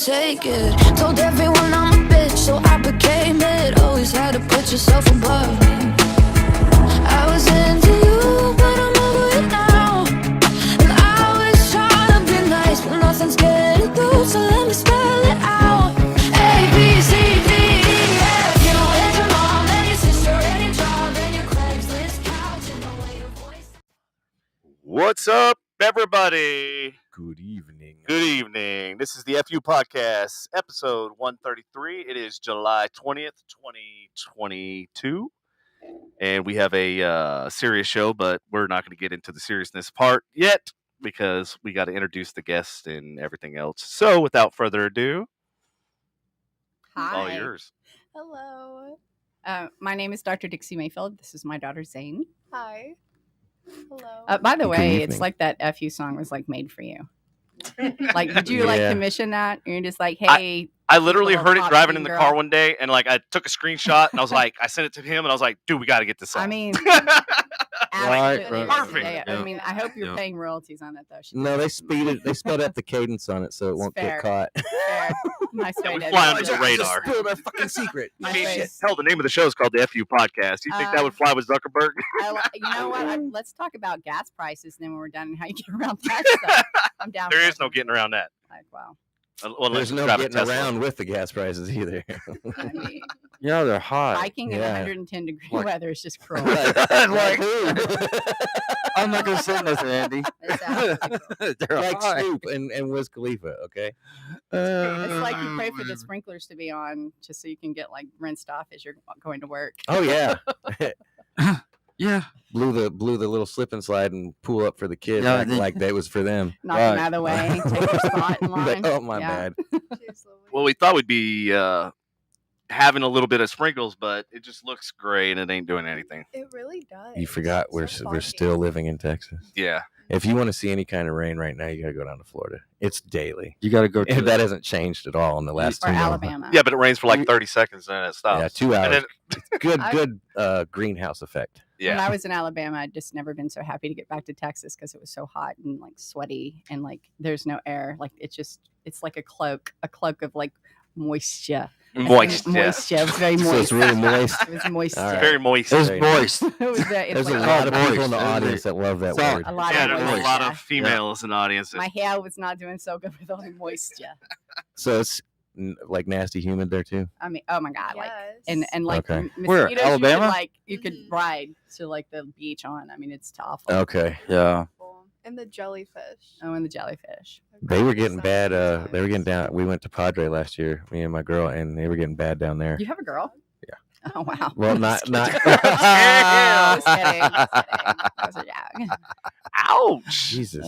take it. Told everyone I'm a bitch, so I became it. Always had to put yourself above me. I was into you, but I'm over it now. And I was trying to be nice, but nothing's getting through, so let me spell it out. A, B, C, D, E, F. You know, it's your mom and your sister and your job and your Craigslist couch and the way your voice. What's up, everybody? Good evening. Good evening. This is the FU Podcast, episode 133. It is July 20th, 2022. And we have a serious show, but we're not going to get into the seriousness part yet because we got to introduce the guest and everything else. So without further ado, it's all yours. Hello. My name is Dr. Dixie Mayfield. This is my daughter, Zayne. Hi. Hello. By the way, evening. it's like that FU song was like made for you. Like, did you like Yeah. commission that? You're just like, hey. I literally little heard it pop driving teen in the girl. car one day, and like I took a screenshot, and I was like, I sent it to him, and I was like, dude, we got to get this song. I mean, Right. Perfect. Yeah, I mean, I hope you're paying royalties on it though. No, they sped up the cadence on it so it won't fair. get caught. Fair. Nice Yeah, way we to fly do under it. the radar. Spilled our fucking secret. My I mean, face. hell, the name of the show is called the FU Podcast. You think that would fly with Zuckerberg? You know what? Let's talk about gas prices. And then when we're done, and how you get around that stuff. I'm down. There for is no it. getting around that. Like, wow. Well, There's no getting around with the gas prices either. I mean, Yeah, they're hot. biking in Yeah. 110 degree Like- weather is just cruel. Like who? I'm not gonna say nothing, Andy. Exactly. They're like hot. Snoop and Wiz Khalifa, okay? It's like you pray for the sprinklers to be on just so you can get like rinsed off as you're going to work. Oh yeah. Yeah. blew the little slip and slide and pool up for the kids Yeah, like that was for them. Knock them Right. out of the way, take your spot in line. Like, oh my Yeah. bad. Jeez Louise. Well, we thought we'd be having a little bit of sprinkles, but it just looks gray and it ain't doing anything. It really does. You forgot we're So we're foggy. still living in Texas. Yeah. If you want to see any kind of rain right now, you got to go down to Florida. It's daily. You got to go to And that hasn't changed at all in the last Or 2 months. Alabama. Yeah, but it rains for like 30 seconds and then it stops. Yeah, 2 hours. And then, Good greenhouse effect. When yeah. I was in Alabama, I'd just never been so happy to get back to Texas because it was so hot and like sweaty and like there's no air. Like it's like a cloak of like moisture. Moist. Yeah. Moisture. It was very moist. So it's really moist. It was moisture. All right. Very moist. It was Very moist. It was, it's There's a like lot of moist, people in the isn't audience that love that So- word. a lot Yeah, of there's moisture. a lot of females in the audience. My hair was not doing so good with all the moisture. So it's like nasty humid there too. I mean, oh my god, like Yes. and like Okay. Where, mosquitoes, Alabama? you could ride to like the beach on. I mean, it's tough. Okay. Yeah. And the jellyfish. Oh, and the jellyfish. They were getting bad. Sometimes. They were getting down. We went to Padre last year, me and my girl, and they were getting bad down there. You have a girl? Yeah. Oh wow. Well, not. Just kidding. Just kidding. That was a joke. Ouch. Jesus.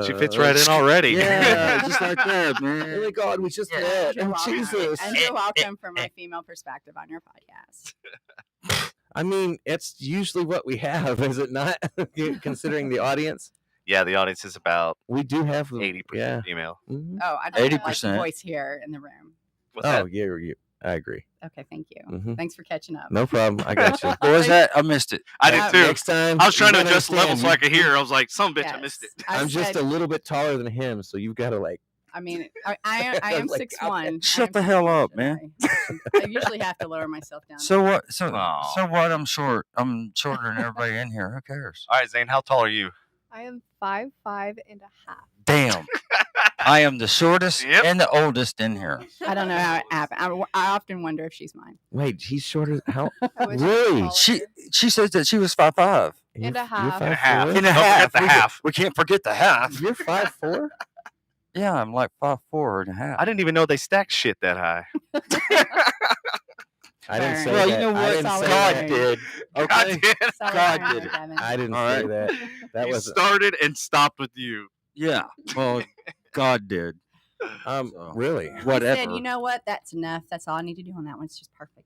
She fits right in already. Yeah, just like that, Oh man. my God, we just Yeah, met. you're And welcome. Jesus. And you're welcome for my female perspective on your podcast. I mean, it's usually what we have, is it not? Considering the audience, Yeah, the audience is about we do have the 80% Yeah. female. Mhm. Oh, I don't have like 80%. voice here in the room. What's Oh, that? yeah, I agree. Okay, thank you. Mhm. Thanks for catching up. No problem. I got you. What was that? I missed it. I Yeah, did too. Next time, I was trying to you gotta adjust the level so I understand, could hear. I was like, some bitch, I Yes. missed it. I I'm just said- a little bit taller than him, so you've got to like. I mean, I am Like, 6'1". Shut the hell up, man. I usually have to lower myself down. So what? So Aw. so what? I'm short. I'm shorter than everybody in here. Who cares? All right, Zane, how tall are you? I am 5'5" and a half. Damn. I am the shortest Yep. and the oldest in here. I don't know how it happened. I often wonder if she's mine. Wait, he's shorter. How? I wish I was Really? taller. She says that she was 5'5". And a You're half. And a half. 5'4"? In a Don't half. forget the half. We can't forget the half. You're 5'4"? Yeah, I'm like 5'4" and a half. I didn't even know they stacked shit that high. I didn't say Well, that. you know I what? didn't say God that. did. God Okay. did. So God we're did it. Kevin. I didn't All say right. that. That You was started and stopped with you. Yeah. Well, God did. So, really. He Whatever. said, you know what? That's enough. That's all I need to do on that one. It's just perfect.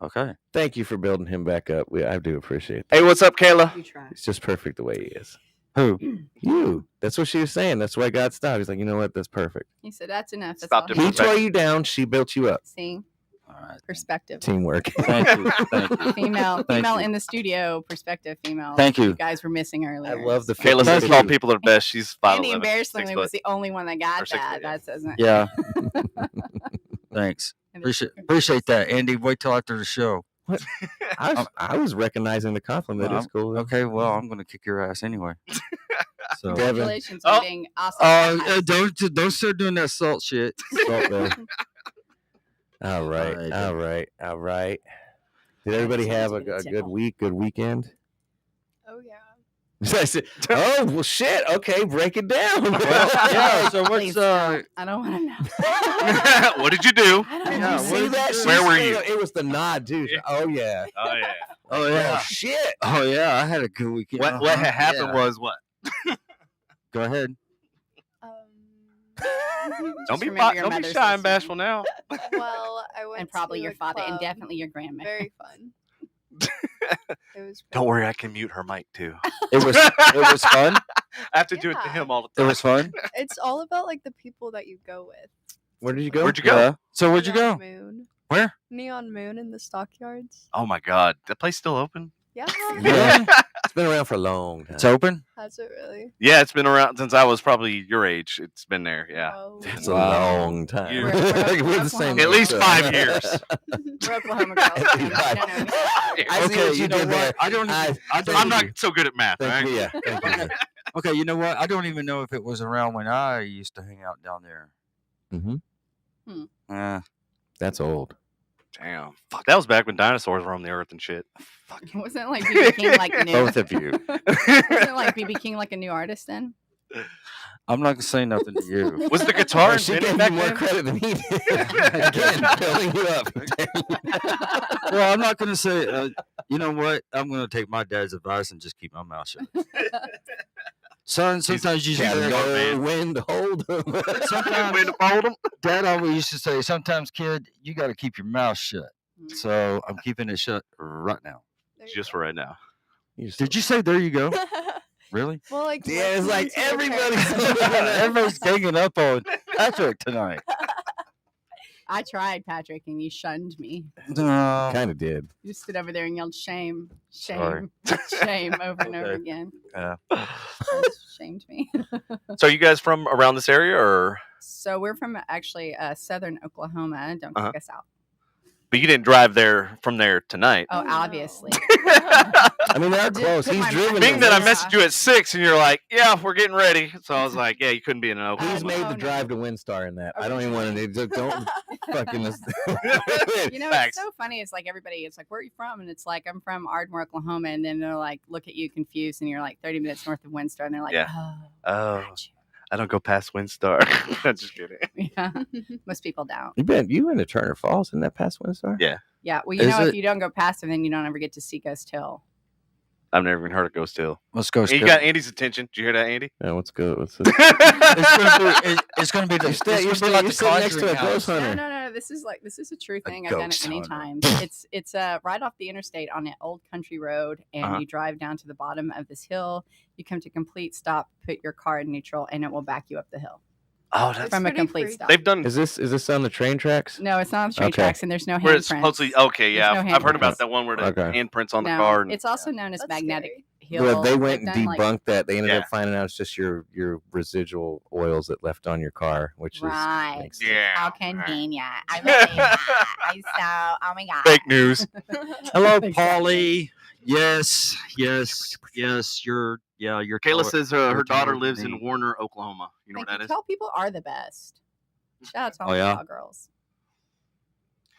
Okay. Thank you for building him back up. I do appreciate that. Hey, what's up, Kayla? You try. It's just perfect the way he is. Who? You. That's what she was saying. That's why God stopped. He's like, you know what? That's perfect. He said, that's enough. That's Stopped all him I He need to do." tore you down. She built you up. See? All right. Perspective. Teamwork. Thank you. Thank you. Female Thank you. in the studio. Perspective. Female. Thank you. You guys were missing earlier. I love the Kayla says Thank tall you. people are best. She's 5'11". Andy 6 embarrassingly foot. was the only one that got 6 that. foot, yeah. That doesn't. Yeah. Thanks. Appreciate that, Andy. Wait till after the show. I was recognizing the compliment. It's cool. though. Okay, well, I'm going to kick your ass anyway. So, Congratulations Oh. on being awesome. don't start doing that salt shit. Salt Bay. All right. Did everybody have a good week, good weekend? Oh yeah. I said, oh, well, shit. Okay, break it down. Yeah, so Please don't. I don't want to know. What did you do? I don't Did know. you see that? Where were you? It was the nod, dude. Oh, yeah. Oh yeah. Oh, Oh, yeah. shit. Oh, yeah. I had a good weekend. What had happened Yeah. was what? Go ahead. Don't be remember your don't be mother's shy and listening. bashful now. Well, I went And probably to your a father, and club. definitely your grandma. Very fun. It was. Don't worry, I can mute her mic too. It was fun. I have to do it to Yeah. him all the It time. was fun. It's all about like the people that you go with. Where did you go? Where'd you go? Yeah. So where'd you Neon go? Moon. Where? Neon Moon in the stockyards. Oh my God, that place still open? Yeah. Yeah. It's been around for a long time. It's open. Has it really? Yeah, it's been around since I was probably your age. It's been there. Yeah, Oh. It's a Wow. long time. You- We're the same. at least age. 5 years. We're Oklahoma girls. At least You five. don't know me. I see what you did there. I don't. I- I'm not so good at math. Thank Right? you. Yeah. Thank you. Okay, you know what? I don't even know if it was around when I used to hang out down there. Mm-hmm. That's old. Damn, fuck, that was back when dinosaurs roamed the earth and shit. Wasn't it like BB King like new? Both of you. Wasn't it like BB King like a new artist then? I'm not gonna say nothing to you. Was the guitar Oh, she invented gave back you more then? credit than he did. Again, building you up. Well, I'm not gonna say. You know what? I'm gonna take my dad's advice and just keep my mouth shut. Son, sometimes you Got just no wind to hold him. sometimes Dad always used to say, sometimes, kid, you got to keep your mouth shut. So I'm keeping it shut right now. There you Just go. for right now. Did you say there you go? Really? Well, like Yeah, it's listening like to their everybody's parents- Everybody's ganging up on Patrick tonight. I tried, Patrick, and you shunned me. No. Kind of did. You stood over there and yelled shame, Sorry. shame, shame over and over Okay. again. Yeah. Shamed me. So are you guys from around this area, or So we're from actually southern Oklahoma. Don't Uh-huh. kick us out. but you didn't drive there from there tonight? Oh, Oh, no. obviously. I mean, they're Did close. put He's my driven. mind Being in that I Yeah. messaged you at 6 and you're like, yeah, we're getting ready. So I was like, yeah, you couldn't be in an He's Oklahoma. made no, the no. drive to Windstar in that. I don't even want to. Don't fucking. You know, Facts. it's so funny. It's like everybody, it's like, where are you from? And it's like, I'm from Ardmore, Oklahoma. And then they're like, look at you confused. And you're like 30 minutes north of Windstar. And they're like, Yeah. oh, Oh, got I don't go past Windstar. I'm just kidding. you. Yeah. Most people don't. You been to Turner Falls in that past Windstar? Yeah. Yeah. Well, you Is know, if it- you don't go past them, then you don't ever get to see Ghost Hill. I've never even heard of Ghost Hill. Let's go. And you got Andy's attention. Did you hear that, Andy? Yeah, what's good? What's this? It's gonna be the. You're it's gonna be like the sitting next to a Conjuring ghost house. hunter. No. This is a true A thing. I've done it ghost many hunter. times. It's right off the interstate on an old country road, and Uh-huh. you drive down to the bottom of this hill. You come to complete stop, put your car in neutral, and it will back you up the hill Oh, that's from a pretty complete freaky. stop. they've done Is this on the train tracks? No, it's not on the train Okay. tracks, and there's no where handprints. it's supposedly okay. Yeah, There's no I've heard about handprints. that one where the Okay. handprints on the No, car. And, it's also known as That's magnetic scary. hill. Well, they went They've and done, debunked that. They ended Yeah. up finding out it's just your residual oils that left on your car, which Right. makes sense. yeah. How convenient! I really I so. Oh my god. Fake news. Hello, Exactly. Polly. Yes. You're Kayla says her you're daughter taller lives than in me. Warner, Oklahoma. You know Thank where you. that is? Tall people are the best. Shout out to all Oh, the yeah? tall girls.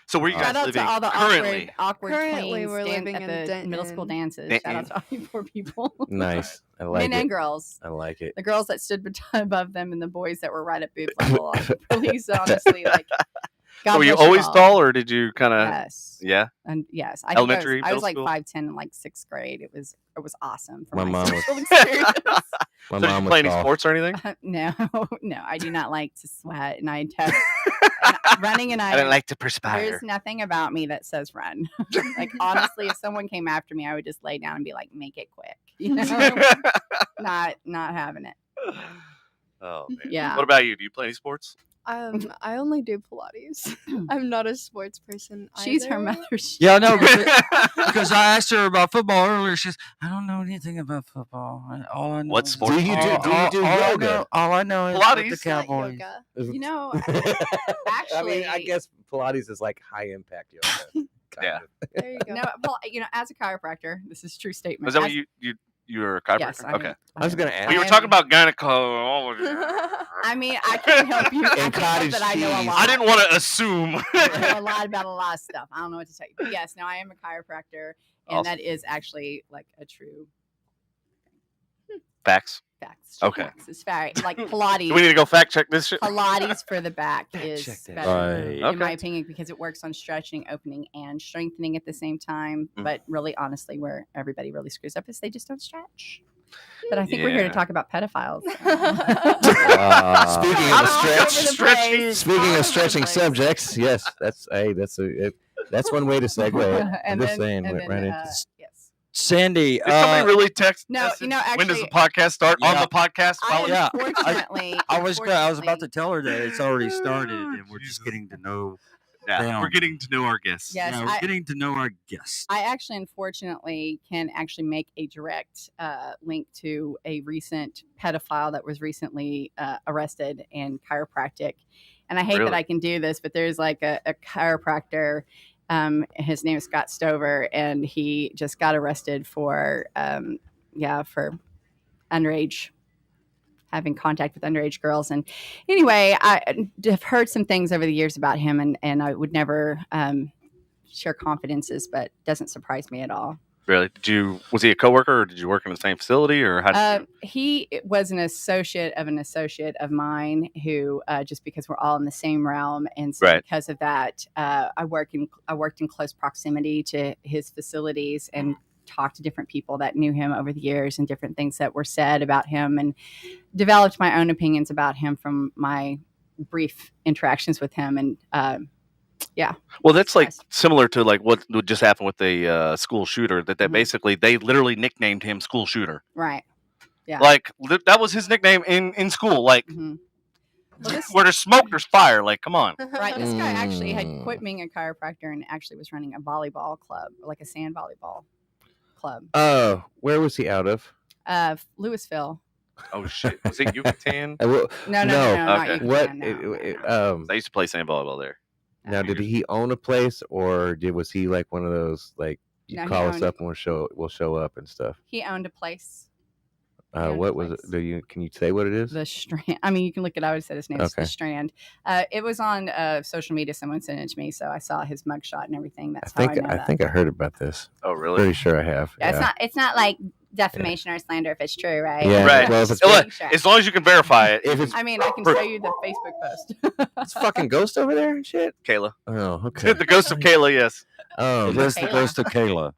So where you guys Shout out living to all the currently? awkward Currently, queens we're stand living at in the middle school Denton. dances. Shout out to all you poor people. Nice. I like Men it. and girls. I like it. The girls that stood above them and the boys that were right at boob level. Police, honestly, like. God So were you bless always all. tall, or did you kind of? Yes. Yeah. And yes, I Elementary, think I was like middle 5'10" in like 6th grade. It was awesome. For My my mom was- sexual experience. My So did you mom play was any tall. sports or anything? No, I do not like to sweat, and I have running and I didn't like to There's perspire. nothing about me that says run. Like honestly, if someone came after me, I would just lay down and be like, "Make it quick," you know, not having it. Oh man. Yeah. What about you? Do you play any sports? I only do Pilates. I'm not a sports person. She's her either. mother's. Yeah, I know because I asked her about football earlier. She says, "I don't know anything about football. All I know What is- sport do you do? Do you do all yoga? all I know is Pilates. with the It's not Cowboys. yoga. You know, I mean, I actually- guess Pilates is like high impact yoga. Yeah. There you go. no, well, as a chiropractor, this is a true statement. Was that As- what you're a chiropractor? Yes, Okay. I was gonna ask. Well, you were am- talking about gynecology. I mean, I can help you. I And can help cottage that I know a cheese. lot. I didn't want to assume. I know a lot about a lot of stuff. I don't know what to tell you. But yes, no, I am a chiropractor, and Awesome. that is actually like a true Facts. fact. Okay. Facts. It's very like Pilates. Do we need to go fact check this shit? Pilates for the back is check that. better, Right. in Okay. my opinion, because it works on stretching, opening, and strengthening at the same time. Mhm. But really, honestly, where everybody really screws up is they just don't stretch. But I think we're here to Yeah. talk about pedophiles. Speaking How of does it stretch, go stretching? speaking All over of the stretching place. subjects, yes, that's one way to segue it. I'm And just then- saying, and went then, right into yes. Sandy, Did somebody really text? No, message, you know, when does the actually- podcast start? On Yeah. the podcast? I yeah, unfortunately, I was about to unfortunately- tell her that it's already started, and we're Jesus. just getting to know. Yeah, Damn. we're getting to know our guests. Yes, yeah, we're getting to know our guests. I actually, unfortunately, can actually make a direct link to a recent pedophile that was recently arrested in chiropractic. And I hate Really? that I can do this, but there's like a chiropractor. His name is Scott Stover, and he just got arrested for underage, having contact with underage girls. And anyway, I have heard some things over the years about him, and I would never share confidences, but it doesn't surprise me at all. Really? Was he a coworker, or did you work in the same facility, or how did He was an associate of mine who, just because we're all in the same realm, and so Right. because of that, I worked in close proximity to his facilities and talked to different people that knew him over the years, and different things that were said about him, and developed my own opinions about him from my brief interactions with him. And Well, that's like Yes. similar to like what just happened with the school shooter. That Mhm. basically they literally nicknamed him School Shooter. right, Yeah. Like that was his nickname in school. Like hmm Well, this- where there's smoke, there's fire. Like, come on. right. This guy actually had Mm. quit being a chiropractor and actually was running a volleyball club, like a sand volleyball club. Where was he out of? Louisville. Oh shit! Was it Yucatan? No, No. not Okay. Yucatan, What? no. I used to play sand volleyball there. Now, did he own a place, or was he like one of those like you No, he call us owned- up and we'll show up and stuff? He owned a place. owned a What was place. it? Can you say what it is? The Strand. I mean, you can look it. I would say his name is Okay. The Strand. It was on social media. Someone sent it to me, so I saw his mugshot and everything. That's how I know that. I heard about this. Oh really? Pretty sure I have. Yeah, it's not like defamation or slander if it's true, right? Yeah, Right. well, if it's- Look, Sure. as long as you can verify it, If it's I mean, I can show you the Facebook post. it's fucking ghost over there and shit. Kayla. Oh, okay. The ghost of Kayla. Yes, Oh, That's the Kayla. ghost of Kayla.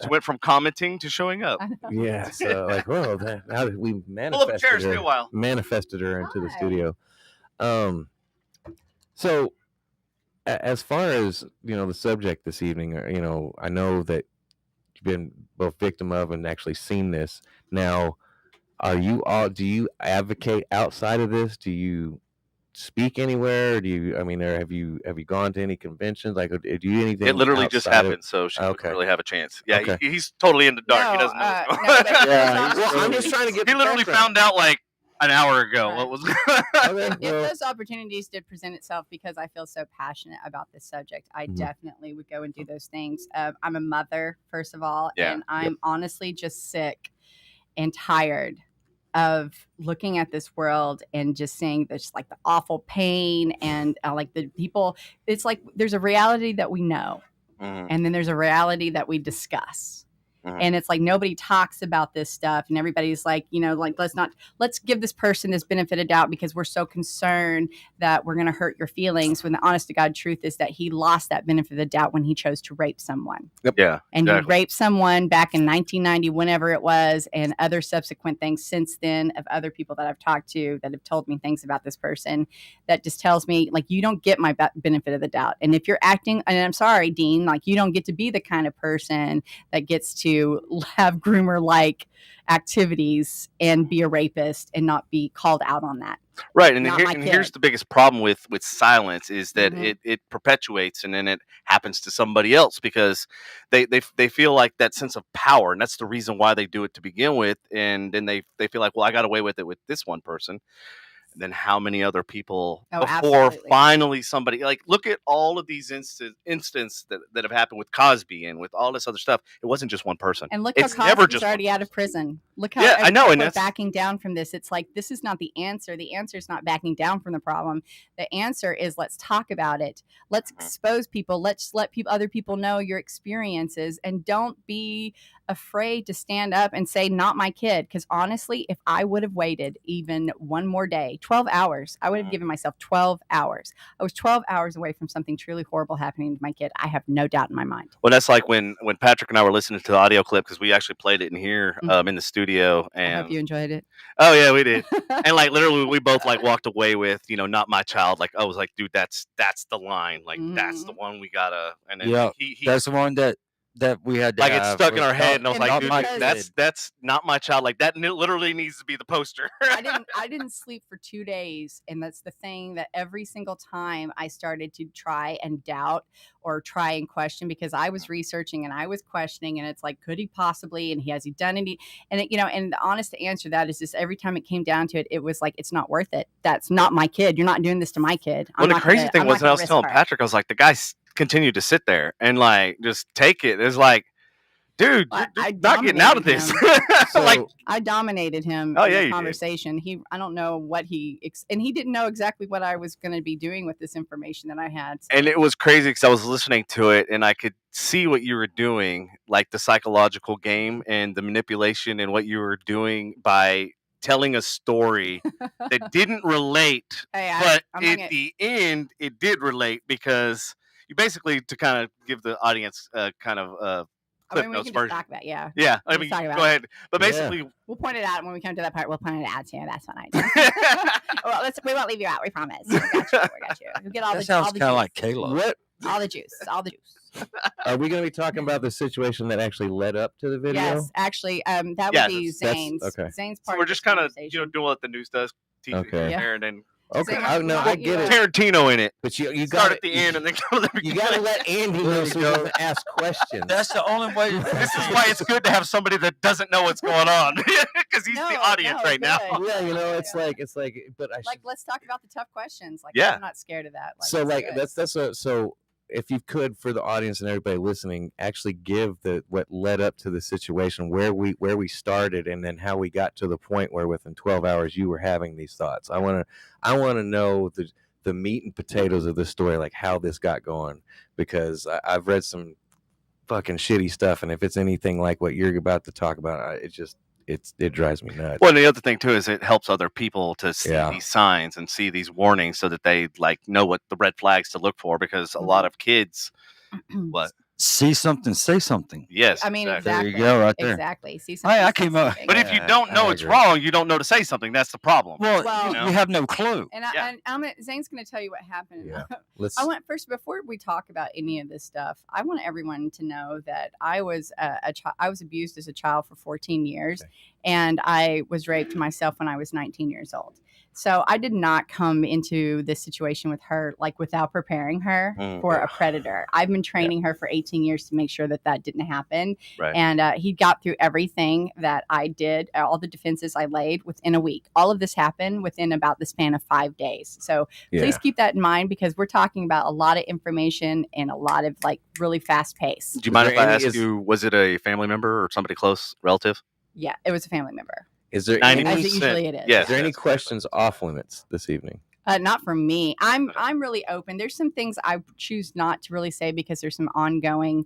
she went from commenting to showing up. I know. yeah. So like, whoa, now that we Pull up a chair, stay a while. manifested her into the Hi. studio. So as far as the subject this evening, I know that you've been both victim of and actually seen this. Now, do you advocate outside of this? Do you speak anywhere? Have you gone to any conventions? Like, do you anything? It literally just outside of- happened, so she Okay. wouldn't really have a chance. Yeah, Okay. he's totally in the dark. He No, doesn't know what's no, going but- on. Yeah, Well, I'm just trying to get. He the literally background. found out like an hour ago Right. what was. Okay, If well, those opportunities did present itself, because I feel so passionate about this subject, I Mhm. definitely would go and do those things. I'm a mother, first of all, Yeah. and I'm honestly just sick and tired of looking at this world and just seeing this like the awful pain and like the people. It's like there's a reality that we know, Mhm. and then there's a reality that we discuss. Mhm. And it's like nobody talks about this stuff, and everybody's like, like let's give this person this benefit of doubt because we're so concerned that we're going to hurt your feelings. When the honest to God truth is that he lost that benefit of the doubt when he chose to rape someone, Yeah, and exactly. he raped someone back in 1990, whenever it was, and other subsequent things since then of other people that I've talked to that have told me things about this person that just tells me like you don't get my benefit of the doubt. And if you're acting, and I'm sorry, Dean, like you don't get to be the kind of person that gets to to have groomer-like activities and be a rapist and not be called out on that. Right, and, Not my here's kid. the biggest problem with silence is that Mhm. it perpetuates, and then it happens to somebody else because they feel like that sense of power, and that's the reason why they do it to begin with, and then they feel like, well, I got away with it with this one person. And then how many other people Oh, before absolutely. finally somebody, like, look at all of these instances that have happened with Cosby and with all this other stuff. It wasn't just one person. And look It's how never Cosby's just already one out of prison. Look how Yeah, I know, and people are that's- backing down from this. It's like, this is not the answer. The answer is not backing down from the problem. The answer is, let's talk about it. Let's expose people. Let's let other people know your experiences, and don't be afraid to stand up and say, not my kid. Because honestly, if I would have waited even one more day, 12 hours, I would have given myself 12 hours. I was 12 hours away from something truly horrible happening to my kid. I have no doubt in my mind. Well, that's like when Patrick and I were listening to the audio clip, because we actually played it in here in the studio. And I hope you enjoyed it. Oh yeah, we did. And like literally, we both like walked away with, not my child. Like I was like, dude, that's the line. Like that's the one we gotta. And then Yeah, he that's the one that we had to like it have stuck in was our head, and I was And like, not dude, my that's not my child. Like that literally needs to be the poster. I didn't sleep for 2 days, and that's the thing that every single time I started to try and doubt or try and question, because I was researching and I was questioning, and it's like, could he possibly, and has he done any, and and the honest answer to that is just every time it came down to it, it was like, it's not worth it. That's not my kid. You're not doing this to my kid. Well, the crazy thing was, I was telling Patrick, I was like, the guy continued to sit there and like just take it. It's like, dude, you're not getting out of this. Like I dominated him Oh, in yeah, the you conversation. I don't know what and he didn't know exactly what I was going to be doing with this information that I had. So. And it was crazy because I was listening to it and I could see what you were doing, like the psychological game and the manipulation, and what you were doing by telling a story that didn't relate, but at the end it did relate, because you basically, to kind of give the audience kind of Cliff we Notes can version. Just talk about, yeah. Yeah, I mean, go ahead. But basically, we'll point it out when we come to that part. We'll point it out to you. That's fine. Well, we won't leave you out. We promise. We got you. You'll get all that the. sounds kind of like Kayla. What? All the juice. All the juice. Are we going to be talking about the situation that actually led up to the video? Yes, actually, that would be Zayne's. Okay. Zayne's part. So we're just kind of doing what the news does. Okay. There and then. Okay, no, I get it. Tarantino in it, but you start at the end and then go to the beginning. You got to let Andy know so he doesn't ask questions. That's the only way. This is why it's good to have somebody that doesn't know what's going on, because he's the audience right now. Yeah, it's like, but let's talk about the tough questions. Like, yeah, I'm not scared of that. So so if you could, for the audience and everybody listening, actually give what led up to the situation, where we started, and then how we got to the point where within 12 hours you were having these thoughts. I want to know the meat and potatoes of this story, like how this got going, because I've read some fucking shitty stuff, and if it's anything like what you're about to talk about, it drives me nuts. Well, and the other thing too is it helps other people to see these signs and see these warnings, so that they like know what the red flags to look for, because a lot of kids see something, say something. Yes, I mean, exactly. There you go, right there. Exactly. See something. I came up. But if you don't know it's wrong, you don't know to say something. That's the problem. Well, you have no clue. And Zayne's going to tell you what happened. Yeah. Before we talk about any of this stuff, I want everyone to know that I was I was abused as a child for 14 years, and I was raped myself when I was 19 years old. So I did not come into this situation with her without preparing her for a predator. I've been training her for 18 years to make sure that didn't happen. Right. And he got through everything that I did, all the defenses I laid within a week. All of this happened within about the span of 5 days. So please keep that in mind, because we're talking about a lot of information and a lot of really fast pace. Do you mind if I ask you, was it a family member or somebody close, relative? Yeah, it was a family member. Is there 90%? As it usually it is. Yes, is there any questions off limits this evening? Not for me. I'm really open. There's some things I choose not to really say, because there's some ongoing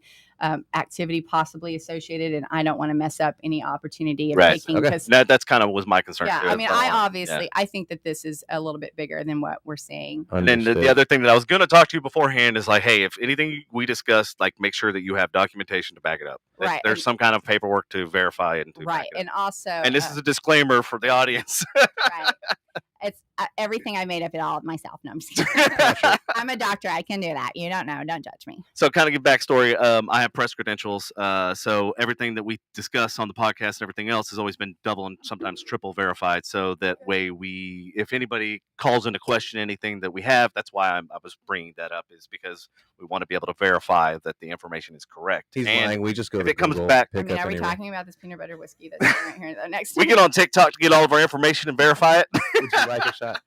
activity possibly associated, and I don't want to mess up any opportunity of taking. Okay. That's kind of was my concern. Yeah, too, I mean, I think that this is a little bit bigger than what we're seeing. And then the other thing that I was going to talk to you beforehand is hey, if anything we discussed, make sure that you have documentation to back it up. Right. There's some kind of paperwork to verify it. And also, and this is a disclaimer for the audience. Right. It's everything I made up it all myself. No, I'm just kidding. I'm a doctor. I can do that. You don't know. Don't judge me. So, kind of give backstory. I have press credentials, so everything that we discuss on the podcast and everything else has always been double and sometimes triple verified. So that way, if anybody calls into question anything that we have, that's why I was bringing that up, is because we want to be able to verify that the information is correct. He's and lying. We just go if to it comes Google, back, I pick mean, up are we any- talking about this peanut butter whiskey that's right here next to we me? get on TikTok to get all of our information and verify it. Would you like a shot?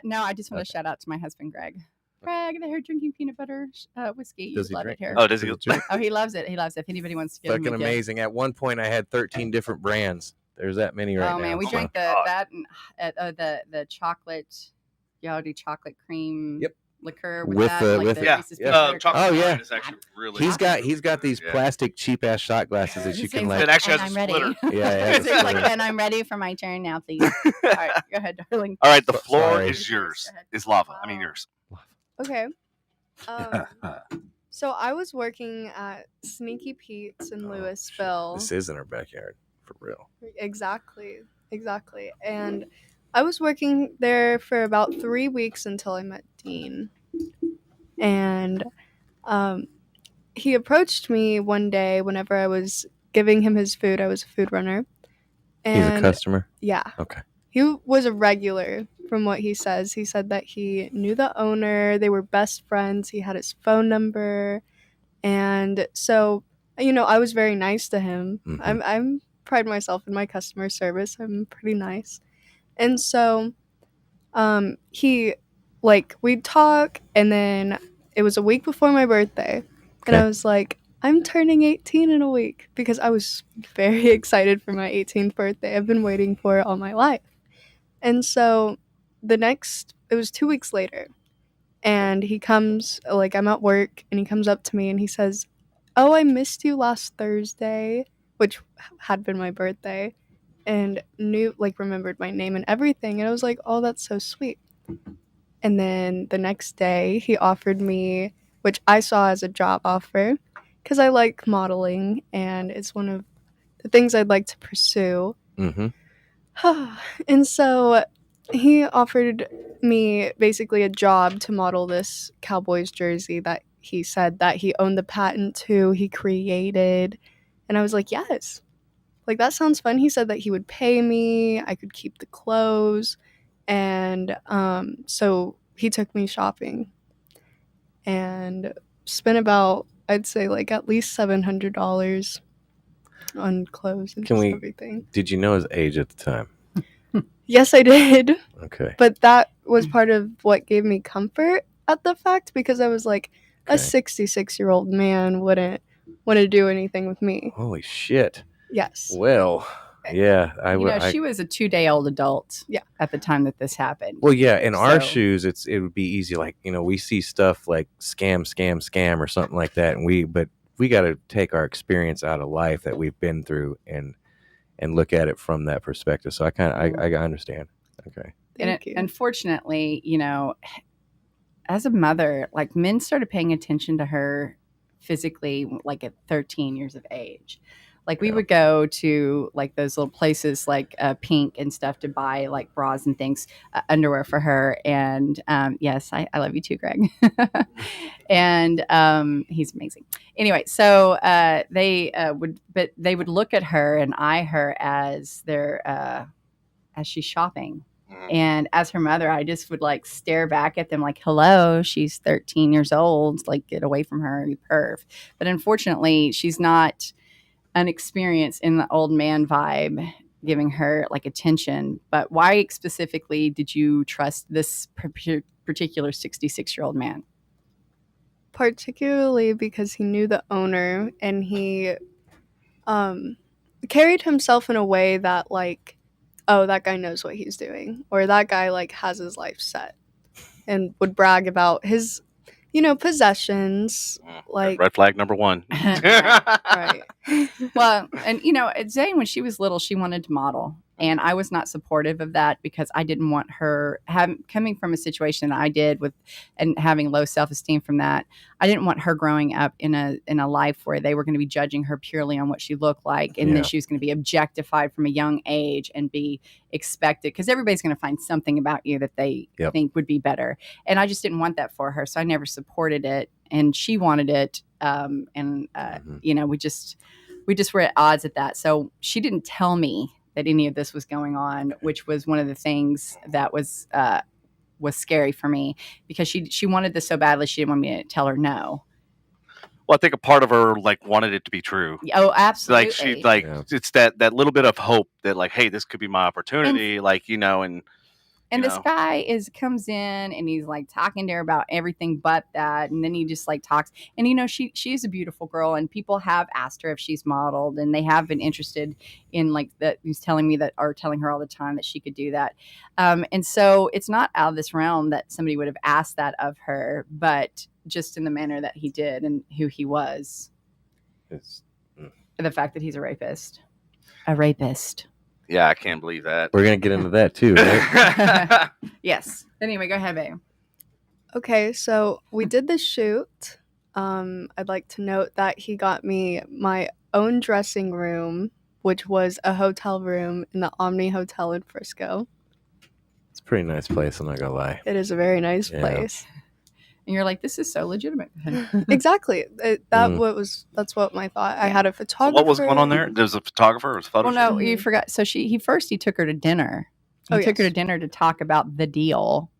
No, I just want to shout out to my husband, Greg. Greg, they're drinking peanut butter whiskey. Does he Love drink? it here. Oh, does he? drink? Oh, he loves it. He loves it. If anybody wants to give him Fucking a gift. amazing. At one point, I had 13 different brands. There's that many right now. Oh man, we Oh drank my God. that and the chocolate, Yachty chocolate cream Yep. liqueur With that, the- like with the it. Yeah. Reese's Yeah. peanut butter Chocolate Oh, cup. yeah. wine is actually really. He's got these Yeah. plastic cheap ass shot glasses that you His can name's like. It actually and has a I'm ready. splitter. Yeah, yeah, It's like, splitter. and I'm ready for my turn now, please. All right, go ahead, darling. All right, the So- floor sorry. is yours. Go ahead. Is lava. I mean Wow. yours. Okay. So I was working at Sneaky Pete's in Louisville. This is in our backyard, for real. Exactly. And I was working there for about 3 weeks until I met Dean. And he approached me one day whenever I was giving him his food. I was a food runner. He's a And customer. yeah. Okay. He was a regular from what he says. He said that he knew the owner. They were best friends. He had his phone number. And so, I was very nice to him. Mhm. I'm pride myself in my customer service. I'm pretty nice. And so we'd talk, and then it was a week before my birthday. And I Okay. was like, I'm turning 18 in a week, because I was very excited for my 18th birthday. I've been waiting for it all my life. And so it was 2 weeks later, and he comes, I'm at work, and he comes up to me and he says, "Oh, I missed you last Thursday," which had been my birthday, and remembered my name and everything. And I was like, "Oh, that's so sweet." And then the next day he offered me, which I saw as a job offer, because I like modeling and it's one of the things I'd like to pursue. Mm-hmm. And so he offered me basically a job to model this Cowboys jersey that he said that he owned the patent to, he created. And I was like, yes. Like, that sounds fun. He said that he would pay me, I could keep the clothes. And so he took me shopping and spent about, I'd say, at least $700 on clothes and everything. Did you know his age at the time? Yes, I did. Okay. But that was part of what gave me comfort at the fact, because I was like, a 66-year-old man wouldn't want to do anything with me. Holy shit. Yes. Well, yeah. She was a 2-day-old adult at the time that this happened. Well, yeah, in our So- shoes, it would be easy. Like, we see stuff like scam or something like that, but we got to take our experience out of life that we've been through and look at it from that perspective. So I understand. Okay. Thank you. Unfortunately, as a mother, men started paying attention to her physically, at 13 years of age. We would go to those little places Pink and stuff to buy bras and things, underwear for her. And yes, I love you too, Greg. And he's amazing. Anyway, so they would look at her and eye her as as she's shopping. And as her mother, I just would stare back at them hello, she's 13 years old. Get away from her, you perv. But unfortunately, she's not an experience in the old man vibe giving her attention. But why specifically did you trust this particular 66-year-old man? Particularly because he knew the owner, and he carried himself in a way that oh, that guy knows what he's doing, or that guy has his life set, and would brag about his possessions, Red flag number 1. right. Well, and Zayne, when she was little, she wanted to model. And I was not supportive of that because I didn't want her coming from a situation I did with and having low self-esteem from that. I didn't want her growing up in a life where they were going to be judging her purely on what she looked like. And then she was going to be objectified from a young age and be expected, because everybody's going to find something about you that they think would be better. And I just didn't want that for her. So I never supported it. And she wanted it. You know, we just were at odds at that. So she didn't tell me that any of this was going on, which was one of the things that was scary for me, because she wanted this so badly. She didn't want me to tell her no. Well, I think a part of her like wanted it to be true. Oh, absolutely. Like she it's that little bit of hope that like, hey, this could be my opportunity. And this guy comes in and he's like talking to her about everything but that. And then he just like talks. And, you know, she is a beautiful girl, and people have asked her if she's modeled, and they have been interested in like that. He's telling me that, or telling her all the time that she could do that. And so it's not out of this realm that somebody would have asked that of her, but just in the manner that he did and who he was. The fact that he's a rapist. Yeah, I can't believe that. We're going to get into that too, right? Yes. Anyway, go ahead, babe. Okay, so we did the shoot. I'd like to note that he got me my own dressing room, which was a hotel room in the Omni Hotel in Frisco. It's a pretty nice place, I'm not going to lie. It is a very nice place. And you're like, this is so legitimate. Exactly. That's what my thought. I had a photographer. So what was going on there? There was a photographer. It was a photographer. Well, no, you forgot. So he took her to dinner. He took her to dinner to talk about the deal,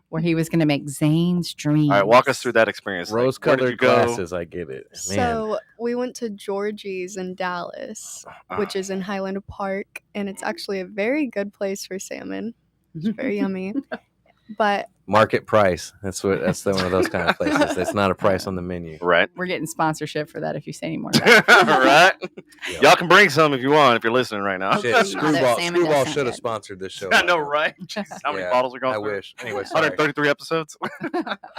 where he was going to make Zayne's dreams. All right, walk us through that experience. Rose-colored glasses, I get it. Man. So we went to Georgie's in Dallas, which is in Highland Park, and it's actually a very good place for salmon. It's very yummy. But market price. That's one of those kind of places. That's not a price on the menu. Right. We're getting sponsorship for that if you say any more. Right. Yep. Y'all can bring some if you want, if you're listening right now. Shit, Screwball should have sponsored this show. I know, right? Jeez, how many bottles are going through? I wish. Anyway, 133 episodes.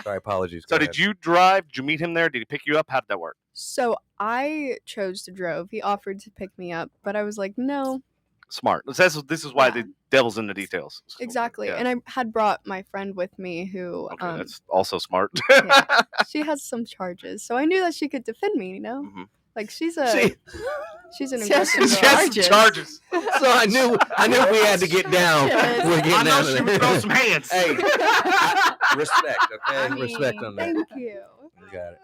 Sorry, apologies. So did you drive? Did you meet him there? Did he pick you up? How did that work? So I chose to drive. He offered to pick me up, but I was like, no. Smart. This is why the devil's in the details. Exactly. Yeah. And I had brought my friend with me who... Okay, that's also smart. She has some charges. So I knew that she could defend me, you know? Mm-hmm. Like, she's an aggressive charges. So I knew we had to get down. We're getting down. She would throw some hands. Hey, respect, okay? Respect on that. Thank you. I got it.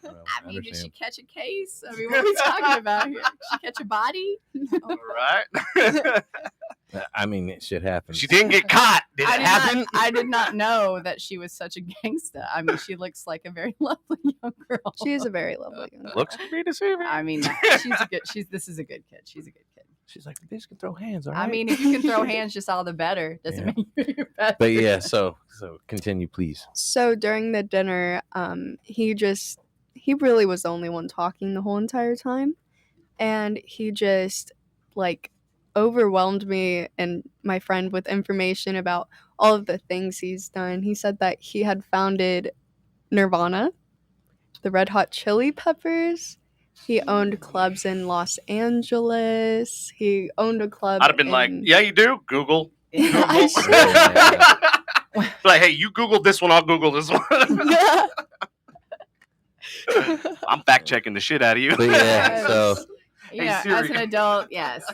No, I mean, did she catch a case? I mean, what are we talking about here? Did she catch a body? All right. I mean, shit happens. She didn't get caught. Did it happen? I did not know that she was such a gangster. I mean, she looks like a very lovely young girl. She is a very lovely young girl. Looks to be deceiving. I mean, this is a good kid. She's a good kid. She's like, they just can throw hands, all right? I mean, if you can throw hands, just all the better. Doesn't make you better. But yeah, so continue, please. So during the dinner, he really was the only one talking the whole entire time. And he just, like, overwhelmed me and my friend with information about all of the things he's done. He said that he had founded Nirvana, the Red Hot Chili Peppers. He owned clubs in Los Angeles. He owned a club. I'd have been like, yeah, you do. Google. Yeah, like, hey, you Google this one, I'll Google this one. I'm fact checking the shit out of you. But yeah, so as an adult, yes.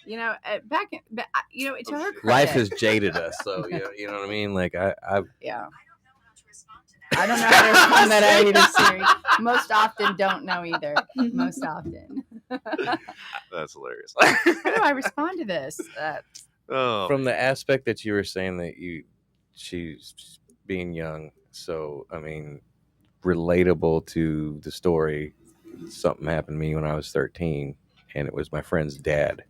You know, to her credit, life has jaded us. So you know what I mean. Like I don't know how to respond that I either, Siri. Most often, don't know either. Most often. That's hilarious. How do I respond to this? From the aspect that you were saying that she's being young, so I mean, relatable to the story. Something happened to me when I was 13, and it was my friend's dad.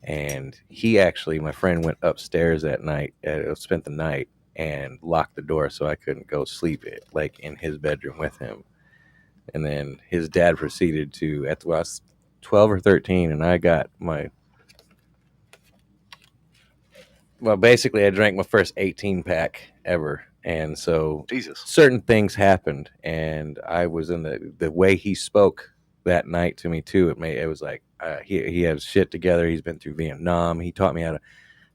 And my friend went upstairs that night, spent the night, and locked the door so I couldn't go sleep in his bedroom with him. And then his dad proceeded to, I was 12 or 13, and I got basically I drank my first 18 pack ever. And so certain things happened, and I was in the way he spoke that night to me too. It was like, he has shit together. He's been through Vietnam. He taught me how to,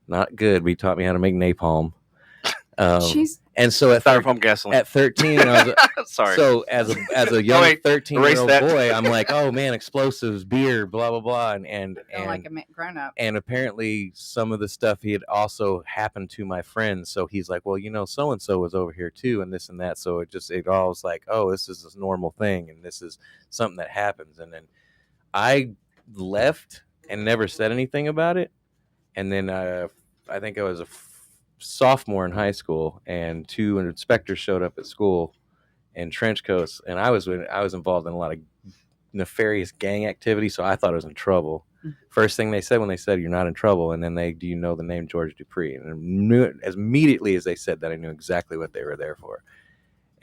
not good, but he taught me how to make napalm. And so styrofoam gasoline. At 13, I was sorry. So as a young 13-year-old boy, I'm like, oh man, explosives, beer, blah blah blah, and like a grown up. And apparently, some of the stuff he had also happened to my friends. So he's like, well, so and so was over here too, and this and that. So it all was like, oh, this is a normal thing, and this is something that happens. And then I left and never said anything about it. And then I think I was a sophomore in high school, and 2 inspectors showed up at school in trench coats, and I was involved in a lot of nefarious gang activity, so I thought I was in trouble. First thing they said when they said you're not in trouble, and then do you know the name George Dupree? And I knew it, as immediately as they said that, I knew exactly what they were there for.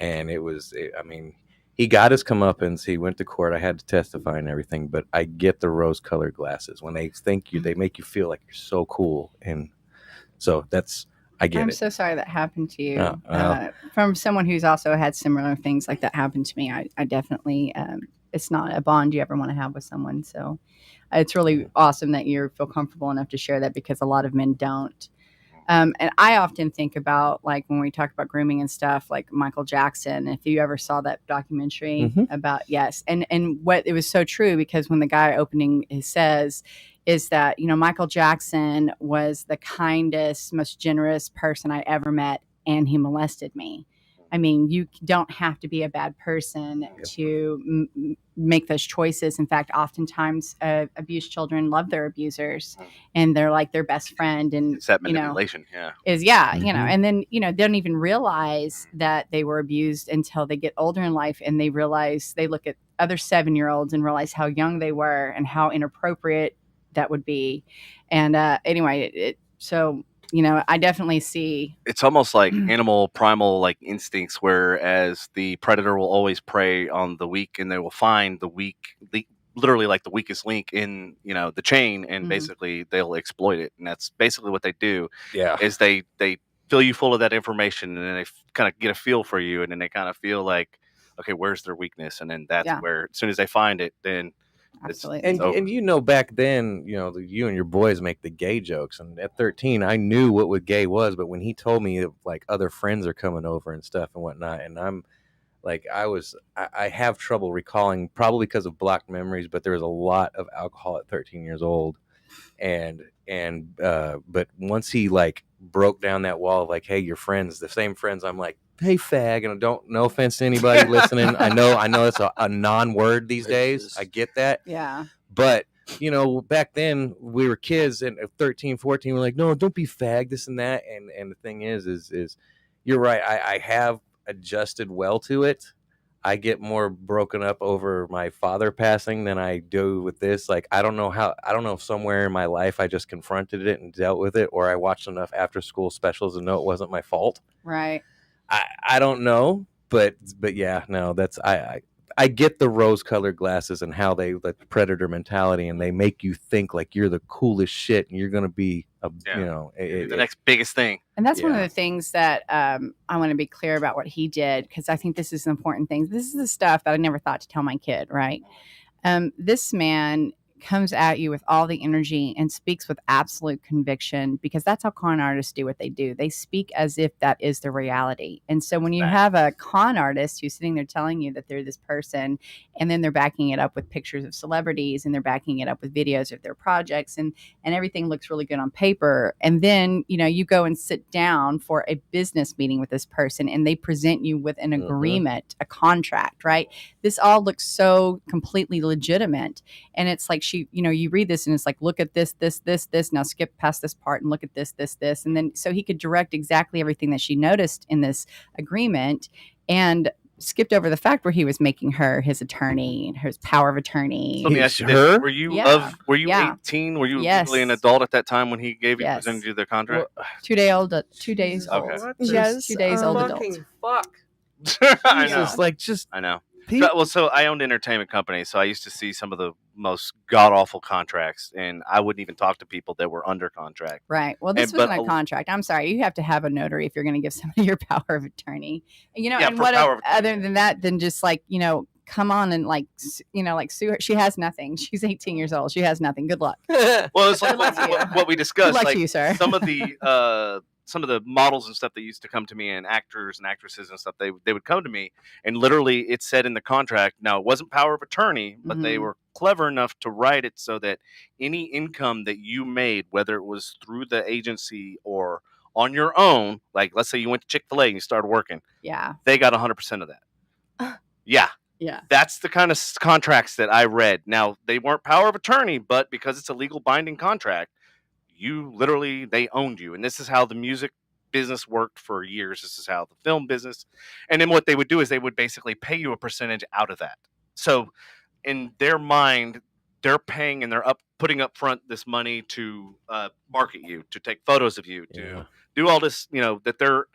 And he got his comeuppance. He went to court. I had to testify and everything, but I get the rose-colored glasses when they they make you feel like you're so cool, and so I get it. I'm so sorry that happened to you. From someone who's also had similar things like that happen to me, I definitely, it's not a bond you ever want to have with someone. So it's really awesome that you feel comfortable enough to share that, because a lot of men don't. And I often think about, like, when we talk about grooming and stuff, like Michael Jackson, if you ever saw that documentary about, yes. And what it was so true, because when the guy opening says is that, Michael Jackson was the kindest, most generous person I ever met, and he molested me. I mean, you don't have to be a bad person to make those choices. In fact, oftentimes abused children love their abusers, and they're like their best friend. And it's that manipulation, and then, they don't even realize that they were abused until they get older in life, and they realize, they look at other 7-year-olds and realize how young they were and how inappropriate that would be. And I definitely see. It's almost like animal primal like instincts, whereas the predator will always prey on the weak, and they will find the weak, literally like the weakest link in the chain, and basically they'll exploit it. And that's basically what they do. Yeah, is they fill you full of that information, and then they kind of get a feel for you, and then they kind of feel like, okay, where's their weakness, and then that's where, as soon as they find it, then. Absolutely. And back then, you and your boys make the gay jokes, and at 13 I knew what gay was, but when he told me like other friends are coming over and stuff and whatnot, and I'm like, I have trouble recalling, probably because of blocked memories, but there was a lot of alcohol at 13 years old, but once he like broke down that wall of like, hey, your friends, the same friends, I'm like, hey, fag, and no offense to anybody listening. I know it's a non-word these days. I get that. Yeah. But, back then we were kids, and 13, 14, we're like, no, don't be fag, this and that. And the thing is you're right. I have adjusted well to it. I get more broken up over my father passing than I do with this. Like, I don't know if somewhere in my life I just confronted it and dealt with it, or I watched enough after school specials to know it wasn't my fault. Right. I don't know, but yeah, no, that's I get the rose-colored glasses and how they the predator mentality, and they make you think like you're the coolest shit, and you're gonna be the next biggest thing. And that's one of the things that I want to be clear about what he did, because I think this is an important thing. This is the stuff that I never thought to tell my kid. Right? This man comes at you with all the energy and speaks with absolute conviction, because that's how con artists do what they do. They speak as if that is the reality. And so when you have a con artist who's sitting there telling you that they're this person, and then they're backing it up with pictures of celebrities, and they're backing it up with videos of their projects, and everything looks really good on paper, and then you go and sit down for a business meeting with this person, and they present you with an agreement, a contract, right? This all looks so completely legitimate, and it's like, you read this and it's like, look at this, now skip past this part and look at this. And then, so he could direct exactly everything that she noticed in this agreement, and skipped over the fact where he was making her his attorney, his power of attorney. Let me ask you this. Were you 18? Were you legally an adult at that time when he presented you the contract? Well, 2 days old. Okay. Yes. 2 days old adult. Fuck. I know. I know. People. So I owned an entertainment company, so I used to see some of the most god-awful contracts, and I wouldn't even talk to people that were under contract. Right. Well, this wasn't a contract. I'm sorry. You have to have a notary if you're going to give somebody your power of attorney. And what other than that, than just like, come on and like sue her. She has nothing. She's 18 years old. She has nothing. Good luck. Well, it's like Good luck to you. what we discussed. Good luck Like to you, sir. some of the models and stuff that used to come to me, and actors and actresses and stuff, they would come to me, and literally it said in the contract. Now, it wasn't power of attorney, but they were clever enough to write it so that any income that you made, whether it was through the agency or on your own, like let's say you went to Chick-fil-A and you started working, they got 100% of that. Yeah. Yeah. That's the kind of contracts that I read. Now, they weren't power of attorney, but because it's a legal binding contract, they owned you. And this is how the music business worked for years. This is how the film business. And then what they would do is they would basically pay you a percentage out of that. So in their mind, they're paying and they're putting up front this money to market you, to take photos of you, to do all this, that they're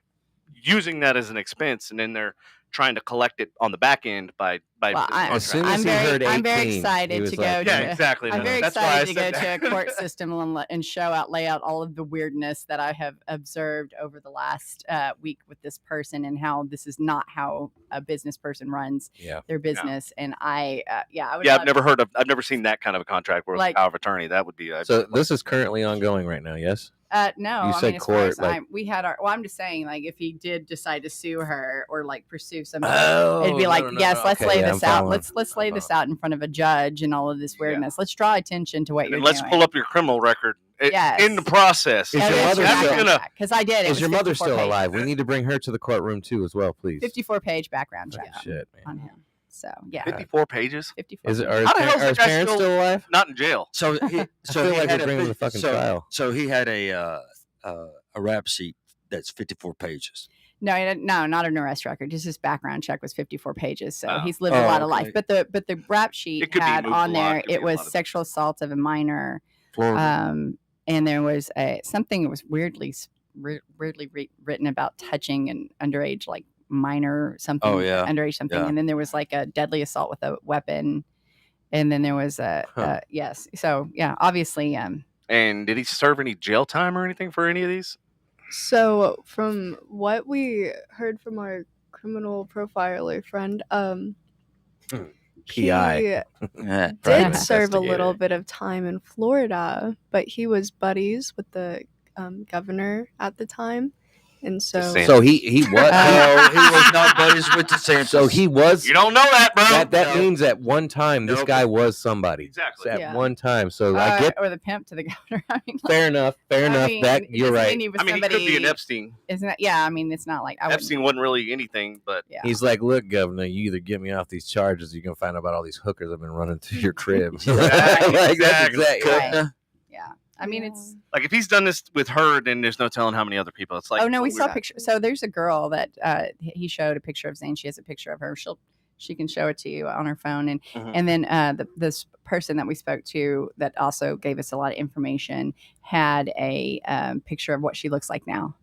using that as an expense, and then they're trying to collect it on the back end by as soon as I'm very excited to go. Exactly. I'm very excited to go to a court system and lay out all of the weirdness that I have observed over the last week with this person, and how this is not how a business person runs their business. And I've never seen that kind of a contract where it's power of attorney. That would be so. This is currently ongoing right now. Yes. No, you said court. We had I'm just saying, like, if he did decide to sue her or like pursue somebody, it'd be let's lay this out. Let's lay this out in front of a judge and all of this weirdness. Let's draw attention to what you're doing. Let's pull up your criminal record in the process. Is your mother still? Because I did. Is your mother still alive? We need to bring her to the courtroom too, as well, please. 54-page background check shit, man. on him. So 54 pages. 54. Is it? Are his parents still alive? Not in jail. So he I feel like we're bringing the fucking trial. So he had a rap sheet that's 54 pages. No, not an arrest record. Just his background check was 54 pages. So he's lived a lot of life. But the rap sheet had on there, it was sexual assault of a minor. And there was something that was weirdly written about touching an underage, like minor something. Oh yeah, underage something. Yeah. And then there was like a deadly assault with a weapon. And then there was yes. So yeah, obviously. And did he serve any jail time or anything for any of these? So from what we heard from our criminal profiler friend, PI he did serve a little bit of time in Florida, but he was buddies with the governor at the time. And so he was. No, he was not buddies with DeSantis. So he was. You don't know that, bro. That means at one time this guy was somebody. Exactly. So at one time. So I get. Or the pimp to the governor. I mean, fair enough. That you're right. He could be an Epstein. Isn't that? Yeah. I mean, it's not like Epstein wasn't really anything, but he's like, look, governor, you either get me off these charges, or you're gonna find out about all these hookers I've been running through your crib. Exactly. Right. Yeah. I mean, it's like if he's done this with her, then there's no telling how many other people. It's like, oh no, we saw pictures. So there's a girl that he showed a picture of Zayne. She has a picture of her. She can show it to you on her phone, and then this person that we spoke to that also gave us a lot of information had a picture of what she looks like now,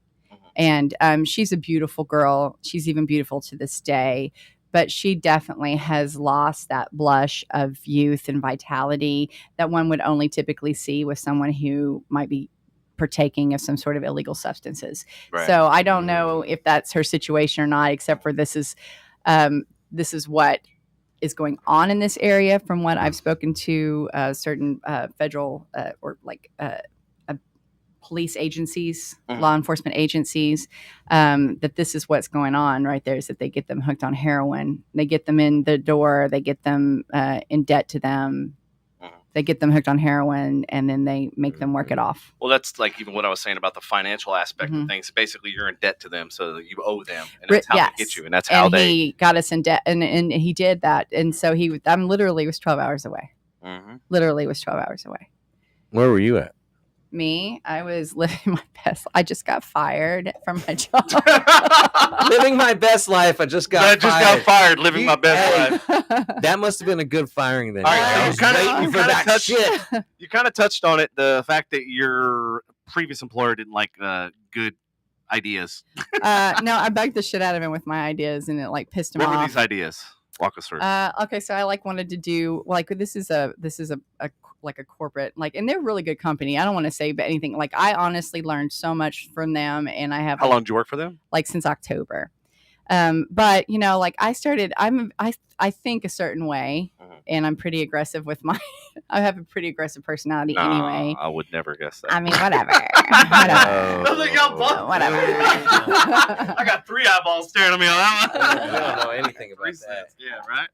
and she's a beautiful girl. She's even beautiful to this day. But she definitely has lost that blush of youth and vitality that one would only typically see with someone who might be partaking of some sort of illegal substances. Right. So I don't know if that's her situation or not, except for this is what is going on in this area from what I've spoken to certain federal or like police agencies, law enforcement agencies, that this is what's going on right there, is that they get them hooked on heroin. They get them in the door. They get them in debt to them. They get them hooked on heroin, and then they make them work it off. Well, that's like even what I was saying about the financial aspect of things. Basically, you're in debt to them, so that you owe them, and that's how they get you, and that's how he got us in debt, and he did that, and so I'm literally was 12 hours away. Literally was 12 hours away. Where were you at? Me, I was living my best. I just got fired from my job. Living my best life. I just got fired. Living my best life. That must have been a good firing then. You kind of touched on it. The fact that your previous employer didn't like good ideas. No, I bugged the shit out of him with my ideas, and it like pissed him off. What were these ideas? Walk us through. Okay, so I wanted to do like this is a like a corporate, like, and they're a really good company. I don't want to say anything. Like, I honestly learned so much from them, and I have. How long did you work for them? Like since October. But like I think a certain way, and I'm pretty aggressive with I have a pretty aggressive personality anyway. I would never guess that. I mean, whatever. Whatever. I got 3 eyeballs staring at me on that one. I don't know anything about that. Yeah, right.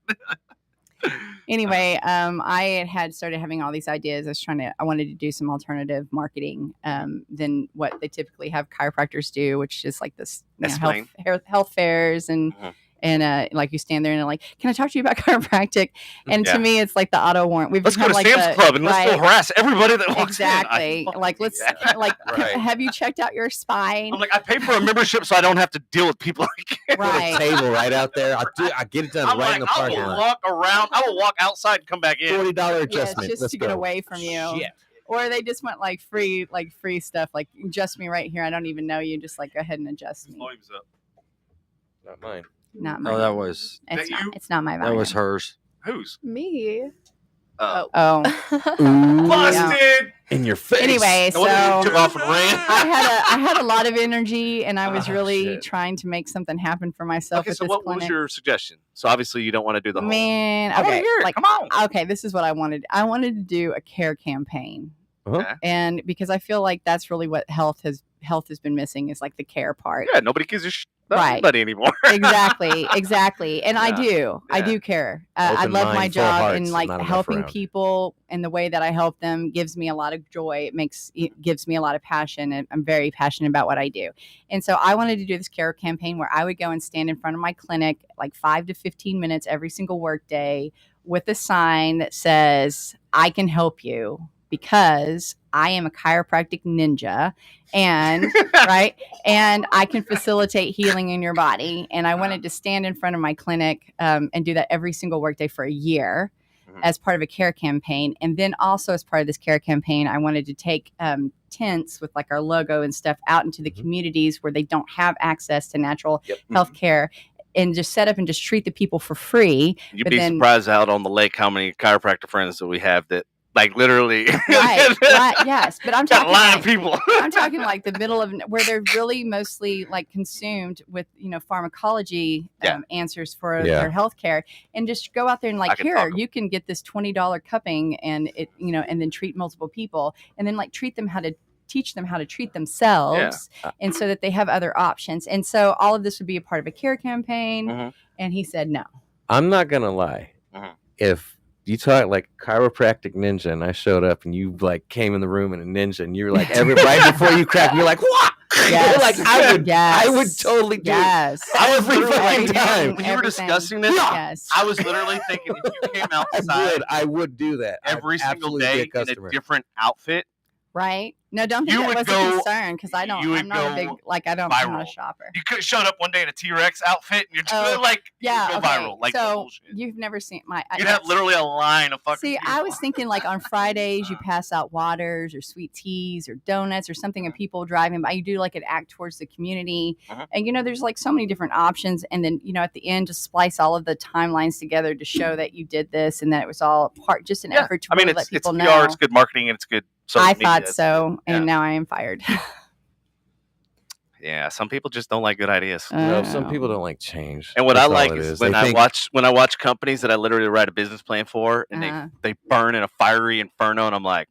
Anyway, I had started having all these ideas. I wanted to do some alternative marketing than what they typically have chiropractors do, which is like this health fairs and like you stand there and like, can I talk to you about chiropractic? And to me, it's like the auto warrant. Let's go to Sam's Club and let's go harass everybody that walks in. Like have you checked out your spine? I'm like, I pay for a membership so I don't have to deal with people like a table right out there. I get it done right in the parking lot. I will walk around. I will walk outside and come back in. $40 adjustment. Just to get away from you. Shit. Or they just want like free stuff, like adjust me right here. I don't even know you. Just like go ahead and adjust me. Not mine. Not mine. Oh, that was. It's not my vibe. That was hers. Whose? Me. Oh. Busted in your face. Anyway, so took off and ran. I had a lot of energy, and I was really trying to make something happen for myself. Okay, so what was your suggestion? So obviously you don't want to do the whole. Man, I want to hear it. Come on. Okay, this is what I wanted. I wanted to do a care campaign, and because I feel like that's really what health has been missing is like the care part. Yeah, nobody gives a shit about anybody anymore. exactly. And I do care. I love my job, and like helping people and the way that I help them gives me a lot of joy. It gives me a lot of passion, and I'm very passionate about what I do. And so I wanted to do this care campaign where I would go and stand in front of my clinic like 5 to 15 minutes every single work day with a sign that says, I can help you because I am a chiropractic ninja and and I can facilitate healing in your body. And I wanted to stand in front of my clinic and do that every single workday for a year as part of a care campaign. And then also as part of this care campaign, I wanted to take tents with like our logo and stuff out into the communities where they don't have access to natural health care, and just set up and just treat the people for free. You'd be surprised out on the lake how many chiropractor friends that we have that like literally yes, but I'm talking a lot of people. I'm talking like the middle of where they're really mostly like consumed with pharmacology answers for their healthcare, and just go out there and like here you can get this $20 cupping and it and then treat multiple people, and then like teach them how to treat themselves, and so that they have other options. And so all of this would be a part of a care campaign. And he said no. I'm not gonna lie. If you talk like chiropractic ninja, and I showed up, and you like came in the room in a ninja, and you're like right before you crack, you're like, what? Yes. Like I would totally do it. I was literally when you were discussing this. Yes. I was literally thinking if you came outside, I would do that every single day in a different outfit. Right? No, don't think that was a concern because I'm not a big I'm not a shopper. You could have showed up one day in a T-Rex outfit and you're just go viral. Like so you've never seen you'd have literally a line of fucking people. I was thinking like on Fridays you pass out waters or sweet teas or donuts or something, and people driving by, you do like an act towards the community. And there's like so many different options, and then at the end just splice all of the timelines together to show that you did this and that it was all just an effort to really let people know. It's good marketing, and it's good. I thought so, and now I am fired. Yeah, some people just don't like good ideas. Some people don't like change. And what I like is when I watch companies that I literally write a business plan for, and they burn in a fiery inferno, and I'm like,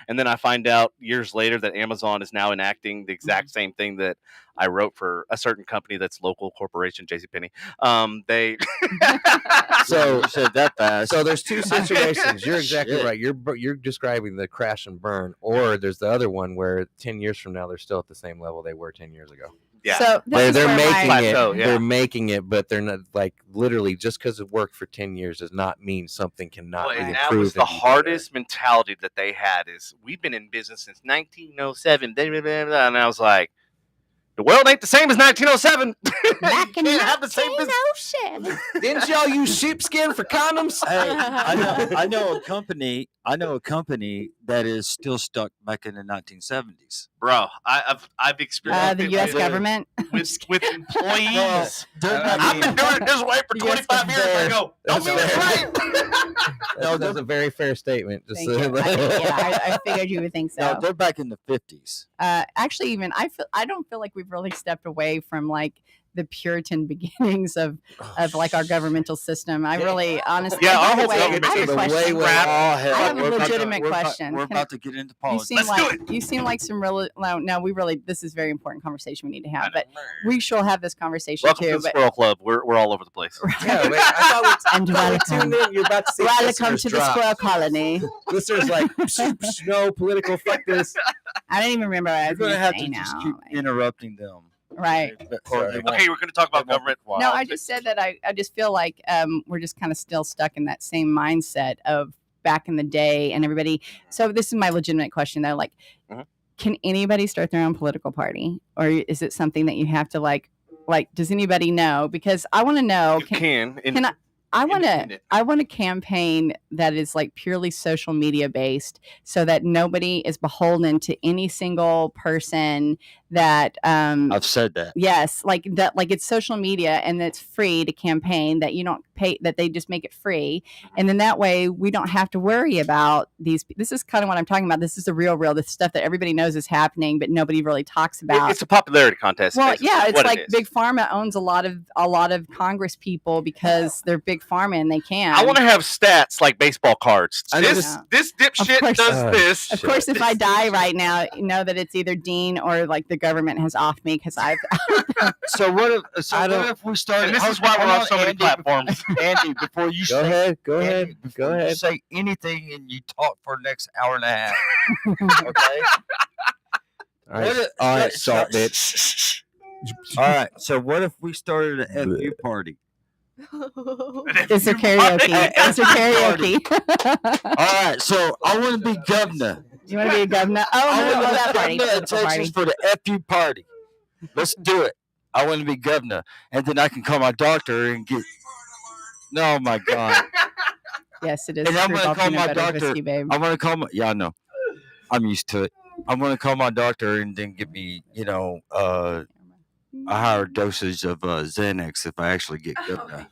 and then I find out years later that Amazon is now enacting the exact same thing that I wrote for a certain company that's local corporation, JCPenney. They so said that fast. So there's two situations. You're exactly right. You're describing the crash and burn, or there's the other one where 10 years from now they're still at the same level they were 10 years ago. Yeah, so they're making it. They're making it, but they're not like literally just because it worked for 10 years does not mean something cannot be improved. That was the hardest mentality that they had. Is we've been in business since 1907, and I was like, the world ain't the same as 1907. Back in 1907. Didn't y'all use sheepskin for condoms? Hey, I know a company that is still stuck back in the 1970s. Bro, I've experienced the U.S. government with employees. I've been doing it this way for 25 years. I go, don't be right. That's a very fair statement. I figured you would think so. No, they're back in the 50s. Actually, even I don't feel like we've really stepped away from like the Puritan beginnings of like our governmental system. I really, honestly, Yeah, by our the whole way, government I have a system is question. crap. Oh, hell, I have a we're about to- legitimate we're about- question. We're Can- about to get into You politics. seem Let's like you seem like some really no. We really this is a very important conversation we need to have. But we shall have this conversation Welcome too. to the But Squirrel Club. We're all over the place. Yeah, wait, I thought we and tuned in. You're about to say welcome listeners to the drop. Squirrel Colony. Listeners like no political. Fuck this. I don't even remember what I You're was going to going have to to say just now. keep interrupting them. Right. Or they won't- Okay, we're going to talk about they won't be government. quiet. No, I just said that I just feel like we're just kind of still stuck in that same mindset of back in the day and everybody. So this is my legitimate question though. Like, can anybody start their own political party, or is it something that you have to like? Does anybody know? Because I want to know. You can. Can I want independent. a campaign that is like purely social media based, so that nobody is beholden to any single person. That I've said that. yes, like that, like it's social media and it's free to campaign. That you don't pay. That they just make it free, and then that way we don't have to worry about these. This is kind of what I'm talking about. This is the real, the stuff that everybody knows is happening, but nobody really talks about. It's a popularity contest. Well, basically, yeah, is it's what it like is. Big Pharma owns a lot of Congress people because they're Big Pharma and they can. I want to have stats like baseball cards. I This dipshit course. does this. Of course, if I die right now, you know that it's either Dean or like the government has offed me because I've. So what if we started? And this is why we're on so many Andy, platforms. Andy, before you Go ahead. Go Andy, ahead. before Go you ahead. say anything and you talk for the next hour and a half. Okay. All right. All right. Salt bitch. All right. So what if we started an FU party? Is there karaoke? Is there karaoke? All right. So I want to be governor. You want to be a governor? Oh, I no, want no, to that be party. governor of Political Texas party. for the FU party. Let's do it. I want to be governor, and then I can call my doctor and get. No, my God. Yes, it is. And I'm Screwball gonna call peanut my butter doctor. whiskey, babe. I want to call my. Yeah, I know. I'm used to it. I'm going to call my doctor and then give me, a higher dosage of Xanax if I actually get governor.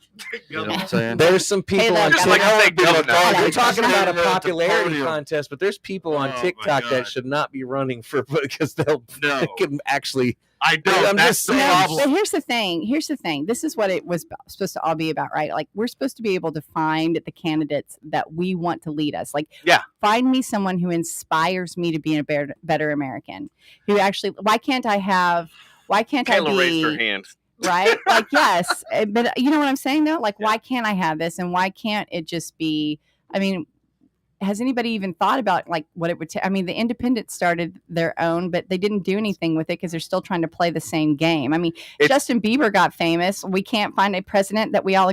You know what I'm saying? There's some people look, on Just I'm like TikTok. I say, governor. We're talking about a At the popularity podium. contest, but there's people on Oh, my TikTok that God. should not be running for because they No. can actually. I don't. I'm That's just the saying. No, problem. but here's the thing. This is what it was supposed to all be about, right? Like we're supposed to be able to find the candidates that we want to lead us. Like, Yeah. find me someone who inspires me to be a better American. Who actually? Why can't I Kayla be raised her hand. right? Like, yes, but you know what I'm saying though? Like, why can't I have this, and why can't it just be? I mean, has anybody even thought about like what it would take? I mean, the independents started their own, but they didn't do anything with it because they're still trying to play the same game. I mean, Justin Bieber got famous. We can't find a president that we all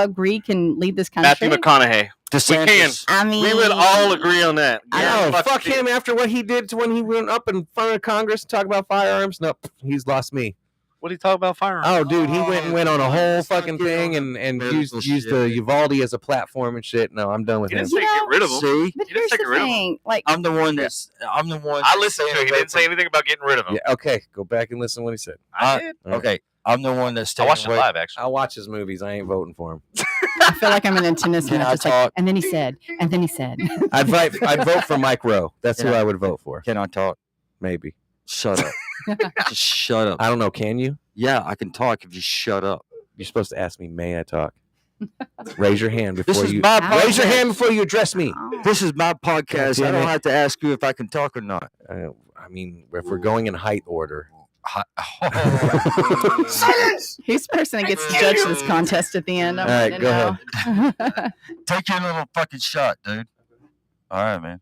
agree can lead this country. Matthew McConaughey. DeSantis. I mean, We would all agree on that. I Yeah, know. Fuck him after what he did to when he went up in front of Congress to talk about firearms. No, he's lost me. What do you talk about firearms? Oh, dude, he went on a whole let's not fucking get thing on and medical used shit. the Uvalde as a platform and shit. No, I'm done with He him. didn't say get rid of him. See, but He didn't here's say the get rid of him. thing: like, I'm the one that's. I'm the one. I listened to it. He didn't say anything about getting rid of him. Yeah, okay, go back and listen to what he said. I did. Okay, I'm the one that's. I watched it away. live, actually. I'll watch his movies. I ain't voting for him. I feel like I'm in a tennis Can match. I It's like, talk? and then he said, and then he said. I'd vote for Mike Rowe. That's who Yeah. I would vote for. Can I talk? Maybe. Shut up. Just shut up. I don't know. Can you? Yeah, I can talk if you shut up. You're supposed to ask me. May I talk? Raise your hand This before is you. my Raise your podcast. hand before you address me. Oh. This is my podcast. I damn don't it. have to ask you if I can talk or not. I mean, if we're going in height order. Who's the person that gets to judge this contest at the end? I All right, want go to know. Take your little fucking shot, dude. All right, man.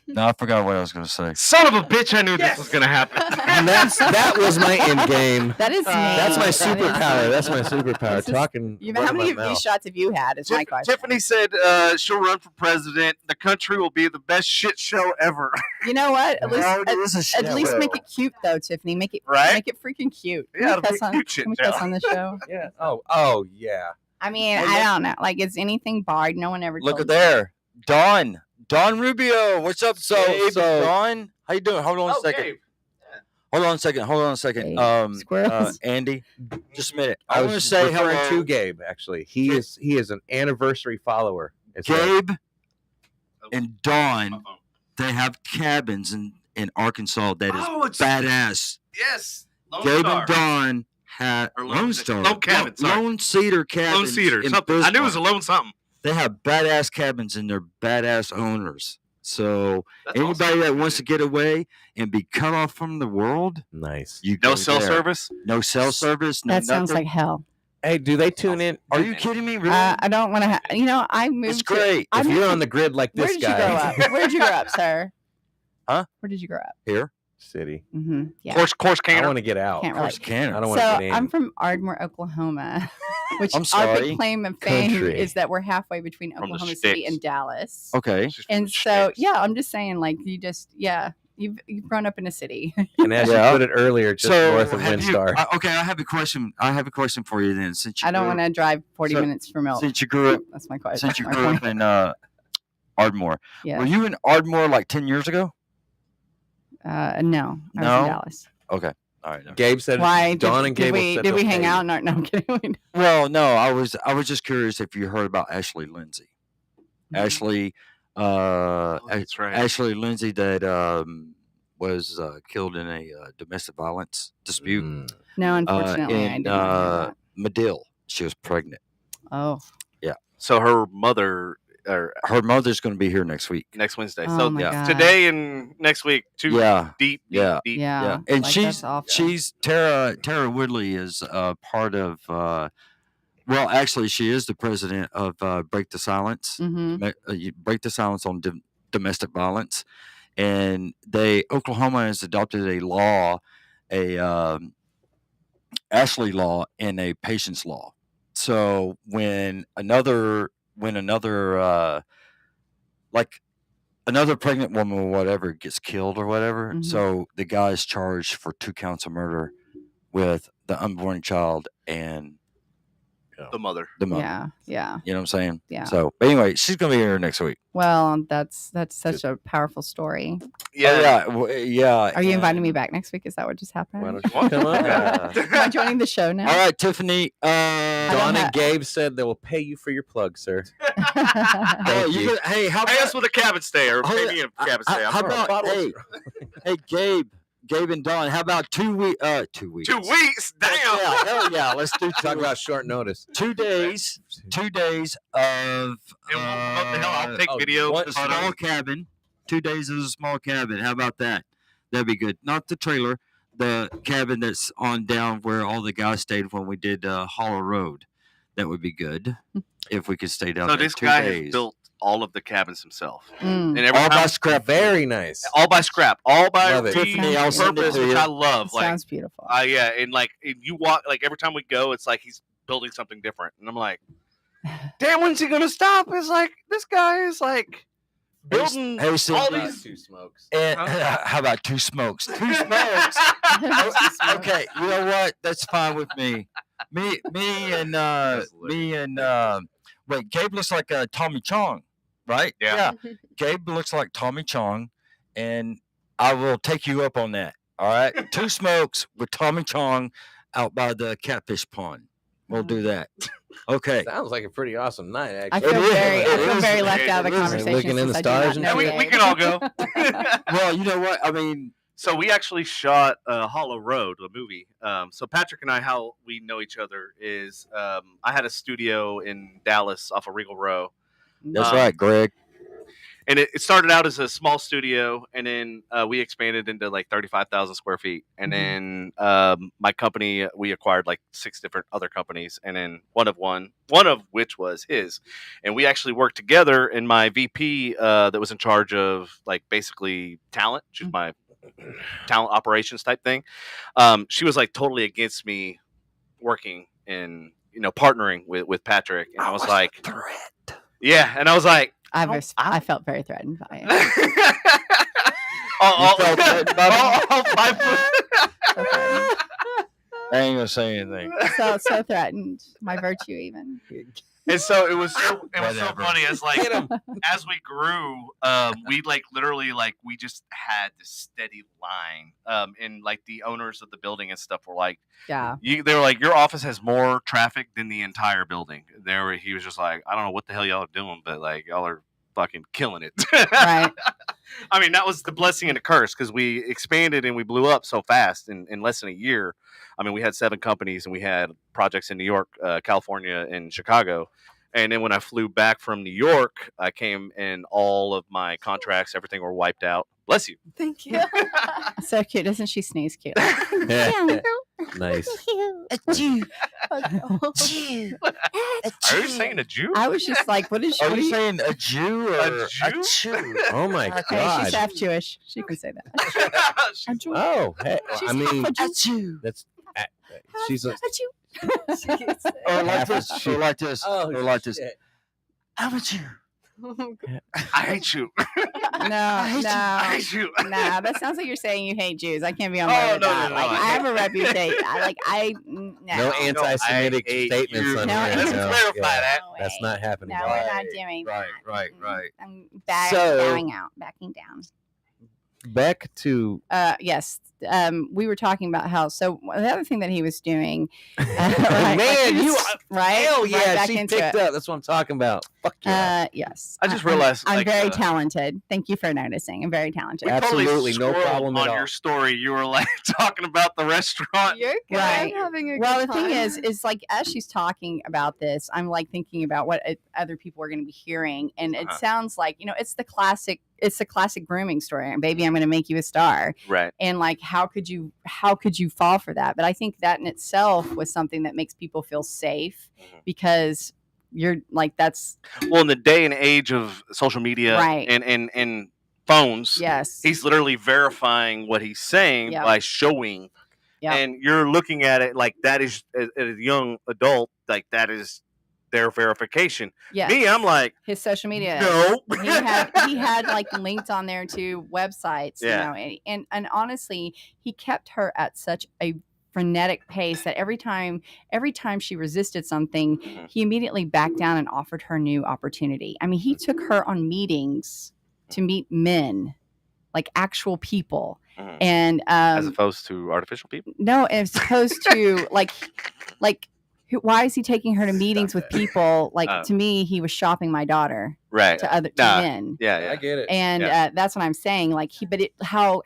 No, I forgot what I was going to say. Son of a bitch, I knew this was going to happen. And that was my end game. That is me. That's my That is superpower. me. That's my superpower. This is- Talking. How running many my of these mouth. shots have you had? Is my question. Tiffany said she'll run for president. The country will be the best shit show ever. You know what? At least, Already is a shit at least show. make it cute, though, Tiffany. Make it Right? Make it freaking cute. Yeah, Can we it'll be cuss on- cute shit can we show. cuss on the show? Yeah. Oh yeah. I mean, Well, I don't know. Like, is anything barred? No one ever. Look told at you. there. Don Rubio. What's up, So- Don? How you doing? Hold on a second. Hold on a second. Gabe. Squirrels. Andy, just a minute. I I want to was say referring hello to Gabe. Actually, he is an anniversary follower. as well. Gabe and Dawn. They have cabins in Arkansas that is Oh, it's badass. yes. Lone Gabe Star. and Dawn Lone Star. Lone Cabin, sorry. Lone Cedar Cabins. Lone Cedar. in Something. I knew it was a Bismarck. lone something. They have badass cabins and they're badass owners. So That's anybody awesome. that wants to get away and be cut off from the world, Nice. you No go cell there. service. No cell service. No That sounds nothing. like hell. Hey, do they tune in? Are you kidding me? Really? I don't want to. I moved. It's great. I If moved you're to- on the grid like Where this did you grow guy, up? Where did you grow up, sir? Huh? Where did you grow up? Here, city, Mm-hmm. Yeah. Course I Canner. want to get out. Can't of course, relate. can. I don't want to So get in. I'm from Ardmore, Oklahoma, which I'm our sorry. big claim of fame Country. is that we're halfway between From the Oklahoma City sticks. and Dallas. Okay. She's from And the so, sticks. yeah, I'm just saying, like, you've grown up in a city. And as Yeah. you put it earlier, just north of have you- Windstar. okay, I have a question. I have a question for you then. Since you I don't grew want up- to drive 40 so- minutes for milk. Since you grew up, That's my question. since you my grew up point. in Ardmore, Yeah. were you in Ardmore like 10 years ago? No, I was No? in Dallas. Okay. All right. Gabe said, Why? Dawn and Gabe Did we hang out? No, I'm kidding. Well, no, I was just curious if you heard about Ashley Lindsay. Ashley, Oh, that's right. Ashley Lindsay that was killed in a domestic violence dispute Mm. No, unfortunately, I in didn't know that. Medill. She was pregnant. Oh, So her mother, or Her mother's going to be here next week. next Wednesday. oh So my yeah. God. today and next week, two Yeah. deep, Yeah. deep. Yeah. Yeah, and like, she's that's awful. Tara Woodley is part of. Well, actually, she is the president of Break the Silence. Mm-hmm. Break the Silence on domestic violence, and Oklahoma has adopted a law, Ashley law, and a patience law. So when another like another pregnant woman or whatever gets killed or whatever, Mhm. so the guy is charged for 2 counts of murder with the unborn child and The mother. the mother. Yeah, yeah, You know what I'm saying? yeah. So anyway, she's gonna be here next week. Well, that's such a powerful story. Yeah. Yeah. Are you inviting me and- back next week? Is that what just happened? Why don't you come on? Yeah. Am I joining the show now? All right, Tiffany. Dawn ha- and Gabe said they will pay you for your plug, sir. Oh, Thank you you. could- hey, how Pay about us with a cabin stay, or pay me a cabin stay. I'm how sorry. about bottles. hey, Gabe and Dawn? How about 2 weeks? 2 weeks. 2 weeks? Damn. Yeah, hell yeah. Let's do Talk about short notice. 2 days. 2 days of. And what the hell? I'll take video. what- a small cabin. 2 days is a small cabin. How about that? That'd be good. Not the trailer, the cabin that's on down where all the guys stayed when we did Hollow Road. That would be good if we could stay down So there this 2 guy days. has built all of the cabins himself, Mm. and every all by time, scrap. Very nice. all by scrap, all by Love it. Tiffany, I'll send it repurpose, to which you. I love. Like, Sounds beautiful. yeah, and like and you walk, like every time we go, it's like he's building something different, and I'm like, damn, when's he gonna stop? It's like this guy is like building Hey, all Cindy. these. 2 smokes. And, Huh? how about 2 smokes? 2 smokes. Okay, you know what? That's fine with me. Me and wait, Gabe looks like Tommy Chong, right? Yeah. Gabe looks like Tommy Chong, and I will take you up on that. All right, 2 smokes with Tommy Chong out by the catfish pond. We'll do that. Okay. Sounds like a pretty awesome night, I actually. feel is. very, I It feel is. very left out of It the is. conversation. Looking in the since I do stars not and know Yeah, we Gabe. can all go. Well, you know what? I mean, So we actually shot Hollow Road, a movie. So Patrick and I, how we know each other is I had a studio in Dallas off of Regal Row. that's right, Greg. And it started out as a small studio, and then we expanded into like 35,000 square feet. And then my company, we acquired like 6 different other companies, and then one of which was his. And we actually worked together. And my VP that was in charge of like basically talent, she's my talent operations type thing. She was like totally against me working and partnering with Patrick. And I was like, threat. yeah, and I was like. I felt very threatened by it. felt threatened by So threatened. I ain't gonna say anything. So threatened. My virtue, even. And so it was so Whatever. funny as like as we grew, we like literally like we just had this steady line. And like the owners of the building and stuff were like, Yeah. they were like, your office has more traffic than the entire building. He was just like, I don't know what the hell y'all are doing, but like y'all are fucking killing it. Right. I mean, that was the blessing and the curse because we expanded and we blew up so fast in less than a year. I mean, we had 7 companies and we had projects in New York, California, and Chicago. And then when I flew back from New York, I came and all of my contracts, everything were wiped out. Bless you. Thank you. So cute. Doesn't she sneeze cute? Nice. Are you saying a Jew? I was just like, what is she? Are you saying a Jew or A a Jew? Jew? Oh my Hey, God. she's half Jewish. She can say that. Oh, hey, I mean, A Jew. that's she's a Or like half a this. Jew. Or like this. Oh, Or like this. shit. I'm a Jew. I hate you. No, hate you. I no. hate you. Nah, that sounds like you're saying you hate Jews. I can't be on Oh, board with no, that. no, Like, no. I have a reputation. No No, anti-Semitic I hate statements you. on No, here. Let's no. clarify Yeah, that. that's not happening. No, Right. we're not doing Right, that. right, right. I'm So- bowing out, backing down. Back to Yes. We were talking about how. So the other thing that he was doing, Man, he you- right? hell Right yeah, back she into picked it. up. That's what I'm talking about. Fuck yeah. Yes. I just realized, I'm like, very talented. Thank you for noticing. I'm very talented. We Absolutely, totally no scrolled problem at on all. your story. You were like talking about the restaurant. You're good. Right. I'm having a Well, good the thing time. is like as she's talking about this, I'm like thinking about what other people are going to be hearing, and it Uh-huh. sounds like it's the classic grooming story. And baby, I'm going to make you a star. Right. And like, how could you fall for that? But I think that in itself was something that makes people feel safe Mhm. because you're like that's Well, in the day and age of social media Right. and phones, yes, he's literally verifying what he's saying Yep. by showing. Yep. And you're looking at it like that is, as a young adult, like that is their verification. yes. Me, I'm like, his social media. no. he had like linked on there to websites, Yeah. and honestly, he kept her at such a frenetic pace that every time she resisted something, Mhm. he immediately backed down and offered her new opportunity. I mean, he took her on meetings to meet men, like actual people, Mhm. and As opposed to artificial people. no, as opposed to like why is he taking her to meetings with people? Like Oh. to me, he was shopping my daughter Right. to other Nah. men. Yeah, yeah. I get it. And Yeah. that's what I'm saying. Like how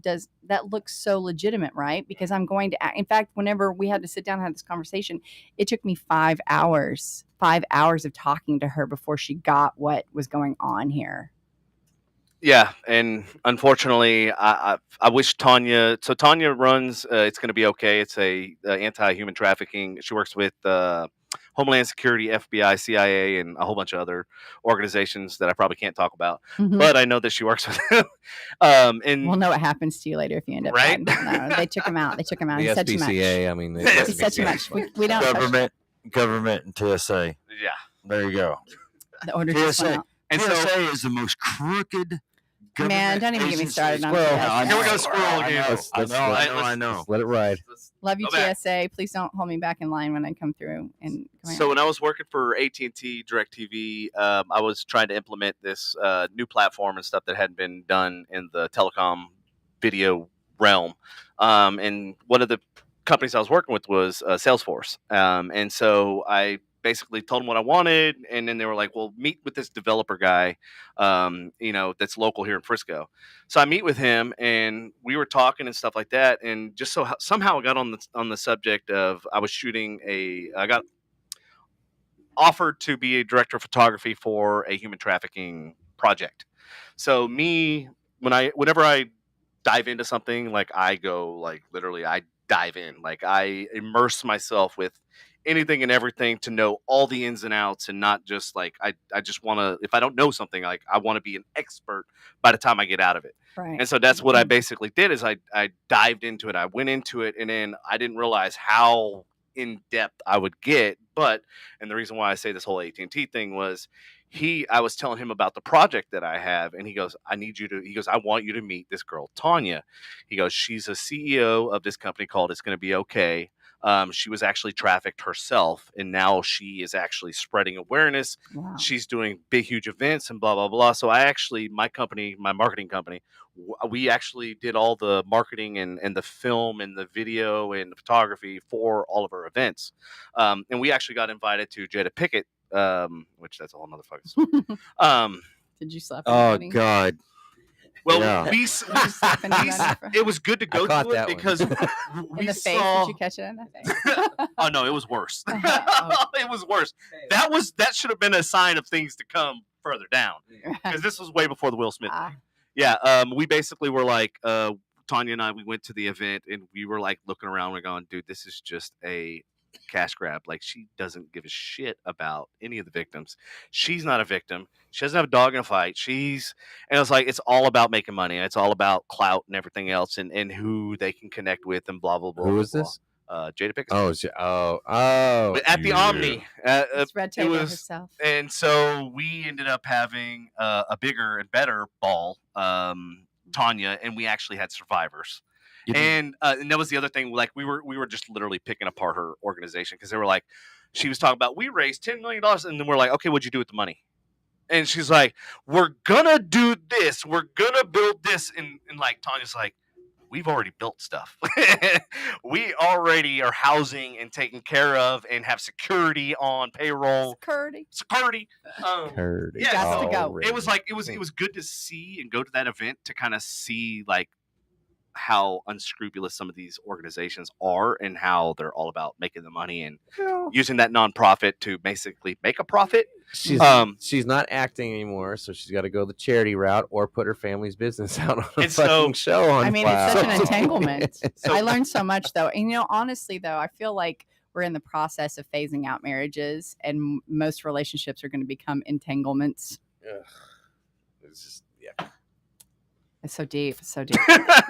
does that look so legitimate, right? Because I'm going to, in fact, whenever we had to sit down and have this conversation, it took me 5 hours of talking to her before she got what was going on here. Yeah, and unfortunately, I wish Tanya. So Tanya runs. It's going to be okay. It's a anti-human trafficking. She works with Homeland Security, FBI, CIA, and a whole bunch of other organizations that I probably can't talk about. But I know that she works with them. And We'll know what happens to you later if you end up Right? dead. No, they took him out. He The said too much. SPCA, I mean, The He said too much. We don't. Government and TSA. yeah, There you go. The order just went TSA. out. and so TSA is the most crooked Man, government don't even get me agency. started on Well, TSA. I know. Here we go, squirrel again. I know. Let's let it ride. Love you, Go back. TSA. Please don't hold me back in line when I come through. And So when I was working for AT&T DirecTV, I was trying to implement this new platform and stuff that hadn't been done in the telecom video realm. And one of the companies I was working with was Salesforce. And so I basically told them what I wanted, and then they were like, well, meet with this developer guy, that's local here in Frisco. So I meet with him, and we were talking and stuff like that, and just somehow I got on the subject of I got offered to be a director of photography for a human trafficking project. So whenever I dive into something, like I go, like literally I dive in, like I immerse myself with anything and everything to know all the ins and outs, and not just like I just want to, if I don't know something, like I want to be an expert by the time I get out of it. right. And so that's what I basically did is I dived into it. I went into it, and then I didn't realize how in depth I would get. And the reason why I say this whole AT&T thing was I was telling him about the project that I have, and he goes, I want you to meet this girl, Tanya. He goes, she's a CEO of this company called It's Gonna Be Okay. She was actually trafficked herself, and now she is actually spreading awareness. Wow. She's doing big, huge events and blah, blah, blah. So my marketing company, we actually did all the marketing and the film and the video and the photography for all of our events. And we actually got invited to Jada Pickett, which that's a whole nother fucking story. Did you slap Oh anybody? God. Well, Yeah. Slapping him on the- it was good to go caught to it that one. because in we the face. saw. Did you catch it in the face? Oh no, it was worse. Oh. It was worse. That should have been a sign of things to come further down because this was way before the Will Smith thing. Yeah, we basically were like Tanya and I. We went to the event and we were like looking around. We're going, dude, this is just a cash grab. Like she doesn't give a shit about any of the victims. She's not a victim. She doesn't have a dog in a fight. And it's like it's all about making money and it's all about clout and everything else and who they can connect with and blah blah blah. Who blah, was blah. this? Jada Pinkett. Oh. At the Omni. It's Red Table was- herself. And so we ended up having a bigger and better ball, Tanya, and we actually had survivors. And that was the other thing. Like we were just literally picking apart her organization because they were like, she was talking about we raised $10 million, and then we're like, okay, what'd you do with the money? And she's like, we're gonna do this, we're gonna build this, and like Tanya's like, we've already built stuff. We already are housing and taken care of and have security on payroll. Security. Curdy. Yeah, Got to go. already. It was like it was good to see and go to that event to kind of see like how unscrupulous some of these organizations are and how they're all about making the money and using that nonprofit to basically make a profit. She's not acting anymore, so she's got to go the charity route or put her family's business out on a And so- fucking show on I mean, it's such an file. entanglement. So- I learned so much, though. And, honestly, though, I feel like we're in the process of phasing out marriages, and most relationships are going to become entanglements. Ugh. It's just, yeah. It's so deep. It's so deep.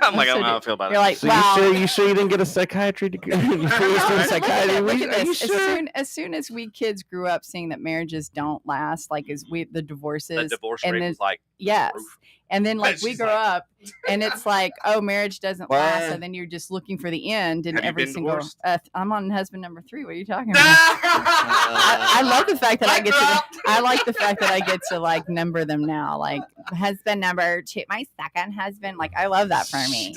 I'm like, I So don't know how I feel about You're it. like, So wow. you sure you didn't get a psychiatry degree? You finished in psychiatry? Look at Are you this. sure? As soon as we kids grew up seeing that marriages don't last, like the divorces. The divorce and rate then- was like Yes. roof. And then like we She's grow like- up and it's like, oh, marriage doesn't last. What? So then you're just looking for the end and Have you every been single divorced? I'm on husband number 3. What are you talking about? I love the fact that I get to I like the fact that I get to like number them now. Like husband number 2, my second husband. Like I love that for me.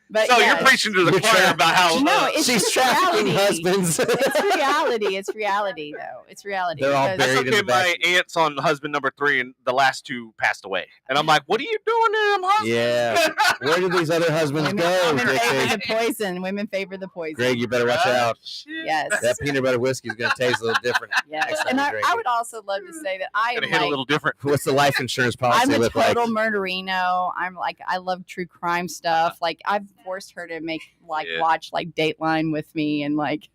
But So yes. you're preaching to the You're choir about how No, it's She's just trafficking reality. husbands. It's reality. It's reality, though. It's reality. They're all because- that's buried in okay. the back. My aunt's on husband number 3, and the last 2 passed away. And I'm like, what are you doing to them husbands? Yeah. Where do these other husbands Women, go? women favor Dixie? the poison. Women favor the poison. Greg, you better watch out. Shit. Yes. That peanut butter whiskey is going to taste a little different. Yes. next time And you I drink it. would also love to say that I am Gonna hit a like, little different. What's the life insurance policy I'm a look like? total murderino. I'm like, I love true crime stuff. Like I've forced her to make Yeah. watch like Dateline with me and like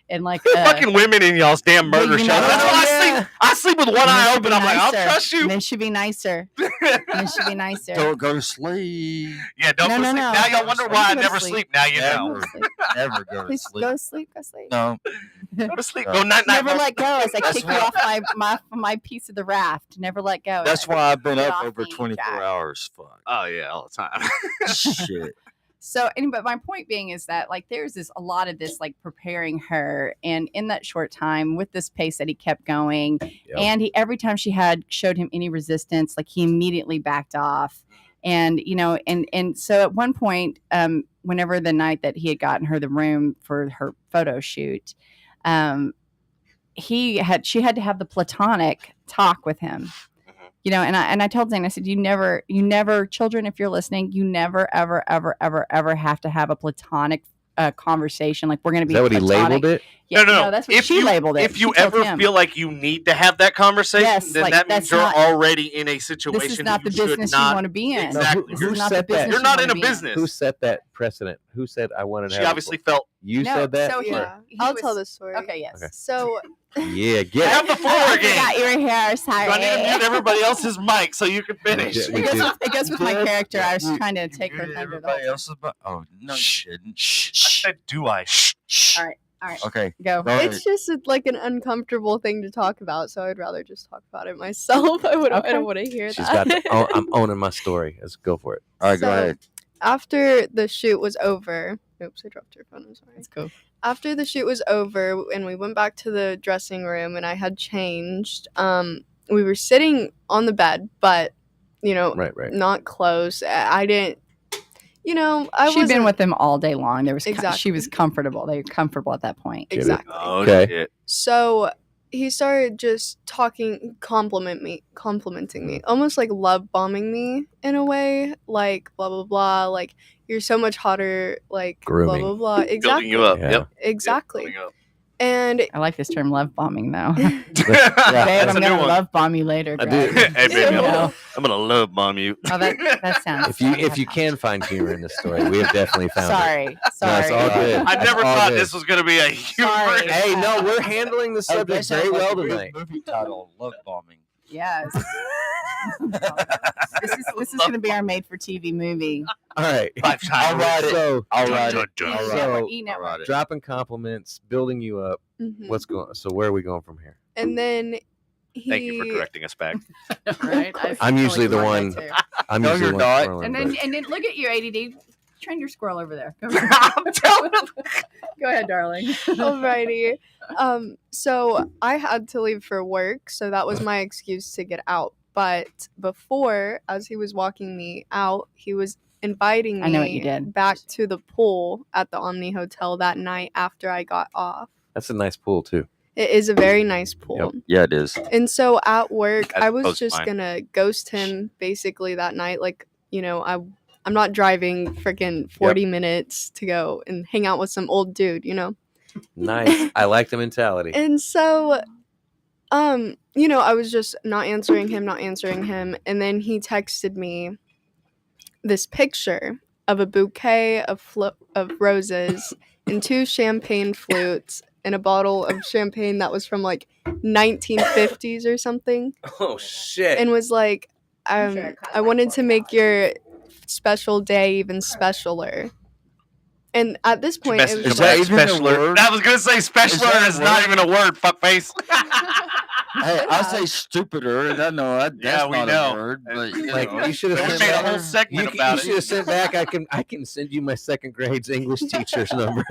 and like Fucking women in y'all's damn But murder you show. know That's what? why I sleep with one eye open. I'm like, I'll trust you. Men should be nicer. Men should be nicer. Don't go to sleep. Yeah, don't No, go no, sleep. no. Now y'all wonder Don't why I go to never sleep. sleep. Now you know. Never, never go to Please sleep. go to sleep. Go to sleep. No, Go to sleep. No. Go night night. Never let go as I That's kick you off my piece of the raft. Never let go. that's why I've been Get up off over me, 24 Jack. hours. Fuck. Oh yeah, all the time. Shit. So, but my point being is that like there's a lot of this like preparing her, and in that short time with this pace that he kept going, and he every time she showed him any resistance, like he immediately backed off, and and so at one point, whenever the night that he had gotten her the room for her photo shoot, she had to have the platonic talk with him. And I told Zayne, I said, you never, children, if you're listening, you never, ever, ever, ever, ever have to have a platonic conversation. Like we're going to be Is that what he platonic. labeled it? Yeah, No. that's what If she you- labeled it. If you She told ever him. feel like you need to have that conversation, Yes, then like, that means that's you're not- already in a situation. this is not the you should business you not- want to be in. Exactly. This Who is not the said that? business You're not you in a wanna be business. Who set that precedent? Who said I wanted to She have obviously felt. You No, said that? so he- Yeah, he I'll was- tell the story. Okay, yes. Okay. So Yeah, get Have it. the floor I again. forgot your hair. Sorry. I need to mute everybody else's mic so you can finish. Yeah, we It goes, did. it goes with my Did? character. I was You- trying to You take her muted thunder. the everybody whole else's bu- Oh, no, you Shh. didn't. I said, do I? Shh. time. All right, Okay. go. Go ahead. it's just like an uncomfortable thing to talk about, so I'd rather just talk about it myself. I Okay. don't want to hear She's that. got the, I'm owning my story. Let's go for it. All right, go So, ahead. After the shoot was over, oops, I dropped your phone. I'm sorry. That's cool. After the shoot was over and we went back to the dressing room and I had changed, we were sitting on the bed, but Right. not close. I didn't, I She'd been wasn't- with him all day long. She Exactly. was comfortable. They were comfortable at that point. Get it? exactly. Oh, Okay. shit. So he started just complimenting me, almost like love bombing me in a way, like blah blah blah, like you're so much hotter, like Grooming. blah blah blah. Exactly. Building you up. Yeah. Yep. Exactly. Building you up. And I like this term, love bombing, though. Yeah, Babe, That's I'm a new gonna one. love bomb you later. I do. Greg. Hey, baby, Ew. I'm gonna love bomb you. Oh, that sounds. If you can find humor in this story, we have definitely found it. Sorry. No, it's all good. I It's never all thought good. this was gonna be a humorous. Sorry. Hey, no, we're handling the subject very well tonight. Movie title, Love Bombing. Yes. This is going to be our made-for-TV movie. All right. Five I'll times. write it. So, I'll write it. Dun, dun, All dun. right. So, E-Network. dropping compliments, building you up. mhm. What's going? So where are we going from here? And then he Thank you for correcting us back. Right? I'm usually the one. I'm No, usually you're the one not. twirling, And but- then look at you, ADD. Train your squirrel over there. Go I'm telling you. Go ahead, darling. Alrighty. So I had to leave for work, so that was my excuse to get out. But before, as he was walking me out, he was inviting me I know what you did. back to the pool at the Omni Hotel that night after I got off. That's a nice pool too. It is a very nice pool. Yeah, it is. And so at work, As I was opposed to just mine. gonna ghost him basically that night. Like, you know, I'm not driving freaking 40 minutes to go and hang out with some old dude, you know? Nice. I like the mentality. And so, you know, I was just not answering him. And then he texted me this picture of a bouquet of roses and 2 champagne flutes and a bottle of champagne that was from like 1950s or something. Oh shit. And was like, I wanted to make your special day even specialer. And at this point, it Message was Is that him even back, a specialer. word? I was gonna say specialer that a is not word? even a word. Fuckface. Hey, I say stupider, and I know that's Yeah, we not know. a word, but Like you should We have made sent a back. whole segment You about should it. have sent back. I can send you my second grade's English teacher's number.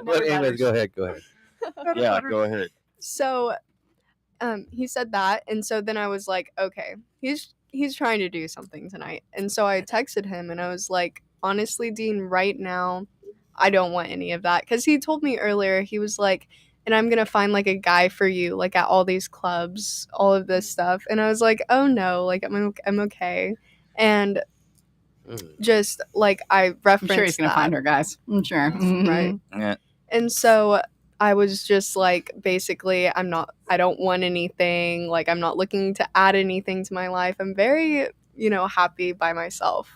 But anyways, go ahead. yeah, go ahead. So he said that, and so then I was like, okay, he's trying to do something tonight. And so I texted him and I was like, honestly, Dean, right now I don't want any of that, because he told me earlier, he was like, and I'm gonna find like a guy for you, like at all these clubs, all of this stuff. And I was like, oh no, like I'm okay. And just like I I'm referenced sure he's going to that. find her, guys. I'm sure. Right. Yeah. And so I was just like, basically, I don't want anything. Like, I'm not looking to add anything to my life. I'm very, you know, happy by myself,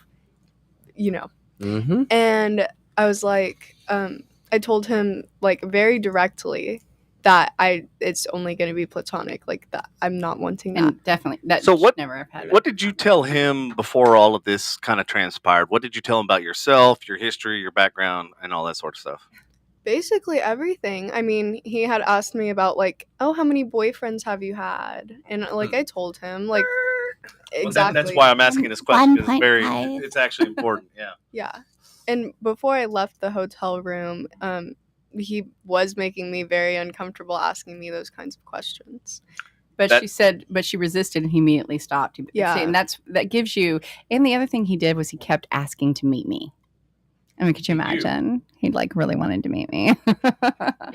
you know. Mm-hmm. And I was like, I told him like very directly that it's only going to be platonic, like that. I'm not wanting that. And definitely. That So you should what- never have had What did you tell him before all of this kind of transpired? What did you tell him about yourself, your history, your background, and all that sort of stuff? Basically everything. I mean, he had asked me about like, oh, how many boyfriends have you had? And like I told him like exactly. That's why I'm asking this question. It's 1.5. it's actually important. Yeah. Yeah. And before I left the hotel room, he was making me very uncomfortable asking me those kinds of questions. But That- she said, but she resisted and he immediately stopped. Yeah. See, and that gives you, and the other thing he did was he kept asking to meet me. I mean, could you imagine? He like really wanted to meet me.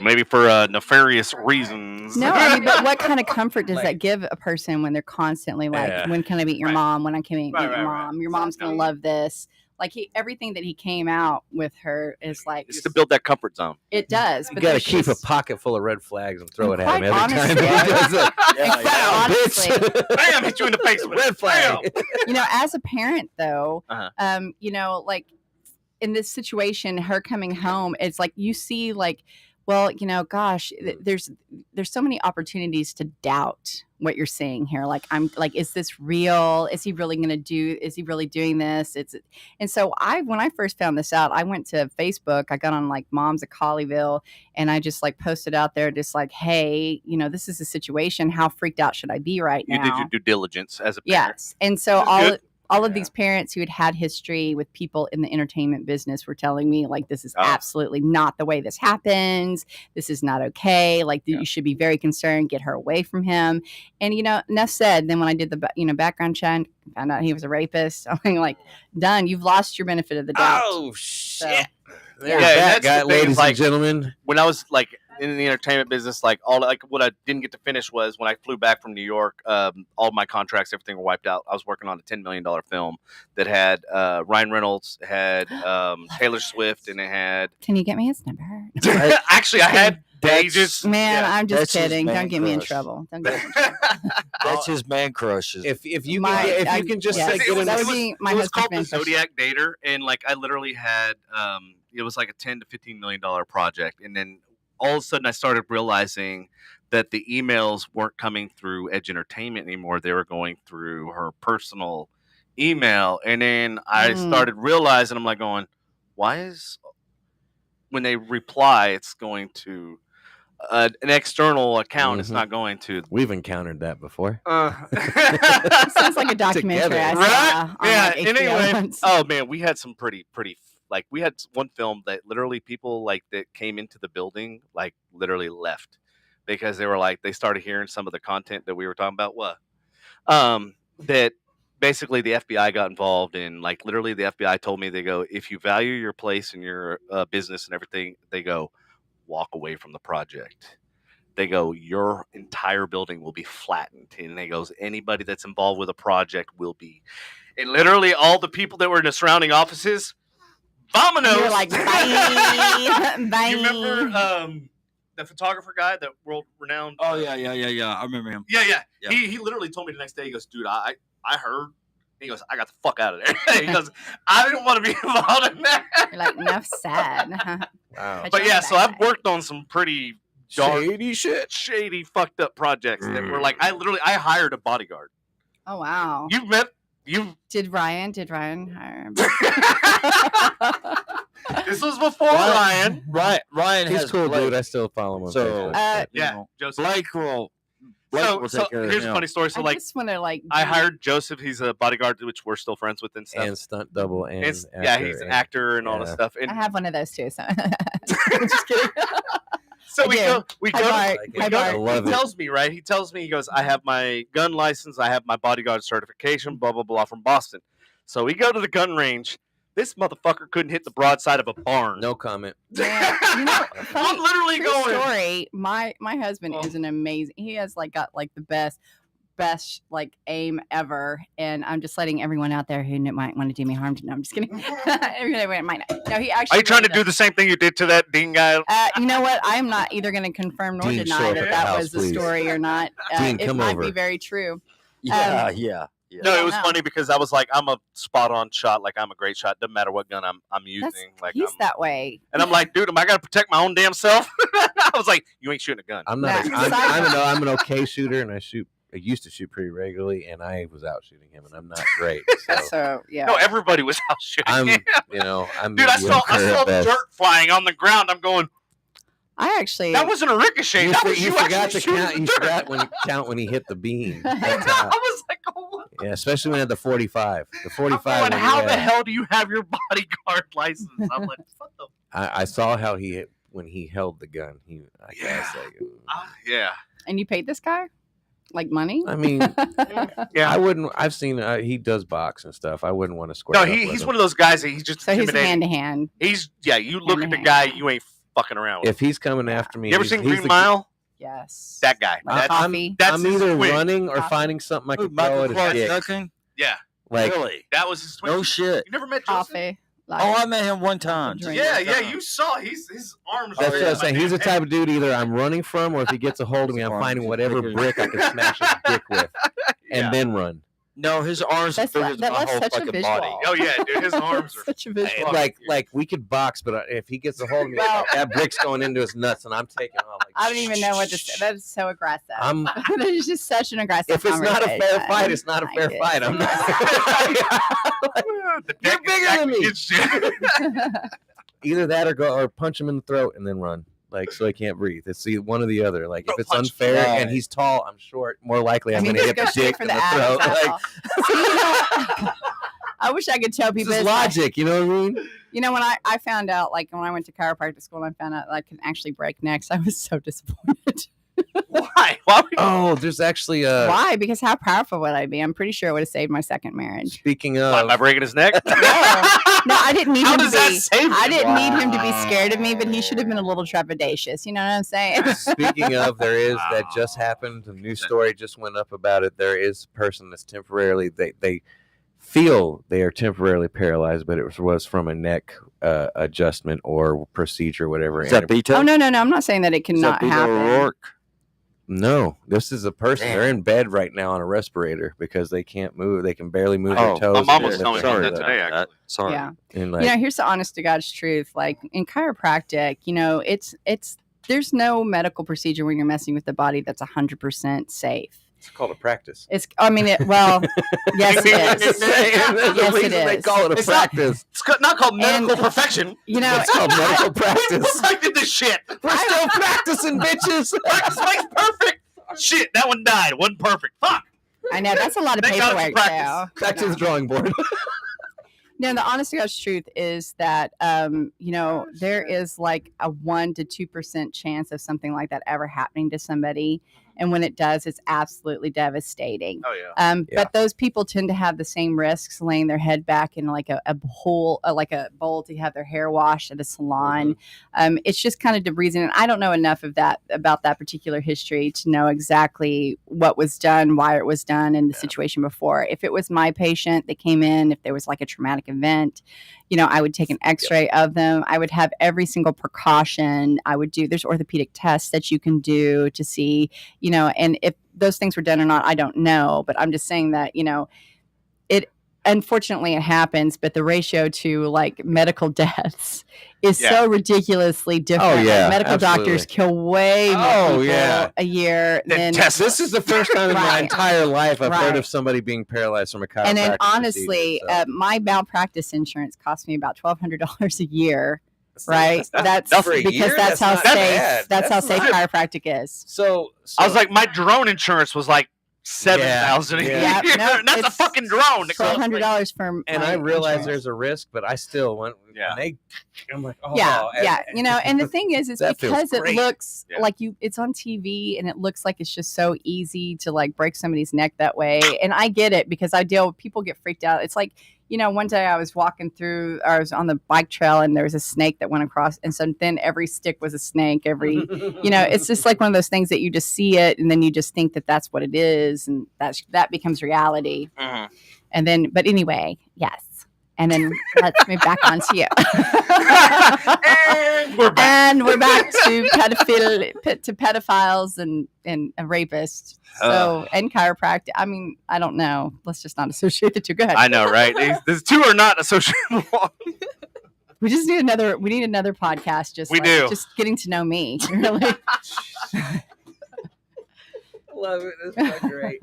Maybe for nefarious reasons. No, I mean, but what kind of comfort does Like- that give a person when they're constantly like, Yeah. when can I meet your Right. mom? When I can meet Right, your right, mom? right. Your mom's going to love this. Like everything that he came out with her is like, It's to build that comfort zone. it does. You But got to there's keep a just- pocket full of red flags and throw it at Quite him every time he honestly- does it. Quite Wow, honestly, bitch. Bam! Hit you in the face with Red it. flag. Bam! you know, as a parent though, Uh-huh. you know, like in this situation, her coming home, it's like you see like, well, you know, gosh, there's so many opportunities to doubt what you're seeing here. Like, I'm like, is this real? Is he really doing this? And so when I first found this out, I went to Facebook, I got on like Moms of Colleyville, and I just like posted out there just like, hey, you know, this is a situation. How freaked out should I be right now? You did your due diligence as a parent. Yes. And so Which is good. all of these parents who had history with people in the entertainment business were telling me like, this is Oh. absolutely not the way this happens. This is not okay. Like you should be very concerned, get her away from him. And, you know, enough said. Then when I did the background check, found out he was a rapist. I'm like, done. You've lost your benefit of the doubt. Oh shit! Yeah, There's and that that's guy, the thing, ladies is, like, and gentlemen. When I was like in the entertainment business, like what I didn't get to finish was when I flew back from New York. All my contracts, everything were wiped out. I was working on a $10 million film that had Ryan Reynolds, had Taylor Swift, and it had. Can you get me his number? Actually, I had pages. Man, Yeah. I'm just That's his kidding. man Don't get me in crush. trouble. Don't get me in trouble. That's his man crush. If you My- can, if I- you can just yes. like, It get was- in that it would be my it was called the husband's Zodiac Dater, and like I literally had it was like a $10 to $15 million project, and then all of a sudden I started realizing that the emails weren't coming through Edge Entertainment anymore; they were going through her personal email, and then I started realizing I'm like going, why is when they reply, it's going to an external account. It's Mhm. not going to. We've encountered that before. Sounds like a documentary I Together. saw Right? on Yeah. like And HBO anyway, once. oh man, we had some pretty like we had one film that literally people like that came into the building like literally left because they were like they started hearing some of the content that we were talking about. What? That basically the FBI got involved in. Like literally, the FBI told me they go, if you value your place and your business and everything, they go, walk away from the project. They go, your entire building will be flattened. And they goes, anybody that's involved with a project will be. And literally all the people that were in the surrounding offices, vominos. You're like, bye. Bye. You remember the photographer guy, that world renowned? Oh yeah. I remember him. Yeah. Yeah. He literally told me the next day, he goes, dude, I heard. He goes, I got the fuck out of there. He goes, I didn't want to be involved in that. You're like, enough sad. Wow. But yeah, so I've worked on some pretty dark, Shady shit. shady, fucked up projects that were like, I hired a bodyguard. Oh wow. You Did Ryan hire him? This was before Ryan. Ryan He's has cool, Blake. dude. I still follow him on So, Facebook. you Yeah, know, Joseph. Blake will So take care of here's a him. funny story. So I like, just want to like. I hired Joseph. He's a bodyguard, which we're still friends with and stuff. And stunt double and And actor, yeah, he's an and- actor and all this yeah. stuff. I And have one of those too. So just kidding. so I do. we Hi, go. Bart. We Hi, go- Bart. I love he it. tells me, right? He tells me, he goes, I have my gun license, I have my bodyguard certification, blah, blah, blah, from Boston. So we go to the gun range. This motherfucker couldn't hit the broadside of a barn. No comment. Yeah, you know, I'm literally true going. story. My husband Oh. is an amazing. He has like got like the best like aim ever, and I'm just letting everyone out there who might want to do me harm to know. I'm just kidding. Everyone might not. No, he actually. Are you trying to really do the same thing you did to that Dean guy? You know what? I'm not either going to confirm nor Dean, show deny up that at that the house, was the please. story or not. Dean, it come might over. be very true. Yeah. No, it don't was know. funny because I was like, I'm a spot on shot. Like, I'm a great shot. Doesn't matter what gun I'm using. Like, He's that way. and I'm like, dude, am I got to protect my own damn self? I was like, you ain't shooting a gun. I'm not. Nah. I'm an okay shooter, and I used to shoot pretty regularly, and I was out shooting him, and I'm not great. So So yeah. No, everybody was out shooting. I'm, him. I'm. Dude, I saw mediocre at best. dirt flying on the ground. I'm going, I actually. that wasn't a ricochet. You, that for- was you forgot actually to shooting count. the You dirt. forgot when he hit the beam. That's I how- was like, oh, what? yeah, especially when he had the 45. The 45. I'm going, when he how the had- hell do you have your bodyguard license? I'm like, what the? I saw how he hit when he held the gun. I guess. Yeah. And you paid this guy, like money? I mean, Yeah. I wouldn't. I've seen he does box and stuff. I wouldn't want to square. No, up with he's him. one of those guys that he's just So he's intimidating. hand to hand. You look at the Hand-to-hand. guy, you ain't fucking around with. If he's coming after me, You ever he's- seen he's Green the- Mile? Yes. That guy. Like coffee. That's I'm his either twin. running or Coffee. finding something I Who, can throw Michael at his Clark dick. Duncan? Yeah, Like, Really? that was his twin. No shit. You never met Joseph? Coffee. Oh, I met him one time. Drink. Yeah, you saw his arms. that's were what in I'm my saying. He's the damn type of dude either I'm running from, or if he gets a hold of me, I'm finding whatever brick I can smash his dick with, and Yeah. then run. No, his arms are That's bigger that than my left whole such a fucking visual. body. Oh yeah, dude, his arms are. Such a visual. Like we could box, but if he gets a hold of me, Well- that brick's going into his nuts, and I'm taking off. Like, I don't even know what to say. That is so aggressive. I'm. that is just such an aggressive. If it's not a fair conversation. fight, it's not a fair I fight. I'm not. The You're deck is bigger stacked than me. against you. Either that or punch him in the throat and then run, like so he can't breathe. It's one or the other. Like if it's Punch. unfair Right. and he's tall, I'm short. More likely, I'm I mean, going to just hit go the straight dick for in the the throat. abs. Like, So, you know, I wish I could tell this people is this. logic. You know what I mean? You know, when I found out, like when I went to chiropractic school, and I found out I can actually break necks. I was so disappointed. Why? Why would you? Oh, there's actually Why? Because how powerful would I be? I'm pretty sure it would have saved my second marriage. speaking Why, of, am I breaking his neck? No, No, I didn't need How him does to that be. save I you? didn't need him to be scared of me, but he should have been a little trepidatious. You know what I'm saying? Speaking of, there is that just happened. A news story just went up about it. There is a person that's temporarily they feel they are temporarily paralyzed, but it was from a neck adjustment or procedure, whatever. Is that Beto? Oh no. I'm not saying that it cannot Beto happen. O'Rourke? No, this is a person. Damn. They're in bed right now on a respirator because they can't move. They can barely move Oh, their toes. My and mom they was lift telling their me hands that up. today, actually. Sorry. Yeah. And like, You know, here's the honest to God's truth. Like in chiropractic, you know, it's there's no medical procedure when you're messing with the body that's 100% safe. it's called a practice. It's, I mean, yes, it is. Yes, it They is. call it a It's not- practice. It's not called medical And- perfection. You know, It's called medical We practice. perfected this shit. We're still practicing, bitches. Practice makes perfect. Shit, that one died. Wasn't perfect. Fuck. I know that's a lot of Thank God for paperwork practice. too. Back to the drawing board. No, the honest to God's truth is that, you know, there is like a 1 to 2% chance of something like that ever happening to somebody. And when it does, it's absolutely devastating. Oh, yeah. Yeah. But those people tend to have the same risks laying their head back in like a hole, like a bowl to have their hair washed at a salon. It's just kind of the reason. And I don't know enough of that about that particular history to know exactly what was done, why it was done, and the situation before. If it was my patient that came in, if there was like a traumatic event, you know, I would take an x-ray of them. I would have every single precaution. I would do, there's orthopedic tests that you can do to see, you know, and if those things were done or not, I don't know. But I'm just saying that, you know, unfortunately it happens, but the ratio to like medical deaths is so ridiculously different. Oh, yeah, Like, medical absolutely. doctors kill way more people a year than This is the first time in my Right. entire life I've heard Right. of somebody being paralyzed from a chiropractic and then procedure, honestly, so. my malpractice insurance cost me about $1,200 a year. Right, that's for a because year? that's how not safe. bad. That's how safe not- chiropractic is. So I was like, my drone insurance was like $7,000 a year. Yeah, no, And that's a it's fucking drone. $1,200 for. and my I realize insurance. there's a risk, but I still went. Yeah. I'm like, oh, Yeah, and- yeah, you know, and the thing is That feels because it great. looks Yeah. like it's on TV and it looks like it's just so easy to like break somebody's neck that way. And I get it because I deal with people get freaked out. It's like, you know, one day I was walking through, or I was on the bike trail and there was a snake that went across. And so then every stick was a snake. You know, it's just like one of those things that you just see it and then you just think that that's what it is. And that becomes reality. Mhm. And then, but anyway, yes. And then let's move back on to you. And we're back. And we're back to pedophiles and rapists. So, and chiropractic. I mean, I don't know. Let's just not associate the two. Go ahead. I know, right? These two are not associable. We just need we need another podcast. Just just getting to know me. Really. Love it. That's so great.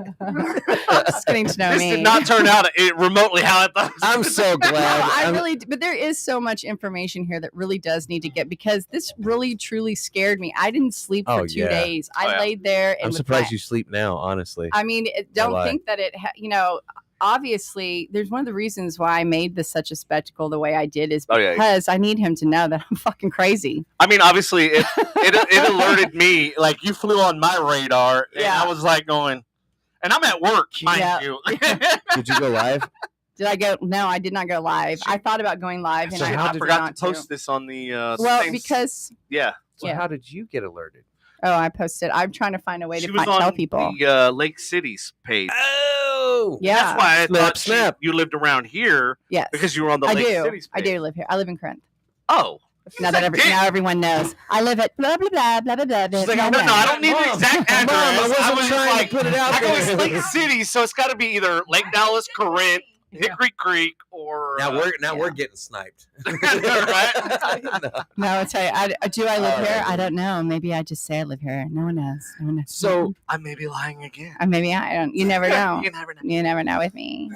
Just getting to know This me. did not turn out remotely how I thought. I'm so glad. No, I I'm- really, but there is so much information here that really does need to get, because this really truly scared me. I didn't sleep for Oh, 2 yeah. days. I yeah. laid there and I'm with surprised my- you sleep now, honestly. I mean, don't lie. think that you know, obviously there's one of the reasons why I made this such a spectacle the way I did is Oh, yeah. because I need him to know that I'm fucking crazy. I mean, obviously, it alerted me. Like, you flew on my radar, and Yeah. I was like going, and I'm at work, mind Yeah. you. Did you go live? Did I go? No, I did not go live. I thought about going live, and So I how I opted forgot not to post this on the Well, things. because yeah, So Yeah. how did you get alerted? I posted. I'm trying to find a way she to was tell on people. the Lake City's page. Oh, Yeah. That's why I Snap, thought snap. you lived around here Yes, because you were on the I Lake do. City's I page. do live here. I live in Corinth. Oh, Now that Dick. now everyone knows, I live at blah blah blah blah blah blah. She's like, blah, I'm blah. no, I don't need the Mom. exact Mom, address. I wasn't was just trying to like, put it out I go, it's there. Lake City, so it's got to be either Lake Dallas, Corinth, Hickory Creek, or Now Yeah. we're getting sniped. Right? No, I'll tell you. Do I live All here? right. I don't know. Maybe I just say I live here. No one knows. No one knows. So I may be lying again. Maybe I don't. You never know. You never know. You never know with me.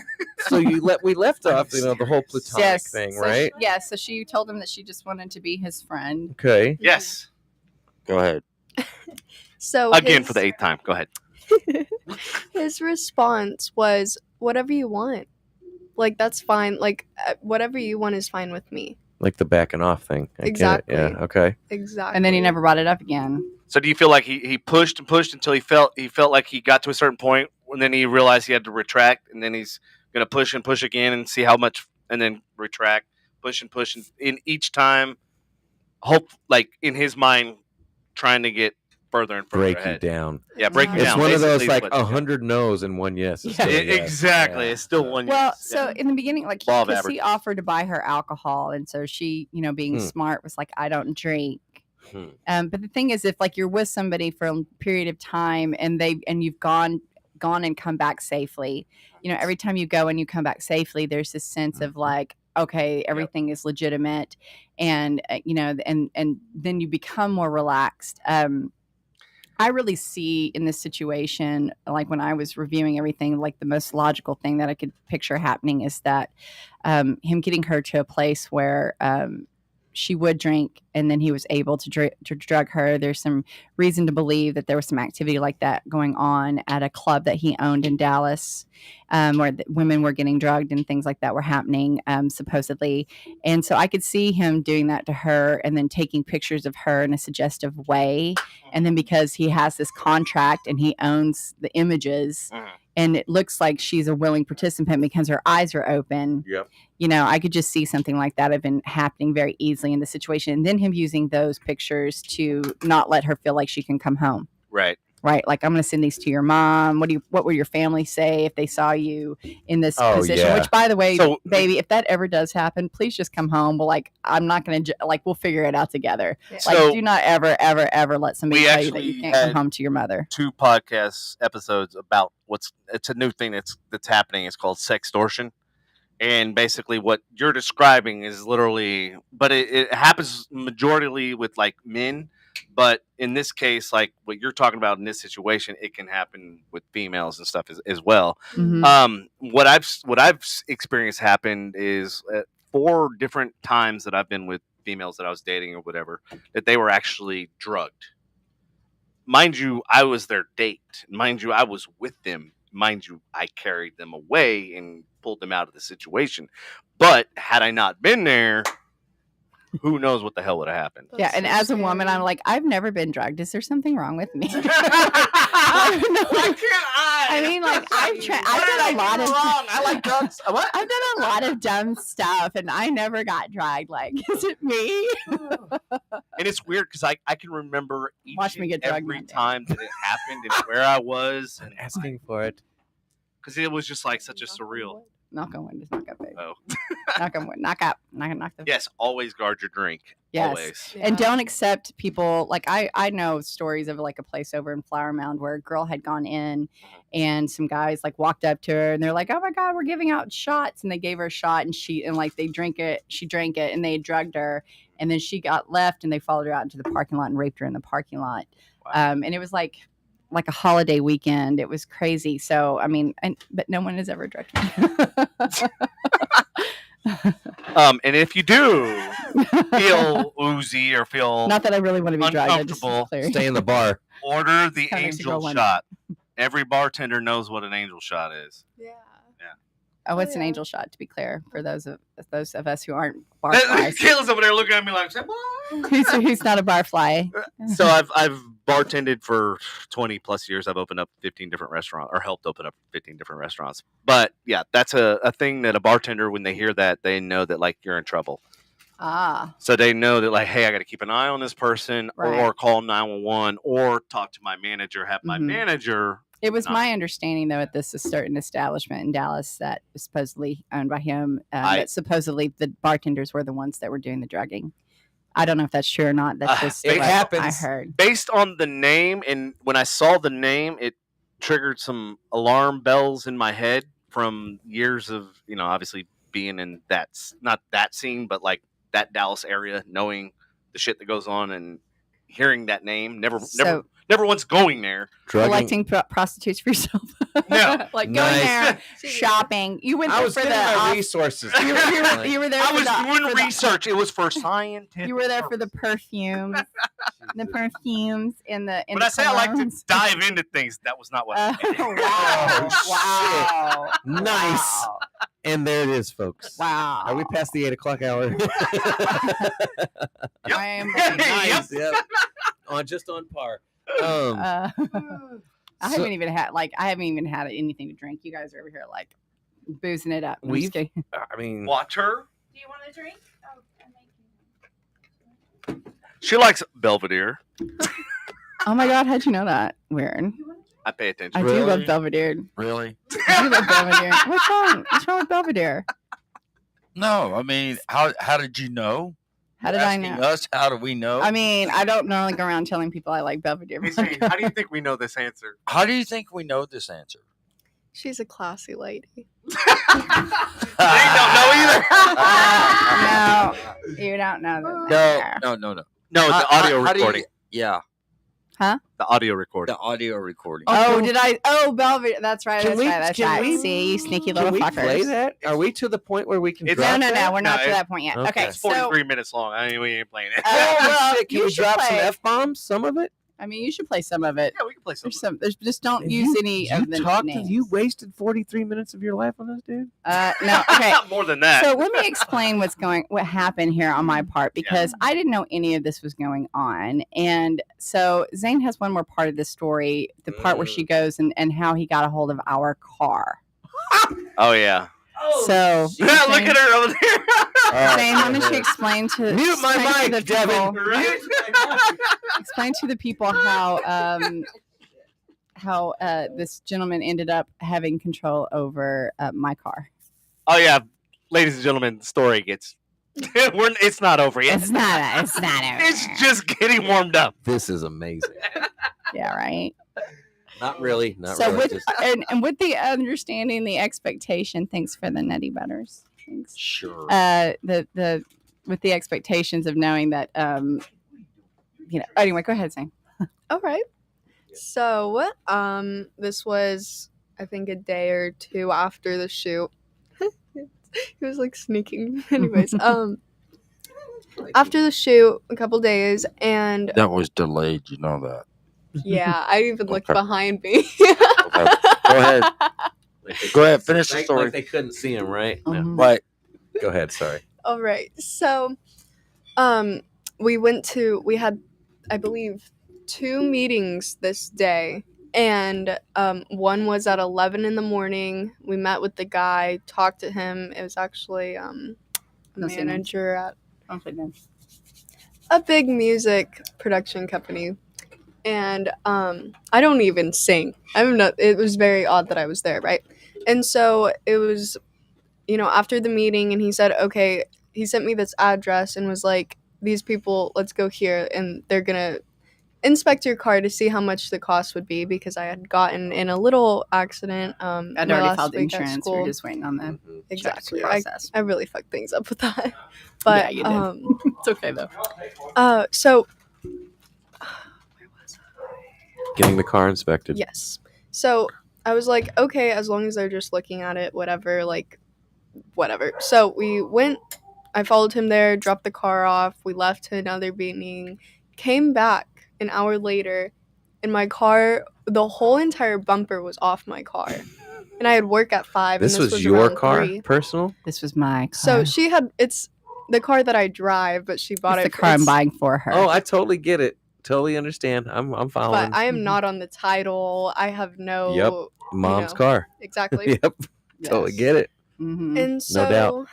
so we left off, the whole platonic Yes. thing, So right? So she told him that she just wanted to be his friend. Okay. Yes. Go ahead. So Again for the 8th time. Go ahead. his response was, "Whatever you want, like that's fine. Like whatever you want is fine with me." Like the backing off thing. I get it. Exactly. Yeah. Okay. Exactly. And then he never brought it up again. So do you feel like he pushed and pushed until he felt like he got to a certain point, and then he realized he had to retract, and then he's gonna push and push again and see how much, and then retract, pushing. In each time, hope like in his mind, trying to get further and further break ahead. you down. Yeah, break you It's down. one of those basically is like what- 100 no's and 1 yes. is still a yes. Exactly. Yeah. It's still one. Well, yes. so in the beginning, like, Law of because averages. he offered to buy her alcohol, and so she, being smart, was like, I don't drink. But the thing is, if like you're with somebody for a period of time and you've gone and come back safely, every time you go and you come back safely, there's this sense of like, okay, everything is legitimate, and and then you become more relaxed. I really see in this situation, like when I was reviewing everything, like the most logical thing that I could picture happening is that him getting her to a place where she would drink, and then he was able to drug her. There's some reason to believe that there was some activity like that going on at a club that he owned in Dallas, where women were getting drugged and things like that were happening, supposedly. And so I could see him doing that to her and then taking pictures of her in a suggestive way. And then because he has this contract and he owns the images, and it looks like she's a willing participant because her eyes are open. Yep. I could just see something like that have been happening very easily in the situation. And then him using those pictures to not let her feel like she can come home. Right. Right. Like, I'm going to send these to your mom. What would your family say if they saw you in this position? yeah. Which, by the way, So- baby, if that ever does happen, please just come home. Well, like, I'm not going to, we'll figure it out together. Yeah. Like, So- do not ever, ever, ever let somebody We tell you that actually you can't come had- home to your mother. 2 podcast episodes about it's a new thing that's happening. It's called sextortion. And basically what you're describing is literally, but it happens majorly with like men. But in this case, like what you're talking about in this situation, it can happen with females and stuff as well. Mhm. What I've experienced happened is 4 different times that I've been with females that I was dating or whatever, that they were actually drugged. Mind you, I was their date. Mind you, I was with them. Mind you, I carried them away and pulled them out of the situation. But had I not been there, who knows what the hell would have happened. Yeah, That's and so as a woman, scary. I'm like, I've never been drugged. Is there something wrong with me? Why can't I? I mean, like, I've done a lot of wrong. I like drugs. What? I've done a lot of dumb stuff, and I never got drugged. Like, is it me? And it's weird because I can remember each Watch me and get drugged every one day. time that it happened and where I was, and Asking for it. because it was just like such a surreal. Knock on wood. Just knock up, baby. Oh, Knock on wood. Knock up. Knock the. yes. Always guard your drink. Yes. Always. And Yeah. don't accept people like I know stories of like a place over in Flower Mound where a girl had gone in and some guys like walked up to her and they're like, oh my God, we're giving out shots. And they gave her a shot and she drank it and they drugged her. And then she got left and they followed her out into the parking lot and raped her in the parking lot. Wow. And it was like a holiday weekend. It was crazy. So, I mean, but no one has ever drugged me. And if you do feel oozy or feel Not that I really want to be drugged. I just uncomfortable, clear. Stay in the bar. order the Kinda makes you go angel wonder. shot. Every bartender knows what an angel shot is. Yeah. Oh, it's an yeah. angel shot, to be clear, for those of us who aren't barflies. Kayla's over there looking at me like, what? who's not a barfly. So I've bartended for 20 plus years. I've opened up 15 different restaurants, or helped open up 15 different restaurants. But yeah, that's a thing that a bartender, when they hear that, they know that like you're in trouble. Ah, So they know that like, hey, I got to keep an eye on this person, Right. or call 911, or talk to my manager, have my Mhm. manager. it was Not- my understanding, though, at this a certain establishment in Dallas that was supposedly owned by him, that supposedly the bartenders were the ones that were doing the drugging. I don't know if that's true or not. That's just it what happens. I heard. Based on the name, and when I saw the name, it triggered some alarm bells in my head from years of, obviously being in not that scene, but like that Dallas area, knowing the shit that goes on and hearing that name. Never once going there. Drugging. Collecting prostitutes for yourself. No. Like going Nice. there, shopping. You went I there was for getting the my off- resources. you were there I for was the- doing for the- research. It was for scientific. You were there for the perfumes, and the. When I say I like to colognes. dive into things, that was not what I meant. Wow! Oh, Wow! Nice. Wow. And there it is, folks. Wow! Are we past the 8:00 hour? Yep. I am. Nice. Yep. Just on par. I haven't even had anything to drink. You guys are over here like boozing it up. I'm just We've- kidding. I mean, Water. you want a drink? Oh, I'm making. She likes Belvedere. Oh my God, how'd you know that? Weird. I pay attention. I do love Belvedere. Really? I do love Belvedere. What's wrong? What's wrong with Belvedere? No, I mean, how did you know? How did You're I asking know? Us? How do we know? I mean, I don't normally go around telling people I like Belvedere. Hey, Zane, how do you think we know this answer? How do you think we know this answer? She's a classy lady. They don't know either. No, you don't know that. No. No, the audio How do you- recording. Yeah, The audio recording. the audio recording. Oh, did I? Oh, Belvedere. That's right. Can That's we- right. can we- See, you sneaky Can little we fuckers. play that? Are we to the point where we can It's- drop No, that? we're not No, to that point yet. okay. Okay, It's so 43 minutes long. We ain't playing it. Oh, well, Shit, can you we should drop some play. F-bombs? Some of it? I mean, you should play some of it. Yeah, we can play some. There's just don't And use you- any of the names. You wasted 43 minutes of your life on this, dude? No, okay. Not more than that. So let me explain what happened here on my part, because I didn't know any of this was going on. And so Zane has one more part of the story, the part where she goes and how he got a hold of our car. Oh, yeah. So Look at her over there. Zane, why don't you explain to Mute my explain to mic, the Devin. people- explain to the people how this gentleman ended up having control over my car. Oh, yeah. Ladies and gentlemen, the story gets... it's not over yet. It's not. It's not. It's just getting warmed up. This is amazing. Yeah, right. Not really. Not So really. with just- and with the understanding, the expectation. Thanks for the nutty butters. Thanks. Sure. The with the expectations of knowing that Anyway, go ahead, Zane. All right. So, this was, I think, a day or two after the shoot. He was like sneaking. Anyways, after the shoot, a couple days, and That was delayed. You know that. yeah, I even looked Okay. behind me. Go ahead. Go ahead. Finish the Like story. they couldn't see him, right? No. Mhm. Right. Go ahead. Sorry. All right. So, we had, I believe, 2 meetings this day. And one was at 11 in the morning. We met with the guy, talked to him. It was actually a No, say names. manager at Okay, then. a big music production company. And I don't even sing. It was very odd that I was there, right? And so it was, after the meeting, and he said, okay, he sent me this address and was like, these people, let's go here, and they're gonna inspect your car to see how much the cost would be, because I had gotten in a little accident. I'd my already last filed week at insurance. We school. were just waiting on that. Exactly. Process. I really fucked things up with that. But Yeah, you did. It's okay though. so Getting the car inspected. yes. So I was like, okay, as long as they're just looking at it, whatever. So we went. I followed him there, dropped the car off. We left to another meeting, came back an hour later, and my car, the whole entire bumper was off my car. And I had work at 5. This and was your around car, 3. personal? This was my car. So she had, it's the car that I drive, but she bought it's it. the car I'm buying for her. Oh, I totally get it. Totally understand. I'm following. But I am not on the title. I have no. Yep. Mom's know. car. Exactly. Yep. Totally get it. Mm-hmm. And so, doubt.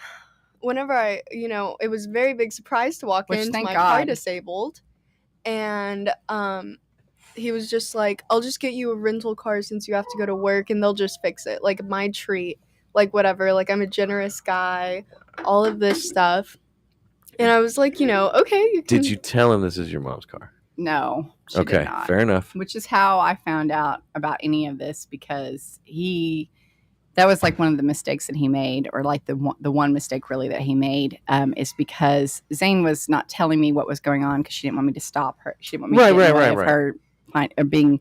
whenever it was a very big surprise to walk Which, into thank my car God. disabled. And he was just like, I'll just get you a rental car since you have to go to work, and they'll just fix it. Like, my treat. Like, whatever. Like, I'm a generous guy. All of this stuff. And I was like, okay. You can... Did you tell him this is your mom's car? No. She did Okay, not. fair enough. Which is how I found out about any of this, because that was like one of the mistakes that he made, or like the one mistake really that he made, is because Zane was not telling me what was going on because she didn't want me to stop her. She didn't want me to get in the way of her being,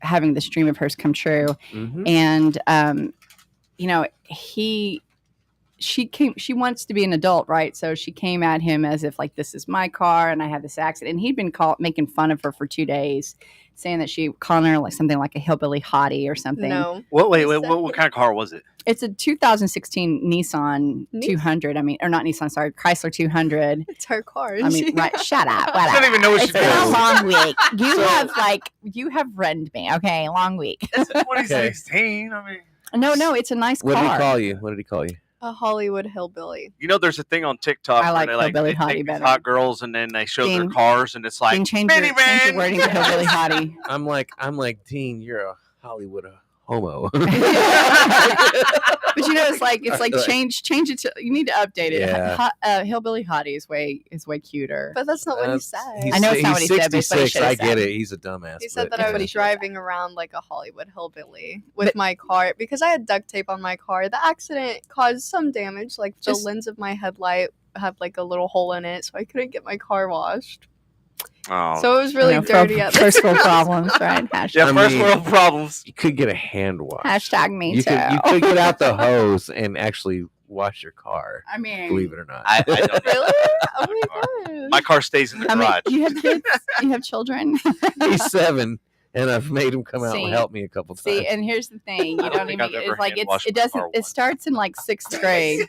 having this dream of hers come true. Mm-hmm. And, she wants to be an adult, right? So she came at him as if like, this is my car and I had this accident. And he'd been making fun of her for 2 days, saying that calling her like something like a hillbilly hottie or something. No. What kind of car was it? It's a 2016 Nissan 200. I mean, or not Nissan, sorry, Chrysler 200. It's her car. I mean, right? Shut up. I don't even know what It's she been a does. long week. You have ruined me. Okay, long week. It's 2016. I mean, No, it's a nice What car. did he call you? What did he call you? A Hollywood hillbilly. You know, there's a thing on TikTok I like where they hillbilly they hottie take these better. hot girls and then they show their Dean- cars and it's like Dean, change your minivan. wording to hillbilly hottie. I'm like, Dean, you're a Hollywood homo. But it's like change it to. You need to update it. Yeah. Hillbilly hottie is way cuter. But that's not what he He's- said. I know it's not what he said, but it's what he 66. should have I said. get it. He's a dumbass. He said but that I yeah. was driving around like a Hollywood hillbilly with my car because I had duct tape on my car. The accident caused some damage, like the lens of my headlight had like a little hole in it, so I couldn't get my car washed. Oh. So it was really dirty at the First world time. problems, right? Hashtag, Yeah, I first mean- world problems. You could get a hand wash. hashtag me You too. could get out the hose and actually wash your car. I mean, Believe it or not. I don't Really? Oh my god. My car stays in the I mean, garage. you have kids, you have children. He's 7, and I've made him come out See- and help me a couple times. See, and here's the thing: you I don't don't think even. I've ever It's like hand-washed it my doesn't. car It once. starts in like 6th grade.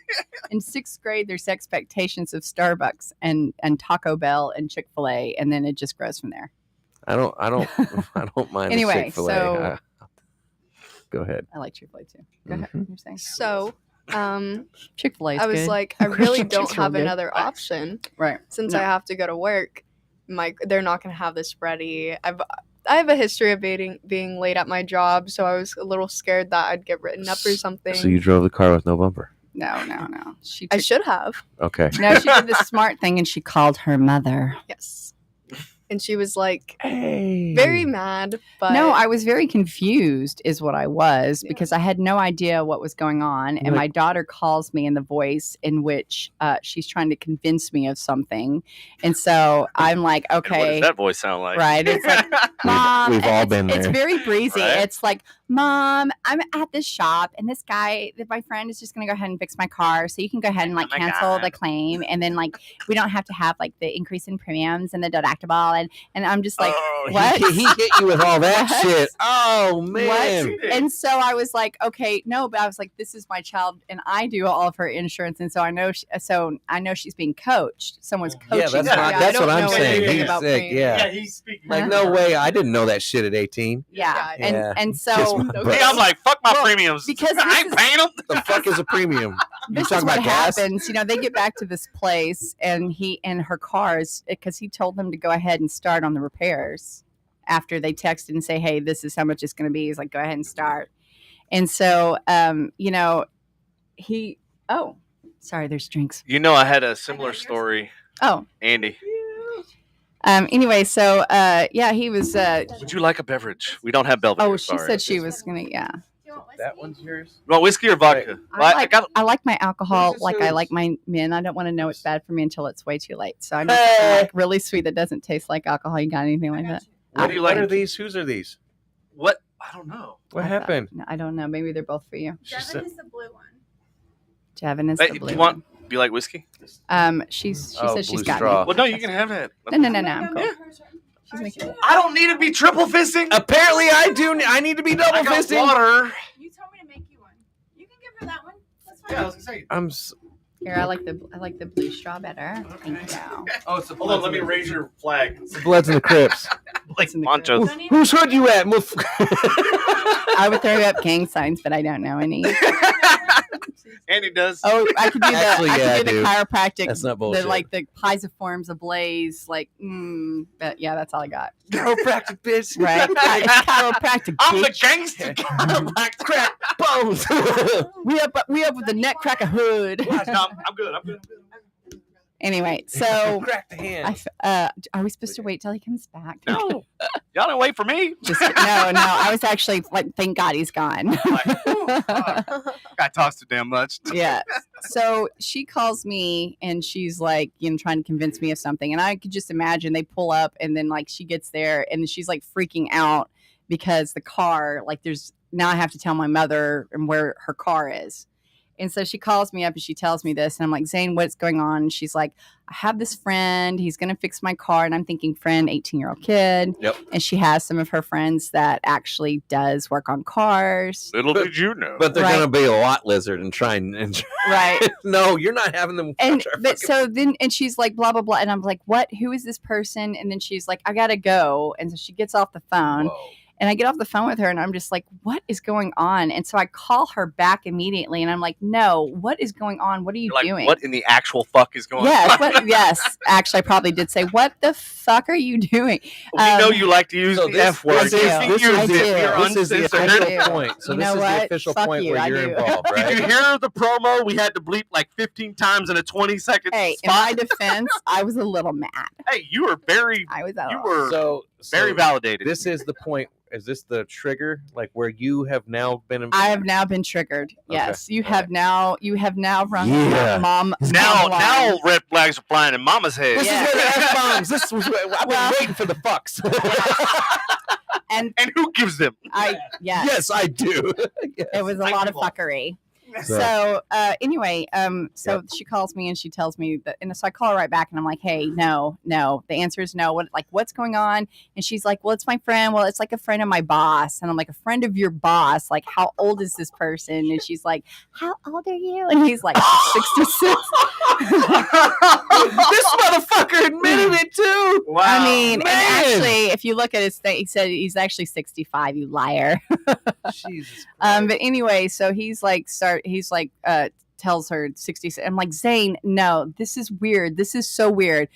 In 6th grade, there's expectations of Starbucks and Taco Bell and Chick-fil-A, and then it just grows from there. I don't mind. Anyway, the Chick-fil-A. so- Go ahead. I like Chick-fil-A too. Go ahead. Mhm. You're saying So, Chick-fil-A. I was like, I really don't Chick's real have good. another option right. since No. I have to go to work. They're not gonna have this ready. I have a history of being late at my job, so I was a little scared that I'd get written up or something. So you drove the car with no bumper. No. I should have. Okay. No, she did the smart thing and she called her mother. Yes. And she was like Hey. very mad, but No, I was very confused, is what I was, Yeah. because I had no idea what was going on. And my daughter calls me in the voice in which she's trying to convince me of something. And so I'm like, And what okay, does that voice sound like? right. It's like, Mom, we've and all it's, been it's there. very breezy. Right? It's like, Mom, I'm at this shop and this guy, my friend is just going to go ahead and fix my car. So you can go ahead and like Oh my cancel God. the claim. And then like, we don't have to have like the increase in premiums and the deductible. And I'm just like, Oh, what? He hit you with all that What? shit. Oh man. What? And so I was like, okay, no, but I was like, this is my child, and I do all of her insurance, and so I know, she's being coached. Someone's coaching. Yeah, that's, her. what, I that's don't what I'm know saying. anything He's about sick. pain. Yeah. he's speaking. Like no way. I didn't know that shit at 18. Yeah, Yeah. and Yeah. and Kiss so my butt. Yeah, I'm like, fuck my Well, premiums. because I ain't paying them. The fuck is a premium? You this is talking what about gas? happens. They get back to this place, and her cars, because he told them to go ahead and start on the repairs after they texted and say, hey, this is how much it's going to be. He's like, go ahead and start. And so, sorry, there's drinks. You know, I had a similar story, Oh, Andy. anyway, so, he was, Would you like a beverage? We don't have Belvedere. oh, she said she was going to, yeah. That one's yours. You want whiskey or vodka? Well, I got. I like my alcohol Who's like this I who's? like my men. I don't want to know it's bad for me until it's way too late. So I'm Hey. like really sweet that doesn't taste like alcohol. You got anything like that? What do you like? What are these? Whose are these? What? I don't know. What I thought- happened? no, I don't know. Maybe they're both for you. She said- is the blue one. Javin is Hey, the do blue you want? one. Do you like whiskey? She Oh, said she's blue got straw. me. Well, no, you can have that. No, I'm cool. Yeah. She's making it. I don't need to be triple fisting. Apparently, I do. I need to be double I got fisting. water. You told me to make you one. You can give her that one. That's fine. Yeah, I was gonna say. I'm. Here, I like the blue straw better. Thank you. Oh, it's the Hold on, let me raise your flag. Bloods and the Crips. Like in the Ponchos. Whose hood you at? I would throw up gang signs, but I don't know any. Andy does. Oh, I could do the Actually, yeah, I I could do do. the chiropractic. That's not bullshit. The pisiforms ablaze. But yeah, that's all I got. Chiropractic, bitch. Right? It's chiropractic. I'm the bitch. gangster. Like crack bones. We up with the neck cracker hood. No, I'm good. I'm good. Anyway, so Crack the hand. are we supposed to wait till he comes back? No, y'all didn't wait for me. Just no. I was actually like, thank God he's gone. Like, ooh, fuck. I tossed too damn much. Yeah. So she calls me and she's like, trying to convince me of something. And I could just imagine they pull up and then like she gets there and she's like freaking out because the car, like now I have to tell my mother and where her car is. And so she calls me up and she tells me this. And I'm like, Zayne, what's going on? And she's like, I have this friend. He's going to fix my car. And I'm thinking, friend, 18-year-old kid. Yep. And she has some of her friends that actually does work on cars. Little did you know. But they're Right. gonna be a lot lizard and try and Right. no, you're not having them. And touch our but fucking- so then and she's like blah blah blah and I'm like, what, who is this person? And then she's like, I gotta go. And so she gets off the phone Whoa. And I get off the phone with her and I'm just like, what is going on? And so I call her back immediately and I'm like, no, what is going on? What are you You're like, doing? what in the actual fuck is going Yes, on? yes. Actually, I probably did say, what the fuck are you doing? We know you like to use the F word. I do. I do. This is the I official do. point. So You this know is what? the official Fuck point you, where I you're do. involved, Did right? you hear the promo? We had to bleep like 15 times in a 20-second Hey, in spot. my defense, I was a little mad. Hey, you were very, I was you were So very validated. This is the point. Is this the trigger, like where you have now been? I have now been triggered. Yes, you have now. You have now rung Yeah. mom. now red flags are flying in Mama's head. This Yeah. is where the F-bombs. This was where I've been Well- waiting for the fucks. And And who gives them? Yes, I do. Yes. it was a lot of fuckery. So anyway, so she calls me and she tells me that, and so I call her right back and I'm like, hey, no, the answer is no. What's going on? And she's like, well, it's my friend. Well, it's like a friend of my boss. And I'm like, a friend of your boss? Like, how old is this person? And she's like, how old are you? And he's like, 66. This motherfucker admitted it too. Wow. I mean, and man. actually, if you look at his thing, he said he's actually 65. You liar. Jesus. But anyway, so he's like, tells her 66. I'm like, Zane, no, this is weird. This is so weird.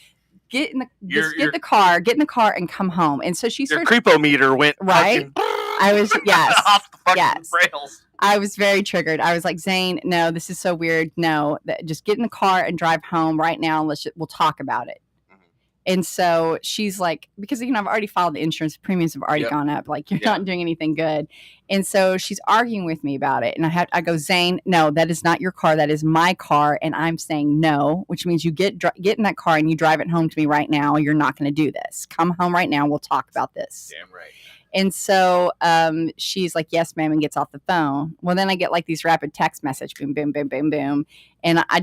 Get in the car, and come home. And so she Your starts. creepometer went Right? fucking I was yes. off the fucking Yes. rails. I was very triggered. I was like, Zane, no, this is so weird. No, just get in the car and drive home right now. And we'll talk about it. And so she's like, because, I've already filed the insurance, premiums have already gone up. Like, you're not doing anything good. And so she's arguing with me about it. And I go, Zane, no, that is not your car. That is my car. And I'm saying no, which means you get in that car and you drive it home to me right now. You're not going to do this. Come home right now. We'll talk about this. Damn right. And so she's like, yes, ma'am, and gets off the phone. Well, then I get like these rapid text message, boom, boom, boom, boom, boom. And I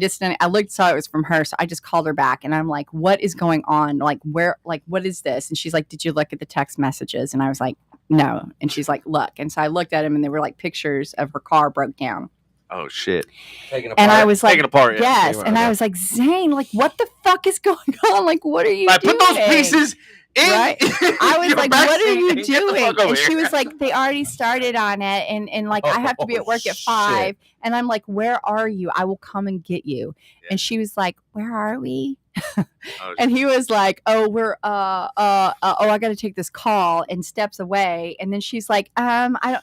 saw it was from her. So I just called her back and I'm like, what is going on? Like, what is this? And she's like, did you look at the text messages? And I was like, no. And she's like, look. And so I looked at them and they were like pictures of her car broke down. Oh, shit. Taking And I was like, Taken apart, yeah. yes. And I was like, Zane, like, what the fuck is going on? Like, what are you doing? Put those pieces in. Right? I was your like, back what are seat you and get the doing? fuck over And she here. was like, they already started on it. And like, I have to be at work at 5. And I'm like, where are you? I will come and get you. Yeah. And she was like, where are we? Oh, And he was like, oh, we're, I got to take this call, and steps away. And then she's like,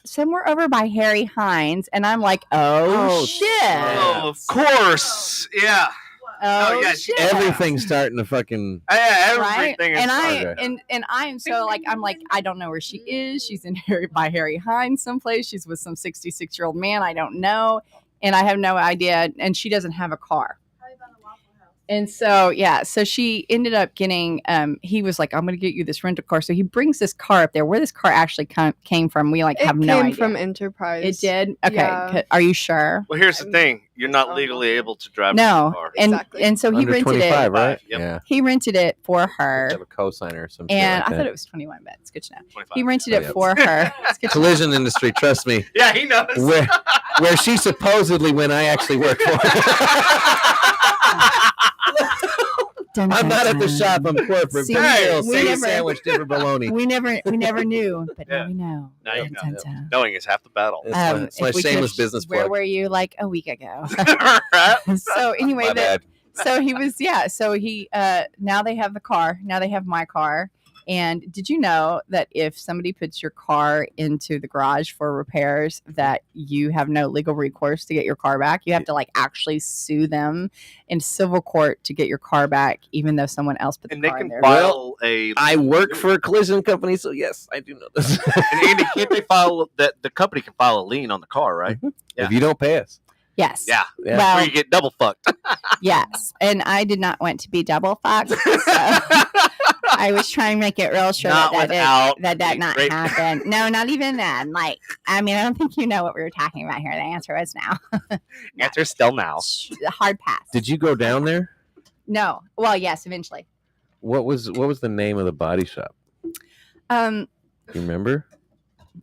somewhere over by Harry Hines. And I'm like, oh shit. oh, of course. Yeah. Oh, yeah, shit. everything's starting to fucking. Yeah, Right? everything is And I am so like, I'm like, I don't know where she is. She's in by Harry Hines someplace. She's with some 66-year-old man I don't know, and I have no idea. And she doesn't have a car. And so, so she ended up getting, he was like, I'm going to get you this rental car. So he brings this car up there. Where this car actually came from, we have no idea. It came from Enterprise. It did? Okay. Yeah. Are you sure? Well, here's the thing. You're not legally able to drive a No. car. Exactly. And so he Under rented 25, it. right? Yep. Yeah. He rented it for her. Have a cosigner or something. And like I that. thought it was 21, but it's good to know. 25. He rented Oh, it yeah. for her. It's good to know. Collision industry, trust me. Yeah, he knows. Where she supposedly went, I actually work for. Dun, I'm dun, not at the dun. shop. I'm corporate. See, Hey, we same never- sandwich, different bologna. We never knew, but Yeah. now we know. Now you Dun, know. dun, dun. Knowing is half the battle. It's my if we shameless could- business Where plug. were you like a week ago? Right? So anyway, My bad. so he was, so he, now they have the car. Now they have my car. And did you know that if somebody puts your car into the garage for repairs, that you have no legal recourse to get your car back? You have to like actually sue them in civil court to get your car back, even though someone else put the And they car in can there. file a. I work for a collision company, so yes, I do know this. And Andy, can't they file that? The company can file a lien on the car, right? Yeah. If you don't pay us, Yes. Yeah. yeah. Well, Where you get double fucked. yes. And I did not want to be double fucked. So I was trying to make it real sure Not without that not great- happen. No, not even then. Like, I mean, I don't think you know what we were talking about here. The answer is no. Answer still now. Hard pass. Did you go down there? No. Well, yes, eventually. What was the name of the body shop? Um, You remember?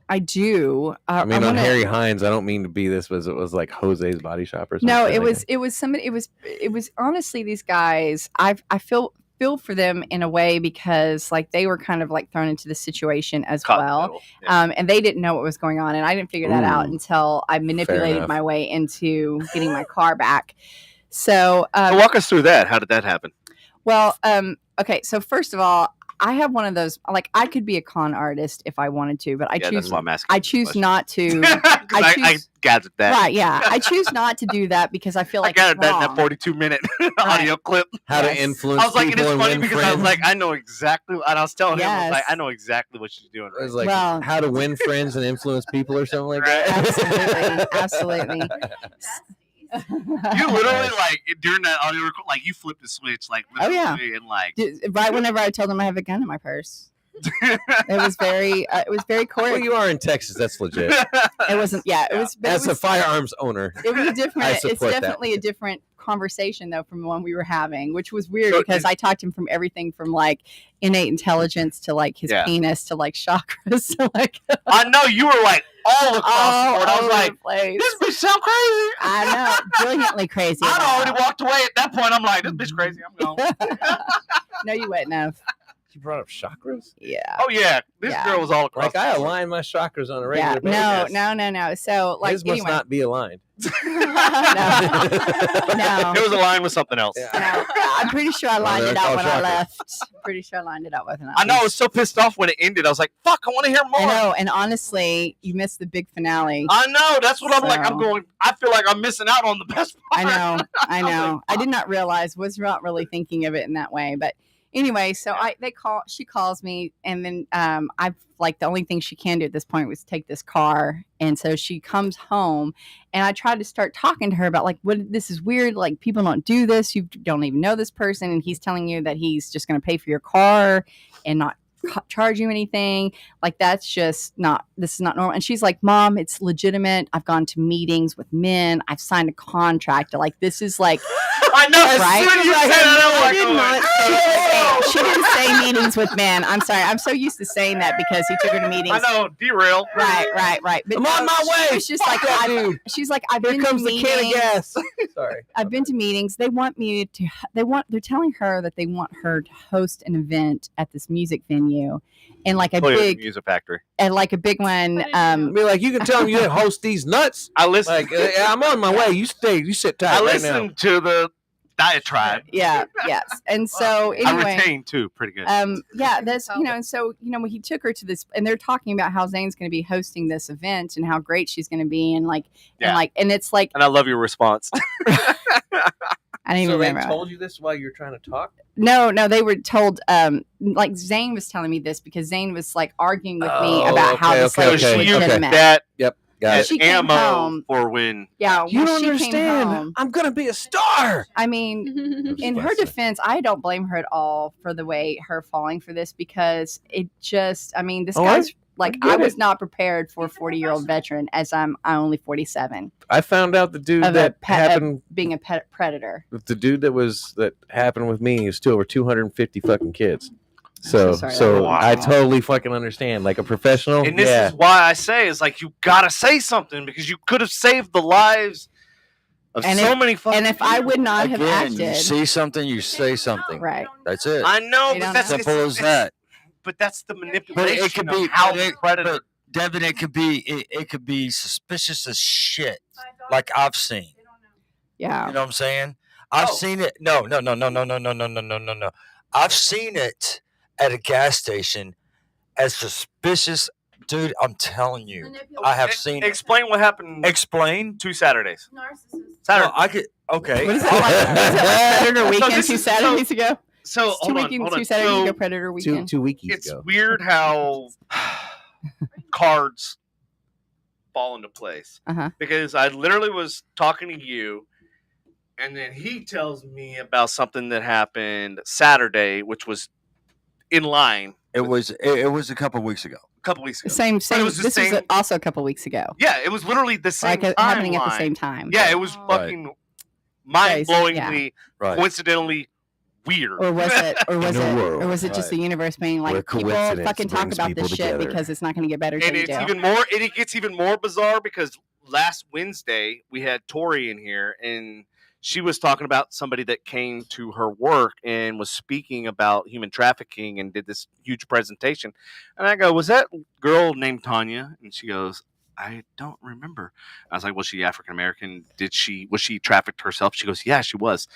I do. I mean, on wanna- Harry Hines, I don't mean to be this, but it was like Jose's Body Shop or something. No, like it was that. somebody. It was honestly these guys. I feel feel for them in a way because like they were kind of like thrown into the situation as Caught in the well. middle. Yeah. And they didn't know what was going on. And I didn't figure that out Ooh, until I manipulated enough. my way into getting my car back. So, So walk us through that. How did that happen? well, okay. So first of all, I have one of those, like I could be a con artist if I wanted to, but I Yeah, that's choose, why I'm asking. I this choose question. not to. 'Cause I choose- gathered that. Right. Yeah. I choose not to do that because I feel I like it's gathered that in that wrong. 42-minute audio clip. How Yes. to influence I was like, and people it's and funny win because friends. I was like, I know exactly, and I was telling him, I was like, Yes. I know exactly what she's doing. It was Right? like Well- how to win friends and influence people or something like Right. that. Absolutely. You literally like during that audio record, like you flipped the switch, like Oh, yeah. literally, and like Right whenever I told them I have a gun in my purse, it was very Well, quick. you are in Texas. That's legit. It wasn't. Yeah, it was. But As it a was, firearms owner, it was a different. I It's support that. definitely a different conversation though from the one we were having, which was weird So because I talked to him from everything from like innate intelligence to like his Yeah. penis to like chakras to like I know you were like all across the board. I was over like, the place. this bitch sound crazy. I know, brilliantly crazy. I'd about already it. walked away at that point. I'm like, this bitch crazy. I'm going. No, you wouldn't have. you brought up chakras. Yeah. Oh yeah, this Yeah. girl was all across. Like I align my chakras on a Yeah. regular basis. No. So like His must anyway. not be aligned. No. It was aligned with something else. Yeah. No, I'm pretty sure I lined they're it out called when I chakras. left. Pretty sure I lined it out with an I know. I was so pissed off when it ended. I was like, fuck, I want to hear more. I know, and honestly, you missed the big finale. I know. That's what I'm like. I'm So- going. I feel like I'm missing out on the best part. I was know. like, I did not realize, was not really thinking of it in that way. But anyway, so she calls me, and then I've like the only thing she can do at this point was take this car. And so she comes home, and I tried to start talking to her about like, what this is weird. Like people don't do this. You don't even know this person, and he's telling you that he's just going to pay for your car and not charge you anything. Like that's just not. This is not normal. And she's like, Mom, it's legitimate. I've gone to meetings with men. I've signed a contract. Like this is like. I know. As Right? soon as you said that, I'm like, oh. She didn't say meetings with men. I'm sorry. I'm so used to saying that because he took her to meetings. I know. Derail. Right. But I'm on my way. She's just like, Fuck that dude. she's like, I've Here been comes to the can of meetings. gas. Sorry. I've been to meetings. They want me to. They're telling her that they want her to host an event at this music venue, and like a Toyota Music Factory. big one. Be like, you can tell him you didn't host these nuts. I listened. Like, I'm on my way. You stay. You sit tight I right now. listened to the diatribe. Yes. And so I anyway. retained too. Pretty good. Yeah, that's and so when he took her to this, and they're talking about how Zayne's going to be hosting this event and how great she's going to be, and and it's like And I love your response. I didn't So even they remember. told you this while you were trying to talk? No, they were told. Like Zayne was telling me this because Zayne was like arguing with me Oh, about how okay, this okay, like So okay, she was used legitimate. that Got as She came ammo home. for when. Yeah, You when don't she came understand. home- I'm gonna be a star. I mean, in her Bless her. defense, I don't blame her at all for the way her falling for this because it just. I mean, this Oh, guy's like I I get was it. not prepared for a 40-year-old veteran as I'm only 47. I found out the dude Of a that pet- happened. Being a pet predator. The dude that happened with me is still over 250 fucking kids. So so sorry. so Wow. I totally fucking understand. Like a professional. And this yeah. is why I say is like you gotta say something because you could have saved the lives of And so many fucking. And if I would not have Again, you acted, see something, you say something. right? That's it. I know, They but don't that's know. Simple as that. But that's the But manipulation it could of be how but the it- predator. but Devin, it could be suspicious as shit. Like I've seen. Yeah. You know what I'm saying? I've Oh. seen it. No. I've seen it at a gas station as suspicious. Dude, I'm telling you. I have seen it. Explain what happened. Explain. 2 Saturdays. Narcissist. Saturday. No, I could. Okay. What is it like? Is it like Predator So Weekend this 2 is- Saturdays ago? so It's hold on. 2 Saturdays So ago. Predator Weekend. two weekies it's ago. weird how cards fall into place. Uh-huh. Because I literally was talking to you, and then he tells me about something that happened Saturday, which was in line It was a couple weeks ago. a couple weeks ago. Same. But it was the This was same- also a couple weeks ago. Yeah, it was literally the same Like happening at the timeline. same time. Yeah, it was Right. fucking mind-blowingly, Right. coincidentally weird. Or was it? Or was In a it? world, Or was it just right. the universe being Where like, people coincidence fucking talk brings about this people shit together. because it's not going to get better And till you it's do. even more. It gets even more bizarre because last Wednesday we had Tori in here, and she was talking about somebody that came to her work and was speaking about human trafficking and did this huge presentation. And I go, was that girl named Tanya? And she goes, I don't remember. I was like, was she African American? Was she trafficked herself? She goes, yeah, she was.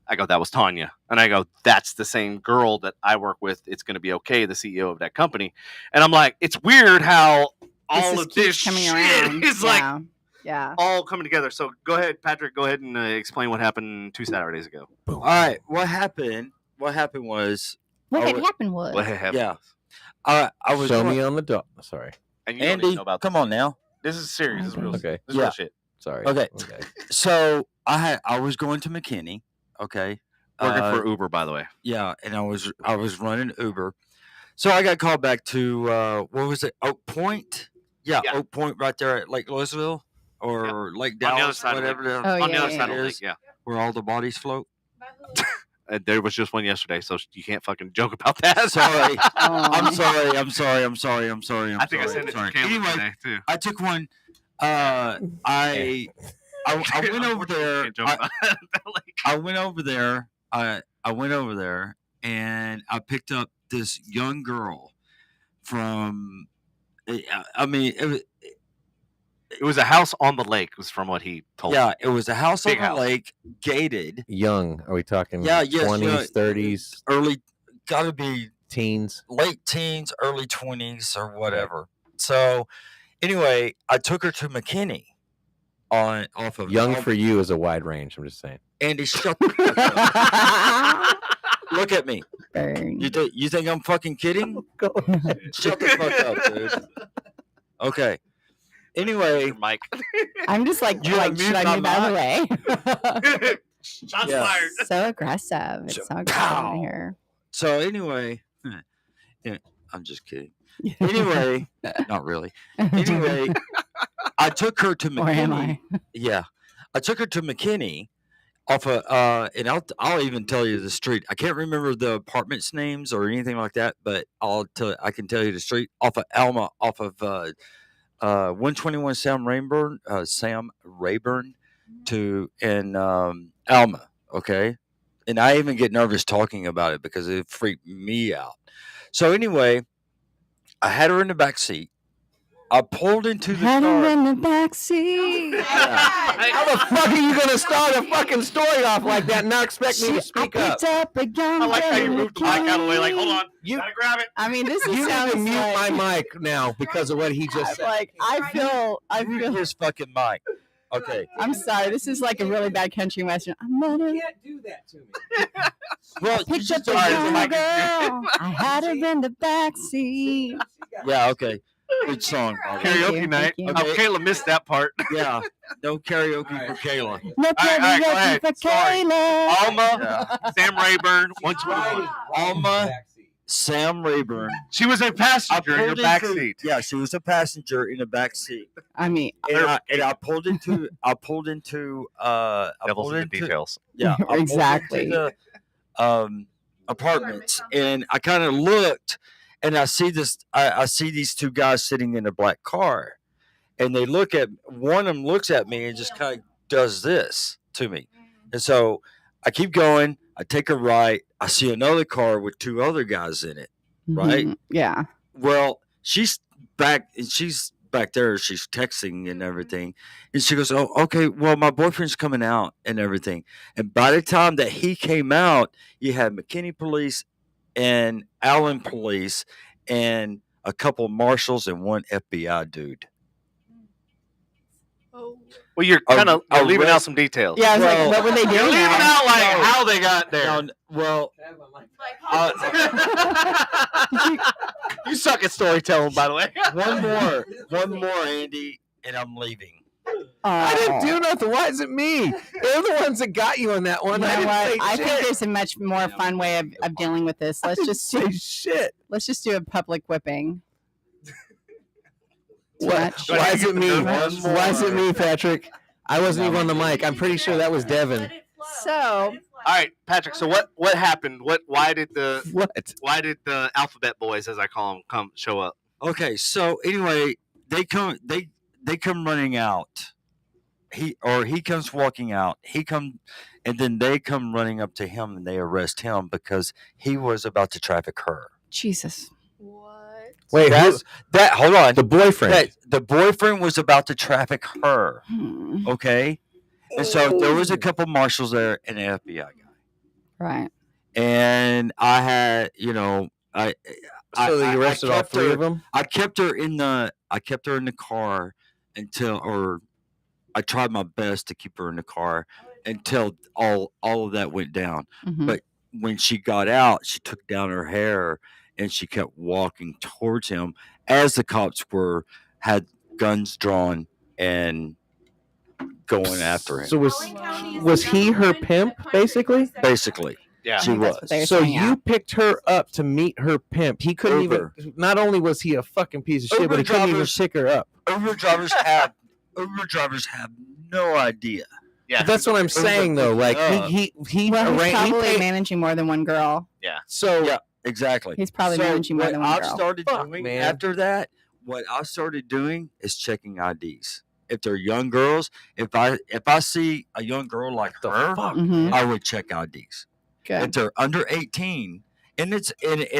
I go, that was Tanya. And I go, that's the same girl that I work with. It's going to be okay. The CEO of that company. And I'm like, it's weird how all of this coming shit around. is like Yeah. all coming together. So go ahead, Patrick. Go ahead and explain what happened 2 Saturdays ago. All right. What happened? What happened was. What had happened was. What happened? Yeah. I was. Show me on the dog. Sorry. And you don't even Andy, know about come this. on now. This is serious. This is real. Okay. This is real shit. Sorry. Okay. So I was going to McKinney. Okay. Working for Uber, by the way. Yeah, and I was running Uber. So I got called back to what was it? Oak Point? Yeah, Oak Point right there at Lake Louisville or Lake On the other Dallas, side of whatever. Oh, On the yeah, other yeah, side of it the lake, is, yeah. where all the bodies float. There was just one yesterday, so you can't fucking joke about that. Sorry. Oh. I'm sorry. I'm sorry. I think I sent it to Caleb Anyway, today too. I took one. I went over there. Can't joke about that lake. I went over there. I went over there and I picked up this young girl from. I mean, It was a house on the lake, was from what he told me. yeah, it was a house Big on the house. lake, gated, Young. Are we talking Yeah, yes, 20s, 30s, early, got to be teens? late teens, early 20s, or whatever. So, anyway, I took her to McKinney off of Young for you is a wide range. I'm just saying. Andy. Shut the fuck up. Look at me. Burn. You think I'm fucking kidding? Shut the fuck up, dude. Okay. Anyway, Mike. I'm just like, You should mute I my move out of the way? Shots Yeah. fired. So aggressive. It's so aggressive Pow. in here. so anyway, yeah, I'm just kidding. Anyway, not really. Anyway, I took her to McKinney. Or am I? Yeah, I took her to McKinney off of, and I'll even tell you the street. I can't remember the apartments names or anything like that, but I can tell you the street off of Alma, off of 121 Sam Rayburn to in Alma. Okay, and I even get nervous talking about it because it freaked me out. So anyway, I had her in the back seat. I pulled into the Had her car. in the backseat. How the fuck are you gonna start a fucking story off like that and not expect me to I speak up? picked up a young I like how you girl moved the mic out of the way. Like, hold on. You- Gotta grab it. I mean, this You is need to sounds mute like, my mic now because of what he just said. like I feel. His fucking mic. Okay. I'm sorry. This is like a really bad country western. I'm gonna do that to me. Well, you pick up just a Sorry, young Mike. girl. I had her in the backseat. Yeah. Okay. Good song. by the way. Thank Karaoke you, night. thank you. Oh, Kayla missed that part. Yeah. No karaoke for Kayla. No all right, go karaoke ahead. for Sorry. Kayla. Alma, Yeah. Sam Rayburn, 121. Alma, Sam Rayburn. She was a passenger in your pulled back into- seat. Yeah, she was a passenger in the back seat, I mean, and I pulled into. I pulled into. details. Yeah, I pulled into Exactly. the apartments, and I kind of looked, and I see this. I see these two guys sitting in a black car, and they look at one of them looks at me and just kind of does this to me, and so I keep going. I take a right. I see another car with two other guys in it. Right? mhm, Yeah. Well, she's back there. She's texting and everything. And she goes, "Oh, okay. Well, my boyfriend's coming out and everything." And by the time that he came out, you had McKinney police and Allen police and a couple marshals and one FBI dude. Well, you're A- kind of a leaving out rest- some details. Yeah. I was Well, like, what were they You're doing? leaving now? out like No. how they got there. Now, well, You suck at storytelling, by the way. one more, Andy, and I'm leaving. I didn't Oh. do nothing. Why is it me? They're the ones that got you on that one. You I know didn't what? say I shit. think there's a much more fun way of dealing with this. Let's just say shit. do a public whipping. Too What? much? Why is it me? One more. Why is it me, Patrick? I wasn't even on the mic. I'm pretty sure that was Devin. So All right, Patrick. So what happened? Why did the alphabet boys, as I call them, show up? Okay, so anyway, they come running out. He comes walking out. He come and then they come running up to him and they arrest him because he was about to traffic her. Jesus. What? Wait, That's that. Hold on. the boyfriend. The boyfriend was about to traffic her. Hmm. Okay, and so there was a couple marshals there and an FBI guy, Right. and I had, So they arrested all kept three her- of them. I kept her in the car or I tried my best to keep her in the car until all of that went down. Mhm. But when she got out, she took down her hair and she kept walking towards him as the cops had guns drawn and going after him. So was he her pimp, basically? Basically, Yeah. she That's what was. they were So saying, you yeah. picked her up to meet her pimp. He couldn't Uber. even. Not only was he a fucking piece of shit, Uber but he couldn't even drivers- pick her up. Uber drivers have no idea. Yeah. But that's what I'm saying, though. Like Yeah. he Well, he's arranged. probably managing more than one girl. So Yeah. Exactly. He's probably managing more what than one I've girl. started Fuck, doing man. after that, what I started doing is checking IDs. If they're young girls, if I see a young girl like the her, fuck. Mhm. I would check IDs. Good. If they're under 18, and it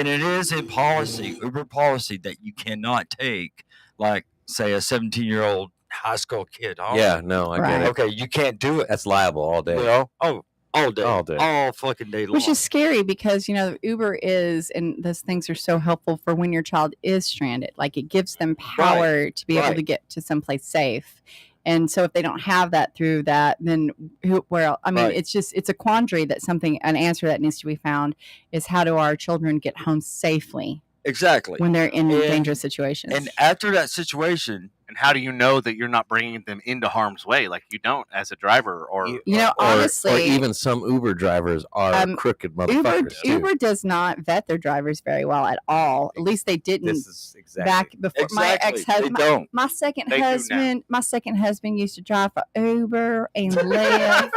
is in policy, Uber policy, that you cannot take, like, say, a 17-year-old high school kid home. Yeah, no, I Right. get it. Okay, you can't do it. That's liable all day. You know? Oh, all day. All day. All fucking day long. Which is scary because, Uber is, and those things are so helpful for when your child is stranded. Like, it gives them power to be able right. to get to someplace safe. And so if they don't have that through that, then where? I mean, Right. it's a quandary an answer that needs to be found is how do our children get home safely exactly. when they're in And- dangerous situations? And after that situation, And how do you know that you're not bringing them into harm's way? Like you don't as a driver or honestly, or even some Uber drivers are crooked motherfuckers too. Uber does not vet their drivers very well at all. At least they didn't This is exactly. back before my Exactly. ex-husband. They don't. My second They do now. husband, used to drive for Uber and Lyft,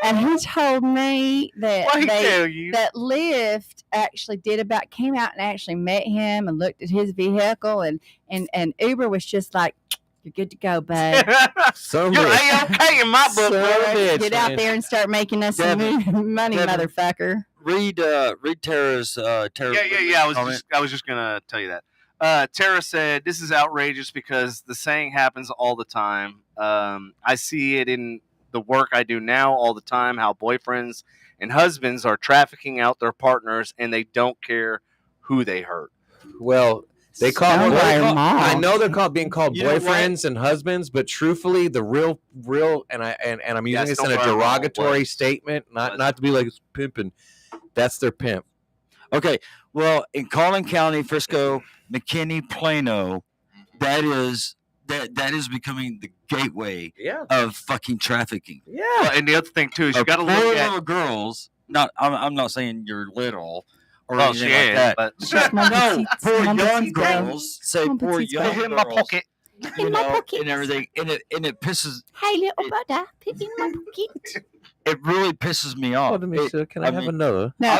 and he told me that Why he tell you? that Lyft actually came out and actually met him and looked at his vehicle, and Uber was just like, "You're good to go, bud. Some You're bitch. A-okay in my book, Son of a bro. bitch, Get out man. there and start making us Devin, some money, Devin. motherfucker." read Tara's Yeah. I was just gonna tell you that. Tara said, "This is outrageous because the saying happens all the time. I see it in the work I do now all the time. How boyfriends and husbands are trafficking out their partners, and they don't care who they hurt." Well, they call Sound them. like mom. I know they're being called You know what? boyfriends and husbands, but truthfully, the real, and I'm using Yes, this don't in a learn wrong derogatory words. statement, not to be like it's pimping. That's their pimp. Okay, well, in Collin County, Frisco, McKinney, Plano, that is becoming the gateway Yeah, of fucking trafficking. yeah. Well, and the other thing too is you Of got to poor look at. little girls. I'm not saying you're little or Well, anything she like is, that. but Mon No, petites, poor mon young petites girls. girls. Say Mon poor petites young girls. put it in my girls. pocket. You In my know, pocket. and everything, and it pisses. Hey, little brother, put in my pocket. It really pisses me Oh, off. Demisha, can I have mean, another? No.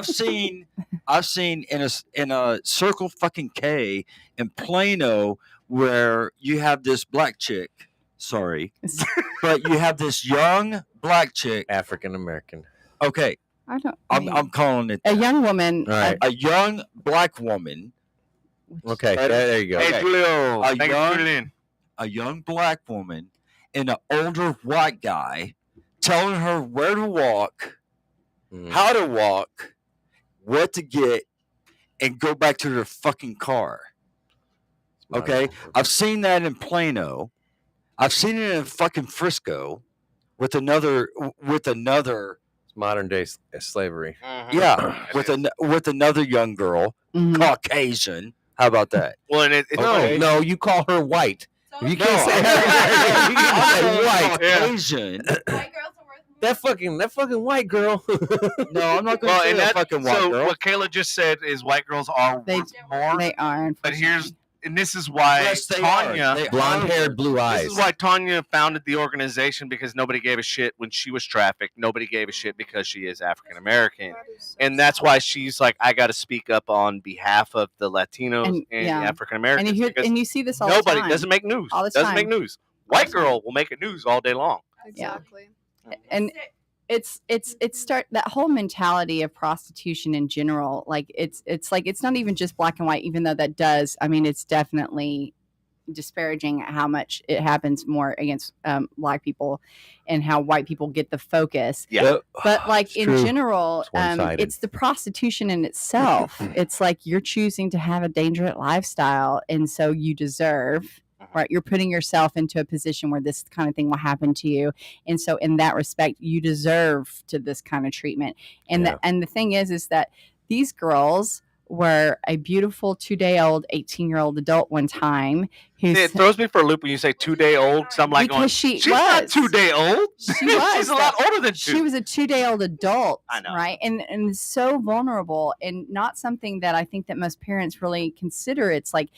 I've seen in a Circle fucking K in Plano where you have this black chick. Sorry, but you have this young black chick. African American. Okay, I don't. I'm calling it a that. young woman. All right. A young black woman. Okay, Better. there you go. Hey, Okay. Julio, A thank you for young- tuning in. A young black woman and an older white guy telling her where to walk, Mm. how to walk, what to get, and go back to their fucking car. Okay, I've seen that in Plano. I've seen it in fucking Frisco with another. It's modern day slavery. Yeah, with another young girl, Mhm. Caucasian. How about that? Well, and it's No, no, you call her white. You No, can't say you can't say white. Caucasian. White girls are worth more. That fucking white girl. No, I'm not going well, to say and that that fucking white so girl. what Kayla just said is white girls are They- worth more. They are. But here's and this is why Yes, they Tanya. are. They Blonde are. haired, blue eyes. This is why Tanya founded the organization because nobody gave a shit when she was trafficked. Nobody gave a shit because she is African American. And that's why she's like, I got to speak up on behalf of the Latinos And- and yeah. African And Americans. you hear, because and you see this all the nobody time. doesn't make news. All the Doesn't time. make news. All the White girl will make it news all day long. Exactly. And it's that whole mentality of prostitution in general. Like it's like it's not even just black and white, even though that does. I mean, it's definitely disparaging how much it happens more against black people and how white people get the focus. Yeah. But like It's in true. general, It's one-sided. it's the prostitution in itself. It's like you're choosing to have a dangerous lifestyle, and so you deserve. Right, you're putting yourself into a position where this kind of thing will happen to you, and so in that respect, you deserve to this kind of treatment. And the thing is that these girls were a beautiful 2-day-old 18-year-old adult one time. It throws me for a loop when you say 2-day-old. So I'm like, because she's not 2-day-old. She was. She's a lot older than 2. She was a 2-day-old adult. I know. Right? And so vulnerable, and not something that I think that most parents really consider. It's like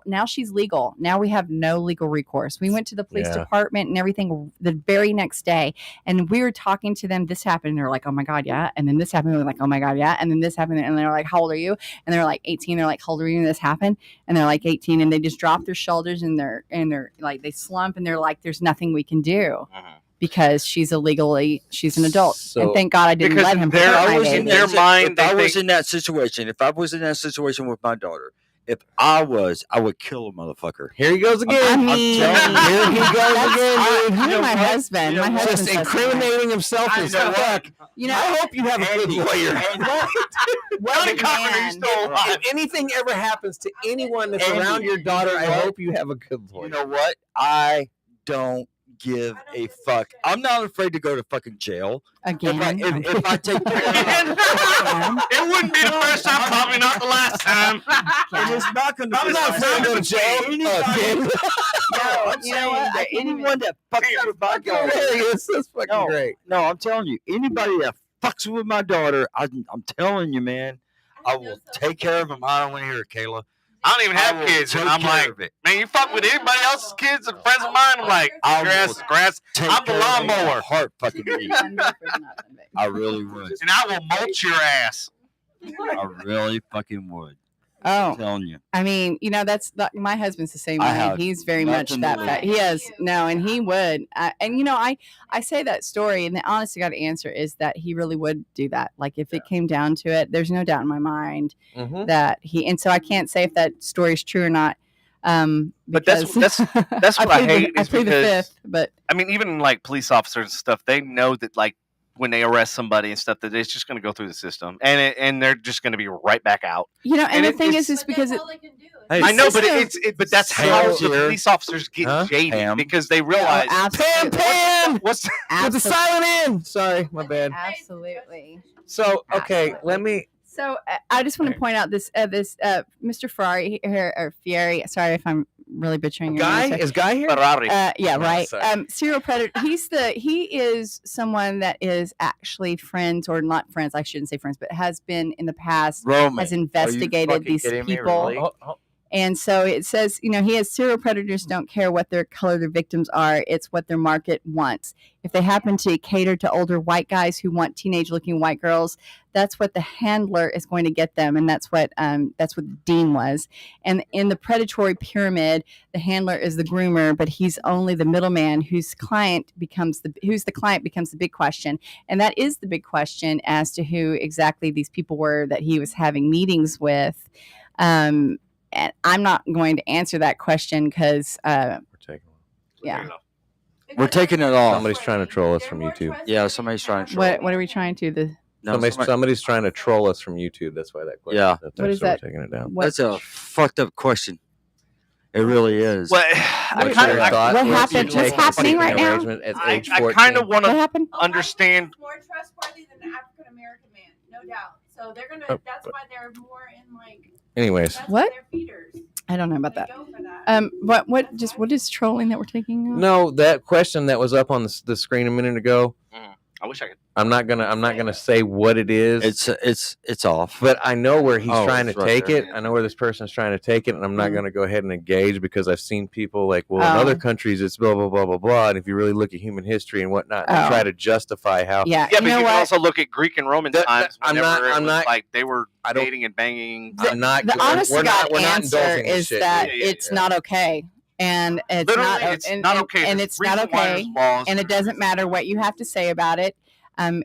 now she's legal. Now we have no legal recourse. We went to the police department and everything the very next day, and we were talking to them. This happened, and they're like, "Oh my god, yeah!" And then this happened, and we're like, "Oh my god, yeah!" And then this happened, and they're like, "How old are you?" And they're like 18. They're like, "How old are you?" And this happened, and they're like 18, and they just drop their shoulders and they're like they slump, and they're like, "There's nothing we can do." Because she's an adult, and thank God I didn't let him. If I was in that situation with my daughter, if I would kill a motherfucker. Here he goes again. I mean, here he goes again. My husband. My husband's just incriminating himself as fuck. You know, I hope you have a good lawyer. If anything ever happens to anyone that's around your daughter, I hope you have a good lawyer. You know what? I don't give a fuck. I'm not afraid to go to fucking jail. Again. If I take care of it wouldn't be the first time, probably not the last time. And it's not going to I'm not afraid to go to jail. Again. You know what? Anyone that fucks with my daughter. Hilarious. That's fucking great. No, I'm telling you, anybody that fucks with my daughter, I'm telling you, man, I will take care of them. I don't want to hear it, Kayla. I don't even have kids, and I'm like, man, you fuck with anybody else's kids and friends of mine? I'm like, grass. I'm the lawnmower. Heart fucking beat. I really would. And I will mulch your ass. I really fucking would. I'm telling you. I mean, you know, my husband's the same way. He's very much that fat. He has and he would. And you know, I say that story, and the honest to God answer is that he really would do that. Like if it came down to it, there's no doubt in my mind that he. And so I can't say if that story is true or not. But that's what I hate. I plead the fifth, but I mean, even like police officers and stuff, they know that like when they arrest somebody and stuff, that it's just going to go through the system, and they're just going to be right back out. You know, and the thing is because I know, but that's how the police officers get jaded because they realize. Pam. What's with the silent N? Sorry, my bad. Absolutely. So okay, let me. So I just want to point out this Mr. Ferrari or Fieri. Sorry if I'm really butchering your name. Is Guy here? Ferrari. Yeah, right. Serial predator. He is someone that is actually friends or not friends. I shouldn't say friends, but has been in the past. Has investigated these people. Really? And so it says, you know, he has serial predators don't care what their color their victims are. It's what their market wants. If they happen to cater to older white guys who want teenage-looking white girls, that's what the handler is going to get them, and that's what Dean was. And in the predatory pyramid, the handler is the groomer, but he's only the middleman whose the client becomes the big question, and that is the big question as to who exactly these people were that he was having meetings with. And I'm not going to answer that question because we're taking it off. Somebody's trying to troll us from YouTube. Yeah, somebody's trying to troll. What are we trying to? Somebody's trying to troll us from YouTube. That's why that question. Yeah. What is that? Taking it down. That's a fucked up question. It really is. What happened? What's happening right now? I kind of want to understand. More trustworthy than an African American man, no doubt. So they're gonna. That's why they're more in like. Anyways, what? Their feeders. I don't know about that. Go for that. What is trolling that we're taking on? No, that question that was up on the screen a minute ago. I wish I could. I'm not gonna say what it is. It's off. But I know where he's trying to right take there. it. I know where this person's trying to take it, and I'm not gonna go ahead and engage because I've seen people like, well, in other countries it's blah blah blah blah blah. And if you really look at human history and whatnot, they try to justify how. Yeah, but you can also look at Greek and Roman times. I'm not like they were dating and banging. The honest to God answer is that it's not okay. And it's literally, not it's not okay. And it's not okay. And it doesn't matter what you have to say about it.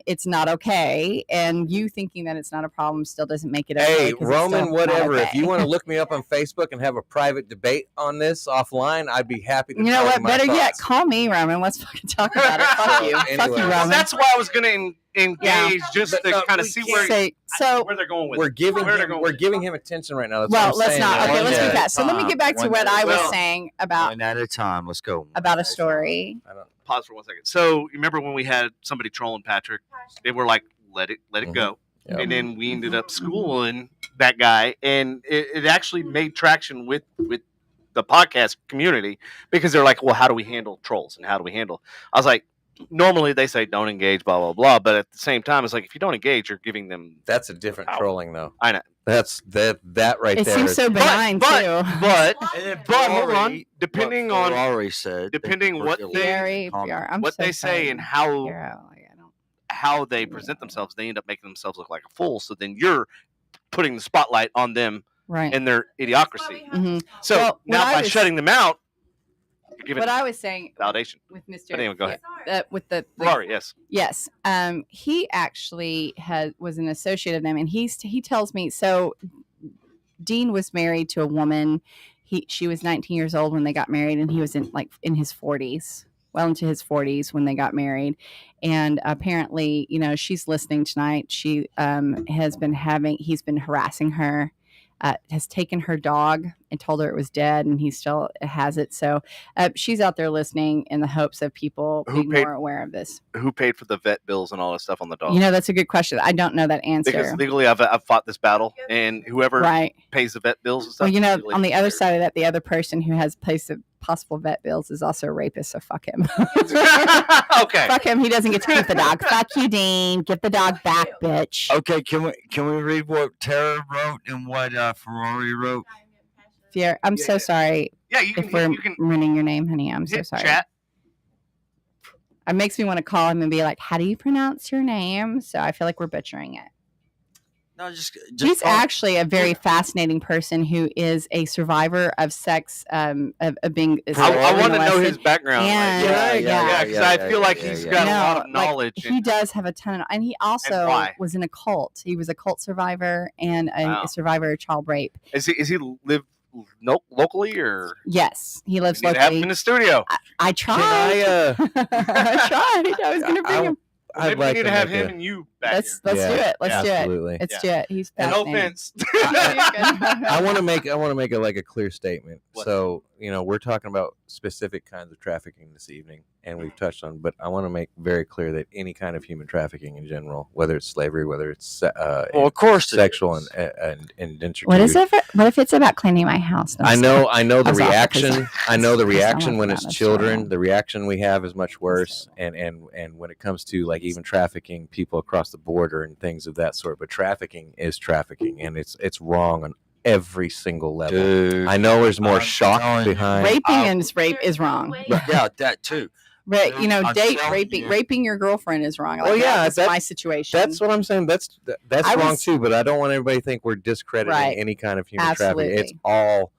it's not okay, and you thinking that it's not a problem still doesn't make it okay. Hey, 'cause it's Roman, still whatever. not If you okay. want to look me up on Facebook and have a private debate on this offline, I'd be happy to. You know tell what? my Better yet, thoughts. call me, Roman. Let's fucking talk about it. Fuck So, you. Fuck anyway. you, Well, Well, Roman. that's why I was going to engage just to no, kind of we see can't So where they're going with We're it. giving Where they're him, going we're with it. giving him attention right now. That's well, what I'm let's saying. not. Okay, One let's at do a that. So let me time. get back to One what at a I was time. saying about One at a time. Let's go. a story. I don't. Pause for 1 second. So you remember when we had somebody trolling Patrick? They were like, let it Mhm. go. Yep. And then we ended up schooling that guy, and it actually made traction with the podcast community because they're like, well, how do we handle trolls and how do we handle? I was like, normally they say don't engage, blah blah blah, but at the same time, it's like if you don't engage, you're giving them. That's a different Power. trolling, though. I know, That's that right It there. seems is- so benign but hold on, depending on Ferrari said, depending what they- Very, I'm what so they sorry. say and how Hero, like, I don't. how they present themselves, they end up making themselves look like a fool. So then you're putting the spotlight on them Right. and their idiocracy. Mhm. So Well, now what I by was- shutting them out, you're giving What I was saying validation. with Mr. But anyway, go ahead. With the Ferrari, yes. yes, he actually was an associate of them, and he tells me so. Dean was married to a woman. She was 19 years old when they got married, and he was in his 40s, well into his 40s when they got married. And apparently, she's listening tonight. She he's been harassing her. Has taken her dog and told her it was dead, and he still has it. So she's out there listening in the hopes of people Who being paid- more aware of this. Who paid for the vet bills and all that stuff on the dog? That's a good question. I don't know that answer. Because legally, I've fought this battle, and whoever Right. pays the vet bills and stuff. Well, legally on the other theirs. side of that, the other person who has placed possible vet bills is also a rapist. So fuck him. Okay. Fuck him. He doesn't get to keep the dog. Fuck you, Dean. Get the dog back, bitch. Okay, can we read what Tara wrote and what Ferrari wrote? Fier, I'm Yeah, so yeah. sorry Yeah, you if we're can, you can ruining your name, honey. I'm so hit sorry. chat. It makes me want to call him and be like, "How do you pronounce your name?" So I feel like we're butchering it. No, just He's call- actually a very fascinating person who is a survivor of sex, of being. I want to know molested. his background. And- Yeah, because I feel like he's got a lot of No, like, knowledge. he does have a ton, and he also why? was in a cult. He was a cult survivor and Wow. a survivor of child rape. Is he live locally or Yes, he lives we need to have him locally. in the studio? I tried. I, I tried. I was going to bring him. I'd Maybe like we need to have make him a- and you back Let's here. do it. Let's do it. absolutely. Let's do it. He's And no fascinating. offense. I want to make a clear statement. What? So we're talking about specific kinds of trafficking this evening, and we've touched on. But I want to make very clear that any kind of human trafficking in general, whether it's slavery, whether it's Well, of course, it sexual is. and indentured. What is it? What if it's about cleaning my house? No, I know the I was off because reaction. I know the because I reaction when left it's that children. story. The reaction we have is much worse, and when it comes to like even trafficking people across the border and things of that sort. But trafficking is trafficking, and it's wrong on every single level. Dude. I know there's more I'm shock telling you. behind. Raping and rape is wrong. Yeah, that too. Right, I'm date telling raping. you. Raping your girlfriend is wrong. Well, yeah, that's that- my situation. That's what I'm saying. That's I wrong was- too. But I don't want everybody to think we're discrediting Right. any kind of human trafficking. It's Absolutely. all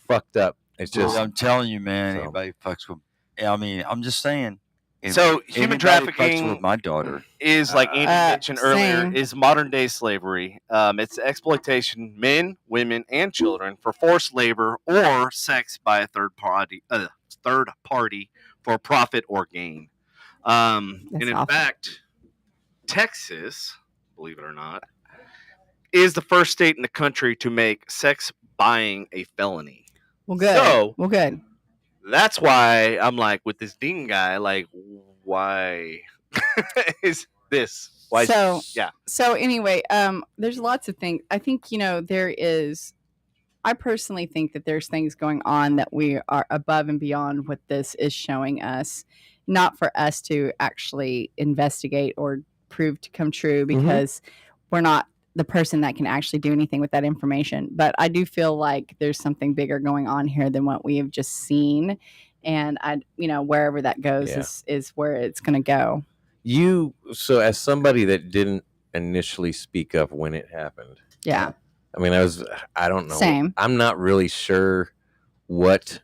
fucked up. It's Dude, just I'm telling you, man. so. Anybody fucks with. I mean, I'm just saying. if So, human anybody fucks trafficking with my daughter. Is like Andy mentioned earlier, same. is modern day slavery. It's exploitation, men, women, and children for forced labor or sex by a third party for profit or gain. And That's in awful. fact, Texas, believe it or not, is the first state in the country to make sex buying a felony. well, good. So- well, good. That's why I'm like with this Dean guy, like, why is this? Why? So- yeah. So anyway, there's lots of things. I think there is. I personally think that there's things going on that we are above and beyond what this is showing us. Not for us to actually investigate or prove to come true because we're not the person that can actually do anything with that information. But I do feel like there's something bigger going on here than what we have just seen. And wherever that goes Yeah. is where it's going to go. So as somebody that didn't initially speak up when it happened, Yeah. I mean, I don't know. Same. I'm not really sure what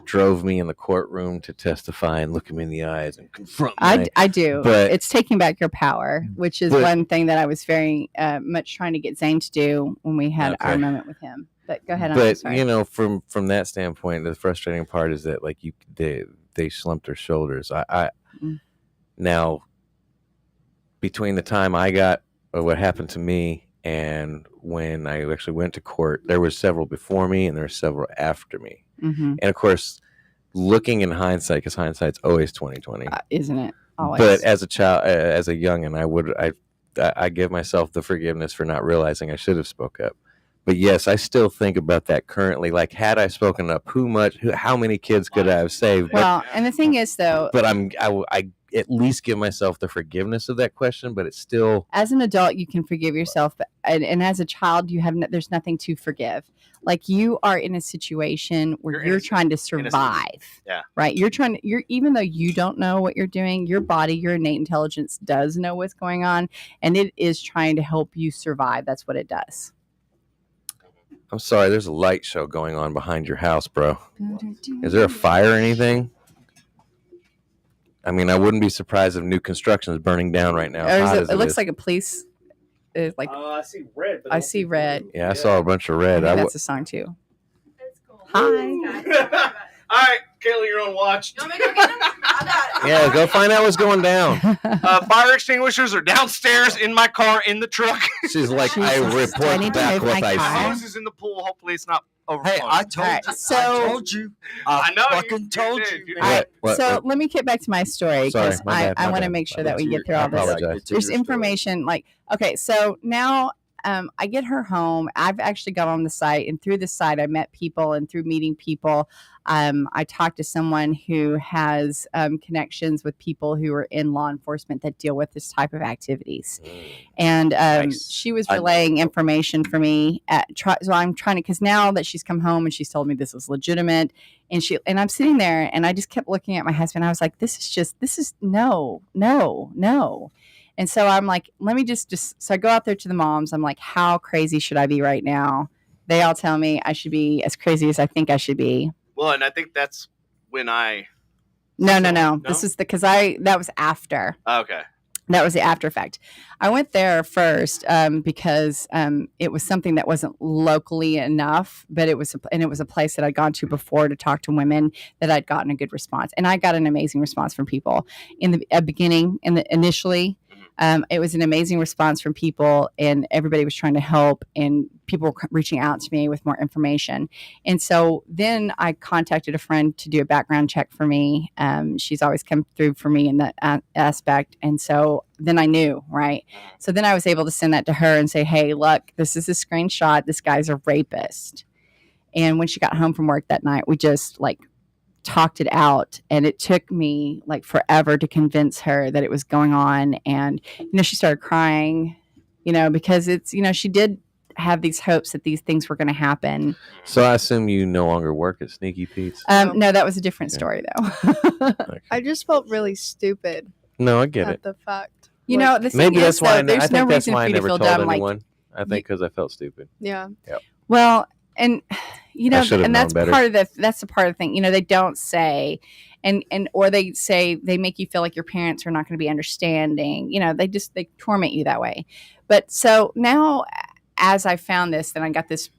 drove me in the courtroom to testify and look me in the eyes and confront me. I do. But- it's taking back your power, which is but- one thing that I was very much trying to get Zayne to do when we had our Okay. moment with him. But go ahead. I'm But sorry. you know, from that standpoint, the frustrating part is that like they slumped their shoulders. Now, between the time I got what happened to me and when I actually went to court, there were several before me and there were several after me. Mm-hmm. And of course, looking in hindsight, because hindsight's always 20/20. Isn't it? Always. But as a child, as a youngin', I give myself the forgiveness for not realizing I should have spoke up. But yes, I still think about that currently. Like, had I spoken up, how many kids could I have saved? well, and the thing is, though, But I at least give myself the forgiveness of that question. But it's still, as an adult, you can forgive yourself, but, and as a child, you have there's nothing to forgive. Like, you are in a situation where You're you're innocent. trying to survive. Yeah. Right. You're even though you don't know what you're doing, your body, your innate intelligence does know what's going on, and it is trying to help you survive. That's what it does. I'm sorry, there's a light show going on behind your house, bro. Is there a fire or anything? I mean, I wouldn't be surprised if new construction is burning down right now. Or as is hot it, as it looks is. like a police. Like I see red. I see red. Yeah, I saw a bunch of red. I think that's a song too. That's cool. Hi. All right, Kayla, you're on watch. You want me to go get them? I got it. Yeah, go find out what's going down. Fire extinguishers are downstairs in my car in the truck. She's like, I Jesus, do I report need to back move what my I car? see. Hose is in the pool. Hopefully, it's not overflowing. Hey, I told Alright, you. so- I told you. I know, you fucking told did, you. you man. All right, What? so let me get back to my story Sorry, because my bad, I my want to bad, make sure my that bad. we get through I all this. apologize. There's information like, okay, so now I get her home. I've actually got on the site, and through the site, I met people, and through meeting people, I talked to someone who has connections with people who are in law enforcement that deal with this type of activities. And Nice. she was I- relaying information for me. So I'm trying to, because now that she's come home and she's told me this is legitimate, and I'm sitting there and I just kept looking at my husband. I was like, this is no. And so I'm like, let me so I go out there to the moms. I'm like, how crazy should I be right now? They all tell me I should be as crazy as I think I should be. Well, and I think that's when I. No. No? This is that was after. Okay. That was the after effect. I went there first because it was something that wasn't locally enough, but it was a place that I'd gone to before to talk to women that I'd gotten a good response, and I got an amazing response from people in the beginning. Initially, it was an amazing response from people, and everybody was trying to help, and people were reaching out to me with more information. And so then I contacted a friend to do a background check for me. She's always come through for me in that aspect. And so then I knew, right? So then I was able to send that to her and say, hey, look, this is a screenshot. This guy's a rapist. And when she got home from work that night, we just talked it out, and it took me forever to convince her that it was going on. And she started crying, because it's she did have these hopes that these things were going to happen. So I assume you no longer work at Sneaky Pete's. No, that was a different story though. Okay. I just felt really stupid No, I get at it. the fact. The thing Maybe is, that's why. though, there's I think no that's reason why for I you to never feel told dumb. anyone. I think because I felt stupid. Yeah. Well, and I should have and that's known better. part of that's the part of the thing. They don't say, and or they say they make you feel like your parents are not going to be understanding. They torment you that way. But so now, as I found this, then I got this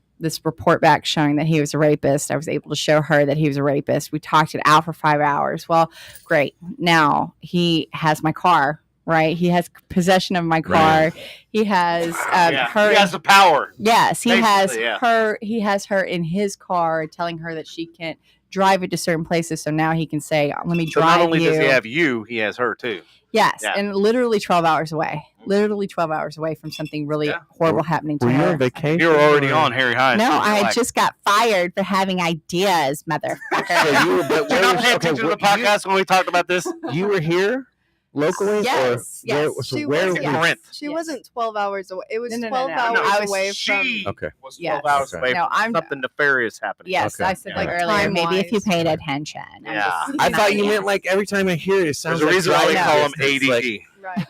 report back showing that he was a rapist. I was able to show her that he was a rapist. We talked it out for 5 hours. Well, great. Now he has my car. Right, he has possession of my car. Right. He has her. He has the power. Yes, he has Basically, yeah. her. He has her in his car, telling her that she can't drive it to certain places. So now he can say, "Let me So drive not only you." does he have you, he has her too. Yes, Yeah. and literally 12 hours away. Literally 12 hours away from something really Yeah. horrible happening to Were you her. on vacation? You were already or- on Harry Hines. No, so you're I had like, just got fired for having ideas, motherfucker. So you were, but Did you not where pay was- attention to the were podcast when we talked about this? You were here locally, Yes, or yes. Where, so She where was, were yes. Corinth. She Yes. wasn't 12 hours away. It was No, 12 no, no. hours No, I was- away from. She Okay. was 12 Yes. hours Okay. away No, from I'm- something nefarious happening. Yes, Okay. I said Yeah. that earlier. Maybe if you Time-wise. paid attention. I'm Yeah. just- I thought you meant like every time I hear it, it sounds There's a like reason why they driving call him distance, like- ADD. Right.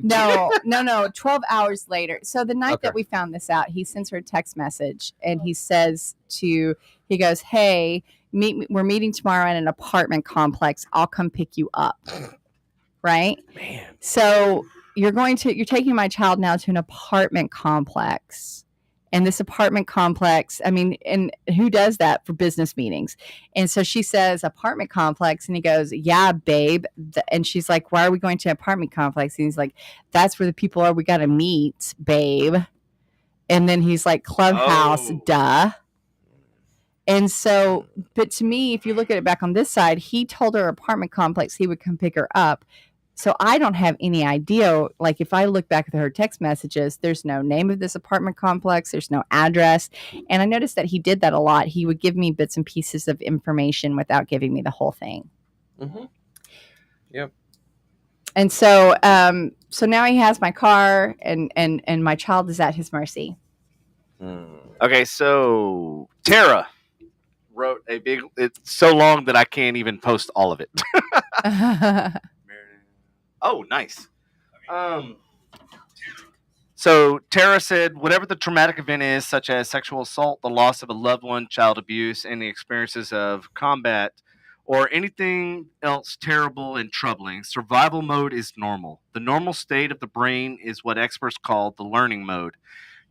No, 12 hours later. So the night that we found this out, he sends her a text message and he goes, hey, we're meeting tomorrow at an apartment complex. I'll come pick you up. Right? Man. So you're taking my child now to an apartment complex. And this apartment complex, I mean, and who does that for business meetings? And so she says, apartment complex. And he goes, yeah, babe. And she's like, why are we going to an apartment complex? And he's like, that's where the people are we got to meet, babe. And then he's like, clubhouse, duh. And so, but to me, if you look at it back on this side, he told her apartment complex he would come pick her up. So I don't have any idea. Like if I look back at her text messages, there's no name of this apartment complex. There's no address. And I noticed that he did that a lot. He would give me bits and pieces of information without giving me the whole thing. Mm-hmm. Yep. And so, so now he has my car and my child is at his mercy. Okay. So Tara wrote it's so long that I can't even post all of it. Oh, nice. So Tara said, whatever the traumatic event is, such as sexual assault, the loss of a loved one, child abuse, and the experiences of combat, or anything else terrible and troubling, survival mode is normal. The normal state of the brain is what experts call the learning mode.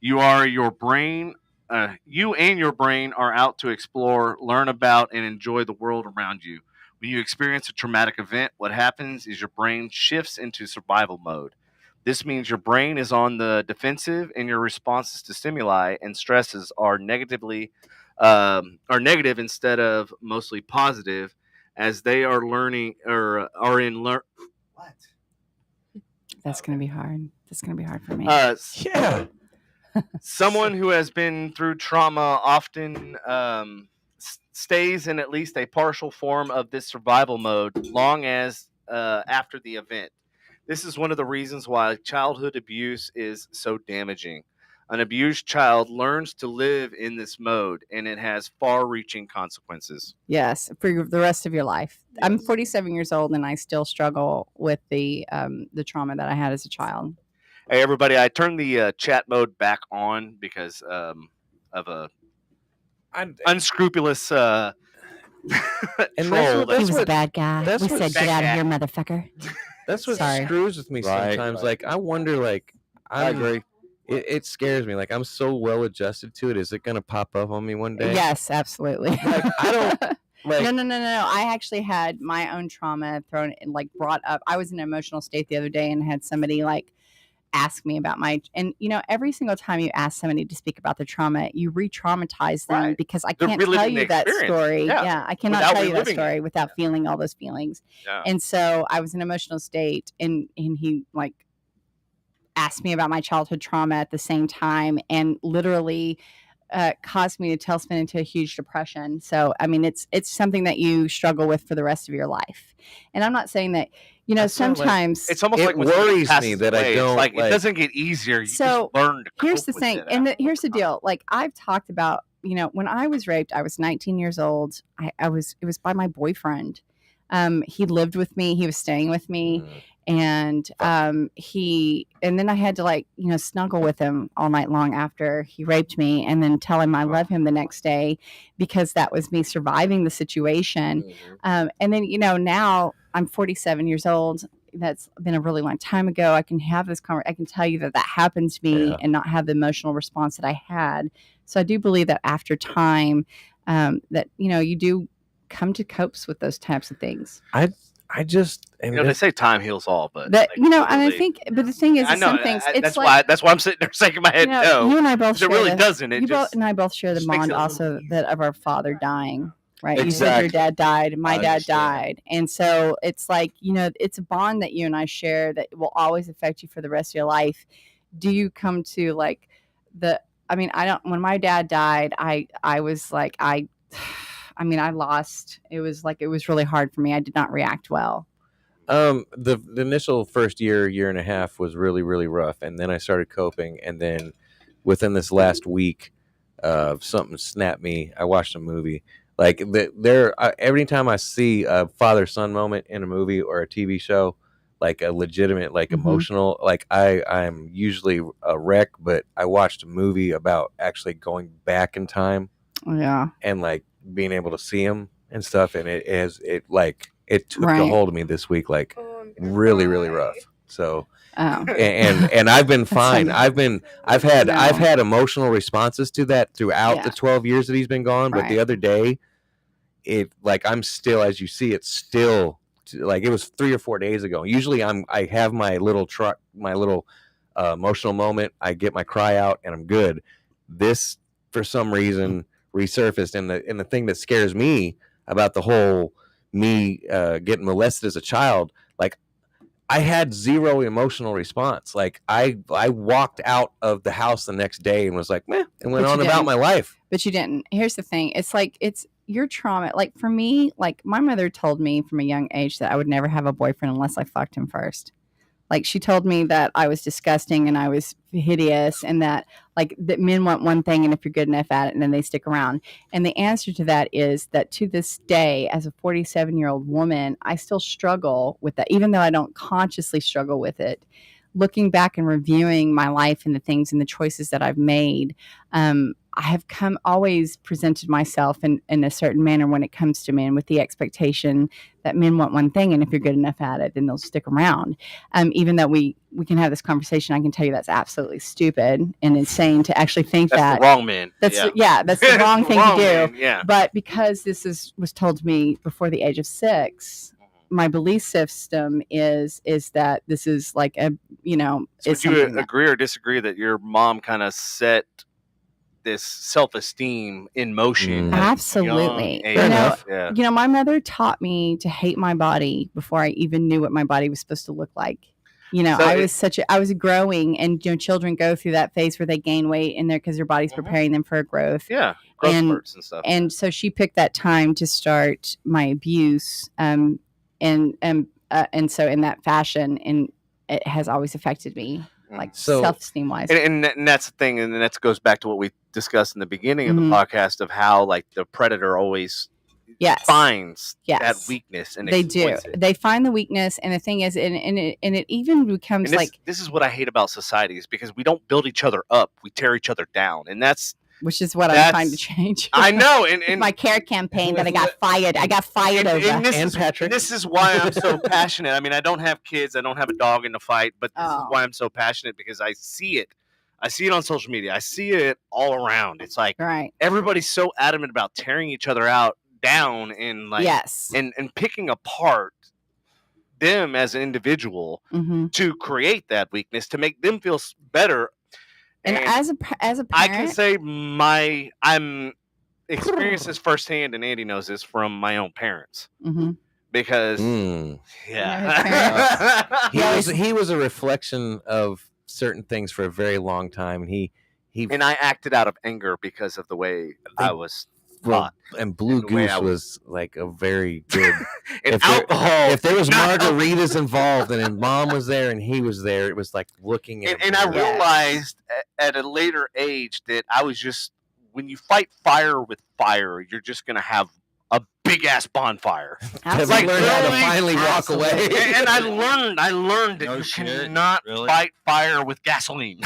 You and your brain are out to explore, learn about, and enjoy the world around you. When you experience a traumatic event, what happens is your brain shifts into survival mode. This means your brain is on the defensive, and your responses to stimuli and stresses are negative instead of mostly positive, as they are learning or are in learn. What? That's going to be hard. That's going to be hard for me. Yeah. Someone who has been through trauma often stays in at least a partial form of this survival mode long as after the event. This is one of the reasons why childhood abuse is so damaging. An abused child learns to live in this mode, and it has far-reaching consequences. Yes, for the rest of your life. Yes. I'm 47 years old, and I still struggle with the trauma that I had as a child. Hey, everybody! I turned the chat mode back on because of a unscrupulous and troll. He was a bad guy. We said, "Get out of here, motherfucker." That's what screws with me sometimes. Like I wonder, like I agree. It scares me. Like I'm so well adjusted to it. Is it gonna pop up on me one day? Yes, absolutely. Like I don't. Like, No. I actually had my own trauma thrown and like brought up. I was in an emotional state the other day and had somebody like ask me about and every single time you ask somebody to speak about the trauma, you re-traumatize them because I can't tell you that story. Yeah, I cannot tell you that story without feeling all those feelings. Yeah. And so I was in an emotional state and he like asked me about my childhood trauma at the same time and literally caused me to tailspin into a huge depression. So, I mean, it's something that you struggle with for the rest of your life. And I'm not saying that, sometimes it's almost like worries me that I don't like it doesn't get easier. You just learn to cope here's the thing. And here's the deal. Like I've talked about, when I was raped, I was 19 years old. It was by my boyfriend. He lived with me. He was staying with me. And then I had to snuggle with him all night long after he raped me and then tell him I love him the next day because that was me surviving the situation. And then, now I'm 47 years old. That's been a really long time ago. I can have this conversation. I can tell you that happened to me and not have the emotional response that I had. So I do believe that after time that, you do come to copes with those types of things. I just, they say time heals all, but and I think, but the thing is, some things. That's why I'm sitting there shaking my head. No, you and I both. It really doesn't. You and I both share the bond also that of our father dying. Right. Exactly. You said your dad died. My dad died. And so it's like, it's a bond that you and I share that will always affect you for the rest of your life. Do you come to when my dad died, I was like, I lost. It was really hard for me. I did not react well. The initial first year and a half was really, really rough. And then I started coping. And then within this last week, something snapped me. I watched a movie. Like every time I see a father-son moment in a movie or a TV show, like a legitimate, like Mhm. emotional, like I'm usually a wreck, but I watched a movie about actually going back in time Yeah. and like being able to see him and stuff, and it took a Right. hold of me this week, like Oh, I'm gonna really really cry. rough. So Oh. and I've been That's fine. funny. I've had emotional responses to that throughout Yeah. the 12 years that he's been gone, but the Right. other day it, like, I'm still, as you see, it's still like it was 3 or 4 days ago. Usually I have my little emotional moment, I get my cry out and I'm good. This for some reason resurfaced, and the thing that scares me about the whole me getting molested as a child, like I had zero emotional response. Like I walked out of the house the next day and was like, meh, and went But on you about didn't. my life. But you didn't. Here's the thing. It's like it's your trauma. Like for me, like my mother told me from a young age that I would never have a boyfriend unless I fucked him first. Like she told me that I was disgusting and I was hideous, and that men want one thing, and if you're good enough at it, and then they stick around. And the answer to that is that to this day, as a 47-year-old woman, I still struggle with that, even though I don't consciously struggle with it. Looking back and reviewing my life and the things and the choices that I've made, I have always presented myself in a certain manner when it comes to men, with the expectation that men want one thing, and if you're good enough at it, then they'll stick around. Even though we can have this conversation, I can tell you that's absolutely stupid and insane to actually think That's that. the wrong man. That's the wrong thing to do. Man, yeah. But because this was told to me before the age of 6, my belief system is that this is like a, So is would you something that, agree or disagree that your mom kind of set this self-esteem in motion? Mm. at a Absolutely. young age? Fair enough. Yeah. my mother taught me to hate my body before I even knew what my body was supposed to look like. So I was growing, and children go through that phase where they gain weight in there because their body's preparing them for growth. Yeah. Growth And- spurts and stuff. And so she picked that time to start my abuse, and so in that fashion, and it has always affected me, like So- self-esteem wise. And that's the thing, and that goes back to what we discussed in the beginning of the Mhm. podcast of how like the predator always Yes. finds that Yes. weakness and They do. exploits it. They find the weakness, and the thing is, and it even becomes And this is what I hate about society, is because we don't build each other up, we tear each other down, and that's which is what I'm trying to change. I know, and my care campaign that I got fired. I got fired over. This is why I'm so passionate. I mean, I don't have kids, I don't have a dog in the fight, but this is why I'm so passionate, because I see it. I see it on social media. I see it all around. It's like Right. everybody's so adamant about tearing each other down and like Yes. and picking apart them as an individual Mhm. to create that weakness to make them feel better. And as a parent, I can say I'm experienced this firsthand, and Andy knows this from my own parents, Mhm. because Mm. yeah, He was a reflection of certain things for a very long time, and he and I acted out of anger because of the way I was well, taught. and Blue the way Goose I was like a very good. And if there- alcohol, if there was not- margaritas involved, and then Mom was there and he was there, it was like looking at. and a I mirror. realized at a later age that I was just, when you fight fire with fire, you're just gonna have a big ass bonfire. Have Like, you learned how to literally- finally walk Absolutely. away? And I learned that No you shit. cannot Really? fight fire with gasoline.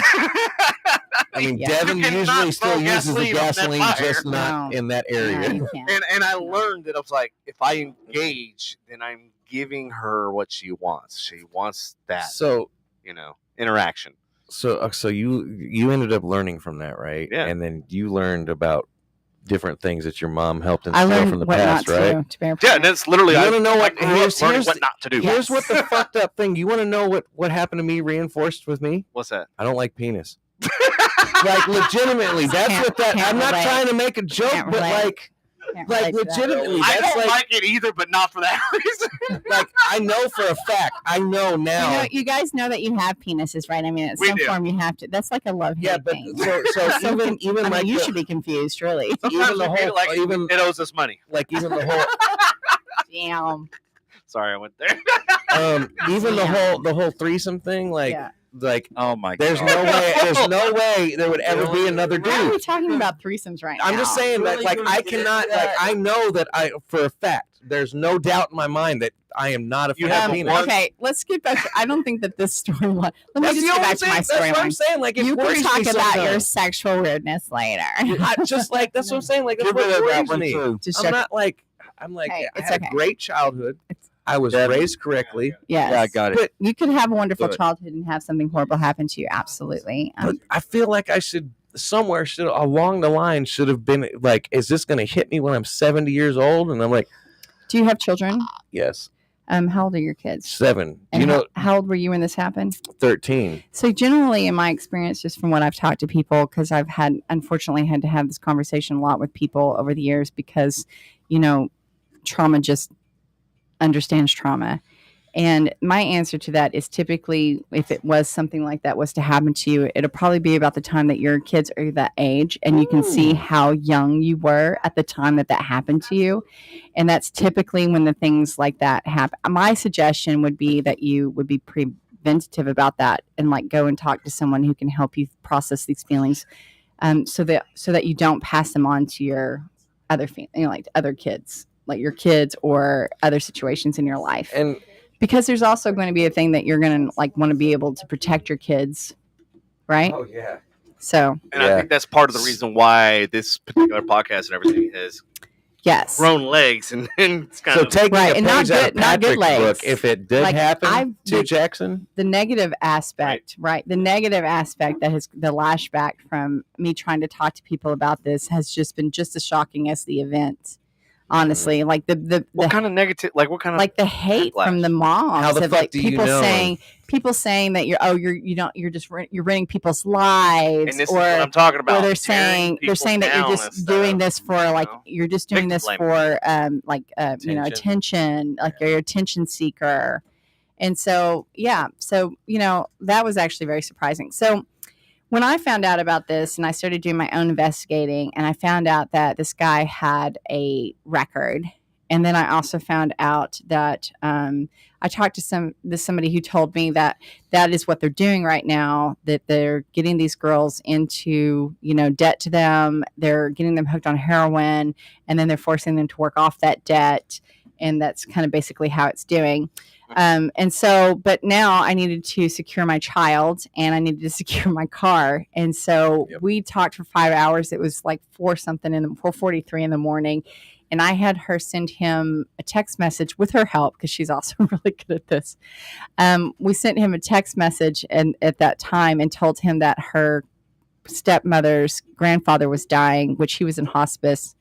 I mean, Yeah. Devin You cannot usually throw still uses the gasoline on that gasoline, fire. just not No. in that No, area. you can't. and I learned that I was like, if I engage, then I'm giving her what she wants. She wants that, So interaction. so you ended up learning from that, right? Yeah. And then you learned about different things that your mom helped I instill learned from the what past, not right? to be a Yeah, parent. that's literally. You I wanna know what- grew up here's- learning here's what the- not to do. Here's what the fucked up thing. You want to know what happened to me reinforced with me? What's that? I don't like penis. Like legitimately, that's Can't- what that. can't I'm not relate. trying to make a joke, Can't but relate. like Can't like relate to that. legitimately, I that's don't like like it either, but not for that reason. like I know for a fact. I know now. You guys know that you have penises, right? I mean, in We some do. form you have to. That's like a love hate Yeah, but thing. so even I like mean, you the- should be confused, really. Sometimes the we feel whole- like even- it owes us money. like even the whole Damn. Sorry, I went there. even the whole threesome thing, like Yeah. like, Oh my there's god. no way there would ever be another Why are we dude. talking about threesomes right now? I'm just saying that, like, I cannot, like, I know that for a fact, there's no doubt in my mind that I am not a You fan of have penis. one- Okay, let's get back. I don't think that this storyline. Let me That's just the get only back to my thing. That's what I'm storyline. saying. Like, it You can worries talk me about your sometimes. sexual weirdness later. I just like that's what I'm saying. Like, that's Give me what that worries one me. too. Just I'm check- not like I'm like Hey, I it's had okay. a great childhood. I was Yeah. raised correctly, Yes. Yeah, I got it. but You could have a wonderful Good. childhood and have something horrible happen to you. Absolutely. but I feel like I should somewhere should along the line should have been like, is this going to hit me when I'm 70 years old? And I'm like, Do you have children? yes, How old are your kids? 7. And You know, how old were you when this happened? 13. So generally, in my experience, just from what I've talked to people, because I've unfortunately had to have this conversation a lot with people over the years, because trauma just understands trauma. And my answer to that is typically, if it was something like that was to happen to you, it'll probably be about the time that your kids are that age, and you can see how young you were at the time that happened to you. And that's typically when the things like that happen. My suggestion would be that you would be preventative about that, and like go and talk to someone who can help you process these feelings, so that you don't pass them on to your other like other kids, like your kids or other situations in your life. And Because there's also going to be a thing that you're going to like want to be able to protect your kids, right? oh yeah. So And I think that's part of the reason why this particular podcast and everything has yes, grown legs and it's kind So of taking Right, a and not page out of good- not good Patrick's legs. book, if it did Like, happen to the- Jackson, the negative aspect, right? The negative aspect that has the lashback from me trying to talk to people about this has just been just as shocking as the event. Honestly, like the what kind of negative, like what kind of like the hate backlash? from the moms. How the of, fuck like do you people know? saying that you're ruining people's lives, and this or is what I'm talking about. or they're tearing saying that you're people just down doing instead this for of, like you're just doing this victim for Attention. attention, like you're an attention seeker. And so that was actually very surprising. So when I found out about this and I started doing my own investigating, and I found out that this guy had a record, and then I also found out that I talked to somebody who told me that is what they're doing right now, that they're getting these girls into, debt to them. They're getting them hooked on heroin, and then they're forcing them to work off that debt. And that's kind of basically how it's doing. But now I needed to secure my child, and I needed to secure my car. And so we talked for 5 hours. It was like 4:43 in the morning. And I had her send him a text message with her help, because she's also really good at this. We sent him a text message at that time and told him that her stepmother's grandfather was dying, which he was in hospice,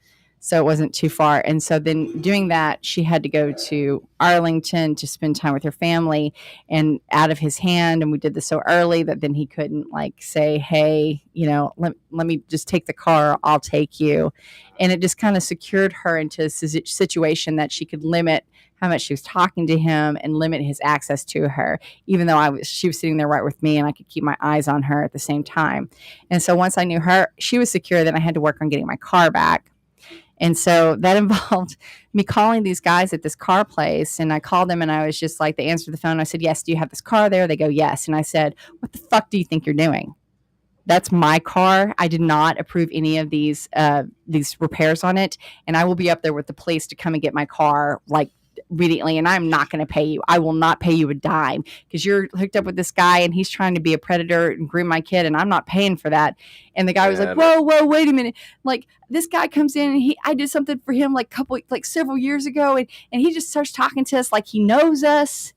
so it wasn't too far. And so then doing that, she had to go to Arlington to spend time with her family, and out of his hand. And we did this so early that then he couldn't like say, hey, let me just take the car. I'll take you. And it just kind of secured her into a situation that she could limit how much she was talking to him and limit his access to her, even though she was sitting there right with me, and I could keep my eyes on her at the same time. And so once I knew she was secure, then I had to work on getting my car back. And so that involved me calling these guys at this car place. And I called them, and I was just like, they answered the phone. I said, yes, do you have this car there? They go, yes. And I said, what the fuck do you think you're doing? That's my car. I did not approve any of these repairs on it. And I will be up there with the police to come and get my car like immediately. And I'm not going to pay you. I will not pay you a dime, because you're hooked up with this guy and he's trying to be a predator and groom my kid, and I'm not paying for that. And the guy was like, whoa, wait a minute. Like, this guy comes in and I did something for him several years ago. And he just starts talking to us like he knows us.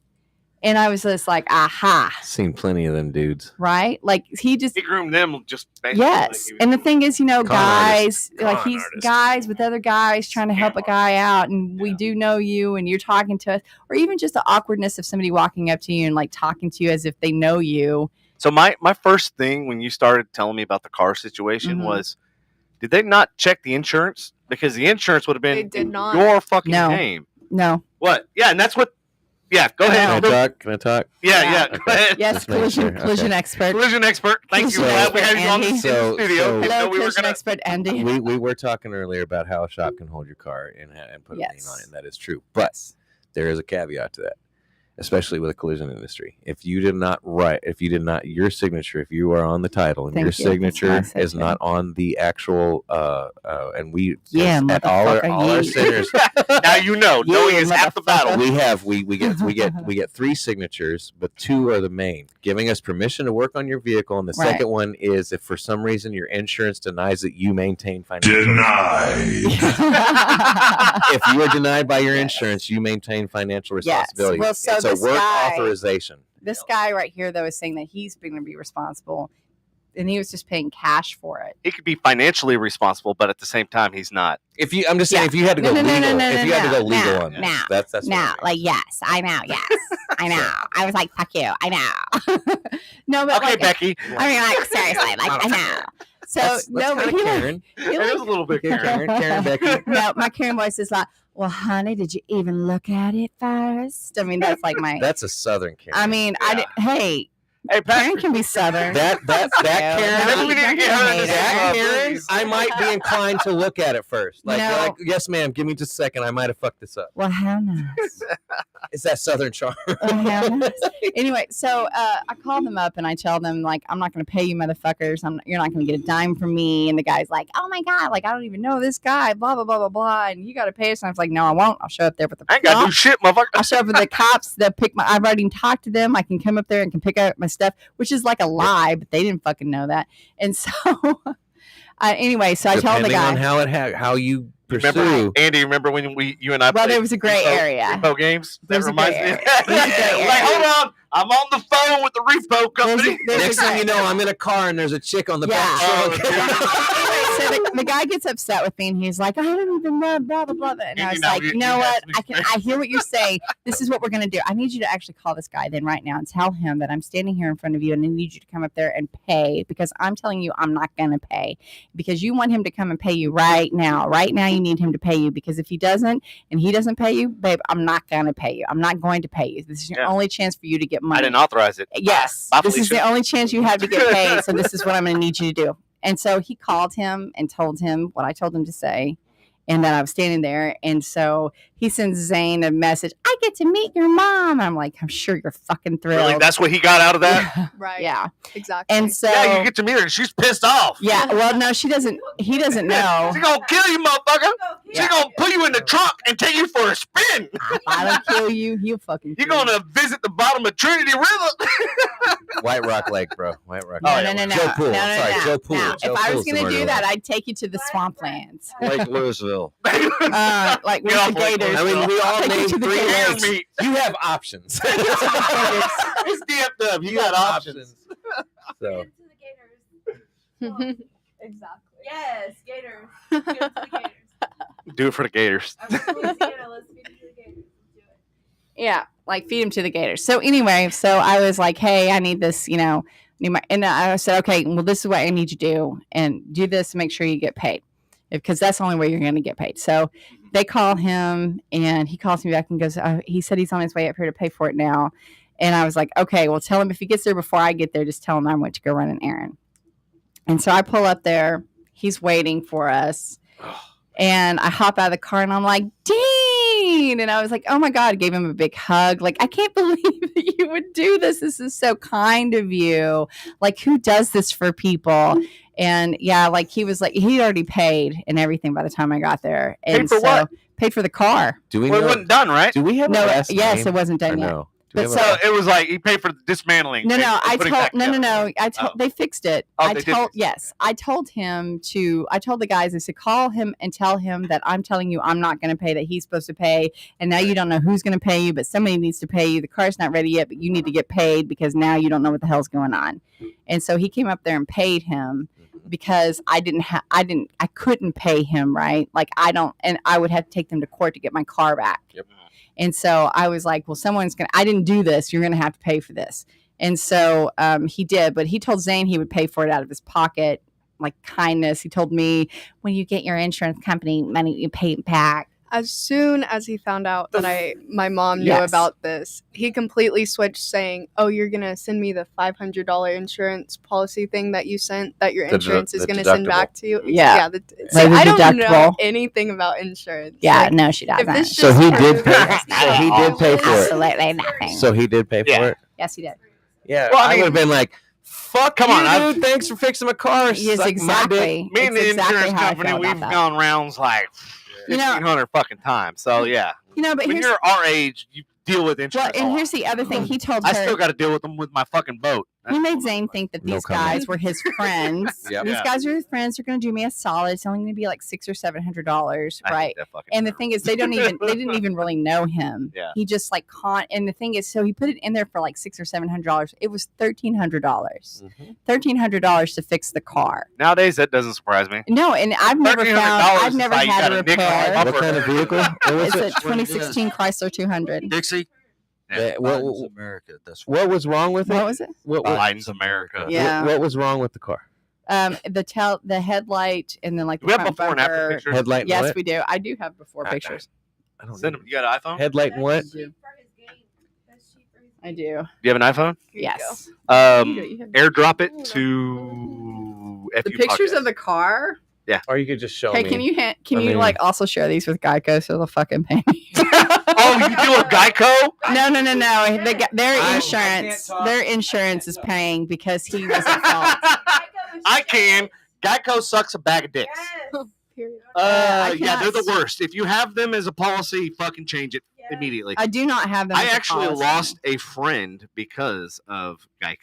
And I was just like, aha. Seen plenty of them dudes. Right? Like he groomed them just basically. Yes. And the thing is, guys, artist. guys with other guys trying to help a guy out, and we do know you, and you're talking to us, or even just the awkwardness of somebody walking up to you and like talking to you as if they know you. So my first thing when you started telling me about the car situation Mhm. was, did they not check the insurance? Because the insurance would have been They did not. your fucking No. name. No. What? Yeah, and that's what. Yeah, go ahead. Can I talk? Yeah. Okay. Go ahead. Yes, Just making sure. collision Okay. expert. Collision expert. Thank you. Collision Glad we had you on the Andy. So- studio. so- Even Hello, though we were collision gonna. expert Andy. We were talking earlier about how a shop can hold your car and put a lien on it, and that is true. But there is a caveat to that. especially with a collision industry. If you did not your signature, if you are on the title and Thank your you. That's signature nice, is not on the actual, and we, Yeah, at all our motherfucker, centers, Now you know. Knowing is half the battle. we get 3 signatures, but 2 are the main, giving us permission to work on your vehicle, and the Right. second one is if for some reason your insurance denies that you maintain financial responsibility. If you are denied by your insurance, you maintain financial responsibility. Well, so it's a this work guy- authorization. This guy right here, though, is saying that he's going to be responsible, and he was just paying cash for it. He could be financially responsible, but at the same time, he's not. I'm just saying, if you had to go legal, on no, this, that's what no, I mean. like yes, I know, yes, I know. I was like, fuck you, I know. No, but Okay, like, Becky. I mean, like seriously, like I know. So That's no, but kinda he Karen. It is a little bit Karen. Karen Becky. no, my Karen voice is like, well, honey, did you even look at it first? I mean, that's like my. That's a Southern Karen. I mean, Yeah. Hey, Hey, Karen Patrick. can be Southern. that Karen. Maybe we need to get her in the That same Karen, please. I might be inclined to look at it first. Like, No. you're like, yes, ma'am. Give me just a second. I might have fucked this up. Well, how nice. It's that Southern charm. Well, how nice. Anyway, so I call them up and I tell them, like, I'm not going to pay you motherfuckers. You're not going to get a dime from me. And the guy's like, oh my God, like, I don't even know this guy, blah, blah, blah, blah, blah. And you got to pay us. And I was like, no, I won't. I'll show up there with the I ain't got to do shit, motherfucker. I'll show up with the cops. They'll pick I've already talked to them. I can come up there and can pick up my stuff, which is like a lie, but they didn't fucking know that. And so, anyway, so I told the Depending guy. on how you pursue. Remember, Andy, remember when you and I Well, played there was a gray area. repo games? There That was a gray reminds me. area. There was a gray area. Like, hold on. I'm on the phone with the repo company. Next thing you know, I'm in a car and there's a chick on the Yeah. back. Oh, Anyway, so the guy gets upset with me and he's like, I don't even know, blah, blah, blah. And I was like, you know what? I hear what you're saying. This is what we're going to do. I need you to actually call this guy then right now and tell him that I'm standing here in front of you and I need you to come up there and pay because I'm telling you I'm not going to pay because you want him to come and pay you right now. Right now you need him to pay you because if he doesn't and he doesn't pay you, babe, I'm not going to pay you. I'm not going to pay you. This is your only chance for you to get money. I didn't authorize it. Yes. Bye, This is Felicia. the only chance you have to get paid. So this is what I'm going to need you to do. And so he called him and told him what I told him to say. And then I was standing there. And so he sends Zayne a message. I get to meet your mom. I'm like, I'm sure you're fucking thrilled. Really? That's what he got out of that? Right. Yeah. Exactly. And so. Yeah, you get to meet her and she's pissed off. Yeah. Well, no, she doesn't. He doesn't know. She's going to kill you, motherfucker. Yeah. She's going to put you in the trunk and take you for a spin. If I don't kill you, he'll fucking You're kill going to visit the bottom of Trinity River. White Rock Lake, bro. White Rock No, Lake. no, no, no. Joe Pool. No, no, Sorry, no. Joe Pool. No. Joe If I was Pool's going to the do murderer. that, I'd take you to the swamplands. Lake Louisville. Like with Get the off Lake gators. I mean, we all Take you named to the 3 gators. lakes. meat. You have options. It's DF'd up. You got options. So. Exactly. Yes, Gators. Give it to the Gators. Do it for the Gators. I'm from Louisiana. Let's feed it to the Gators. Let's do it. Yeah, like feed him to the gators. So anyway, so I was like, hey, I need this, and I said, okay, well, this is what I need you to do, and do this, and make sure you get paid, because that's the only way you're going to get paid. So they call him, and he calls me back and goes, he said he's on his way up here to pay for it now, and I was like, okay, well, tell him if he gets there before I get there, just tell him I went to go run an errand. And so I pull up there, he's waiting for us. And I hop out of the car and I'm like, Dean. And I was like, oh my God, gave him a big hug. Like, I can't believe that you would do this. This is so kind of you. Like, who does this for people? And yeah, like he was like, he'd already paid and everything by the time I got there. And Paid for what? Paid for the car. Do we Well, it know? wasn't done, right? Do we have a No, last yes, name? it wasn't Or done yet. no? Do But we have a So last- it was like he paid for the dismantling. No, and I putting back told together. they fixed it. Oh, I they did told fix it. I told the guys, I said, call him and tell him that I'm telling you I'm not going to pay, that he's supposed to pay, and now you don't know who's going to pay you, but somebody needs to pay you. The car's not ready yet, but you need to get paid because now you don't know what the hell's going on. And so he came up there and paid him because I couldn't pay him, right? Like and I would have to take them to court to get my car back. Yep. And so I was like, well, I didn't do this. You're going to have to pay for this. And so he did, but he told Zayne he would pay for it out of his pocket, like kindness. He told me, when you get your insurance company money, you pay it back. as soon as he found out that my mom knew Yes. about this, he completely switched, saying, "Oh, you're gonna send me the $500 insurance policy thing that you sent, that your The insurance is the gonna send deductible. back to you." Yeah. See, Like the I don't know deductible. anything about insurance. Yeah, Like, no, she if doesn't. this So just he did proves- pay. So he did pay for it. Absolutely nothing. So he did pay for Yeah. it. Yes, he did. Yeah, Well, I I mean- would have been like, "Fuck, Come you, on, dude! Thanks for fixing my car." Yes, Suck my dick." exactly. Me and the It's exactly insurance how I company, feel about we've that. gone rounds like You know- 1,500 fucking times. So yeah, But when here's you're our age, you deal with well, insurance. a and lot. here's the other thing. He told I her. still got to deal with them with my fucking boat. He made Zayne think that No these comment. guys were his friends. Yep. These Yeah. guys are his friends. They're going to do me a solid. It's only going to be like $600 or $700, I hate right? that fucking And the term. thing is, they didn't even really know him. Yeah. He just like and the thing is, so he put it in there for like $600 or $700. It was $1,300. $1,300 to fix the car. Nowadays that doesn't surprise me. No, and I've never $1,300 is had how you a gotta nickel repair. it. What kind of vehicle? What was It's a it? 2016 Chrysler 200. Dixie. Yeah, Biden's America. That's What was wrong with it? What was it? What, Biden's America. Yeah. what was wrong with the car? The headlight and then like the Do we have front before and after bumper. pictures? Headlight. And Yes, what? we do. I do have before I- pictures. I don't Send know. them. You got an iPhone? Headlight and what? That's cheap for his game. That's cheap for his I game. do. Do you have an iPhone? Here you Yes. You have- Airdrop it to The FU pictures Podcast. of the car. Or you could just show Hey, me. can you I you mean- like also share these with Geico so they'll fucking pay me? Oh, you do a Geico? No. Their I insurance, can't talk. their insurance is paying because he was at fault. I can. Geico sucks a bag of dicks. Yes. Period. I Yeah, they're the cannot- worst. If you have them as a policy, fucking change it Yes. immediately. I do not have them. I as a actually policy. lost a friend because of Geico.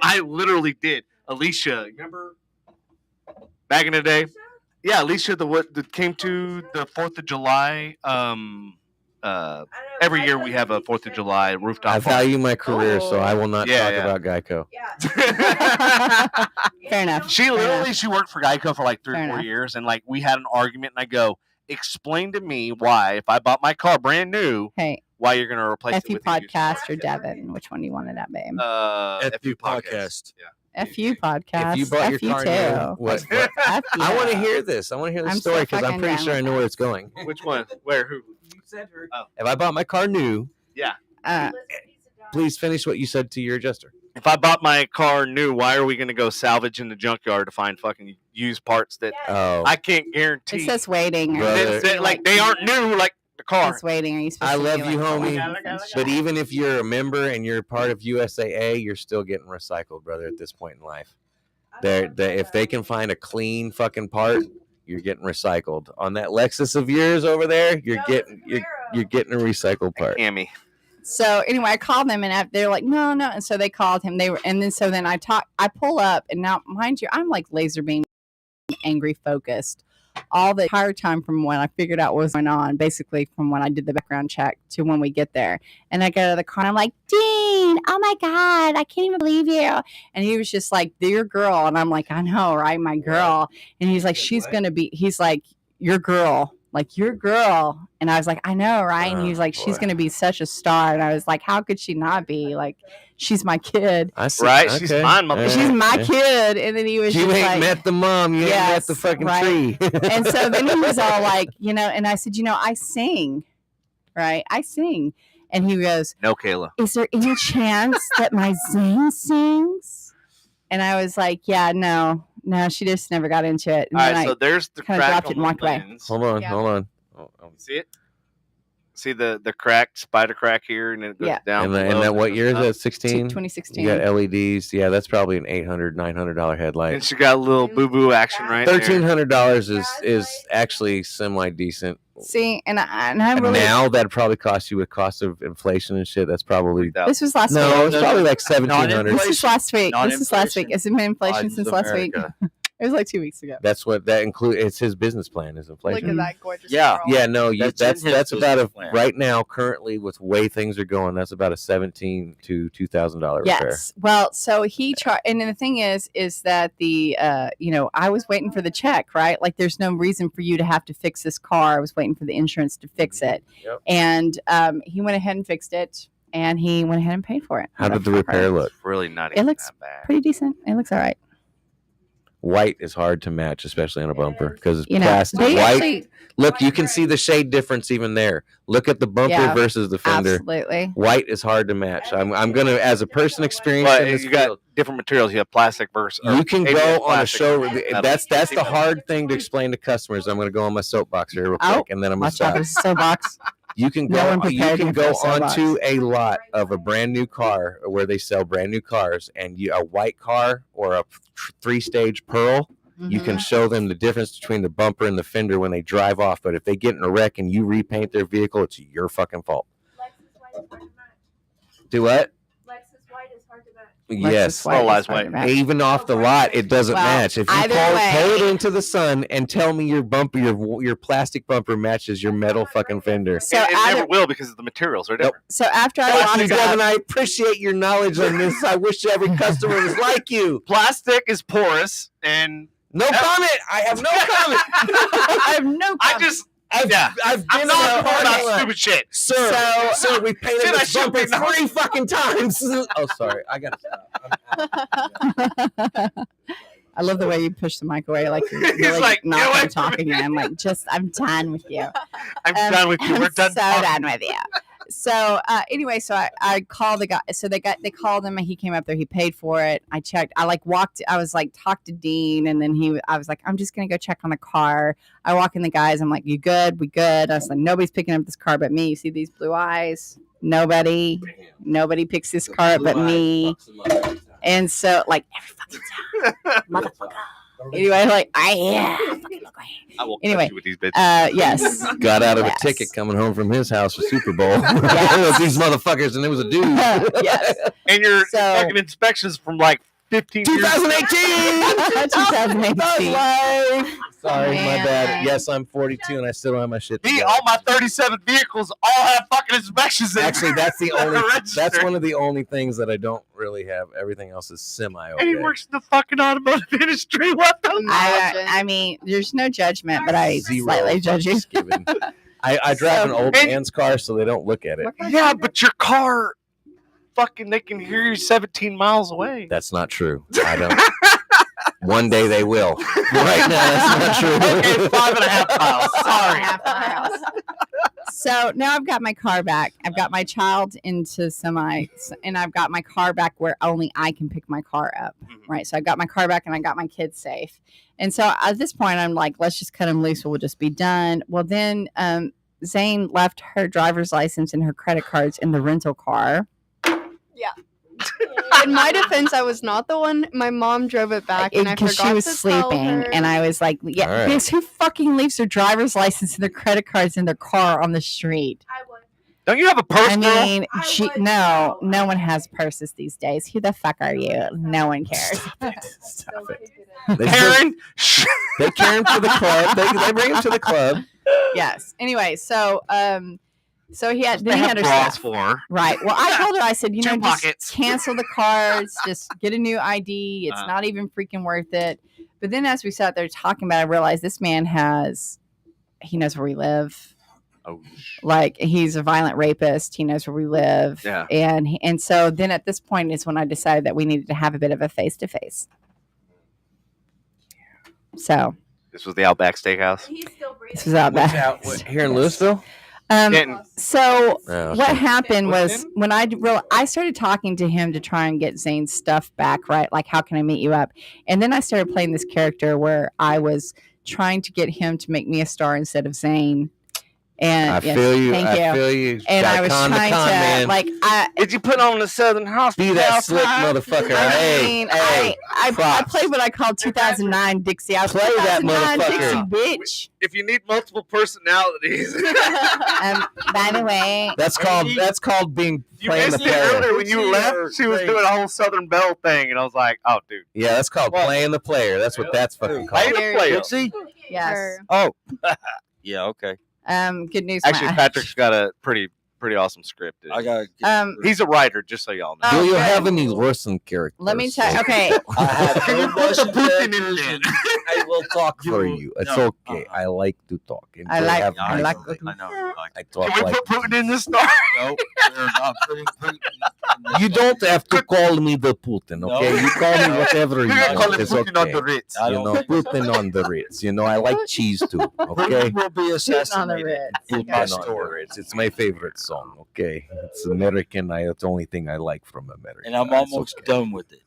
I literally did. Alicia, remember back in the day? Yeah, Alicia, that came to the 4th of July. Every year we have a 4th of July rooftop I party. value my career, so I will not Yeah, talk yeah. about Geico. Yeah. Fair enough. She literally she worked for Geico for like 3 Fair or 4 enough. years, and like we had an argument, and I go, explain to me why, if I bought my car brand new, Hey, why you're going to replace it FU with a used car. podcast or Devin? Which one do you want it at, babe? FU podcast. podcast. Yeah. FU podcast. If you bought your FU car too. new, what? F I want to you. hear this. I want to hear the I'm so story because I'm fucking pretty down sure I with know that. where it's going. Which one? Where? Who? You said her. If I bought my car new, please finish what you said to your adjuster. If I bought my car new, why are we going to go salvage in the junkyard to find fucking used parts that Oh, I can't guarantee? It says waiting. Brother. It's that, like they aren't new, like the car. It's waiting. Are you supposed I to love be you, like, homie. But even if you're a member and you're part of USAA, you're still getting recycled, brother. At this point in life, if they can find a clean fucking part, you're getting recycled. On that Lexus of yours over there, you're getting a recycled part. Hammy. So anyway, I called them and they're like, no. And so they called him. Then I pull up and now, mind you, I'm like laser beam angry focused all the entire time from when I figured out what was going on, basically from when I did the background check to when we get there. And I go to the car and I'm like, Dean, oh my God, I can't even believe you. And he was just like, your girl. And I'm like, I know, right? My girl. And he's like, he's like, your girl. Like, your girl. And I was like, I know, right? And he was like, she's boy. going to be such a star. And I was like, how could she not be? Like, she's my kid. I see. Right? She's mine, mother- She's my kid. And then he was You just ain't like, met the mom. You ain't met Yes, the fucking right. tree. and so then he was all like, and I said, I sing, right? I sing. And he goes, No, Kayla. is there any chance that my Zayne sings? And I was like, yeah, no, she just never got into it. And All then right, so there's the kinda crack dropped it on and the walked away. lens. Hold on. Yeah. Oh, You see it? See the crack, spider crack here, and then it goes Yeah. down. And below, that what year is up. that? 16. 2016. You got LEDs. Yeah, that's probably an $800-$900 And headlight. she got a little boo boo action right there. $1,300 is actually semi decent. See, and I And really, now that'd probably cost you with cost of inflation and shit. That's probably this was last no. week. It's probably like This 1,700. is last week. Not This is last week. inflation. Has it been inflation Biden's since last week? America. It was like 2 weeks ago. That's what that includes. It's his business plan is Look inflation. at that gorgeous Yeah. girl. Yeah, no, That's in his that's about a business plan. right now currently with the way things are going. That's about a $1,700 to $2,000 repair. Yes. Well, so he and then the thing is that the I was waiting for the check, right? Like, there's no reason for you to have to fix this car. I was waiting for the insurance to fix it, Yep. and he went ahead and fixed it, and he went ahead and paid for it. How did the repair look? It's really not It even looks that bad. Pretty decent. It looks all right. White is hard to match, especially on a bumper, because it's You know, plastic. they White. actually, Look, you can see the shade difference even there. Look at the bumper Yeah, versus the fender. absolutely. White is hard to match. I'm gonna, as a person experienced But in this you got field, different materials. You have plastic versus. you can maybe go on a plastic show. versus metal. That's the hard thing to explain to customers. I'm gonna go on my soapbox here real quick, and then I'm gonna Watch out, stop. there's a soapbox. You can No go. one You prepared can me for go a soapbox. onto a lot of a brand new car where they sell brand new cars, and a white car or a 3-stage pearl. You can show them the difference between the bumper and the fender when they drive off. But if they get in a wreck and you repaint their vehicle, it's your fucking fault. Lexus white is hard to match. Do what? Lexus white is hard to match. Yes. White Oh, is hard to match. Even off the lot, it doesn't Well, match. If you either pull way- it into the sun and tell me your bumper, your plastic bumper matches your metal fucking fender. So it either- never will because the materials are different. So after I Plastic, walked Devin, up, I appreciate your knowledge on this. I wish every customer was like you. Plastic is porous, and No comment. I have no comment. I have no. I just I've been I'm in not a talking parking about lot. stupid shit. Sir, we painted Dude, I this should bumper be knowing. 3 fucking times. Oh, sorry. I gotta stop. I love the way you push the mic away, like you're He's really like, not "Get away going to from talk again. Like, I'm done with you. I'm done with you. We're I'm done. so talking. done with you. So anyway, so I called the guy. So they called him, and he came up there. He paid for it. I checked. I was like talked to Dean, and then I was like, I'm just gonna go check on the car. I walk in, the guys. I'm like, you good? We good? I was like, nobody's picking up this car but me. You see these blue eyes? Nobody picks this car up but me. And so like every fucking time, motherfucker. Anyway, like I will Anyway, cut you with these bitches. yes. Got out of Yes. a ticket coming home from his house for Super Bowl. Yes. It was these motherfuckers, and it was a dude. Yes. And your so- fucking inspections from like 15 years. 2018. 2018. Sorry, my Man. bad. Yes, I'm 42, and I still don't have my shit Me, together. all my 37 vehicles all have fucking inspections. In Actually, that's the only. Registered. That's one of the only things that I don't really have. Everything else is semi okay. And he works in the fucking automotive industry. What the? I mean, there's no judgment, but I Zero slightly judge you. fucks given. I drive an old And- man's car, so they don't look at it. Yeah, but your car, fucking, they can hear you 17 miles away. That's not true. I don't. One day they will. Right now, that's not true. Okay, 5.5 miles. Sorry. 5.5 miles. So now I've got my car back. I've got my child into semi, and I've got my car back where only I can pick my car up. Right. So I got my car back, and I got my kids safe. And so at this point, I'm like, let's just cut them loose. We'll just be done. Well, then Zayne left her driver's license and her credit cards in the rental car. In my defense, I was not the one. My mom drove it back, and I Because forgot she was to tell sleeping, her. and I was like, "Yeah, All right. because who fucking leaves their driver's license and their credit cards in their car on the street?" I would. Don't you have a purse, I girl? mean, I she, would no know. one has purses these days. Who the fuck are you? No one cares. Stop Don't it. do that. They Karen? They carry him to the club. They bring him to the club. Yes. Anyway, so he had They then he have had her bras stuff. for her. Right. Well, I told her, I said, Two just pockets. cancel the cards, just get a new ID. It's Uh-huh. not even freaking worth it. But then as we sat there talking about it, I realized this man he knows where we live. Oh, Like, he's a violent rapist. He knows where we live. Yeah. And so then at this point is when I decided that we needed to have a bit of a face-to-face. So this was the Outback Steakhouse. He's still breathing. this was out What's back. out here in Louisville? Getting- So Oh, what okay. happened What's was in? when I started talking to him to try and get Zayne's stuff back, right? Like, how can I meet you up? And then I started playing this character where I was trying to get him to make me a star instead of Zayne. And I yes, feel you. Thank I you. feel you. And Got I was con trying con, to man. like Did you put on the Southern Hospital? Be that slick motherfucker. I mean, hey, I props. played what I called 2009 Dixie. I was Play that 2009 motherfucker. Dixie, bitch. If you need multiple personalities, By the way, That's called being you playing the missed it player. earlier when you left. She was doing a whole Southern Belle thing, and I was like, "Oh, dude, Yeah, that's called What? playing the player. That's what that's fucking play called. the player." Dixie? yes. Her. Oh. Yeah, okay. Good news. Actually, my- Patrick's got a pretty pretty awesome script. I got. He's a writer, just so y'all know. Oh, Do you good. have any Russian characters? Let me tell you. Okay. I have Can you no put the Russian Putin in characters, there? and I will talk for you. It's No, okay. I like to talk. And I they like- have I nice like things. I know. You like I it. talk Can we like put Putin in this story? No, we're not putting Putin in this You don't have to call me the Putin, No. okay? You call me whatever you We're gonna call want. it It's Putin on the okay. Ritz. I You don't know, think- Putin on the Ritz. You know, I like cheese too, okay? Putin will be on the assassinated. Ritz. in Okay. my Putin on the story. Ritz. It's my favorite song, okay? It's American. It's the only thing I like from America. And I'm It's almost okay. done with it.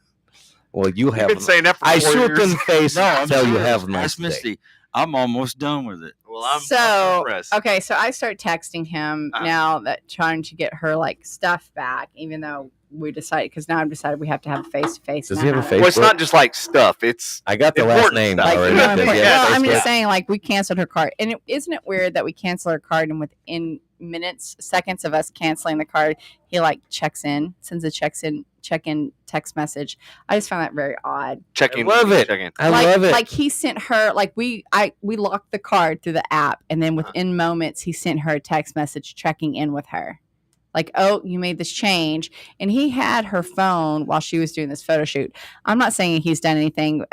Well, you You've have. been saying that for I 4 shoot years. in face No, I'm until you serious. have nice Ask day. Misty. I'm almost done with it. Well, I'm So impressed. okay, so I start texting him now that trying to get her like stuff back, even though we decided because now I've decided we have to have a face to face. Does he have a Well, it's Facebook? not just like stuff. It's I got the last important name stuff. Like, already. you know, Does he important- have well, I'm Facebook? just saying, like, we canceled her card, and isn't it weird that we cancel her card, and within minutes, seconds of us canceling the card, he like checks in, sends a check-in text message. I just found that very odd. checking. I love it. Checking. I like, love it. Like he sent her, like we locked the card through the app, and then within moments, he sent her a text message checking in with her. Like, oh, you made this change. And he had her phone while she was doing this photo shoot. I'm not saying he's done anything.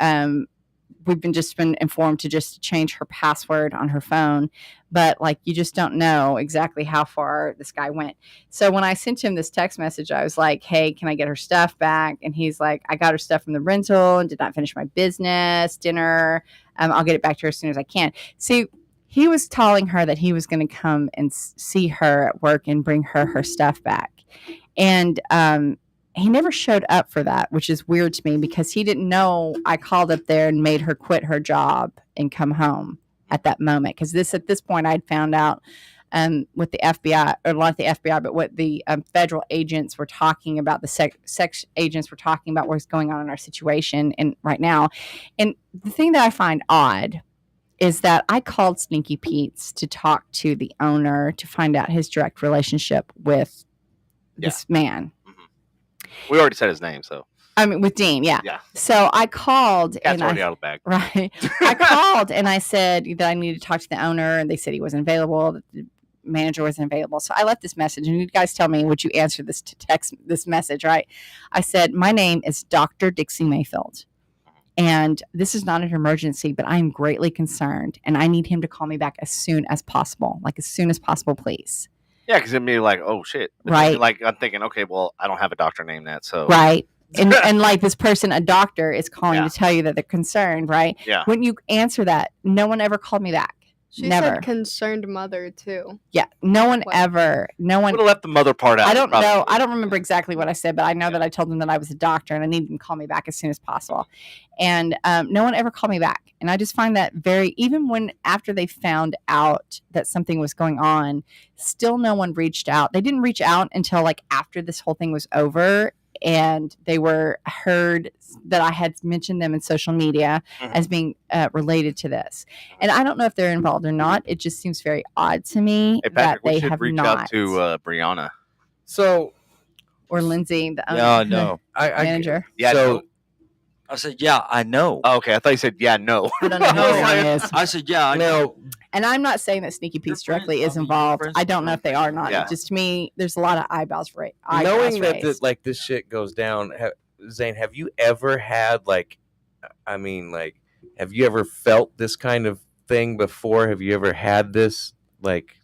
We've been informed to just change her password on her phone. But, like, you just don't know exactly how far this guy went. So when I sent him this text message, I was like, hey, can I get her stuff back? And he's like, I got her stuff from the rental and did not finish my business, dinner. I'll get it back to her as soon as I can. See, he was telling her that he was going to come and see her at work and bring her stuff back. And he never showed up for that, which is weird to me because he didn't know I called up there and made her quit her job and come home at that moment. Because at this point, I'd found out what the FBI, or not the FBI, but what the federal agents were talking about, the sex agents were talking about what's going on in our situation and right now. And the thing that I find odd is that I called Sneaky Pete's to talk to the owner to find out his direct relationship with this man. Mm-hmm. We already said his name, so. I mean, with Dean, yeah. Yeah. So I called Cat's and already out of the bag. right. I called and I said that I needed to talk to the owner, and they said he wasn't available. That the manager wasn't available. So I left this message, and you guys tell me, would you answer this this message? Right. I said, my name is Dr. Dixie Mayfield. And this is not an emergency, but I am greatly concerned, and I need him to call me back as soon as possible. Like, as soon as possible, please. Yeah, because it'd be like, oh, shit. Right. Like, I'm thinking, okay, well, I don't have a doctor named that, so. Right. And like this person, a doctor, is calling Yeah. to tell you that they're concerned, right? Yeah. Wouldn't you answer that? No one ever called me back. She Never. said concerned mother too. Yeah. No one What? ever. No one. Would have left the mother part out. I don't probably. know. I don't remember exactly what I said, but I know that I told them that I was a doctor and I needed them to call me back as soon as possible. And no one ever called me back. And I just find that even when after they found out that something was going on, still no one reached out. They didn't reach out until like after this whole thing was over. And they were heard that I had mentioned them in social media as being related to this. And I don't know if they're involved or not. It just seems very odd to me Hey, that Patrick, we they should have reach not. out to Brianna. So Or Lindsay, the owner, Yeah, I know. I manager. Yeah, So no. I said, yeah, I know. Oh, okay, I thought you said, yeah, no. I don't know who No, the owner is. I said, yeah, I know. now, And I'm not saying that Sneaky Pete's They're friends. directly is I mean, involved. friends I with don't know them. if they are or not. Yeah. Just to me, there's a lot of eyebrows raised. knowing that like this shit goes down, Zayne, have you ever had like, I mean, like, have you ever felt this kind of thing before? Have you ever had this like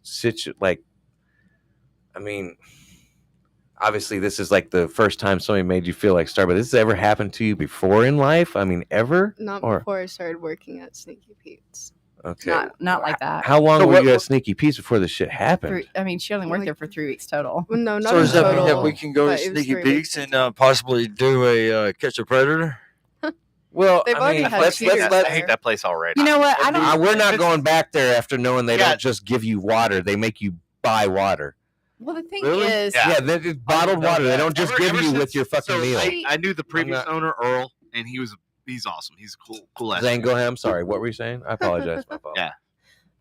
I mean, obviously this is like the first time somebody made you feel like star, but this has ever happened to you before in life? I mean, ever? Not Or- before I started working at Sneaky Pete's. Okay. not like that. How long So were what- you at Sneaky Pete's before this shit happened? I mean, she only worked there for 3 weeks total. Well, no, not So in does that mean total, that we can go to but it was Sneaky 3 Pete's weeks. and possibly do a catch a predator? Well, They've I already mean, had let's cheaters let I hate that place already. You know what? I don't. we're not going back there after knowing they Yeah. don't just give you water; they make you buy water. Well, the thing Really? is, Yeah. Yeah, it's bottled know water. They that. don't just give you with your fucking so meal. I knew the previous not- owner, Earl, and he's awesome. He's cool ass. Zane, go ahead. I'm sorry. What were you saying? I apologize. My fault. Yeah.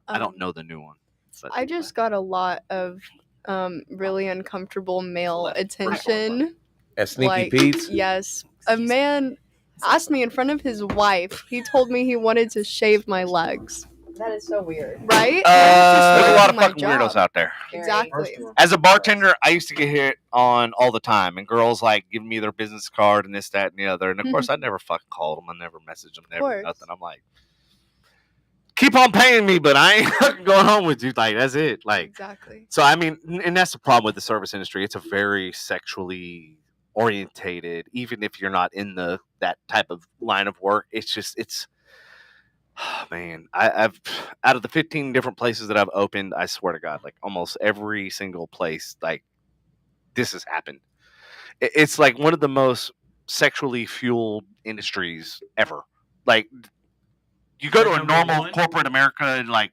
I don't Um, know the new one. but- I just got a lot of really uncomfortable male attention. At Sneaky like, Pete's. Yes. A man asked me in front of his wife. He told me he wanted to shave my legs. That is so weird. right? There's a lot of My fucking weirdos job. out there. Exactly. As a bartender, I used to get hit on all the time, and girls like giving me their business card and this, that, and the other. And of course, I never fucking called them. I never messaged them. Never nothing. I'm like, keep on paying me, but I ain't fucking going home with you. Like, that's it. Like, Exactly. so I mean, and that's the problem with the service industry. It's a very sexually orientated, even if you're not in that type of line of work. It's oh, man, I've out of the 15 different places that I've opened, I swear to God, like almost every single place, like this has happened. It's like one of the most sexually fueled industries ever. Like, you go to a normal corporate America and like,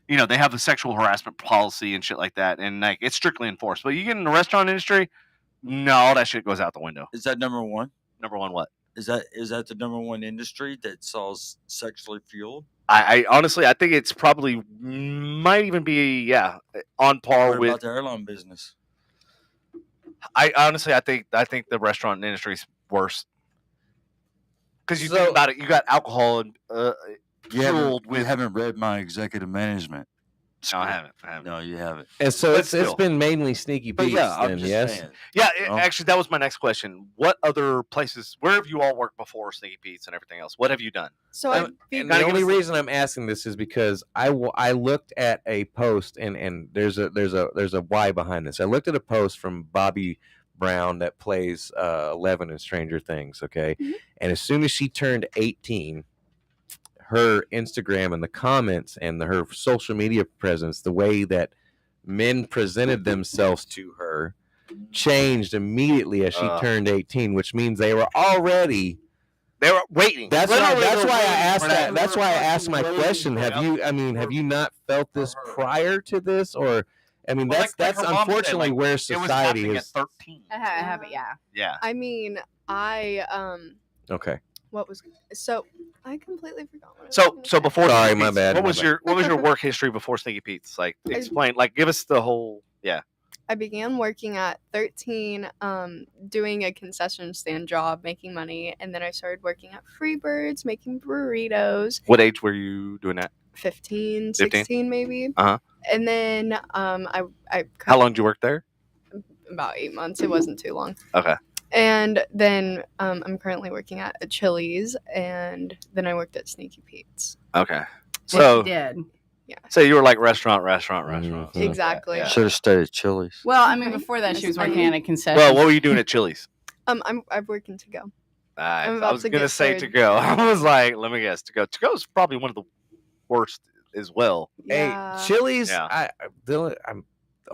you know, they have the sexual harassment policy and shit like that, and like it's strictly enforced. But you get in the restaurant industry, no, all that shit goes out the window. Is that number one? Number one, what? Is that the number one industry that sells sexually fueled? I honestly, I think it's probably might even be on par What with about the airline business? I honestly, I think the restaurant industry is worse because you think about it. You got alcohol and fueled You with. haven't read my executive management. No, I haven't. No, you haven't. And so But it's still. been mainly Sneaky But Pete's yeah, I'm then, just yes? saying. Yeah, Oh. actually, that was my next question. What other places? Where have you all worked before Sneaky Pete's and everything else? What have you done? So And the only reason I'm asking this is because I looked at a post and there's a why behind this. I looked at a post from Bobby Brown that plays 11 in Stranger Things, okay? Mhm. And as soon as she turned 18, her Instagram and the comments and her social media presence, the way that men presented themselves to her changed immediately as she turned 18, which means they were already waiting. That's why I asked that. That's why I asked my Waiting question. for Have you not felt this prior to this, or I mean, Well, that's her mom said, unfortunately like, where it was society happening is. at 13. I have it, yeah. Yeah. I mean, Okay. what was so? I completely forgot. What I was So gonna so say. before Sorry, Sneaky my Pete's, bad, What my was bad. your work history before Sneaky Pete's? Like, explain. Like, give us the whole. Yeah. I began working at 13, doing a concession stand job, making money, and then I started working at Freebirds, making burritos. What age were you doing that? 15, 15? 16 maybe. Uh-huh. And then I How long did you work there? about 8 months. It wasn't too long. Okay. And then I'm currently working at a Chili's, and then I worked at Sneaky Pete's. Okay. Yes, So you did. so you were like restaurant. Mhm. Exactly. Yeah. Should have stayed at Chili's. Well, I mean, before that, she was working at a concession. Well, what were you doing at Chili's? I'm working to go. I about was to gonna get say to started. go. I was like, let me guess, to go. To go is probably one of the worst as well. Yeah. Hey, Chili's. Yeah. The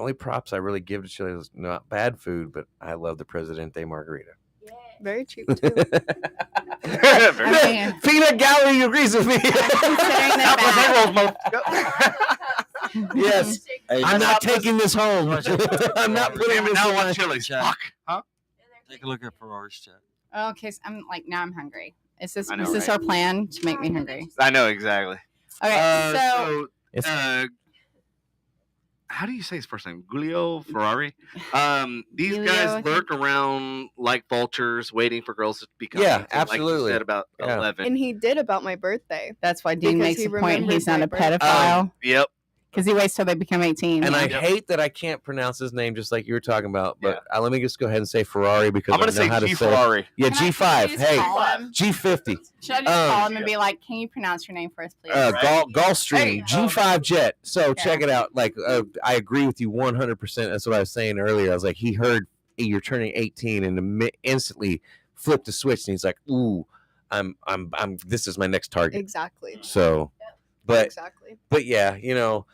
only props I really give to Chili's is not bad food, but I love the Presidente margarita. Very cheap too. I mean, Peanut Gallery agrees with me. considering that Yes. Hey, I'm not taking this home. I'm not putting Damn it, this now I on want my Chili's. Chat. Fuck. Huh? Take a look at Ferrari's chat. okay, so I'm like, now I'm hungry. Is this I know, is this right? our plan to make me hungry? I know exactly. Okay, so It's- how do you say his first name? Giulio Ferrari. These Giulio, I guys think. lurk around like vultures, waiting for girls to become. Yeah, 18, absolutely. Like you said about Yeah. 11. And he did about my birthday. that's why Dean Because makes he the point he's remembers not my a birthday. pedophile Yep. because he waits till they become 18. And I Yep. hate that I can't pronounce his name just like you were talking about. But let me just go ahead and say Ferrari because I'm gonna I know say how to G say. Ferrari. Yeah, Can I- G5. should I just Hey, call him? G50. Should I just call him and be like, "Can you pronounce your name for us, please?" Gulfstream, Hey, G5 jet. So Yeah. check it out. Like, I agree with you 100%. That's what I was saying earlier. I was like, he heard you're turning 18 and instantly flipped the switch, and he's like, "Ooh, I'm. This is my next target." Exactly. So, but Exactly. yeah, you know,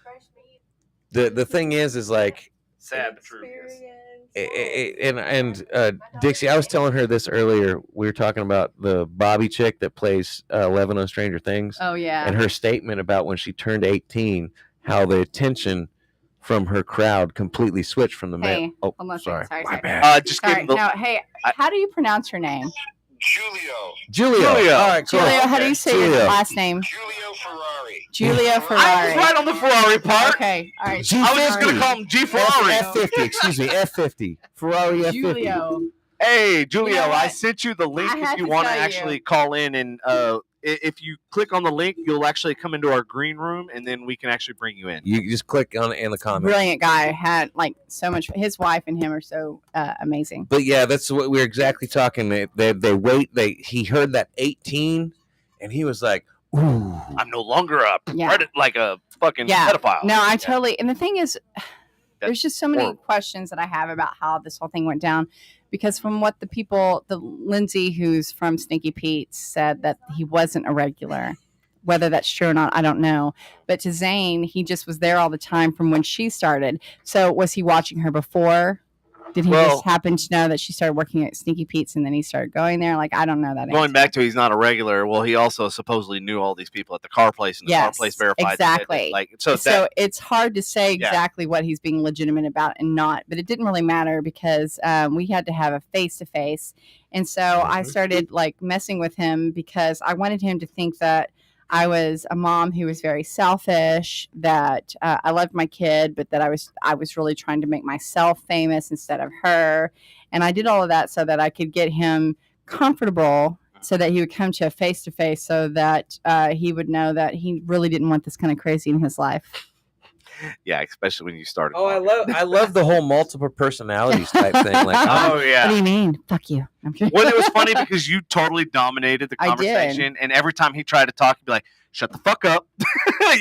the thing is like, Sad but true. and Dixie, I was telling her this earlier. We were talking about the Bobby chick that plays 11 on Stranger Things. Oh yeah. And her statement about when she turned 18, how the attention from her crowd completely switched from the Hey, man. Oh, hold on a sorry. second. My Sorry. bad. Just give Sorry. him the. No, hey, how do you pronounce her name? Julio. Julio. All right, cool. Julio, how do you say your Julio. last name? Julio Ferrari. Julio I was Ferrari. right on the Ferrari part. Okay, all right. G50. I was just gonna call him G Ferrari. F50, excuse me, F50. Ferrari F50. Julio. Hey, Julio, You know I what? sent you the link I if had you to want to tell you. actually call in and if you click on the link, you'll actually come into our green room, and then we can actually bring you in. You just click on it in the comments. Brilliant guy. Had like so much. His wife and him are so amazing. But yeah, that's what we're exactly talking. They wait. He heard that 18, and he was like, "Ooh, I'm no longer a Yeah. like a fucking Yeah. pedophile." No, I totally. And the thing is, That's there's just so many horrible. questions that I have about how this whole thing went down. Because from what the Lindsay, who's from Stinky Pete's, said that he wasn't a regular. Whether that's true or not, I don't know. But to Zayne, he just was there all the time from when she started. So was he watching her before? Did he just happen to know that she started working at Stinky Pete's and then he started going there? Like, I don't know that. Going answer. back to he's not a regular. Well, he also supposedly knew all these people at the car place, and the car place verified exactly. Like so that, it's hard to say exactly what he's being legitimate about and not. But it didn't really matter because we had to have a face-to-face. And so I started like messing with him because I wanted him to think that I was a mom who was very selfish, that I loved my kid, but that I was really trying to make myself famous instead of her. And I did all of that so that I could get him comfortable so that he would come to a face-to-face so that he would know that he really didn't want this kind of crazy in his life. Yeah, especially when you started. Oh, I love the whole multiple personalities type thing. Like, oh yeah. What do you mean? Fuck you. I'm kidding. Well, it was funny because you totally dominated the I did. conversation, and every time he tried to talk, you'd be like, "Shut the fuck up."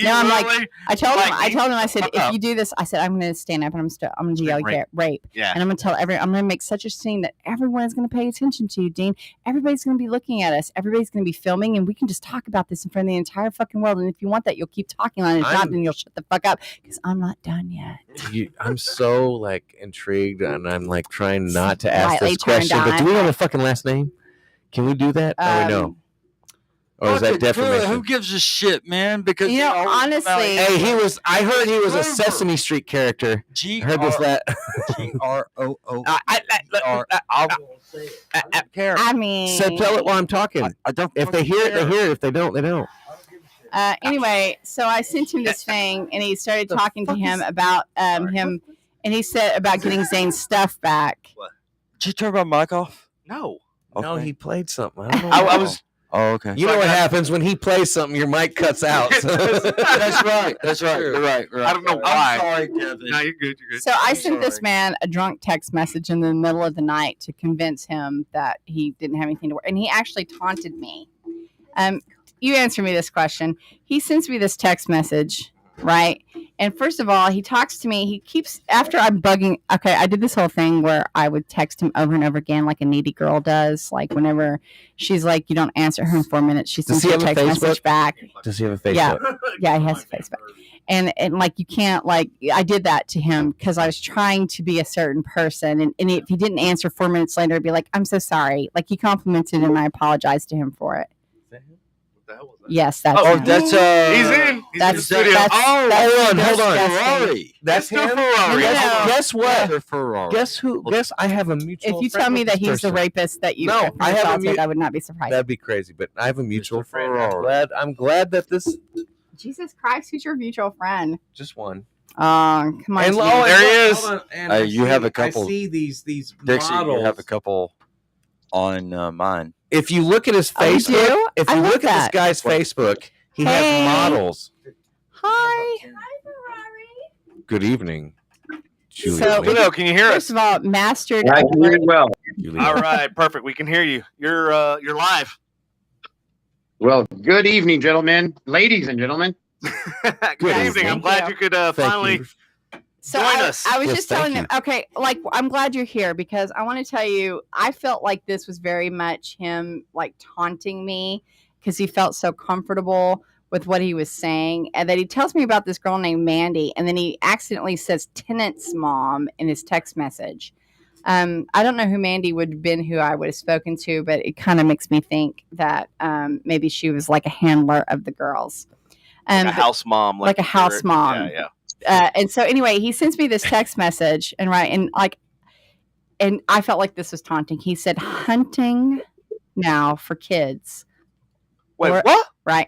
No, I'm like, I told him, I said, fuck if up. you do this, I said, I'm going to stand up and I'm going to yell rape. Yeah. And I'm going to tell I'm going to make such a scene that everyone is going to pay attention to you, Dean. Everybody's going to be looking at us. Everybody's going to be filming, and we can just talk about this in front of the entire fucking world. And if you want that, you'll keep talking on it. If not, then you'll shut the fuck up because I'm not done yet. I'm so like intrigued, and I'm like trying not to ask Slightly this question. turned But do we on. have a fucking last name? Can we do that? Oh, we know. Or is that Fucking good. defamation? Who gives a shit, man? Because You know, they're always about honestly- Hey, I heard he was a Grover. Sesame Street character. I heard this that. GROO. I will say it. I don't care. I mean, So tell it while I'm talking. I don't. If they hear it, they hear it. If they don't, they don't. anyway, so I sent him this thing, and he started talking to him about him, and he said about getting Zayne's stuff back. Did you turn my mic off? No. No, Okay. he played something. I don't know. I was. Oh, okay. You know what happens when he plays something? Your mic cuts out. That's right. That's right. You're right. I don't know why. I'm sorry, Devin. No, you're good. You're good. So I I'm sent this sorry. man a drunk text message in the middle of the night to convince him that he didn't have anything to work. And he actually taunted me. You answer me this question. He sends me this text message, right? And first of all, he talks to me. He keeps, after I'm bugging, okay, I did this whole thing where I would text him over and over again like a needy girl does. Like whenever she's like, you don't answer her in 4 minutes, she sends he you a have a text message Facebook? back. Does he have a Facebook? Yeah. Yeah, he has a Facebook. And like you can't like I did that to him because I was trying to be a certain person, and if he didn't answer 4 minutes later, I'd be like, I'm so sorry. Like he complimented and I apologized to him for it. What the hell was that? Yes, that's Oh, him. that's He's in. He's in the That's studio. hold on. Ferrari. That's Mr. him. Ferrari. No. Guess what? Mr. Ferrari. Guess who? Guess I have a mutual. If you friend tell me with that this he's the person. rapist that you No, I have a assaulted, mu- I would not be surprised. That'd be crazy, but I have a mutual friend. Ferrari. I'm glad that this Jesus Christ, who's your mutual friend? just one. Come on. And Steve. there he is. hold on, and You have a couple- I see these Dixie, models. you have a couple on mine. If you look at his Oh, you Facebook, do? if I you love look at this that. guy's Facebook, he Hey. has models. Hi. Good evening, Julie. So- Pluto, can you hear First us? of all, mastered. I can hear you well. All right, perfect. We can hear you. You're live. Well, good evening, gentlemen, ladies and gentlemen. Good evening. I'm Thank glad you. you could Thank finally. you. So Join I, us. I was Yes, just thank telling you. them, okay, like I'm glad you're here because I want to tell you, I felt like this was very much him like taunting me because he felt so comfortable with what he was saying, and that he tells me about this girl named Mandy, and then he accidentally says Tennant's mom in his text message. I don't know who Mandy would have been, who I would have spoken to, but it kind of makes me think that maybe she was like a handler of the girls. Like a But- house mom. like a house mom. Yeah, yeah. and so anyway, he sends me this text message and I felt like this was taunting. He said, hunting now for kids, Wait, Or- what? right?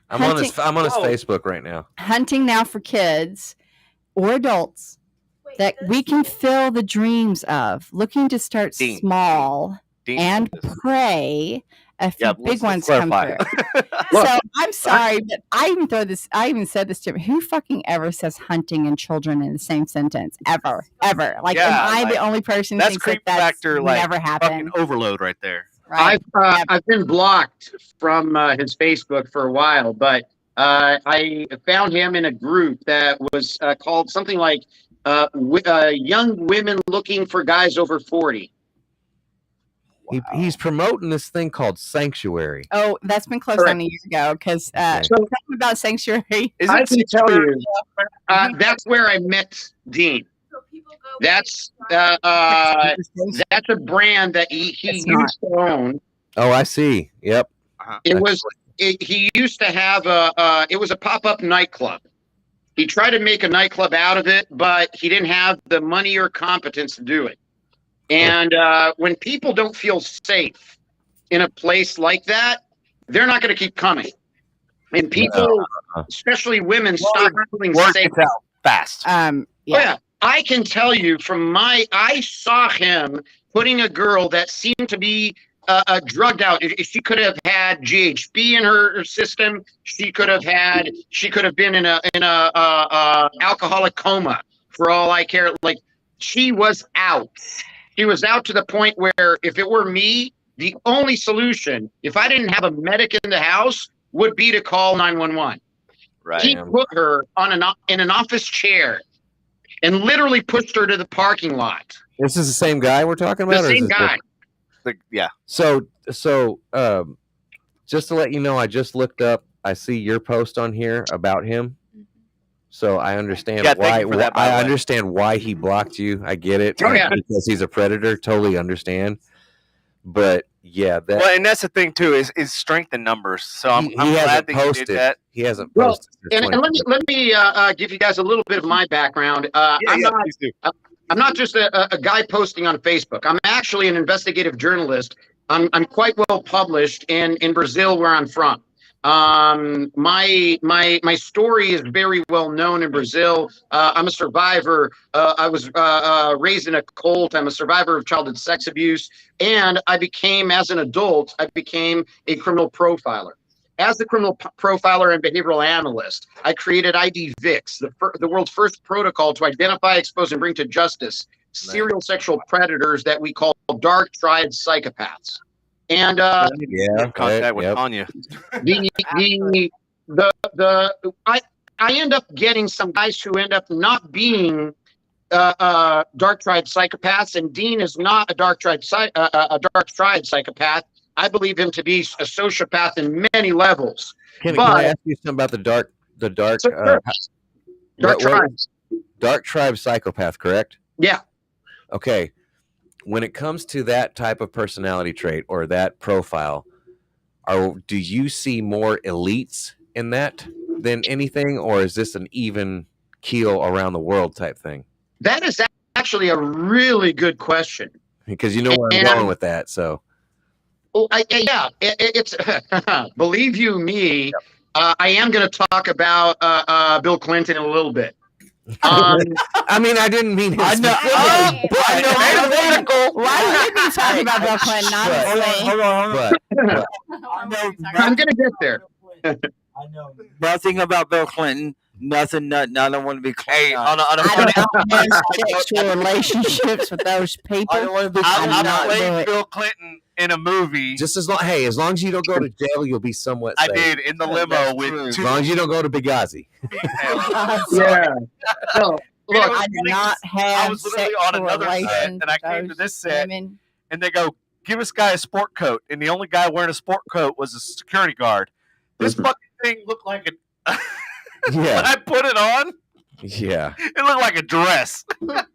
I'm on his Whoa. Facebook right now. Hunting now for kids or adults that we can fill the dreams of, looking to start Dean. small Dean, and pray a few big ones come clarify. through. So I'm sorry, but I even said this to him. Who fucking ever says hunting and children in the same sentence? Ever. Like, Yeah, am I like, the only person who that's thinks creep that's factor, like never happened? fucking overload right there. Right. I've been blocked from his Facebook for a while, but I found him in a group that was called something like young women looking for guys over 40. He's promoting this thing called Sanctuary. Oh, that's been closed Correct. down a year ago because So- tell me about Sanctuary. I can tell you, that's where I met Dean. So people go. That's a brand that he It's used to own. Oh, I see. Yep. He used to have it was a pop-up nightclub. He tried to make a nightclub out of it, but he didn't have the money or competence to do it. And when people don't feel safe in a place like that, they're not going to keep coming. And people, especially women, stop feeling safe. Gets out fast. Oh yeah, I can tell you I saw him putting a girl that seemed to be drugged out. If she could have had GHB in her system, she could have been in a alcoholic coma. For all I care, like she was out. She was out to the point where if it were me, the only solution, if I didn't have a medic in the house, would be to call 911. Right. He put her in an office chair and literally pushed her to the parking lot. This is the same guy we're talking about? The same guy. Yeah. So, just to let you know, I just looked up. I see your post on here about him. So I understand thank you for that, by the way. understand why he blocked you. I get it. Oh, yeah. Because he's a predator. Totally understand. But yeah, Well, and that's the thing too is strength in numbers. So I'm glad that you did that. He hasn't Well, posted. since and let me give you guys a little bit of my background. Please do. I'm not just a guy posting on Facebook. I'm actually an investigative journalist. I'm quite well published in Brazil, where I'm from. My story is very well known in Brazil. I'm a survivor. I was raised in a cult. I'm a survivor of childhood sex abuse, and as an adult, I became a criminal profiler. As a criminal profiler and behavioral analyst, I created ID-VIX, the world's first protocol to identify, expose, and bring to justice serial sexual predators that we call dark triad psychopaths. And Contact with Tanya. I end up getting some guys who end up not being dark triad psychopaths, and Dean is not a dark triad psychopath. I believe him to be a sociopath in many levels. Can I ask you something about the dark tribes? Dark tribe psychopath, correct? Yeah. Okay. When it comes to that type of personality trait or that profile, do you see more elites in that than anything, or is this an even keel around the world type thing? That is actually a really good question. Because you know where I'm going with that, so. Oh, it's believe you me, I am going to talk about Bill Clinton in a little bit. I mean, I didn't mean. Why did you talk about Bill Clinton? Honestly, I'm going to get there. I know nothing about Bill Clinton. Nothing. I don't want to be. Hey, on a I don't have sexual relationships with those people. I don't want to be. I played Bill Clinton in a movie. Just as long as you don't go to jail, you'll be somewhat safe. I did in the limo with As two long as you don't go to Benghazi. females. Yeah. No, Look, I do not have I was literally on sexual another set, relations and I came to with this set, women. and they go, "Give this guy a sport coat," and the only guy wearing a sport coat was a security guard. This fucking thing looked like a. When Yeah. I put it on, Yeah. it looked like a dress. Wow.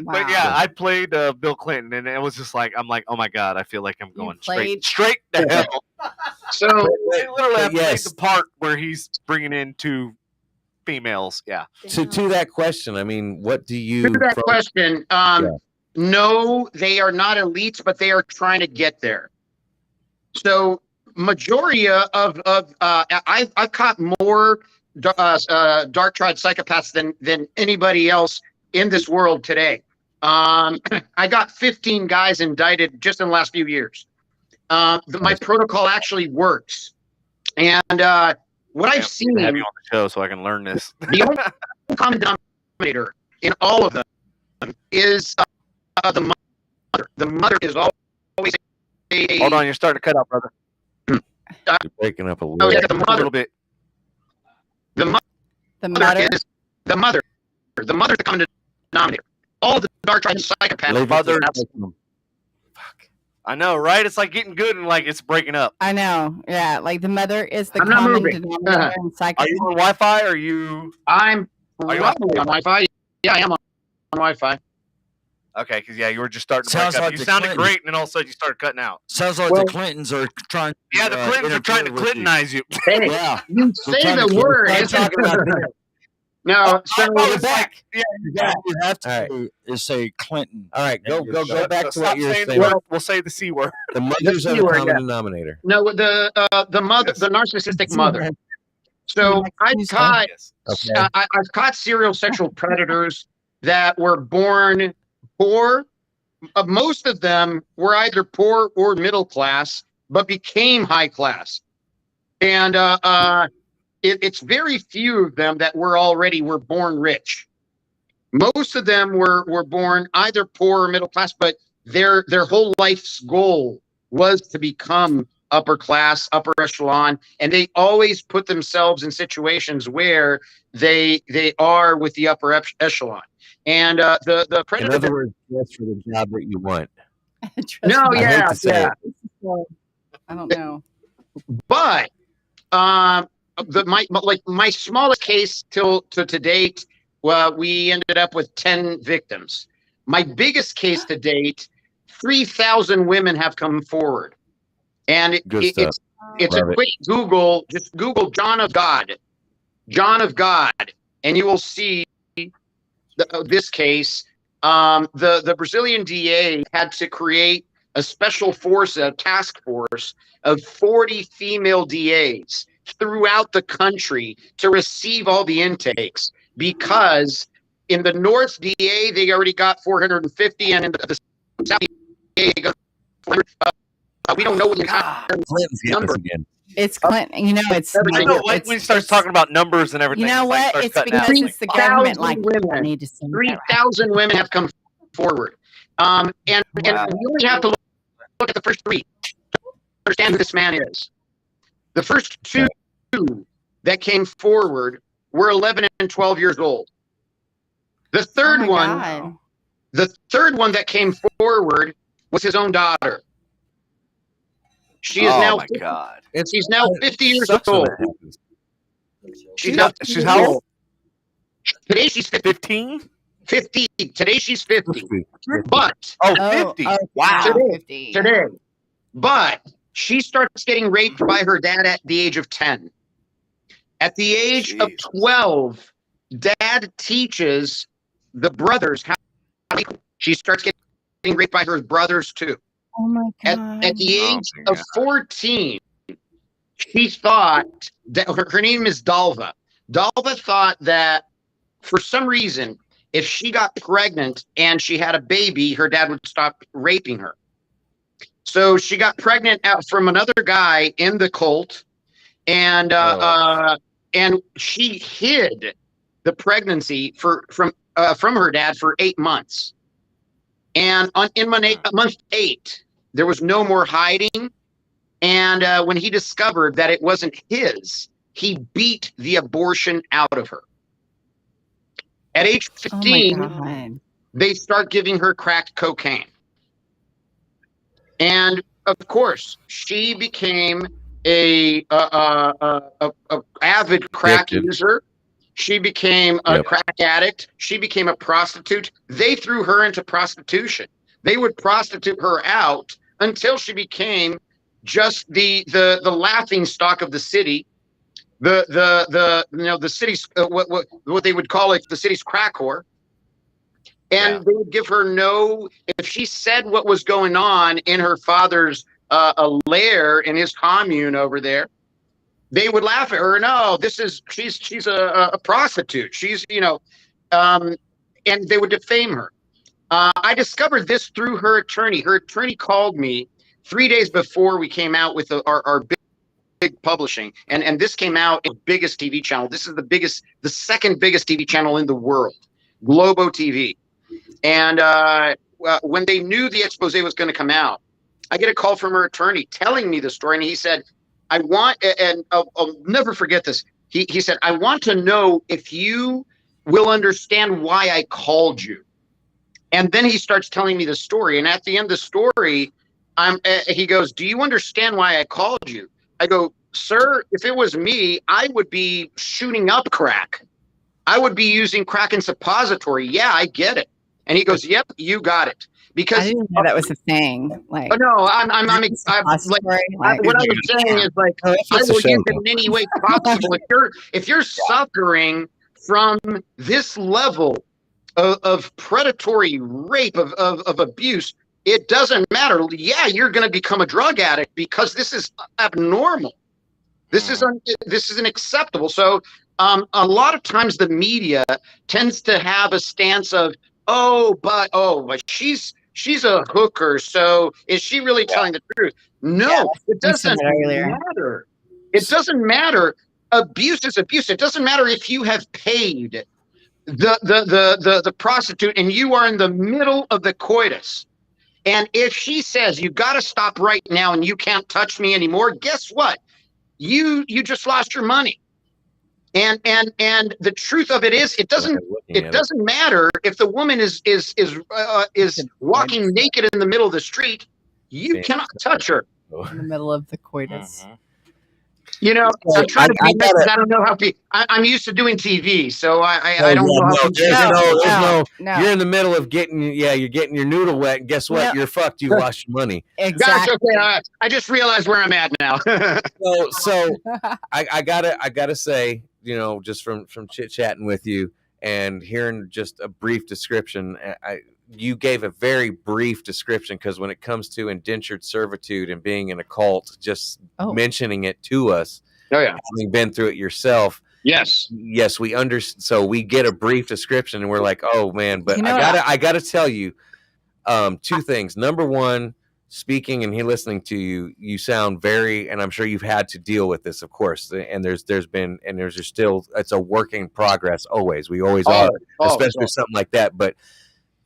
But yeah, I played Bill Clinton, and it was just like, I'm like, oh my god, I feel like I'm going straight to hell. So They literally have yes. played the part where he's bringing in two females. Yeah. To that question, I mean, what do you? to that question, no, they are not elites, but they are trying to get there. So majority of I've caught more dark triad psychopaths than anybody else in this world today. I got 15 guys indicted just in the last few years. my protocol actually works. And what I've seen, to have you on the show so I can learn this. the only common denominator in all of them is the mother. The mother is always a. Hold on, you're starting to cut out, brother. You're breaking up a little. Oh, yeah, A little bit. The mother is the mother. The mother's the common denominator. All of the dark tribes psychopaths. Mother. Fuck. I know, right? It's like getting good and like it's breaking up. I know. Yeah, like the mother is the I'm not common moving. denominator in Are you on Wi-Fi? Or are you? I'm Are you probably on Wi-Fi. Yeah, I am on Wi-Fi. Okay, because yeah, you were just starting to Sounds break up. like You the sounded Clintons. great, and then all of a sudden you started cutting out. Sounds like Well- the Clintons are trying. Yeah, the Clintons are trying to interfere with you. Clintonize you. Hey, Yeah. you say trying the to- word. we're It's talking about that. No, so Oh, it's like, yeah, What you have to All right. do is say Clinton. All right, go back to stop what you were saying saying. the word. We'll say the C word. The mothers The are C the word, common yeah. denominator. no, the mother, Yes. the narcissistic mother. So I've caught Yes. Okay. I've caught serial sexual predators that were born poor. Most of them were either poor or middle class, but became high class. And it's very few of them that were born rich. Most of them were born either poor or middle class, but their whole life's goal was to become upper class, upper echelon, and they always put themselves in situations where they are with the upper echelon. And the In predator. other words, that's for the job that you want. No, I hate yeah, to say yeah. it. I don't know. But my smallest case to date, we ended up with 10 victims. My biggest case to date, 3,000 women have come forward, and Good stuff. it's a Love it. quick Google. Just Google John of God, and you will see this case. The Brazilian DA had to create a special force, a task force of 40 female DAs throughout the country to receive all the intakes, because in the North DA, they already got 450, and in the South DA, they got 400. We don't know what the entire Clinton's getting number. us again. It's Clinton. You know, it's. I know, like it's- when he starts it's- talking about numbers and everything. You know it's like what? starts It's cutting because out. it's the government. 3,000 Like, women. I need to say that right. 3,000 women have come forward. And Wow. we only have to look at the first three to understand who this man is. The first two that came forward were 11 and 12 years old. The third Oh my one, God. the third one that came forward was his own daughter. She is Oh now my god. she's now 50 years Sucks when old. that happens. She's now She's how old? Today she's 15? 50. Today she's 50. But Oh, Oh, 50. oh, Wow. Today. 50. today. But she starts getting raped by her dad at the age of 10. At the age of Jesus. 12, dad teaches the brothers how to rape. She starts getting raped by her brothers too. Oh my At, God. at the Oh age my of God. 14, she thought that her name is Dalva. Dalva thought that for some reason, if she got pregnant and she had a baby, her dad would stop raping her. So she got pregnant out from another guy in the cult, and she hid the pregnancy from her dad for 8 months. And in month 8, there was no more hiding. And when he discovered that it wasn't his, he beat the abortion out of her. At age Oh my 15, God. they start giving her crack cocaine. And of course, she became a avid crack Addicted. user. She became a Yep. crack addict. She became a prostitute. They threw her into prostitution. They would prostitute her out until she became just the laughing stock of the city. The city's what they would call it, the city's crack whore. And Yeah. they would give her if she said what was going on in her father's lair in his commune over there, they would laugh at her. No, she's a prostitute. She's, and they would defame her. I discovered this through her attorney. Her attorney called me 3 days before we came out with our big publishing, and this came out in the biggest TV channel. This is the second biggest TV channel in the world, Globo TV. And when they knew the expose was going to come out, I get a call from her attorney telling me the story, and he said, I want, and I'll never forget this. He said, I want to know if you will understand why I called you. And then he starts telling me the story. And at the end of the story, he goes, do you understand why I called you? I go, sir, if it was me, I would be shooting up crack. I would be using crack and suppository. Yeah, I get it. And he goes, yep, you got it. Because I didn't know that was a thing. Like, no, I'm like, what I was saying is like, I will use it in any way possible. If you're suffering from this level of predatory rape, of abuse, it doesn't matter. Yeah, you're going to become a drug addict because this is abnormal. This is unacceptable. So a lot of times the media tends to have a stance of, but she's a hooker. So is she really telling the truth? No, it doesn't matter. It doesn't matter. Abuse is abuse. It doesn't matter if you have paid the prostitute and you are in the middle of the coitus. And if she says you got to stop right now and you can't touch me anymore, guess what? You just lost your money. And the truth of it is, it doesn't matter if the woman is walking naked in the middle of the street. You cannot touch her in the middle of the coitus. Mm-hmm. You know, I'm trying to be nice. I don't know how to. I'm used to doing TV, so I don't know. No. You're in the middle of you're getting your noodle wet, and guess what? You're fucked. You lost your money. Exactly. Gosh, okay. I just realized where I'm at now. so I gotta say, you know, just from chit chatting with you and hearing just a brief description, you gave a very brief description, because when it comes to indentured servitude and being in a cult, just mentioning it to us, having been through it yourself, yes, we understand. So we get a brief description, and we're like, oh man, but I gotta tell you, two things. Number one, speaking and listening to you, you sound very, and I'm sure you've had to deal with this, of course, and there's still, it's a work in progress. Always, we always are, especially with something like that, but.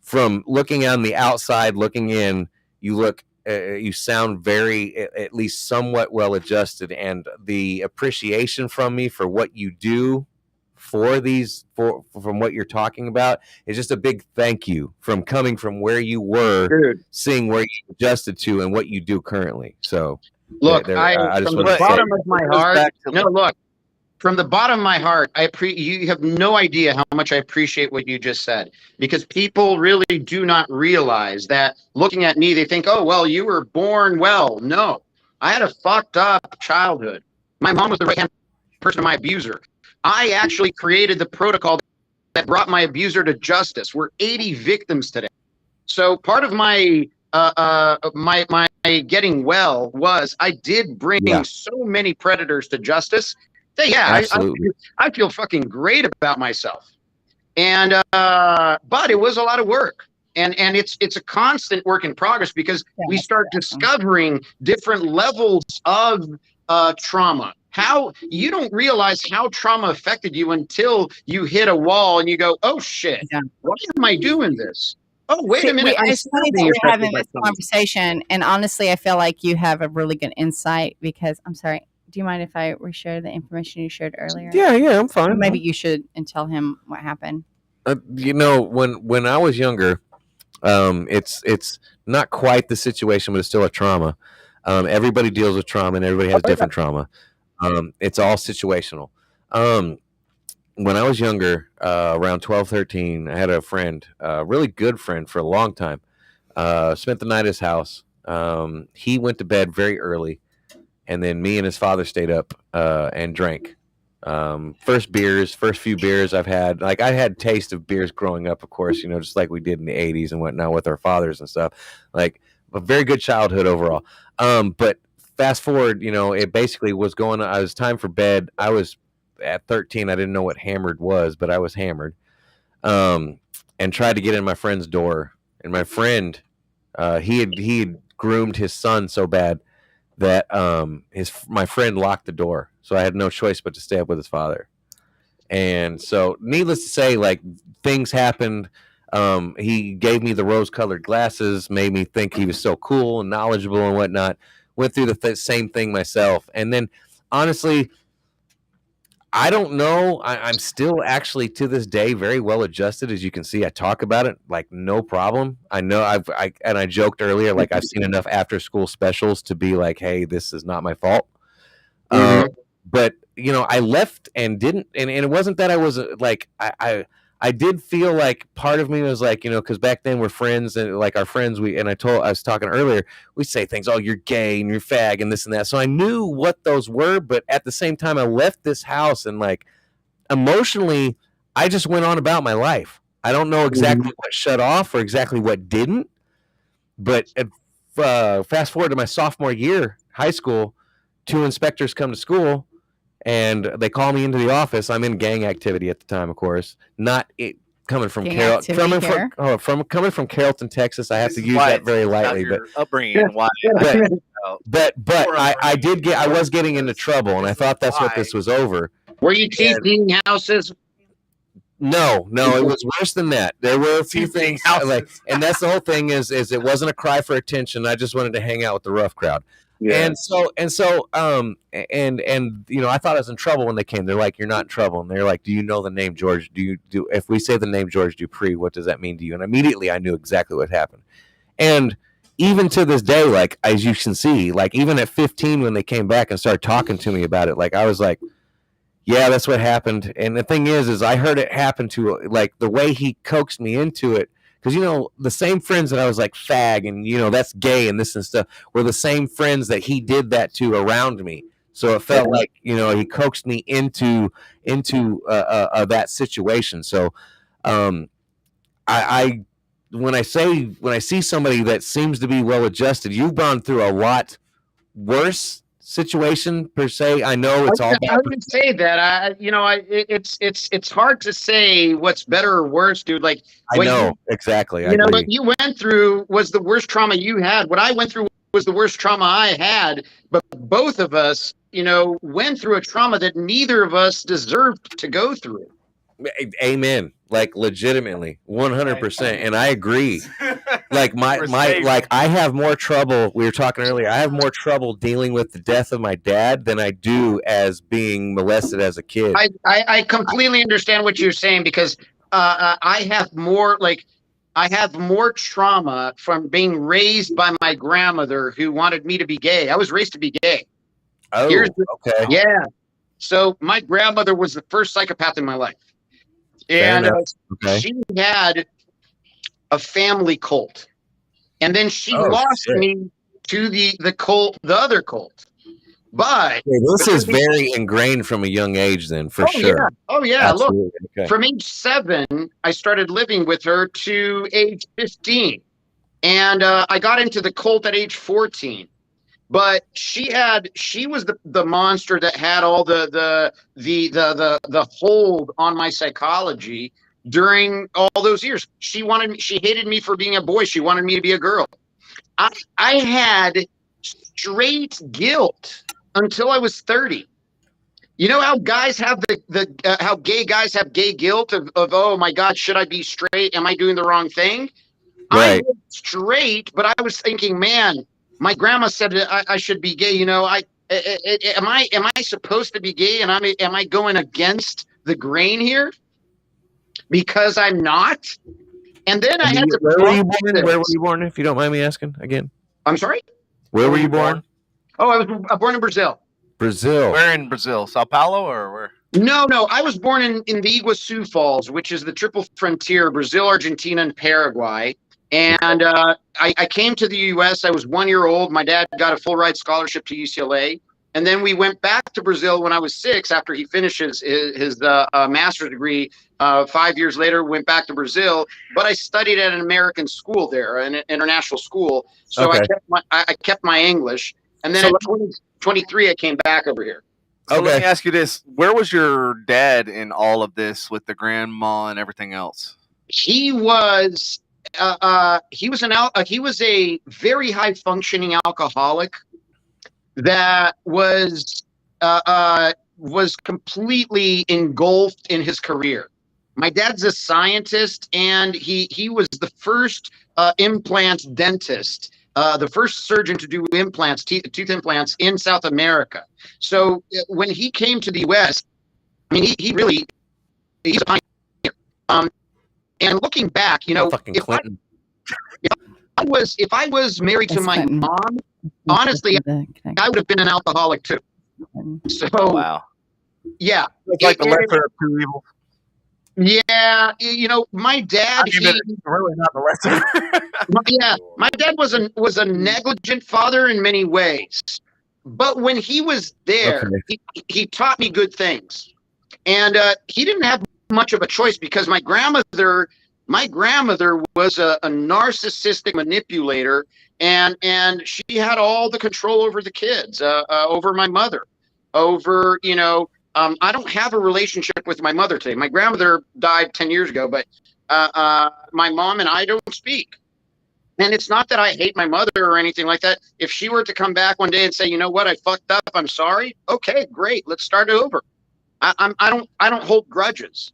From looking on the outside, looking in, you sound very, at least somewhat well adjusted, and the appreciation from me for what you do from what you're talking about is just a big thank you from coming from where you were, seeing where you adjusted to, and what you do currently. So, look, I just from the bottom of my heart, from the bottom of my heart, you have no idea how much I appreciate what you just said, because people really do not realize that looking at me, they think, oh, well, you were born well. No, I had a fucked up childhood. My mom was the right-hand person to my abuser. I actually created the protocol that brought my abuser to justice. We're 80 victims today. So part of my my getting well was I did bring so many predators to justice. I feel fucking great about myself, and but it was a lot of work, and it's a constant work in progress, because we start discovering different levels of trauma. How you don't realize how trauma affected you until you hit a wall and you go, oh shit, why am I doing this? Oh, wait a minute. It's funny that we're having this conversation, and honestly, I feel like you have a really good insight, because I'm sorry. Do you mind if I reshare the information you shared earlier? Yeah, I'm fine. Or maybe you should, and tell him what happened. You know, when I was younger, it's not quite the situation, but it's still a trauma. Everybody deals with trauma, and everybody has different trauma. It's all situational. When I was younger, around 12, 13, I had a friend, a really good friend for a long time. Spent the night at his house. He went to bed very early. And then me and his father stayed up and drank. First few beers I've had. Like, I had taste of beers growing up, of course, you know, just like we did in the 80s and whatnot with our fathers and stuff. Like, a very good childhood overall. But fast forward, you know, it basically was it was time for bed. I was at 13. I didn't know what hammered was, but I was hammered. And tried to get in my friend's door. And my friend, he had groomed his son so bad that my friend locked the door, so I had no choice but to stay up with his father. And so, needless to say, like, things happened. He gave me the rose-colored glasses, made me think he was so cool and knowledgeable and whatnot. Went through the same thing myself, and then honestly, I don't know. I'm still actually to this day very well adjusted, as you can see. I talk about it like no problem. I know I joked earlier, like I've seen enough after-school specials to be like, hey, this is not my fault. But I left and didn't, and it wasn't that I was like, I did feel like part of me was like, because back then we're friends, and like our friends, I was talking earlier, we say things, oh, you're gay and you're fag and this and that. So I knew what those were, but at the same time I left this house and like emotionally, I just went on about my life. I don't know exactly what shut off or exactly what didn't, but fast forward to my sophomore year, high school, 2 inspectors come to school. And they call me into the office. I'm in gang activity at the time, of course. Not it coming from Carrollton, coming from Carrollton, Texas. I have to use that very lightly, but upbringing. Why? But I was getting into trouble, and I thought that's what this was over. Were you teaching houses? No, it was worse than that. There were a few things, and that's the whole thing is it wasn't a cry for attention. I just wanted to hang out with the rough crowd. Yeah. And so I thought I was in trouble when they came. They're like, you're not in trouble. And they're like, do you know the name George? If we say the name George Dupree, what does that mean to you? And immediately I knew exactly what happened. And even to this day, like, as you can see, like, even at 15, when they came back and started talking to me about it, like, I was like, yeah, that's what happened. And the thing is I heard it happen to, like, the way he coaxed me into it. Because, the same friends that I was like fag and, that's gay and this and stuff were the same friends that he did that to around me. So it felt like, he coaxed me into that situation. So I when I see somebody that seems to be well adjusted, you've gone through a lot worse situation per se. I know it's all bad. I would say that it's hard to say what's better or worse, dude. Like, I know exactly. What you went through was the worst trauma you had. What I went through was the worst trauma I had. But both of us, went through a trauma that neither of us deserved to go through. Amen. Like, legitimately, 100%, and I agree. Like I have more trouble. We were talking earlier. I have more trouble dealing with the death of my dad than I do as being molested as a kid. I completely understand what you're saying, because I have more trauma from being raised by my grandmother, who wanted me to be gay. I was raised to be gay. Oh, okay. Yeah. So my grandmother was the first psychopath in my life. And she had a family cult. And then she lost me to the cult, the other cult. But this is very ingrained from a young age then, for sure. Yeah. Oh, yeah. Absolutely. Look, from age 7, I started living with her to age 15. And I got into the cult at age 14. But she was the monster that had all the hold on my psychology during all those years. She hated me for being a boy. She wanted me to be a girl. I had straight guilt until I was 30. You know how guys have how gay guys have gay guilt of oh my God, should I be straight? Am I doing the wrong thing? Right. I was straight, but I was thinking, man, my grandma said I should be gay. Am I supposed to be gay? And am I going against the grain here? Because I'm not. And then I had to. Where were you born? Where were you born? If you don't mind me asking again. I'm sorry. Where were you born? Oh, I was born in Brazil. Brazil. Where in Brazil? Sao Paulo or where? No. I was born in the Iguaçu Falls, which is the triple frontier: Brazil, Argentina, and Paraguay. And I came to the U.S. I was 1 year old. My dad got a full ride scholarship to UCLA. And then we went back to Brazil when I was 6 after he finishes his master's degree. 5 years later, went back to Brazil. But I studied at an American school there, an international school. So I kept my English. And then at 23, I came back over here. So let me ask you this. Where was your dad in all of this with the grandma and everything else? He was he was a very high functioning alcoholic that was completely engulfed in his career. My dad's a scientist, and he was the first implant dentist, the first surgeon to do implants, tooth implants in South America. So when he came to the U.S., I mean, he's a pioneer. And looking back, Fucking Clinton. if I was married to my mom, honestly, I would have been an alcoholic too. So Wow. Yeah, it's like the lesser of two evils. Yeah, my dad. Really not the lesser. Yeah, my dad was a negligent father in many ways, but when he was there, he taught me good things, and he didn't have much of a choice because my grandmother was a narcissistic manipulator, and she had all the control over the kids, over my mother, over I don't have a relationship with my mother today. My grandmother died 10 years ago, but my mom and I don't speak. And it's not that I hate my mother or anything like that. If she were to come back one day and say, you know what, I fucked up, I'm sorry. Okay, great. Let's start over. I don't hold grudges.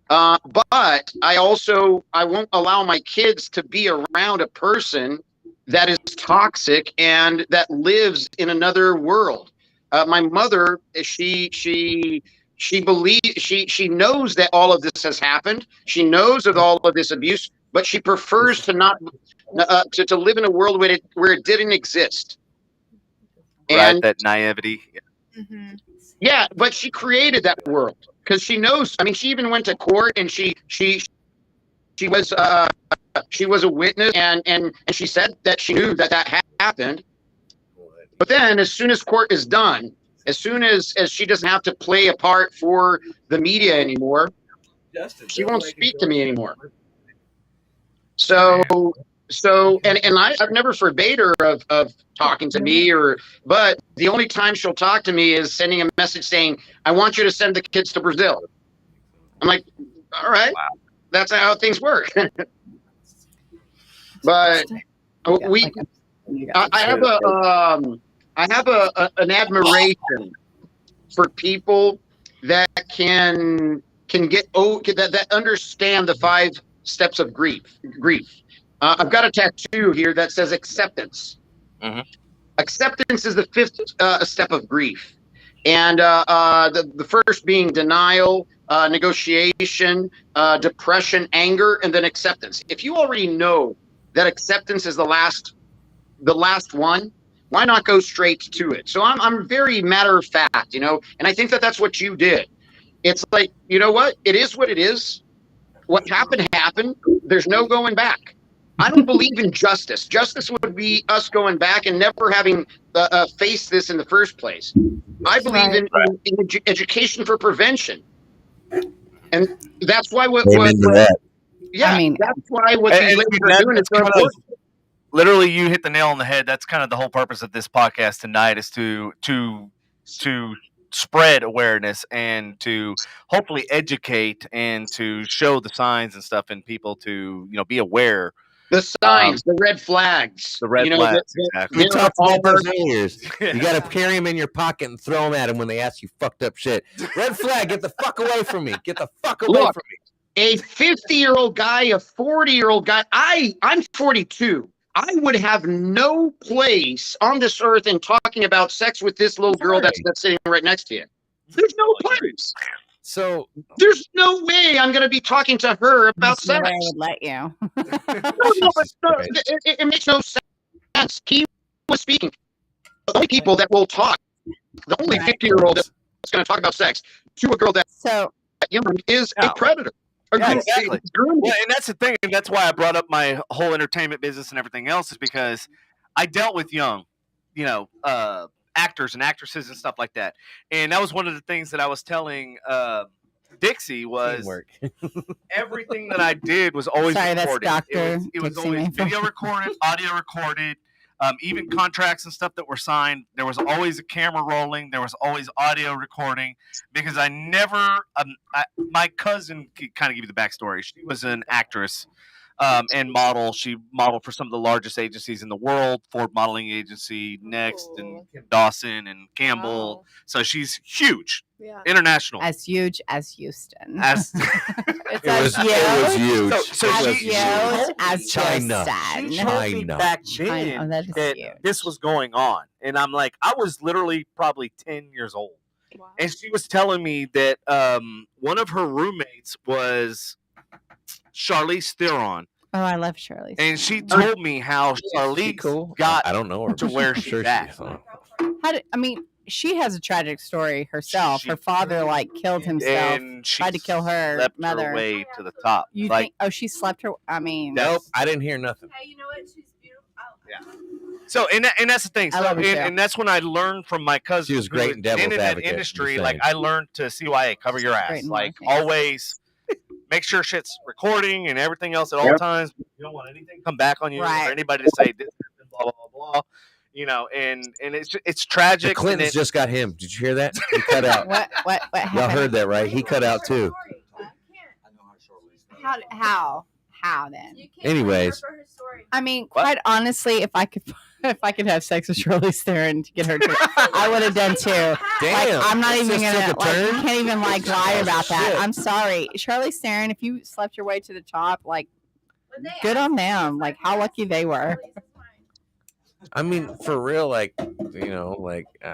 But I won't allow my kids to be around a person that is toxic and that lives in another world. My mother, she knows that all of this has happened. She knows of all of this abuse, but she prefers to not to live in a world where it didn't exist. Right, that naivety. Mm-hmm. Yeah, but she created that world because she knows. I mean, she even went to court and she was a witness and she said that she knew that happened. But then, as soon as court is done, as soon as she doesn't have to play a part for the media anymore, she won't speak to me anymore. So, and I've never forbade her of talking to me, but the only time she'll talk to me is sending a message saying, "I want you to send the kids to Brazil." I'm like, all right, wow. That's how things work. But I have an admiration for people that can get that understand the 5 steps of grief. I've got a tattoo here that says acceptance. Mm-hmm. Acceptance is the 5th step of grief, and the first being denial, negotiation, depression, anger, and then acceptance. If you already know that acceptance is the last one, why not go straight to it? So I'm very matter of fact, and I think that's what you did. It's like, you know what? It is what it is. What happened happened. There's no going back. I don't believe in justice. Justice would be us going back and never having faced this in the first place. I believe in education for prevention, and that's why Yeah, I mean, that's why what these ladies are doing is so important. Literally, you hit the nail on the head. That's kind of the whole purpose of this podcast tonight, is to spread awareness and to hopefully educate and to show the signs and stuff in people to be aware. The signs, the red flags. The red flags, exactly. We talked about those earlier. You got to carry them in your pocket and throw them at them when they ask you fucked up shit. Red flag, get the fuck away from me. Get the fuck away from me. A 50-year-old guy, a 40-year-old guy. I'm 42. I would have no place on this earth in talking about sex with this little girl that's sitting right next to you. There's no place. So there's no way I'm going to be talking to her about sex. I would let you. It makes no sense. He was speaking. The only people that will talk, the only 50-year-old that's going to talk about sex to a girl that's young is a predator. Yeah, exactly. Well, and that's the thing, and that's why I brought up my whole entertainment business and everything else, is because I dealt with young, actors and actresses and stuff like that. And that was one of the things that I was telling Dixie was everything that I did was always recorded. It was always video recorded, audio recorded. Even contracts and stuff that were signed, there was always a camera rolling. There was always audio recording, because I never. My cousin, kind of give you the backstory. She was an actress and model. She modeled for some of the largest agencies in the world: Ford Modeling Agency, Next, and Kim Dawson and Campbell. Wow. So she's huge, Yeah. international. As huge as Houston. As It's It was huge. So It as was huge huge. as China. Houston. She told me China. back China. then Oh, that is that huge. this was going on, and I'm like, I was literally probably 10 years old, Wow. and she was telling me that one of her roommates was Charlize Theron, Oh, I love Shirley. and she Theron. told me how She Charlize cool? got I don't know her. to but where I'm she's sure at. She has a tragic story herself. She Her father killed himself. and she tried to kill her slept mother. her way to the top. You Like, think? Oh, she slept her. I mean, That's- Nope, I didn't hear nothing. Hey, you know what? She's beautiful. Oh, so, and that's the thing. I So, love her too. and that's when I learned from my cousin. She was who great was in Devil's in that Advocate, industry. just Like, saying. I learned to CYA, cover your ass. Great in Like, more things. always make sure shit's recording and everything else at all Yep. times. You don't want anything to come back on you Right. or anybody to say this, blah blah blah blah. You know, and it's tragic. The and Clintons it- just got him. Did you hear that? He cut out. what Y'all happened? heard that, right? He cut out too. How then? You can't Anyways. blame her for her story. I mean, What? quite honestly, if I could have sex with Charlize Theron to get her to, I would have done too. Damn. I'm not this even just gonna. took a Like, you turn? can't even lie about that. Shit. I'm sorry, Charlize Theron. If you slept your way to the top, When they good asked on me, them. it's Like, how lucky they were. Charlize is mine. I mean, for real, like, you know, like, I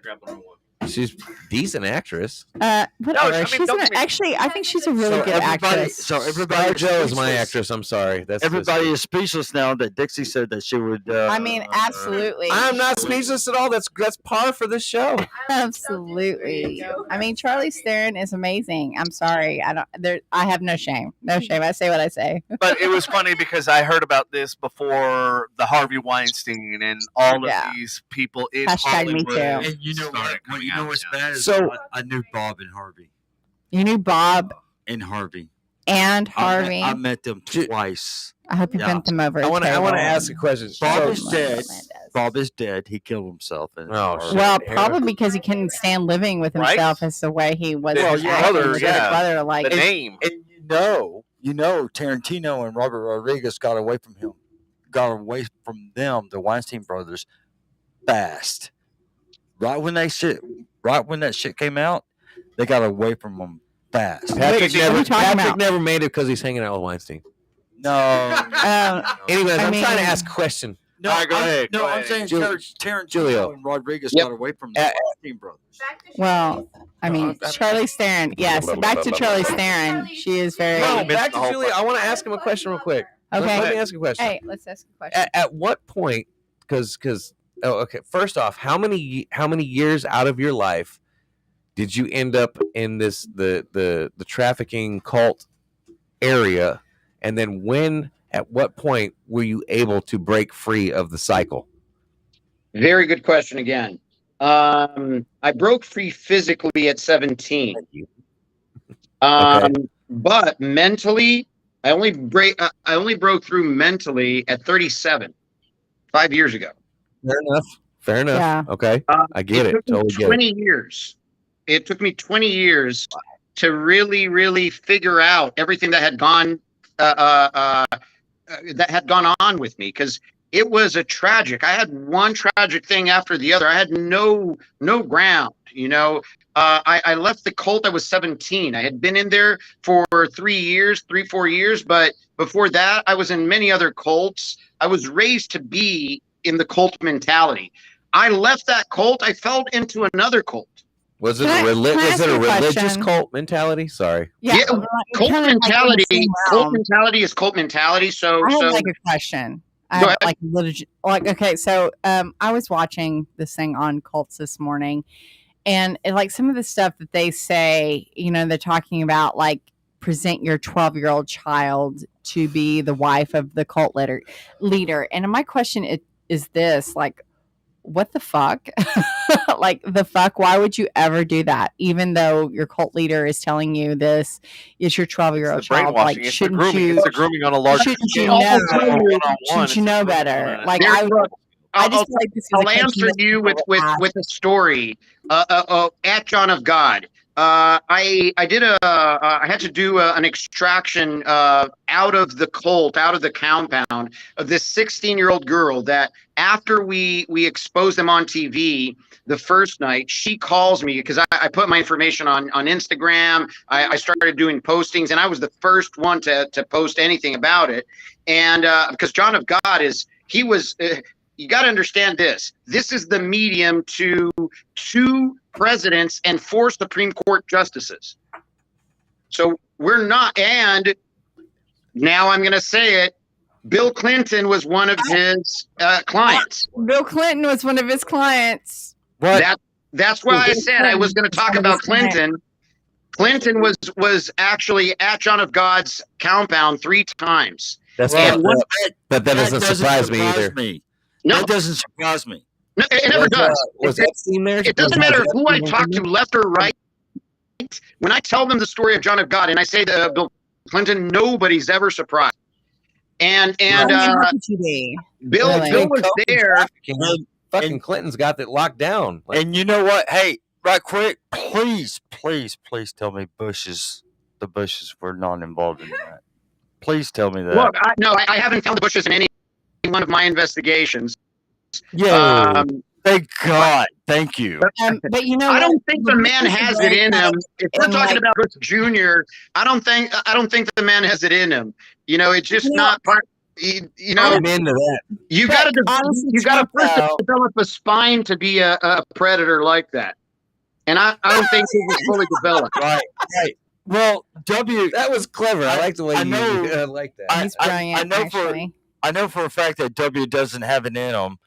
grabbed the wrong one. she's decent actress. Whatever. I mean, She's don't an, get me- actually, I think she's a really So good everybody- actress. so everybody ScarJo is my speechless. actress. I'm sorry. That's Everybody is speechless now that Dixie said that she would. I mean, absolutely. I'm not speechless at all. That's par for this show. Absolutely. I mean, Charlize Theron is amazing. I'm sorry. I have no shame. No shame. I say what I say. But it was funny because I heard about this before the Harvey Weinstein and all of Yeah. these people in Hashtag me Hollywood. too. And you know started what? coming You know out, what's yeah. bad? Is So- I knew Bob and Harvey. You knew Bob And Harvey. and Harvey. I met them twice. I hope you Yeah. bent them over. I want to ask a question. Bob So- is dead. Melendez. Bob is dead. He killed himself. And Oh, shit. Well, Yeah. probably because he couldn't stand living with Right? himself as the way he was. Well, acting yeah, brother, with his yeah. brother, like The name. And you know, Tarantino and Robert Rodriguez got away from him. Got away from them, the Weinstein brothers, fast. Right when that shit came out, they got away from him fast. Patrick, Wait, what are you talking about? never made it because he's hanging out with Weinstein. No, Anyways, I I'm mean- trying to ask a question. no, All right, go ahead, No, go I'm ahead. saying Tarantino Julio. and Rodriguez Yep. got away from the Weinstein brothers. Back to well, I mean, Charlize Theron. Yes, back to Charlize Theron. She is very No, missed back the to whole Julia. I want to ask him a question real quick. okay. Let me ask you a question. Hey, let's ask a question. At what point? Because okay. First off, how many years out of your life did you end up in the trafficking cult area, and then at what point were you able to break free of the cycle? Very good question again. I broke free physically at 17. But mentally, I only broke through mentally at 37, 5 years ago. Fair enough. Yeah. Okay, I get it. took me Totally get it. 20 years. It took me 20 years to really, really figure out everything that had gone on with me, because it was a tragic. I had one tragic thing after the other. I had no ground. You know, I left the cult. I was 17. I had been in there for 4 years, but before that, I was in many other cults. I was raised to be in the cult mentality. I left that cult. I fell into another cult. Was it Can I- a can I ask you a religious question? cult mentality? Sorry. Yeah, well, Cult kind of like in the mentality. same Cult realm. mentality is cult mentality. So, I have so like a question. I Go have, ahead. okay, so I was watching this thing on cults this morning, and like some of the stuff that they say, you know, they're talking about like present your 12-year-old child to be the wife of the cult leader. And my question is this, like, what the fuck? Like, the fuck? Why would you ever do that? Even though your cult leader is telling you this is your 12-year-old It's the child. brainwashing. Like, it's the shouldn't grooming. you? It's the grooming on a large Shouldn't you scale. know? One-on-one, Shouldn't you it's know the grooming better? on it. Like, Here's what- I just feel like this is a I'll question answer that you people with ask. a story at John of God. I had to do an extraction out of the compound of this 16-year-old girl that after we exposed them on TV the first night, she calls me because I put my information on Instagram. I started doing postings, and I was the first one to post anything about it. And because John of God you got to understand this. This is the medium to 2 presidents and 4 Supreme Court justices. So we're not, and now I'm going to say it, Bill Clinton was one of his clients. Bill Clinton was one of his clients. What? That's why I said I was going to talk about Clinton. Clinton was actually at John of God's compound 3 times. But that doesn't surprise me either. No, that doesn't surprise me. No, it never does. Was Epstein there? It doesn't matter who I talk to, left or right. When I tell them the story of John of God and I say Bill Clinton, nobody's ever surprised. And Bill was there. Fucking Clinton's got that locked down. And you know what? Hey, right quick, please tell me the Bushes were not involved in that. Please tell me that. Look, I haven't found the Bushes in any one of my investigations. Yeah. Thank God. Thank you. But you know, I don't think the man has it in him. If we're talking about Bush Jr., I don't think the man has it in him. You know, it's just not part. You know, I'm into that. You got to first develop a spine to be a predator like that, and I don't think he was fully developed. Right. Well, that was clever. I like the way you like that. He's brilliant. I know for a fact that W doesn't have it in him,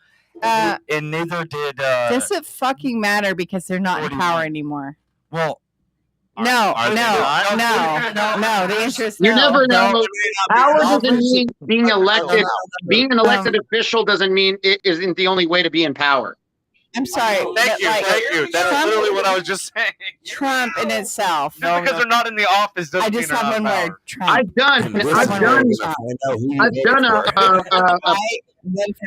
and neither did. Does it fucking matter because they're not in power anymore? Well, no. The answer is no. You never know. Power doesn't mean being elected. Being an elected official doesn't mean it isn't the only way to be in power. I'm sorry. Thank you. That's literally what I was just saying. Trump in itself. Just because they're not in the office doesn't mean they're not in power. Word. Trump.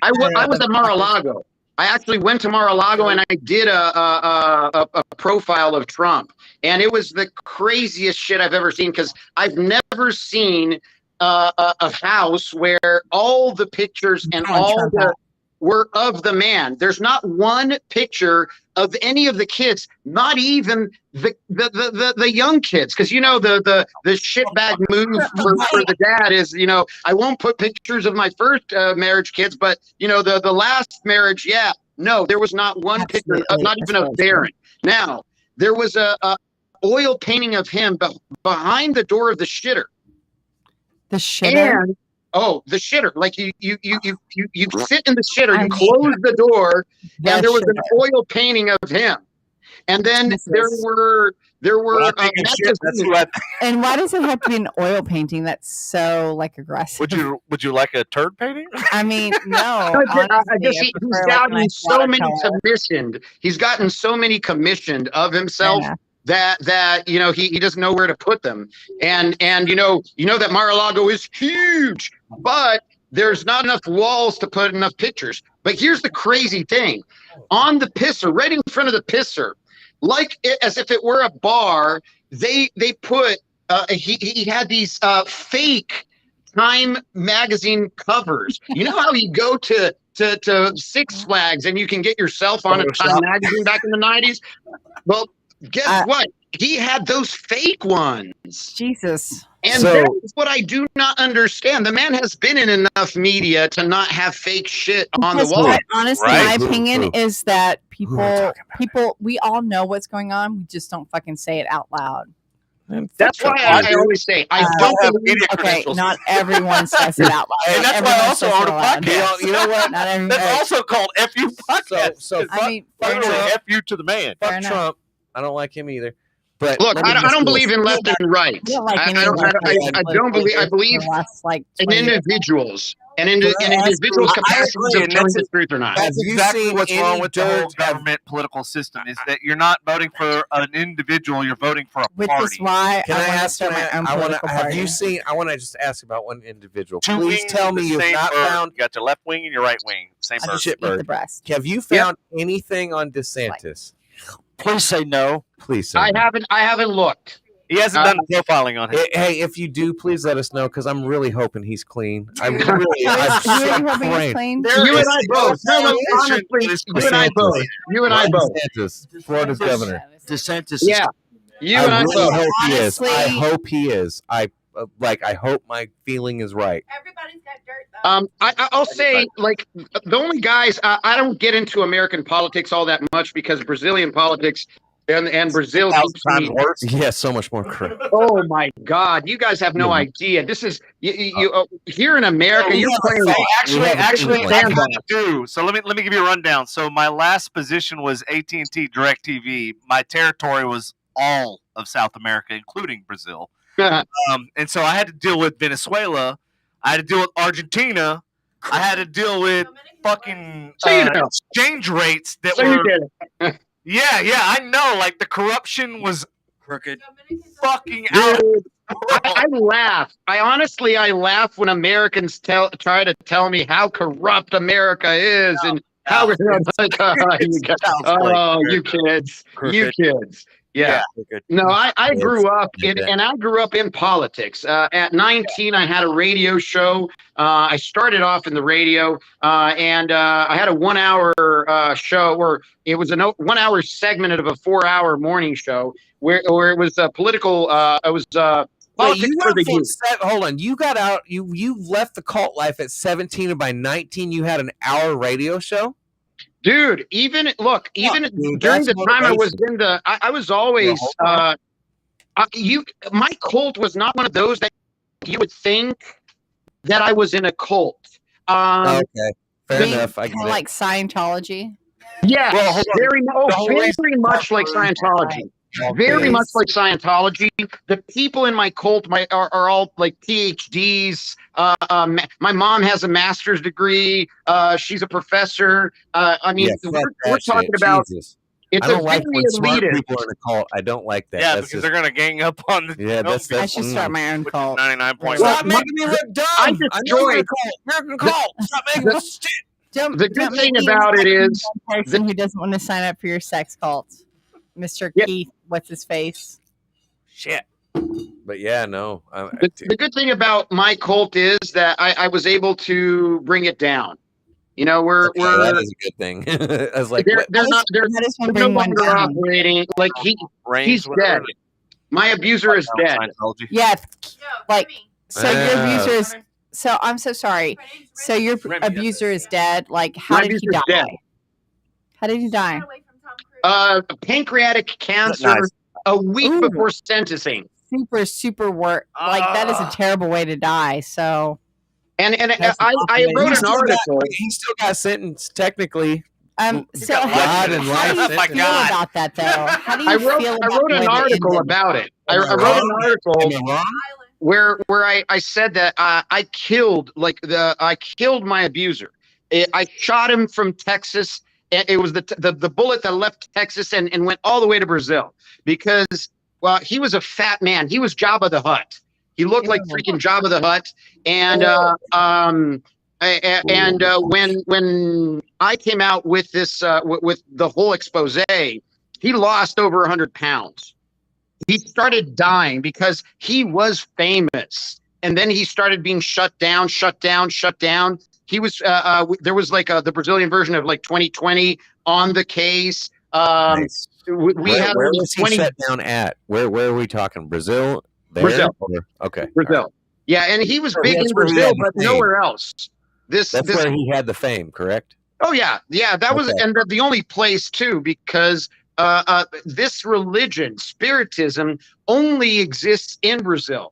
I was at Mar-a-Lago. I actually went to Mar-a-Lago and I did a profile of Trump, and it was the craziest shit I've ever seen because I've never seen a house where all the pictures and were of the man. There's not one picture of any of the kids, not even the young kids, because you know the shitbag move for the dad is, you know, I won't put pictures of my first marriage kids, but you know the last marriage, yeah, no, there was not one picture, not even of Barron. Now there was a oil painting of him behind the door of the shitter. The shitter. And the shitter. Like you sit in the shitter, you close the door, and there was an oil painting of him. And then there were and why does it have to be an oil painting that's so like aggressive? Would you like a turd painting? I mean, no. He's gotten so many commissioned of himself. That you know he doesn't know where to put them, and you know that Mar-a-Lago is huge, but there's not enough walls to put enough pictures. But here's the crazy thing: on the pisser, right in front of the pisser, as if it were a bar, they put he had these fake Time magazine covers. You know how you go to Six Flags and you can get yourself on a Time magazine back in the 90s? Well, guess what? He had those fake ones. Jesus. And that's what I do not understand. The man has been in enough media to not have fake shit on the wall. Honestly, my opinion is that people, we all know what's going on. We just don't fucking say it out loud. That's why I always say I don't have media credentials. Not everyone says it out loud. And that's why I also own a podcast. You know what? Not everyone. That's also called FU Podcast. So I mean, FU to the man. Fuck Trump. I don't like him either. But look, I don't believe in left and right. I believe in individuals. And individuals' capacities of telling the truth or not. That's exactly what's wrong with the whole government political system is that you're not voting for an individual, you're voting for a party. Which is why I want to just ask about one individual. Please tell me you've not found. You got your left wing and your right wing. Same person. Have you found anything on DeSantis? Please say no. Please say I no. haven't looked. He hasn't done profiling on him. Hey, if you do, please let us know because I'm really hoping he's clean. I'm Who are you hoping is praying. clean? You and I both. No, Conversation honestly, is you and I both. You and I both. DeSantis, Florida's governor. DeSantis. Yeah, you and I really both. hope he is. I Honestly- hope he is. I hope my feeling is right. Everybody's got dirt though. I'll say, like, the only guys I don't get into American politics all that much because Brazilian politics and Brazil keeps me. Yeah, so much more correct. Oh my God, you guys have no idea. This is you here in America. You're playing. Actually, have a I stand kind of do. So let me give you a rundown. So my last position was AT&T DirecTV. My territory was all of South America, including Brazil. And so I had to deal with Venezuela. I had to deal with Argentina. I had to deal with fucking So you know. exchange rates that So were. you did it. Yeah, I know. Like the corruption was Crooked. fucking out. Dude, I laugh. I honestly laugh when Americans try to tell me how corrupt America is and how you kids, you kids. Yeah. No, I grew up and I grew up in politics. At 19, I had a radio show. I started off in the radio, and I had a 1 hour show where it was a 1 hour segment of a 4 hour morning show where it was political. It was politics for the youth. Hold on, you got out. You left the cult life at 17, and by 19, you had an hour radio show. Dude, even during the time I was in I was always my cult was not one of those that you would think that I was in a cult. Okay, fair enough. I Kind get of it. like Scientology. Yeah, Well, hold on. very much like Scientology. Very much like Scientology. The people in my cult are all like PhDs. My mom has a master's degree. She's a professor. I mean, we're talking about. Jesus. It's I don't like when very smart elitist. people are in a cult. I don't like that. Yeah, That's because just, they're gonna gang up on the. Yeah, that's- I should start my own cult. 99.9. Stop making me look dumb. I I know you're destroyed- a cult. You're a cult. Stop making me shit. The good thing about it is person who doesn't want to sign up for your sex cult, Mr. Yeah. Keith. What's his face? Shit. But yeah, no. the good thing about my cult is that I was able to bring it down. You know, that is a good thing. I was like, they're what? not they're That is one no bring one longer down. operating like he's dead. My abuser is dead. Scientology. Yeah, No, like Jimmy. so your Ah. abuser is. So I'm so sorry. My name's So Remy. your Remy, abuser is dead. Like, how My did he abuser's die? dead. How did he die? Got away from Tom Cruise. Pancreatic cancer Nice. a week Ooh. before sentencing. Super work. Like that is a terrible way to die. So And That's I complicated. wrote He an still article. He still got sentenced technically. so got how God do you, and how do you life feel sentence. Oh my God. about that though? How do you I wrote feel about the an way that article ended? about it. I Am I wrote an wrong? article Am I wrong? Island. where I said that I killed my abuser. I shot him from Texas. It was the bullet that left Texas and went all the way to Brazil because he was a fat man. He was Jabba the Hutt. He looked like freaking Jabba the Hutt. And when I came out with this with the whole expose, he lost over 100 pounds. He started dying because he was famous, and then he started being shut down. He was there was like the Brazilian version of like 2020 on the case. Nice. We had where only was he 20 shut down at? Where are we talking? Brazil? There? Brazil. Or- okay. Brazil. All right. Yeah, and he was big That's in where he Brazil, had the but fame. nowhere else. That's where he had the fame, correct? Oh yeah. That was, Okay. and the only place too, because this religion, Spiritism, only exists in Brazil.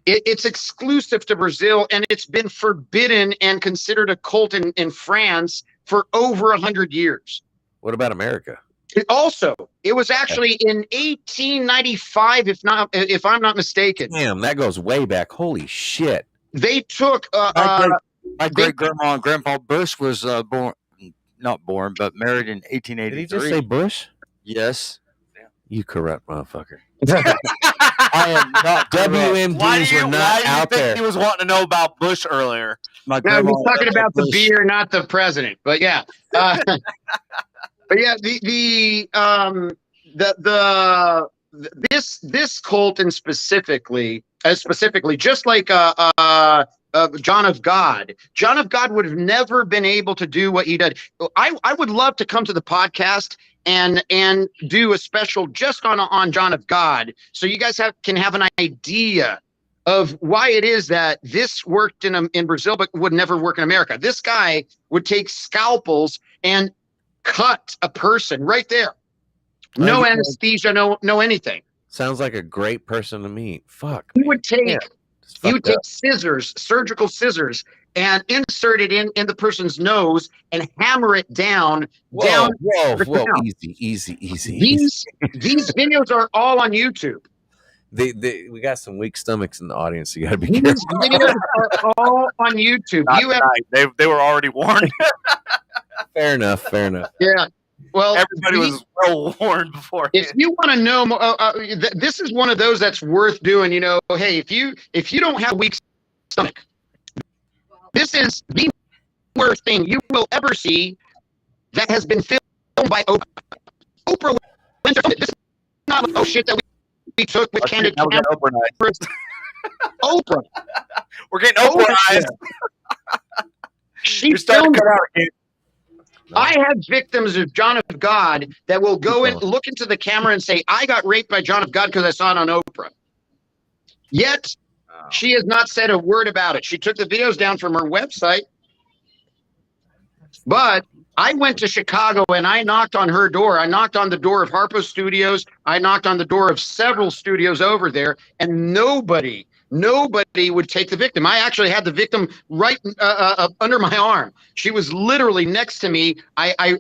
It's exclusive to Brazil, and it's been forbidden and considered a cult in France for over 100 years. What about America? It was actually in 1895, if I'm not mistaken. Damn, that goes way back. Holy shit. They took My great grandma and grandpa Bush was not born, but married in 1883. Did he just say Bush? Yes. You corrupt motherfucker. I am not corrupt. WMDs were not out think there. he was wanting to know about Bush earlier? My Now grandma he's talking and about the Bush- beer, not the president. But yeah, But yeah, this cult and specifically just like John of God. John of God would have never been able to do what he did. I would love to come to the podcast and do a special just on John of God, so you guys can have an idea of why it is that this worked in Brazil but would never work in America. This guy would take scalpels and cut a person right there. No anesthesia, no anything. Sounds like a great person to meet. Fuck. He would take Scissors, surgical scissors, and insert it in the person's nose and hammer it down. Whoa, Down. easy. These videos are all on YouTube. We got some weak stomachs in the audience. You got to be These careful. videos are all on YouTube. They were already warned. Fair enough. Yeah. Well, everybody was well warned before. If you want to know more, this is one of those that's worth doing. You know, hey, if you don't have a weak stomach, this is the worst thing you will ever see that has been filmed by Oprah. Oprah Winfrey. This is not like, shit that we took with candid cameras. Oprah. We're getting Oprah. You're starting to cut out again. I have victims of John of God that will go and look into the camera and say, I got raped by John of God because I saw it on Oprah. Yet, she has not said a word about it. She took the videos down from her website. But I went to Chicago and I knocked on her door. I knocked on the door of Harpo Studios. I knocked on the door of several studios over there, and nobody would take the victim. I actually had the victim right under my arm. She was literally next to me. I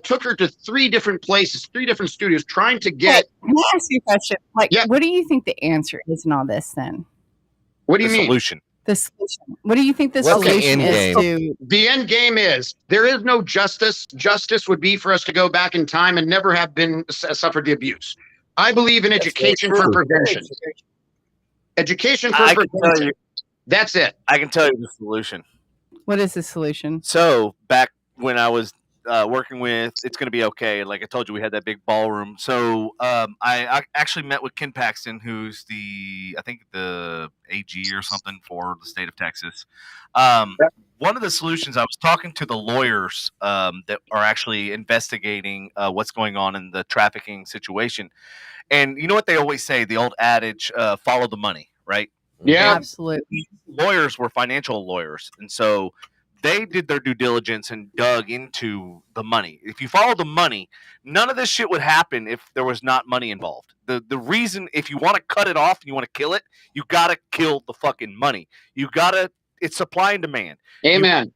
took her to 3 different places, 3 different studios, trying to get. Can I ask you a question? What do you think the answer is in all this then? What do you mean? Solution. The solution. What do you think the solution is to? The end game is there is no justice. Justice would be for us to go back in time and never have been suffered the abuse. I believe in education for prevention. Education for prevention. That's it. I can tell you the solution. What is the solution? So back when I was working with It's Gonna Be Okay, like I told you, we had that big ballroom. So I actually met with Ken Paxton, who's I think the AG or something for the state of Texas. One of the solutions, I was talking to the lawyers that are actually investigating what's going on in the trafficking situation. And you know what they always say, the old adage, follow the money, right? Yeah, absolutely. Lawyers were financial lawyers. And so they did their due diligence and dug into the money. If you follow the money, none of this shit would happen if there was not money involved. The reason, if you want to cut it off and you want to kill it, you got to kill the fucking money. It's supply and demand. Amen.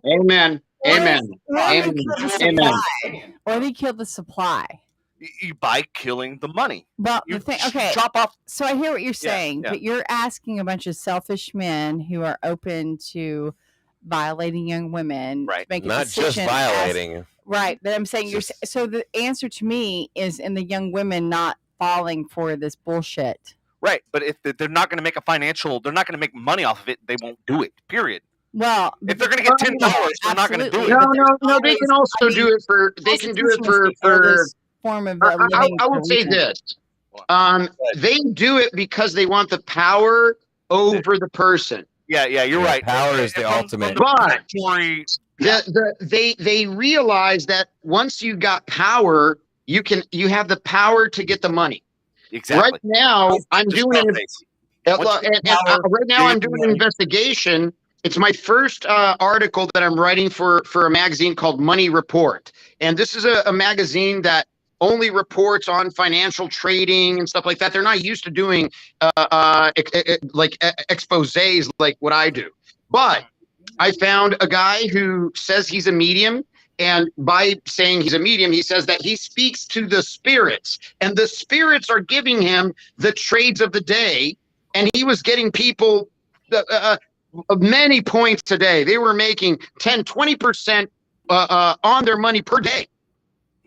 Amen. Amen. Amen. Or they kill the supply. By killing the money. Well, the thing, okay. Chop off. So I hear what you're saying, but you're asking a bunch of selfish men who are open to violating young women, right? Not just violating, right? But I'm saying so the answer to me is in the young women not falling for this bullshit, right? But if they're not going to make they're not going to make money off of it. They won't do it. Period. Well, if they're going to get $10, they're not going to do it. No. They can also do it for. They can do it for. Form of I would say this. They do it because they want the power over the person. Yeah, you're right. Power is the ultimate. But they realize that once you got power, you have the power to get the money. Exactly. Right now, I'm doing an investigation. It's my first article that I'm writing for a magazine called Money Report, and this is a magazine that only reports on financial trading and stuff like that. They're not used to doing exposés like what I do. But I found a guy who says he's a medium, and by saying he's a medium, he says that he speaks to the spirits, and the spirits are giving him the trades of the day, and he was getting people many points a day. They were making 10, 20% on their money per day.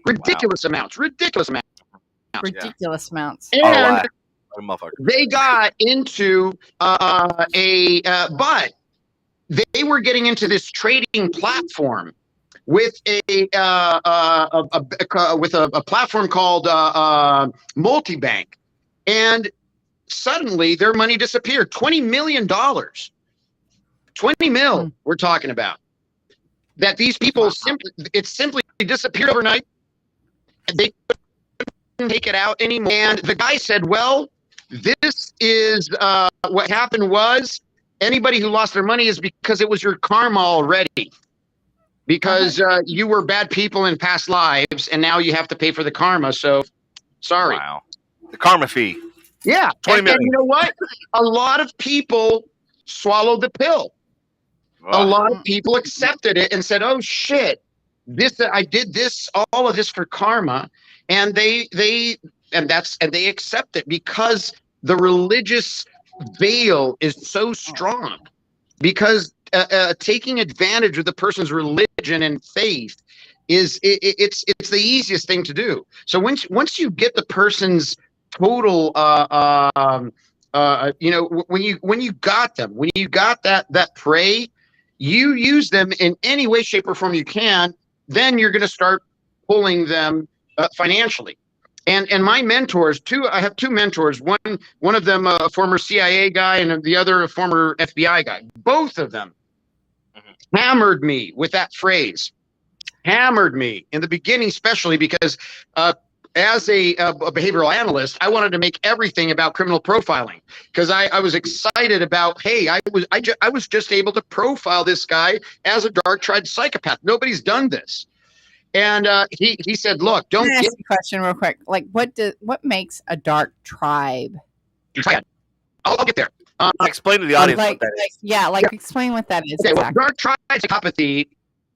Ridiculous amounts. And they got into but they were getting into this trading platform with a platform called Multibank, and suddenly their money disappeared. $20 million, 20 mil. We're talking about that. These people simply disappeared overnight. They couldn't take it out anymore. And the guy said, "Well, this is what happened was anybody who lost their money is because it was your karma already." Because you were bad people in past lives, and now you have to pay for the karma. So, sorry. Wow. The karma fee. Yeah. 20 million. And you know what? A lot of people swallowed the pill. A lot of people accepted it and said, "Oh shit, I did this, all of this for karma," and they accept it because the religious veil is so strong. Because taking advantage of the person's religion and faith it's the easiest thing to do. So once you get the person's total when you got that prey, you use them in any way, shape, or form you can, then you're going to start pulling them financially. And my mentors, I have two mentors. One of them a former CIA guy, and the other a former FBI guy. Both of them hammered me with that phrase. Hammered me in the beginning, especially because as a behavioral analyst, I wanted to make everything about criminal profiling because I was excited about, hey, I was just able to profile this guy as a dark tribe psychopath. Nobody's done this. And he said, "Look, don't." Can I ask you a question real quick? Like, what makes a dark tribe? I'll get there. Explain to the audience what that is. Explain what that is. Okay, exactly. Well, dark tribe psychopathy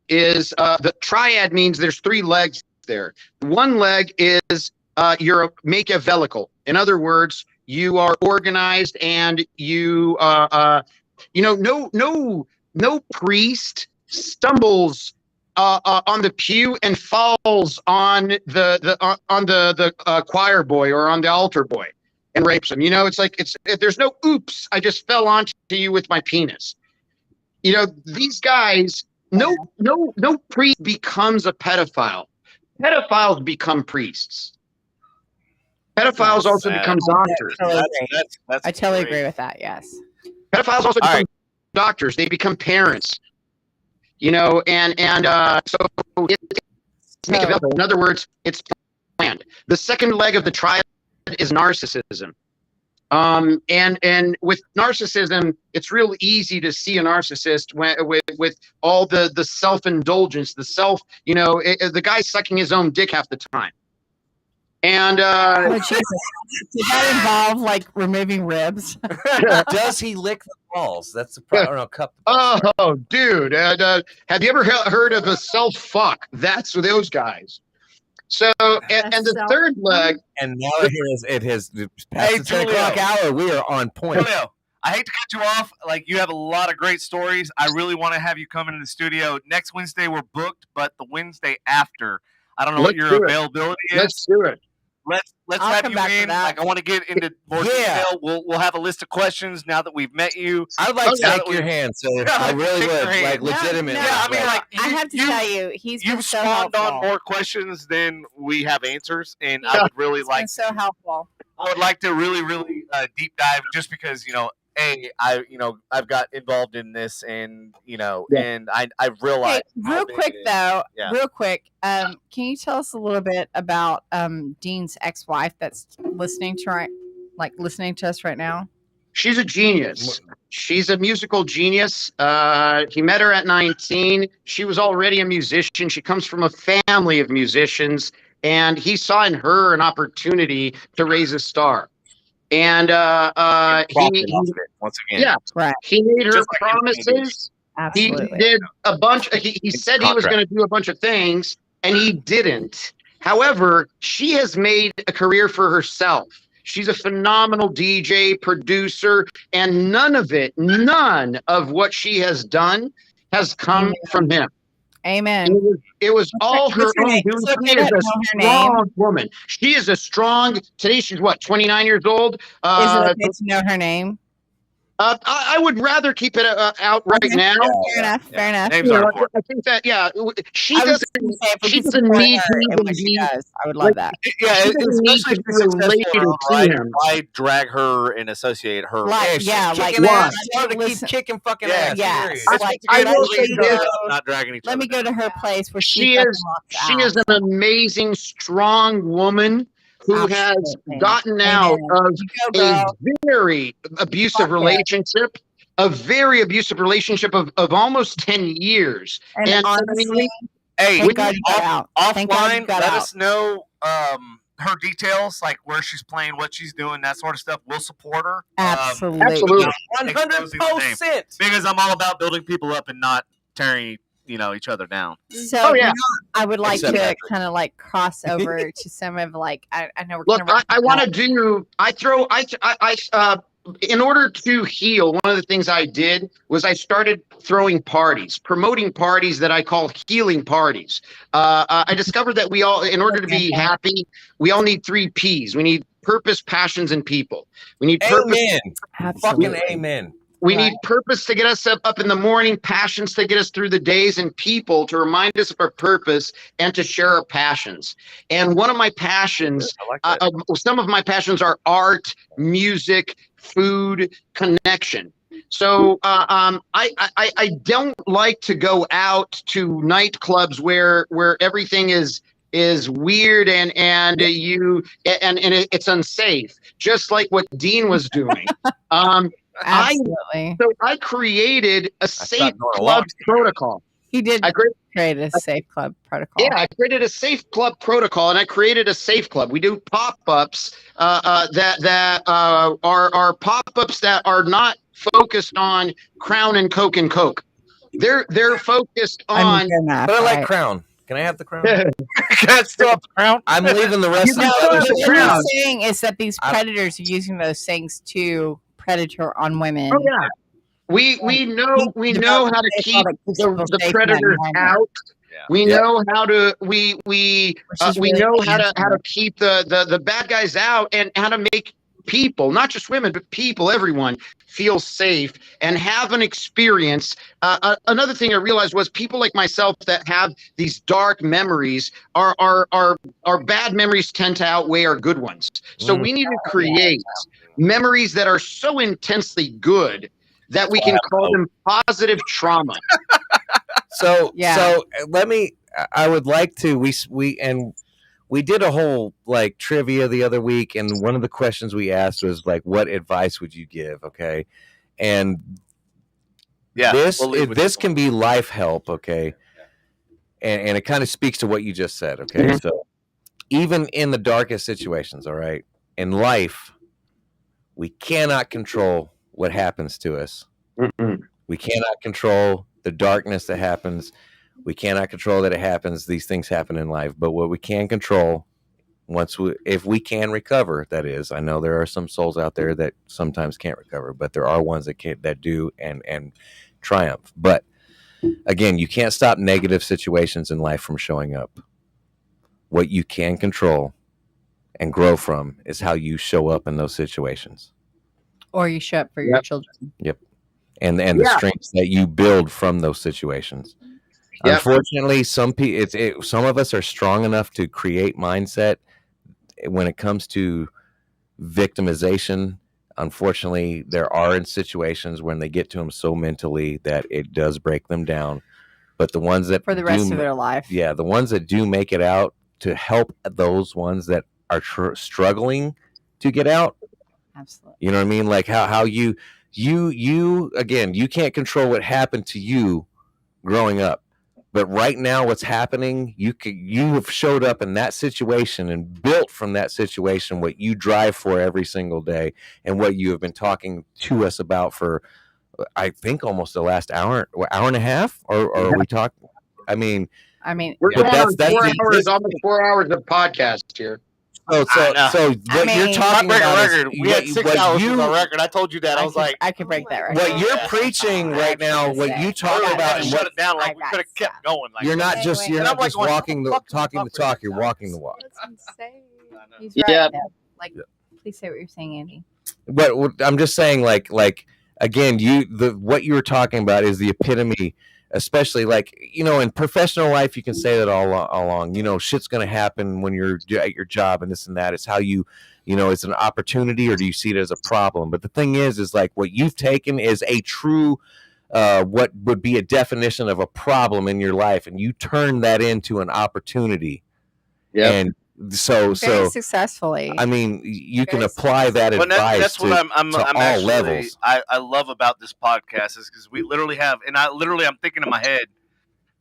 is the triad means there's three legs there. One leg is you're Machiavellical. In other words, you are organized and you no priest stumbles on the pew and falls on the choir boy or on the altar boy and rapes him. There's no oops, I just fell onto you with my penis. These guys, no priest becomes a pedophile. Pedophiles become priests. Pedophiles also become doctors. I totally agree with that. Yes. Pedophiles also become doctors. They become parents. In other words, it's planned. The second leg of the triad is narcissism. And with narcissism, it's real easy to see a narcissist with all the self-indulgence, the guy sucking his own dick half the time. And Jesus. Does that involve like removing ribs? Does he lick the balls? That's the problem. No, cup. Oh, dude. Have you ever heard of a self-fuck? That's those guys. So, and the third leg. And now it has past the 10 o'clock hour. We are on point. Julio, I hate to cut you off. Like, you have a lot of great stories. I really want to have you come into the studio. Next Wednesday, we're booked, but the Wednesday after, I don't know what your availability is. Let's do it. Let's have you in. Like, I want to get into more detail. We'll have a list of questions now that we've met you. I'd like to shake your hand, so I really would, like, legitimately. Yeah, I mean, like, I have to tell you, you've spawned on more questions than we have answers, and I would really like. It's so helpful. I would like to really, really deep dive, just because I've got involved in this, and and I've realized. Hey, real quick, can you tell us a little bit about Dean's ex-wife that's listening to us right now? She's a genius. She's a musical genius. He met her at 19. She was already a musician. She comes from a family of musicians, and he saw in her an opportunity to raise a star. And once again, he made her promises. Absolutely. He did a bunch. He said he was going to do a bunch of things, and he didn't. However, she has made a career for herself. She's a phenomenal DJ, producer, and none of what she has done has come from him. Amen. It was all her own doing. She is a strong woman. She is a strong. Today she's what, 29 years old. Is it okay to know her name? I would rather keep it out right Okay. now. Fair enough. Fair enough. Names You are know, important. I think that she I was doesn't. just gonna say, if we She could doesn't support need her to in even what she be. does, I would love like, that. Yeah, She doesn't need especially to if be she's successful related in her to own right. him. Why drag her and associate her? Like, she's yeah, like kicking ass. let's Tell her to keep listen. kicking fucking Yeah, ass. Yes. period. It's Like, I will let say me this. go. not dragging each Let other me go to down. her place where She fucking is walks she out. is an amazing, strong woman who has Absolutely. gotten out Amen. of You go, a girl. very abusive Fuck it. relationship, a very abusive relationship of almost 10 years. And I honestly, mean, Hey, thank God you got out. Thank God you offline, got let out. us know her details, like where she's playing, what she's doing, that sort of stuff. We'll support her. Absolutely. absolutely. 100%. Because I'm all about building people up and not tearing each other down. So Oh, yeah. now I would like Except to Patrick. kind of like cross over to some of like I know we're Look, kind of I want to do. In order to heal, one of the things I did was I started throwing parties, promoting parties that I call healing parties. I discovered that we all, in order to be happy, we all need 3 P's. We need purpose, passions, and people. We need purpose. Amen. Absolutely. Fucking amen. We need purpose to get us up in the morning, passions to get us through the days, and people to remind us of our purpose and to share our passions. And one of my passions, I like that. some of my passions are art, music, food, connection. So I don't like to go out to nightclubs where everything is weird and it's unsafe, just like what Dean was doing. Absolutely. So I created a safe stopped going club along. protocol. He did I create a safe club protocol. Yeah, I created a safe club protocol, and I created a safe club. We do pop-ups that are pop-ups that are not focused on Crown and Coke. They're focused on. Fair enough, But I like right. Crown. Can I have the Crown? That's still up the crown. I'm leaving the rest of You the still other have the shit. What Crown. he's saying is that these predators are using those things to predator on women. Oh yeah, we know how to keep the predators out. We know how to we know how to keep the bad guys out, and how to make people, not just women, but people, everyone, feel safe and have an experience. Another thing I realized was people like myself that have these dark memories, our bad memories tend to outweigh our good ones. So we need to create memories that are so intensely good that we can call them positive trauma. So let me. I would like to. We did a whole like trivia the other week, and one of the questions we asked was like, "What advice would you give?" Okay, and this can be life help. Okay, and it kind of speaks to what you just said. Okay, Mm-hmm. so even in the darkest situations, all right, in life, we cannot control what happens to us. Mm-mm. We cannot control the darkness that happens. We cannot control that it happens. These things happen in life. But what we can control, if we can recover, that is, I know there are some souls out there that sometimes can't recover, but there are ones that do and triumph. But again, you can't stop negative situations in life from showing up. What you can control and grow from is how you show up in those situations. Or you show up for your children. Yep. And the strengths that you build from those situations. Yep. Unfortunately, some of us are strong enough to create mindset when it comes to victimization. Unfortunately, there are in situations when they get to them so mentally that it does break them down. But the ones that for the rest of their life, the ones that do make it out, to help those ones that are struggling to get out. Absolutely. You know what I mean? Like how you again, you can't control what happened to you growing up. But right now, what's happening, you have showed up in that situation and built from that situation what you drive for every single day, and what you have been talking to us about for, I think, almost the last hour and a half. Or are we talking? I mean, we're going on 4 hours, almost 4 hours of podcast here. So what you're talking about is we had 6 hours on the record. I told you that. I was like, I could break that record. What you're preaching right now, what you talk about, and shut it down. Like we could have kept going. Like, you're not just talking the talk. You're walking the walk. That's insane. He's right. Like, please say what you're saying, Andy. But I'm just saying, like again, what you were talking about is the epitome, especially like, in professional life, you can say that all along, shit's going to happen when you're at your job and this and that. It's how it's an opportunity, or do you see it as a problem? But the thing is like what you've taken is a true, what would be a definition of a problem in your life, and you turn that into an opportunity. Yeah. And so successfully. I mean, you can apply that advice that's what I'm to all actually, levels. I love about this podcast is because we literally have, and I'm thinking in my head,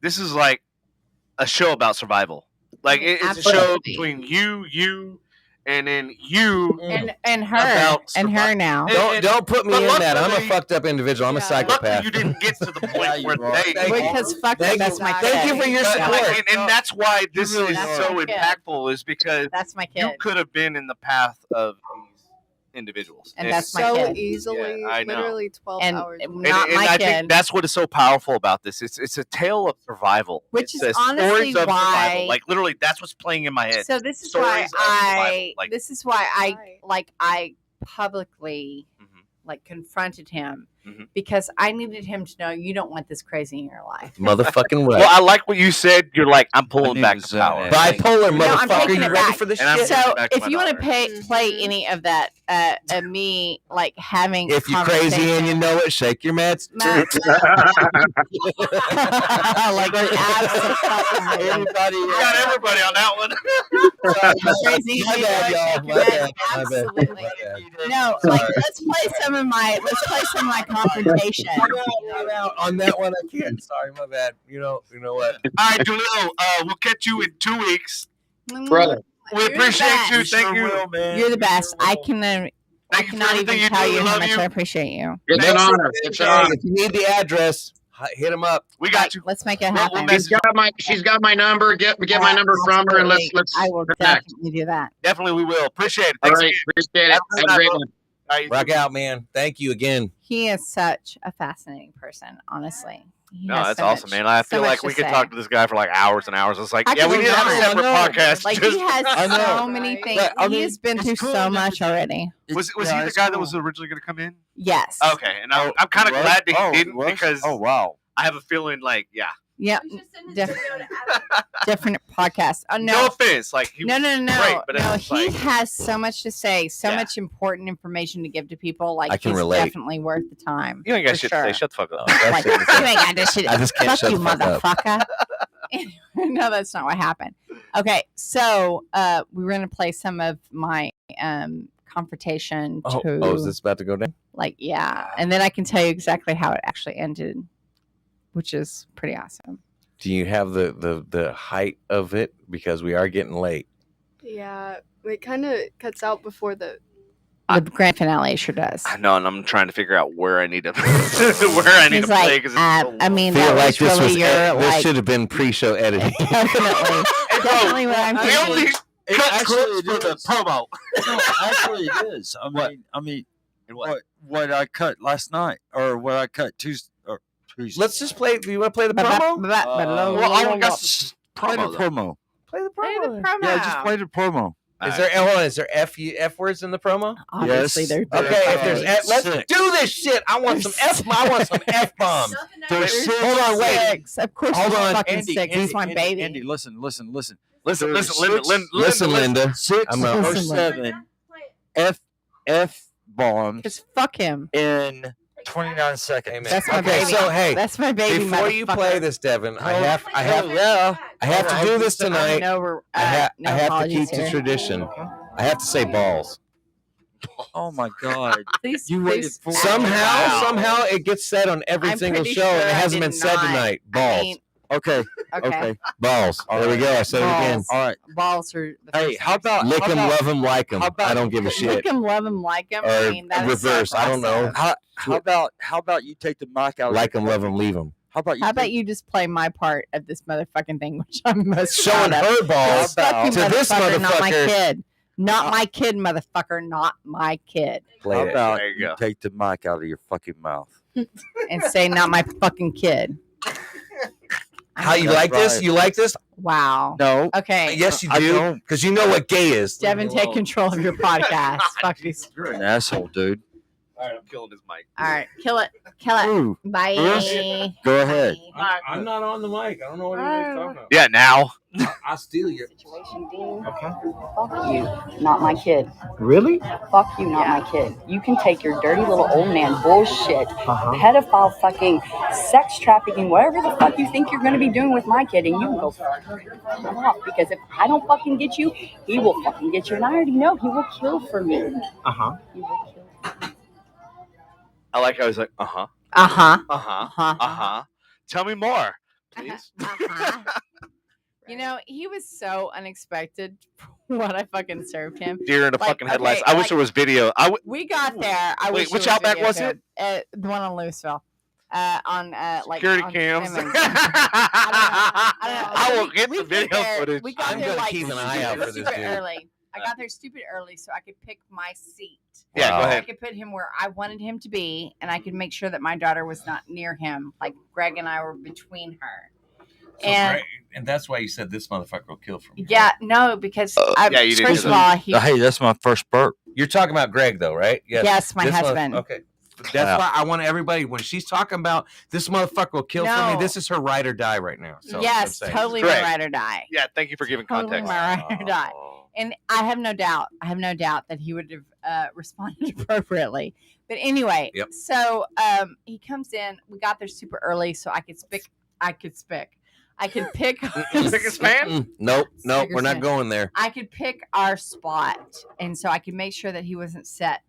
this is like a show about survival. Like it's a show between you, and then you and her now. Don't put me in that. I'm a fucked up individual. I'm a psychopath. Luckily, you didn't get to the point where because that's my kid. Thank you for your support. And that's why this is so impactful, is because that's my kid. You could have been in the path of these individuals, and that's my so kid. easily, I know. literally 12 hours. And I think that's what is so powerful about this. It's a tale of survival, which is honestly stories of why, survival. Like literally, that's what's playing in my head. So this is stories why I publicly confronted him. Because I needed him to know you don't want this crazy in your life. Motherfucking right. Well, I like what you said. You're like, I'm pulling back the power. Bipolar, motherfucker. You ready back. for this And shit? So if you want to play any of that, me having if you're crazy and you know it, shake your meds. Everybody got everybody on that one. Crazy. My bad, y'all. My bad. Absolutely. No, let's play some of my confrontation. I'm out on that one. I can't. Sorry, my bad. You know what? All right, Julio. We'll catch you in 2 weeks, brother. We appreciate you. Thank you. You're the best. I cannot even tell you how much I appreciate you. It's an honor. It's an honor. If you need the address, hit him up. We got you. Let's make it happen. She's got my number. Get my number from her, and let's. I will connect. definitely do that. Definitely, we will. Appreciate it. All Thanks right, again. appreciate it. Have a great one. Rock out, man. Thank you again. He is such a fascinating person, honestly. No, that's awesome, man. I feel like we could talk to this guy for like hours and hours. It's like, we need to have a separate podcast. Like he has so many things. He has been through so much already. Was he the guy that was originally going to come in? Yes. Okay, and I'm kind of glad that he didn't because I have a feeling like Yeah, different podcast. No offense, like no. Great, but he has so much to say, so much important information to give to people. Like I can he's relate. definitely worth the time. You ain't got shit to say. Shut the fuck up. Like, you ain't got this shit. I just can't Fuck shut you, the fuck motherfucker. No, that's not what happened. Okay, so we're gonna play some of my confrontation. Oh, is this about to go down? And then I can tell you exactly how it actually ended, which is pretty awesome. Do you have the height of it? Because we are getting late. Yeah, it kind of cuts out before the grand finale sure does. I know, and I'm trying to figure out where I need to play because I mean, feel that like was this really this should have been pre-show editing. Definitely what I'm thinking. Cut clips for the promo. No, actually, it is. I mean, what I cut last night, or what I cut Tuesday. Let's just play. Do you want to play the promo? Well, I want to play the promo. Play the promo. Yeah, just play the promo. Is there F words in the promo? Obviously, yes. there. Okay, if there's let's do this shit. I want some F bombs. Hold on, wait. Of course, hold on, fucking six. He's my baby. Andy, listen. Listen, Linda. Listen, Linda. 6 or 7 F bombs. Just fuck him in 29 seconds. Amen. That's my baby. So hey, that's my baby. Before you play this, Devin, I have to do this tonight. I have to keep the tradition. I have to say balls. Oh my God! You waited for somehow it gets said on every single show, and it hasn't been said tonight. Balls. Okay. Balls. There we go. I said it again. All right. Balls are. Hey, how about lick them, love them, like them? I don't give a shit. Lick them, love them, like them. Or reverse. I don't know. How about you take the mic out? Like them, love them, leave them. How about you just play my part of this motherfucking thing, which I'm most showing her balls to this motherfucker. Not my kid. Not my kid, motherfucker. Not my kid. How about you take the mic out of your fucking mouth and say, "Not my fucking kid." How you like this? You like this? Wow. No. Okay. Yes, you do. Because you know what gay is. Devin, take control of your podcast. Fuck these. You're an asshole, dude. All right, I'm killing his mic. All right, kill it. Kill it. Ooh, Bye. Chris, go ahead. I'm not on the mic. I don't know what anybody's talking about. Yeah, now. I'll steal you. Situation, Dean. Okay. Fuck you, not my kid. Really? Fuck you, not my kid. You can take your dirty little old man bullshit, pedophile fucking sex trafficking, whatever the fuck you think you're going to be doing with my kid, and you can go fuck off. Because if I don't fucking get you, he will fucking get you. And I already know he will kill for me. He will kill for me. I like how he's like, uh-huh. Tell me more, please. You know, he was so unexpected for what I fucking served him. Deer in the Like, fucking headlights. okay, I wish there was video. We got there. Wait, which Outback was it? The one on Louisville. On security on cams. Simmons. I will get the video footage. We got I'm there gonna like keep an eye out for this super dude. early. I got there stupid early so I could pick my seat. Yeah, go I ahead. could put him where I wanted him to be, and I could make sure that my daughter was not near him. Like Greg and I were between her. And that's why you said this motherfucker will kill for me. Yeah, no, because yeah, you did first say of all, Hey, that's my first burp. You're talking about Greg, though, right? Yes, my This husband. Okay. That's why I want everybody, when she's talking about this motherfucker will kill for me, this is her ride or die right now. So yes, totally my Greg. ride or die. Yeah, thank you for giving Totally context. my ride or die. And I have no doubt that he would have responded appropriately. But anyway, so he comes in. We got there super early, so I could pick. I could pick. Pick a span? Nope, we're not going there. I could pick our spot, and so I could make sure that he wasn't set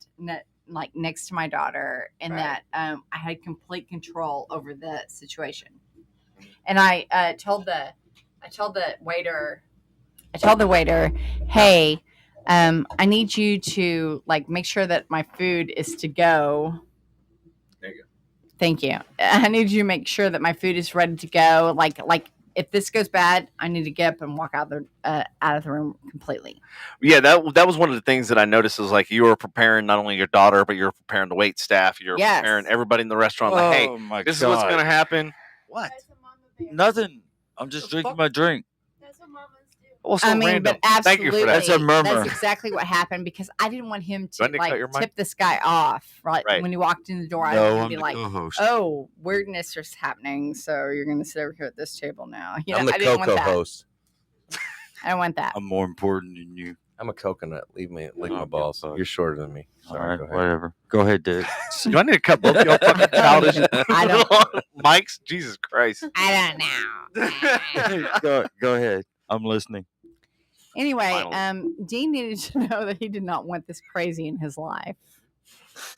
like next to my daughter, and that I had complete control over the situation. And I told the waiter, hey, I need you to like make sure that my food is to go. There you go. Thank you. I need you to make sure that my food is ready to go. Like if this goes bad, I need to get up and walk out of the room completely. Yeah, that was one of the things that I noticed is like you were preparing not only your daughter, but you're preparing the wait staff. You're preparing everybody in the restaurant. Like, hey, this is what's going to happen. What? Nothing. I'm just drinking my drink. That's what mamas do. Well, so random. But absolutely, Thank you for that. That's a murmur. That's exactly what happened because I didn't want him Do I to need to cut your mic? tip this guy off. Right when he walked in the door, I didn't want to be like, "Oh, weirdness is happening." So you're going to sit over here at this table now. You know, I'm the I didn't want that. host. I don't want that. I'm more important than you. I'm a coconut. Lick my balls. You're shorter than me. Sorry, All right, go ahead. whatever. Go ahead, Dick. Do I need to cut both of y'all fucking childish I don't- mics? Jesus Christ. I don't know. Go ahead. I'm listening. Anyway, Finally. Dean needed to know that he did not want this crazy in his life.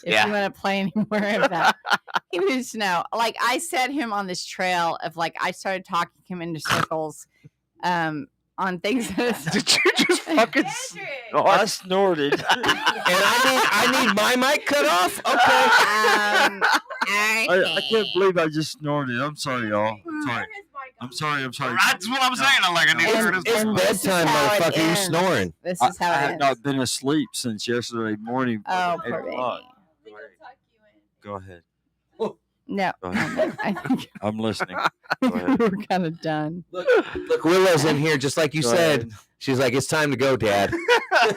If Yeah. you want to play anywhere of that, he needed to know. Like I set him on this trail of like I started talking him into circles, on things. Did you just fucking I snorted. And I need my mic cut off? Okay. I can't believe I just snorted. I'm sorry, y'all. I'm sorry. That's what I'm saying. I'm like, I need to turn this It's off. bedtime, motherfucker. You snoring. This is how I it have is. not been asleep since yesterday morning. Oh, Eight poor o'clock. baby. Go ahead. No, Go ahead. I think I'm listening. we Go ahead. were kind of done. Look, Willow's in here, just like you Go said. ahead. She's like, it's time to go, Dad.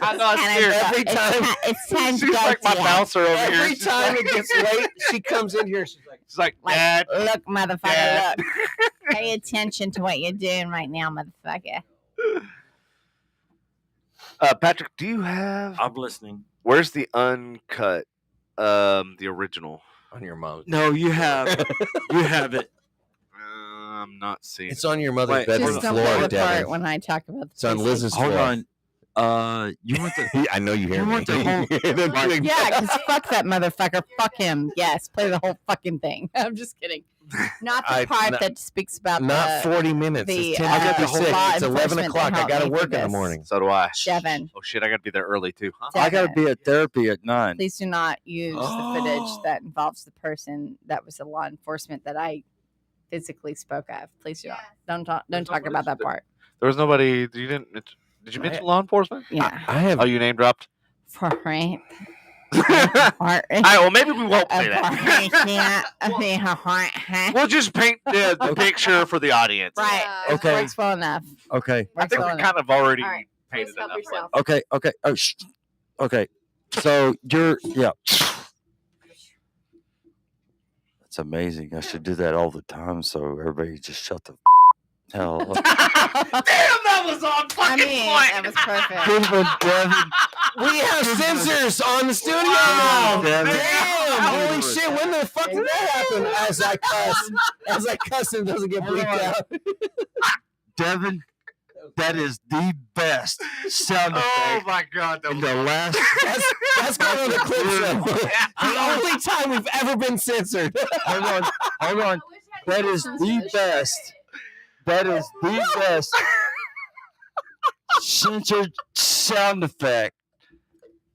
I know, I'm serious. Every time, It's time to She's go. like my Dad. bouncer over here. every She's time like- it gets late, she comes in here. She's like, Like, Dad. look, motherfucker, Dad. look. Pay attention to what you're doing right now, motherfucker. Patrick, do you have? I'm listening. Where's the uncut? The original. on your mom. No, you have. You have it. I'm not seeing. It's on your mother's Wait, bedroom Just don't floor, fall apart Devin. when I talk about the It's on PC. Liz's Hold floor. on. You went to. I know you hear You me. want the whole- Yeah, because fuck that motherfucker. Fuck him. Yes, play the whole fucking thing. I'm just kidding. Not the part that speaks about Not the 40 minutes. the, It's law 10:56. It's 11 enforcement o'clock. that I helped got to me work through in the this. morning. So do I. Devin. Oh shit! I got to be there early too. Huh? I got to be at therapy at 9. Please do not use the footage that involves the person that was the law enforcement that I physically spoke of. Please do not. Don't talk about that part. There was nobody. You didn't. Did you mention law enforcement? Yeah. I have. Oh, you name dropped. For rape. All right. Well, maybe we won't say that. We'll just paint the picture for the audience. Right. Okay. Works well enough. Okay. I think we Works well kind of already All right. painted Please help enough. yourself. Okay. Oh, okay. So you're. Yeah. It's amazing. I should do that all the time so everybody just shut the hell up. Damn, that was on fucking point. That was perfect. Good one, Devin. We have censors on the studio Wow, now. man. Damn! How Holy shit! When the fuck did that happen? As I cuss and doesn't get bleeped out. Devin, that is the best sound Oh effect my god, that in was the last. That's going on the clip show. The only time we've ever been censored. Hold on. That is the best. That is the best censored sound effect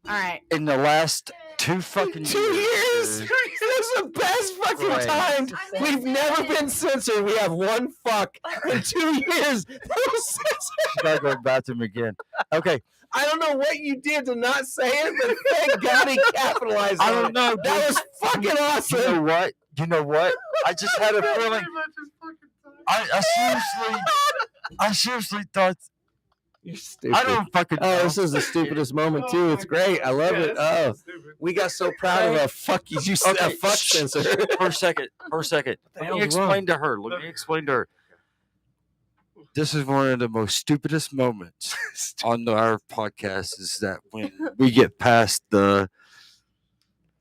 All right. in the last 2 fucking 2 years. That's the best fucking Right. time. We've never been censored. We have one fuck in 2 years. That was censored. Gotta go to the bathroom again. Okay. I don't know what you did to not say it, but thank God he capitalized I on don't it. know. That was fucking awesome. You know what? I just had a feeling. I seriously thought. You're stupid. I don't fucking know. Oh, this is the stupidest moment too. It's great. I love it. Oh, we got so proud of our fuck you. You said Okay, fuck censor. For a second. Let me hell's explain to her. This is one of the most stupidest moments on our podcast is that when we get past the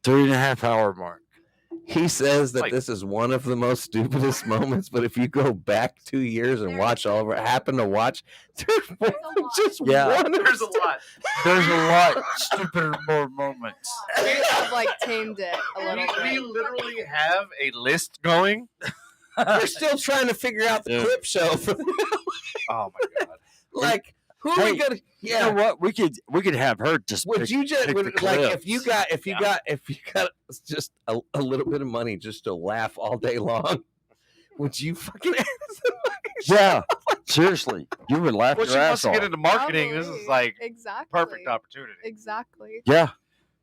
3.5 hour mark. He says that Like- this is one of the most stupidest moments, but if you go back 2 years and watch all of it, happen to watch, there's more than just Yeah. one. There's a lot. There's a lot stupider more moments. I've like tamed it a little We bit. literally have a list going. We're still trying to figure out the Yeah. clip show. Oh my god. Like, who are we Hey, gonna? You know what? We could have her just. Would pick- you just pick would, the like clips. if you got just a little bit of money just to laugh all day long? Would you fucking? Yeah, seriously, you would laugh Well, your she ass wants to off. get into marketing. This is Probably. like exactly perfect opportunity. Exactly. Yeah,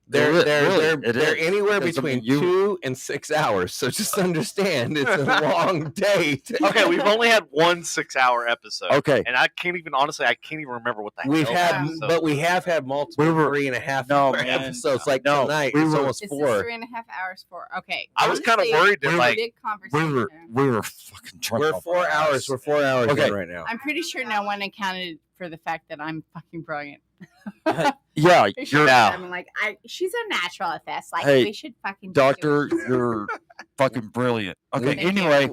They're Really, they're it they're is. anywhere Because, I between mean, you- 2 and 6 hours. So just understand, it's a long day. Okay, we've only had one 6-hour episode. Okay. And I can't even remember what the We've hell had, that episode but we have had multiple We were- 3.5 No, hour man. episodes. Like No, tonight, we it's were- almost This 4. is 3.5 hours for. Okay. I was kind of honestly, worried that we like big We conversation. were fucking drunk. We're off 4 our hours. ass. We're 4 hours Okay. in right now. I'm pretty sure no one accounted for the fact that I'm fucking brilliant. Yeah, Pretty sure you're now. I'm like, she's a natural at this. Like, Hey, we should fucking. doctor. do it. You're fucking brilliant. Okay. Thank you. Anyway,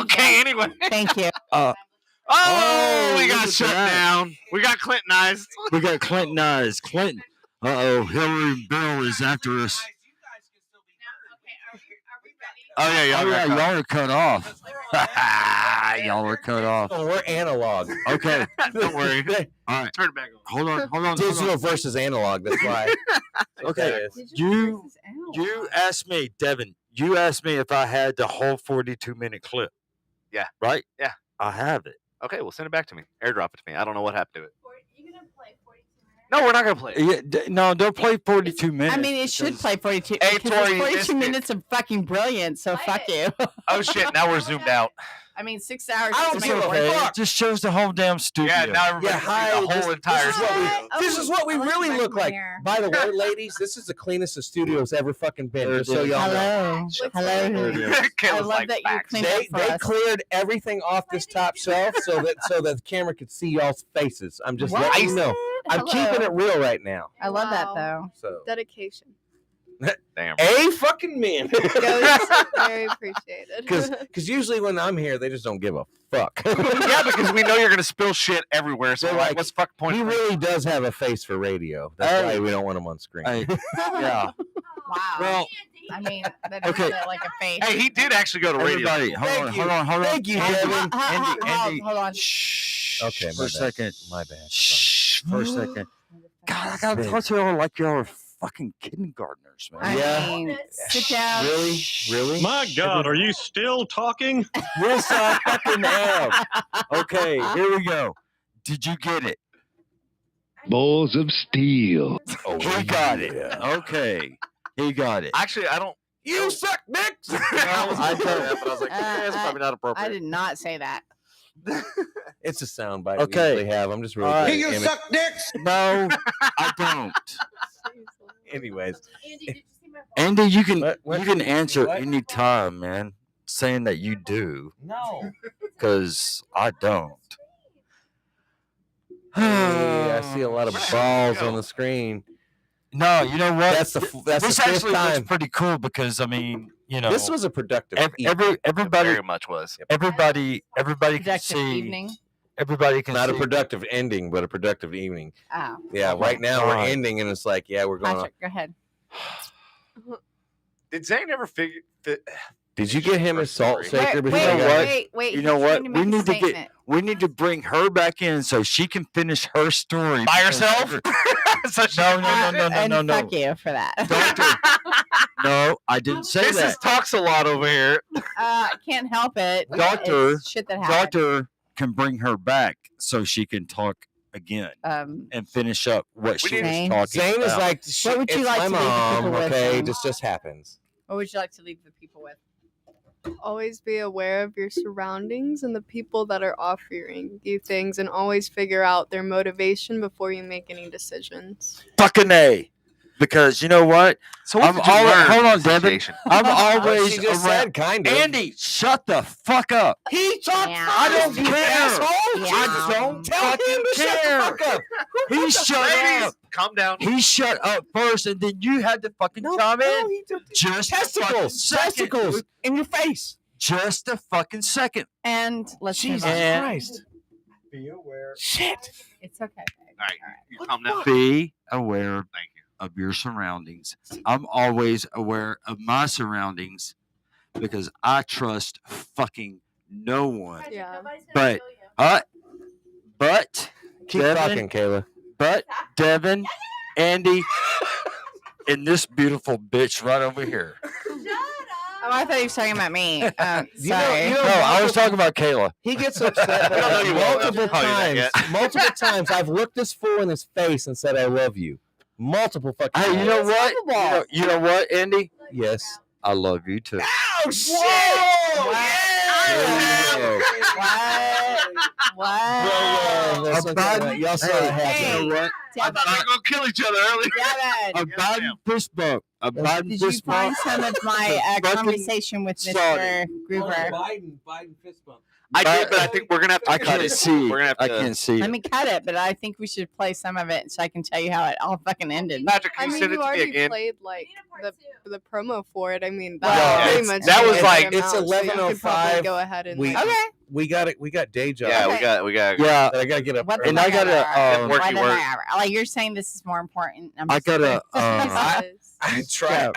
okay, anyway. Thank you. Oh, we look got at shut that. down. We got Clintonized. we got Clinton eyes. Clinton. Hillary and Bill is after us. Oh yeah, Oh yeah, got y'all are cut off. Y'all are cut off. Oh, we're analog. Okay. Don't worry. All right. Turn it back on. Hold on. Digital versus analog. That's why. Okay. That is. You asked me, Devin. You asked me if I had the whole 42-minute clip. Yeah. Right? Yeah. I have it. Okay, well send it back to me. Airdrop it to me. I don't know what happened to it. You gonna play 42 minutes? No, we're not gonna play it. Yeah, no, don't play 42 minutes. I mean, it should because- play 42. Hey, because Tori, it's 42 missed it. minutes of fucking brilliance. So Play fuck it. you. Oh shit! Now we're zoomed out. I mean, 6 hours. I don't doesn't give make a it worth Okay, it. it just shows the whole damn studio. Yeah, now everybody Yeah, can hi, see the whole this entire is what studio. This is what we I like really my look like. hair. By the way, ladies, this is the cleanest the studio's ever fucking been. There Just it so is. y'all know. Hello. There Hello. it is. I Kayla's love like, that you facts. cleaned up for They us. cleared everything off this top shelf so that the camera could see y'all's faces. I'm just What? letting you know. I'm Hello. keeping it real right now. I love that Wow. though. So Dedication. Damn. a fucking man. Goes very appreciated. Because usually when I'm here, they just don't give a fuck. Yeah, because we know you're gonna spill shit everywhere. So They're we're like, like, what's the fuck point? He of really does have a face for radio. That's Hey. why we don't want him on screen. Hey, yeah. Wow. Well, I mean, that Okay. is like a face. Hey, he did actually go to radio. everybody, Thank you. hold on. Thank you, Andy, Devin. Andy, Hold on. Shh. Okay, for my a bad. second. My bad. Shh. For a second. God, I gotta Big. talk to y'all like y'all are fucking kindergartners, man. I Yeah. mean, sit down. Really? Really? My God, are you still talking? Yes, I fucking am. Okay, here we go. Did you get it? Balls of steel. Oh, He got it. yeah. Okay, he got it. Actually, I don't. You suck dicks. I was I gonna say don't. that, but I was like, it's probably not I appropriate. did not say that. It's a soundbite Okay. we usually have. I'm just really All good right. at No, I don't. Anyways, Andy, did you see Andy, you can What? you can answer What? any time, man, saying that you do, No. because I don't. Hey, I see a lot of Where the balls hell did it on go? the screen. No, you know what? That's the this fifth actually looks time. pretty cool because I mean, you know, This was a productive. evening. It everybody very much was. everybody can Productive see. evening. Everybody can Not see. a productive ending, but a productive evening. Oh, Yeah, Oh my right now we're God. ending, and it's like, yeah, we're going. Patrick, go ahead. Did Zane ever figure that? Did you get him a salt Story. shaker? Wait, before know you what? got- wait. You he's know what? trying to We make a need to get. statement. We need to bring her back in so she can finish her story By because herself? So she No, can no, finish no, it? no, And no, no. fuck you for that. No, I didn't say This that. talks a lot over here. I can't help it. Doctor- It's shit that happened. Doctor can bring her back so she can talk again and finish up what she was Zane? talking Zane is about. like, What would you it's like my to leave the mom, people with, okay? Zane? This just happens. What would you like to leave the people with? Always be aware of your surroundings and the people that are offering you things, and always figure out their motivation before you make any decisions. Fucking A. Because you know what? So what I'm did you always- learn hold from on, this Devin. situation? I'm Well, always she just around. said, kind of. Andy, shut the fuck up. He talked. Yeah. I don't You care. asshole. Yeah. I don't Tell him fucking to shut the care. fuck up. He shut Ladies, up. calm down. He shut up first, and then you had to fucking chime in. he did- Just a fucking testicles, second, testicles dude. in your face. Just a fucking second. And let's move Jesus on. And- Christ. Be aware. Shit. It's okay. Babe. All right, you calm down. Be aware Thank you. of your surroundings. I'm always aware of my surroundings because I trust fucking no one. Yeah. But but Keep Devin, talking, Kayla. but Devin, Andy, and this beautiful bitch right over here. Oh, I thought you were talking about me. Sorry. You know, No, I was talking about Kayla. He gets upset We don't know you well enough to multiple call you that times. yet. Multiple times, I've looked this fool in his face and said, "I love you." Multiple fucking. Hey, you times. know what? You know what, Andy? Yes. I love you too. Oh shit! What? That's what I'm talking about. Y'all saw it happen. Hey. You know what? I thought they were gonna kill each other earlier. A Devin, Biden fist bump. A Biden did you fist bump. find some of my Fucking conversation with Mr. sorry. Gruber? Biden fist bump. I did, but I think we're gonna have to I cut can't it. see. We're gonna have I to. can't see. Let me cut it, but I think we should play some of it so I can tell you how it all fucking ended. Patrick, I can you mean, send it you to me already again? played like the promo for it. I mean, Well, that's pretty it's- much that the was entire like- it's amount, so you could 11:05. probably go ahead and We- like, Okay. We got it. We got day jobs. Yeah, Okay. we got. Yeah, But I gotta get up. What early. and I gotta, work Why you don't work. like you're saying this is more important. I'm I just gotta. this is- I try.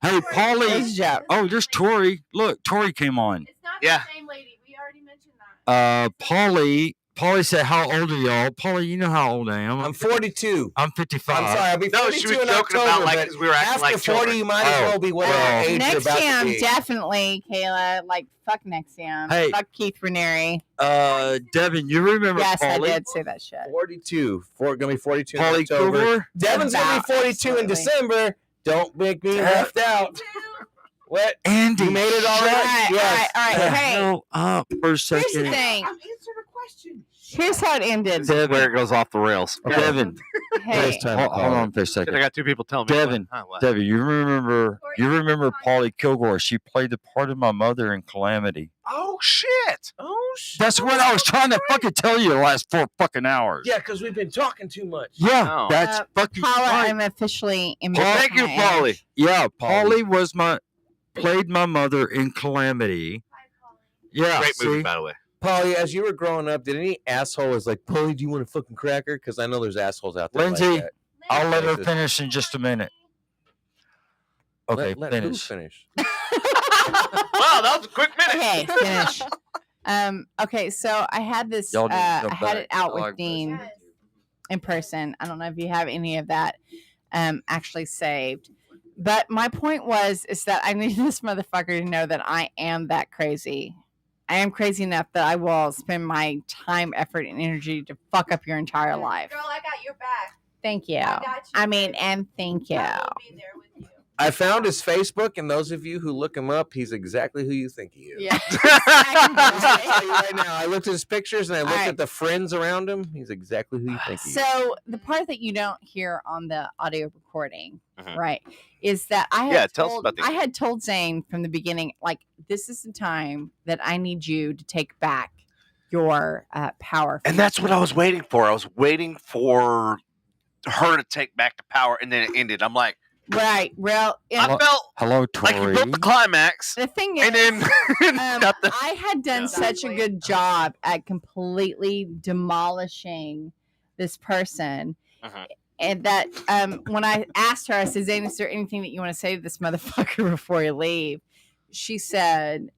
Hey, It's Paulie. a joke. Oh, there's Tori. Look, Tori came on. It's not Yeah. the same lady. We already mentioned that. Paulie said, "How old are y'all?" Paulie, you know how old I am. I'm 42. I'm 55. I'm sorry. I'll be 42 No, she was in joking October, about like but because we were acting after like 40, children. you might as well be whatever well, age you're Next about to Nexium, be. definitely, Kayla. Like, fuck Nexium. Hey. Fuck Keith Raniere. Devin, you remember Yes, I Paulie? did say that shit. 42. Gonna be 42 in Paulie October. Cooper? Devin's gonna About, be 42 in absolutely. December. Don't make me left out. What? Andy, You made it all All right? right, Yes. all right, all right. the Hey, hell up for a here's the second. thing. I'm answering a question. Here's how it ended. This is where it goes off the rails. Devin, Hey, It's time to hold call on it. for a I second. got two people telling me. Devin, what? Devin, you remember Paulie Kilgore? She played the part of my mother in Calamity. Oh shit! That's what I was trying to fucking tell you the last 4 fucking hours. Yeah, because we've been talking too much. Yeah, No. that's fucking Paula, right. I'm officially in Well, Thank you, Paulie. Yeah, Paulie played my mother in Calamity. Yeah, Great movie, see? by the way. Paulie, as you were growing up, did any asshole was like, Paulie, do you want a fucking cracker? Because I know there's assholes out there Lindsay, like that. I'll let her Lindsay. finish in just a minute. Okay, Let who finish. finish. Wow, that was a quick minute. Okay, finish. Okay, so I had this. Y'all need to I come had it back. out I with like Dean Yes. in person. I don't know if you have any of that actually saved. But my point is that I need this motherfucker to know that I am that crazy. I am crazy enough that I will spend my time, effort, and energy to fuck up your entire life. Girl, I got your back. Thank you. I got you. I mean, and thank you. I will be there with you. I found his Facebook, and those of you who look him up, he's exactly who you think he is. Yeah. I'm just gonna tell you right now. I looked at his pictures and I looked All right. at the friends around him. He's exactly who you think he is. So the part that you don't hear on the audio recording, Mhm. right, is that I Yeah, had tell us told, about the- I had told Zayne from the beginning, like, this is the time that I need you to take back your power. And that's what I was waiting for. I was waiting for her to take back the power, and then it ended. I'm like, Right. Well, I felt Hello, like you built the climax, the thing is, and then got the. I had done such a good job at completely demolishing this person. Mhm. And that when I asked her, I said, Zayne, is there anything that you want to say to this motherfucker before you leave? She said,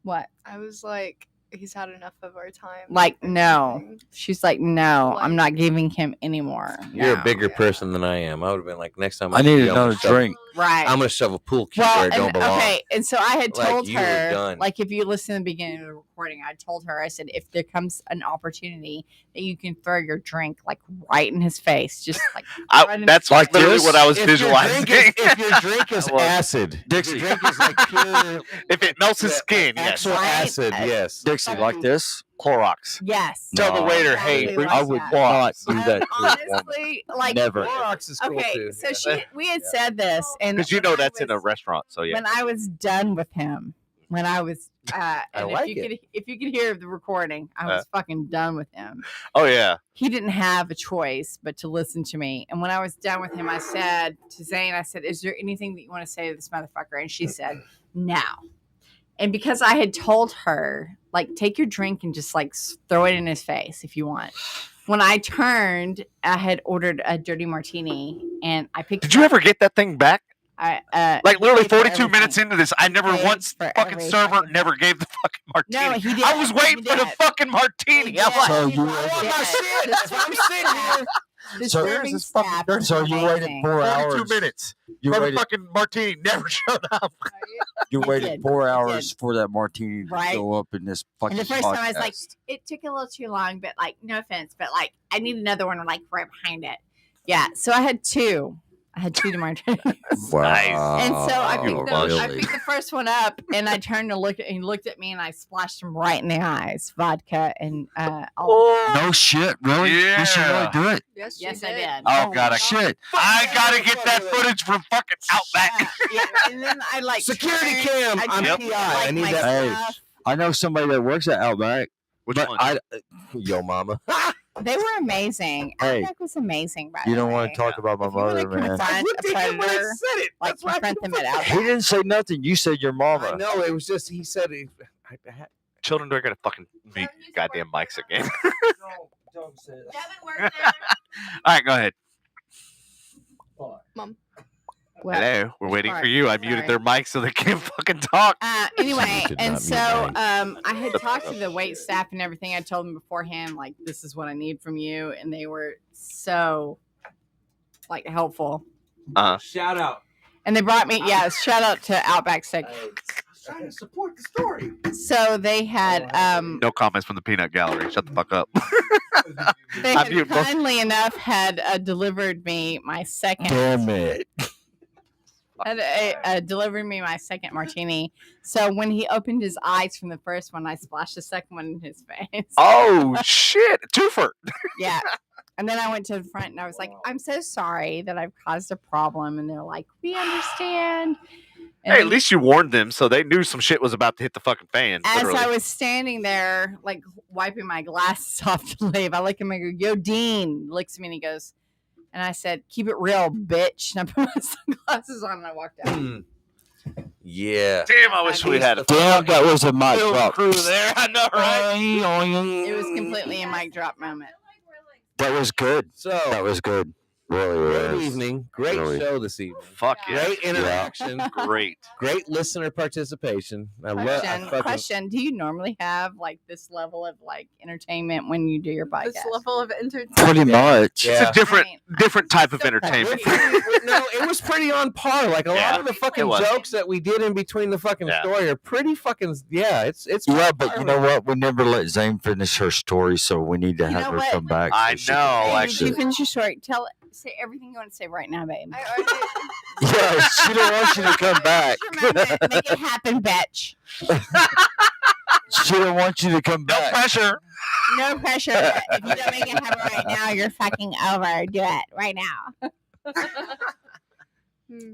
what? I was like, he's had enough of our time. Like, no. She's like, no, I'm Like- not giving him anymore. You're No. a bigger person than I am. I would have been like, next time I see need you, I'm another gonna shove- drink. Right. I'm gonna shove a pool cue where it don't belong. Okay, and so I had Like, told you were her, done. like, if you listen to the beginning of the recording, I told her, I said, if there comes an opportunity that you can throw your drink like right in his face, just like right in That's his face. like literally what I was If your visualizing. if your drink is I was. acid, Dixie. your drink is like pure If it melts his skin, yes. actual Right? acid. Yes. Dixie, like this? Clorox. Yes. Tell the No. waiter, Exactly hey, like I would that. not do that to a woman. Honestly, like, Never. Clorox is cool okay, too. so yeah. we had said this, and because you when know I that's in a was- restaurant. So yeah. When I was done with him, when I was, and like if you could hear the recording, I was fucking done with him. Oh yeah. He didn't have a choice but to listen to me. And when I was done with him, I said to Zayne, I said, is there anything that you want to say to this motherfucker? And she said, no. And because I had told her, like, take your drink and just like throw it in his face if you want. When I turned, I had ordered a dirty martini, and I picked. Did you ever get that thing back? Like literally paid for 42 minutes everything. into this, I never Paid once for fucking every server fucking- never gave the fucking martini. No, he did. I was waiting He for the did. fucking martini. He I'm did. like, So He you- did. I want my shit. That's why I'm sitting here. The So- serving This is fucking staff dirty. was So you waited amazing. 4 42 hours. minutes. You waited. Motherfucking martini never showed up. You He waited did. 4 He hours did. for that martini to Right. show up in this fucking. And the first time I was like, podcast. it took a little too long, but like, no offense, but like, I need another one like right behind it. Yeah. So I had two. I had two to martinis. wow. And so I You picked, were I picked the first one up, and I turned to look, and he looked at me, and I splashed him right in the eyes, vodka, and No shit, really? Did she really Yeah. do it? Yes, she yes, I did. did. Oh god, Shit. I gotta get that footage from fucking Outback. Yeah, and then I like Security turned, cam. I I'm took, PI. like, I need my that. Hey. stuff. I know somebody that works at Outback. Which but one? Yo, mama. They were amazing. Hey, Outback was amazing. By You the don't want way. to talk about my If you wanna mother, man. confront a predator, like confront them at Outback. He didn't say nothing. You said your I mama. know. It was just he said. Children are gonna fucking mute goddamn mics again. Don't say that. Devin worked there. All right, go ahead. Mom. What? Hello, we're Which waiting part? for you. I muted Sorry. their mics so they can't fucking talk. Anyway, did and not so mute I had talked to the wait staff and everything. I told them beforehand, like, this is what I need from you, and they were so like helpful. Shout out. And they brought me, shout out to Outback Steak. Trying to support the story. So they had No comments from the peanut gallery. Shut the fuck up. they I had mute both. kindly enough had delivered me my second. Damn it. Had delivered me my second martini. So when he opened his eyes from the first one, I splashed the second one in his face. Oh shit, twofer. Yeah. And then I went to the front and I was like, I'm so sorry that I've caused a problem. And they're like, we understand. And Hey, then at least you warned them, so they knew some shit was about to hit the fucking fan. as literally. I was standing there, like wiping my glasses off to leave, I look at him and I go, yo, Dean. Looks at me and he goes, and I said, keep it real, bitch. And I put my sunglasses on and I walked out. Yeah. Damn, I wish we had a Damn, that was a mic film drop. crew there. I know, right? It was completely a mic drop moment. That was good. So That was good. Really great was. evening. Great Really. show this evening. Fuck yeah. Great interaction. Great. Great listener participation. I love. Question: do you normally have like this level of like entertainment when you do your podcast? This level of entertainment. Pretty much. Yeah. It's a different Right. different type of Still entertainment. No, it was pretty on par. Like a Yeah, lot of the fucking it was. jokes that we did in between the fucking Yeah. story are pretty fucking. Yeah, it's. Yeah, on but par you know with- what? We never let Zane finish her story, so we need to You have know her what? come back. I so she know, can Hey, like finish did you it. finish your story? Tell Say everything you want to say right now, babe. I already. Yeah, she don't want you to come back. Make it happen, bitch. She don't want you to come No back. pressure. No pressure. If you don't make it happen right now, you're fucking over. Do it right now.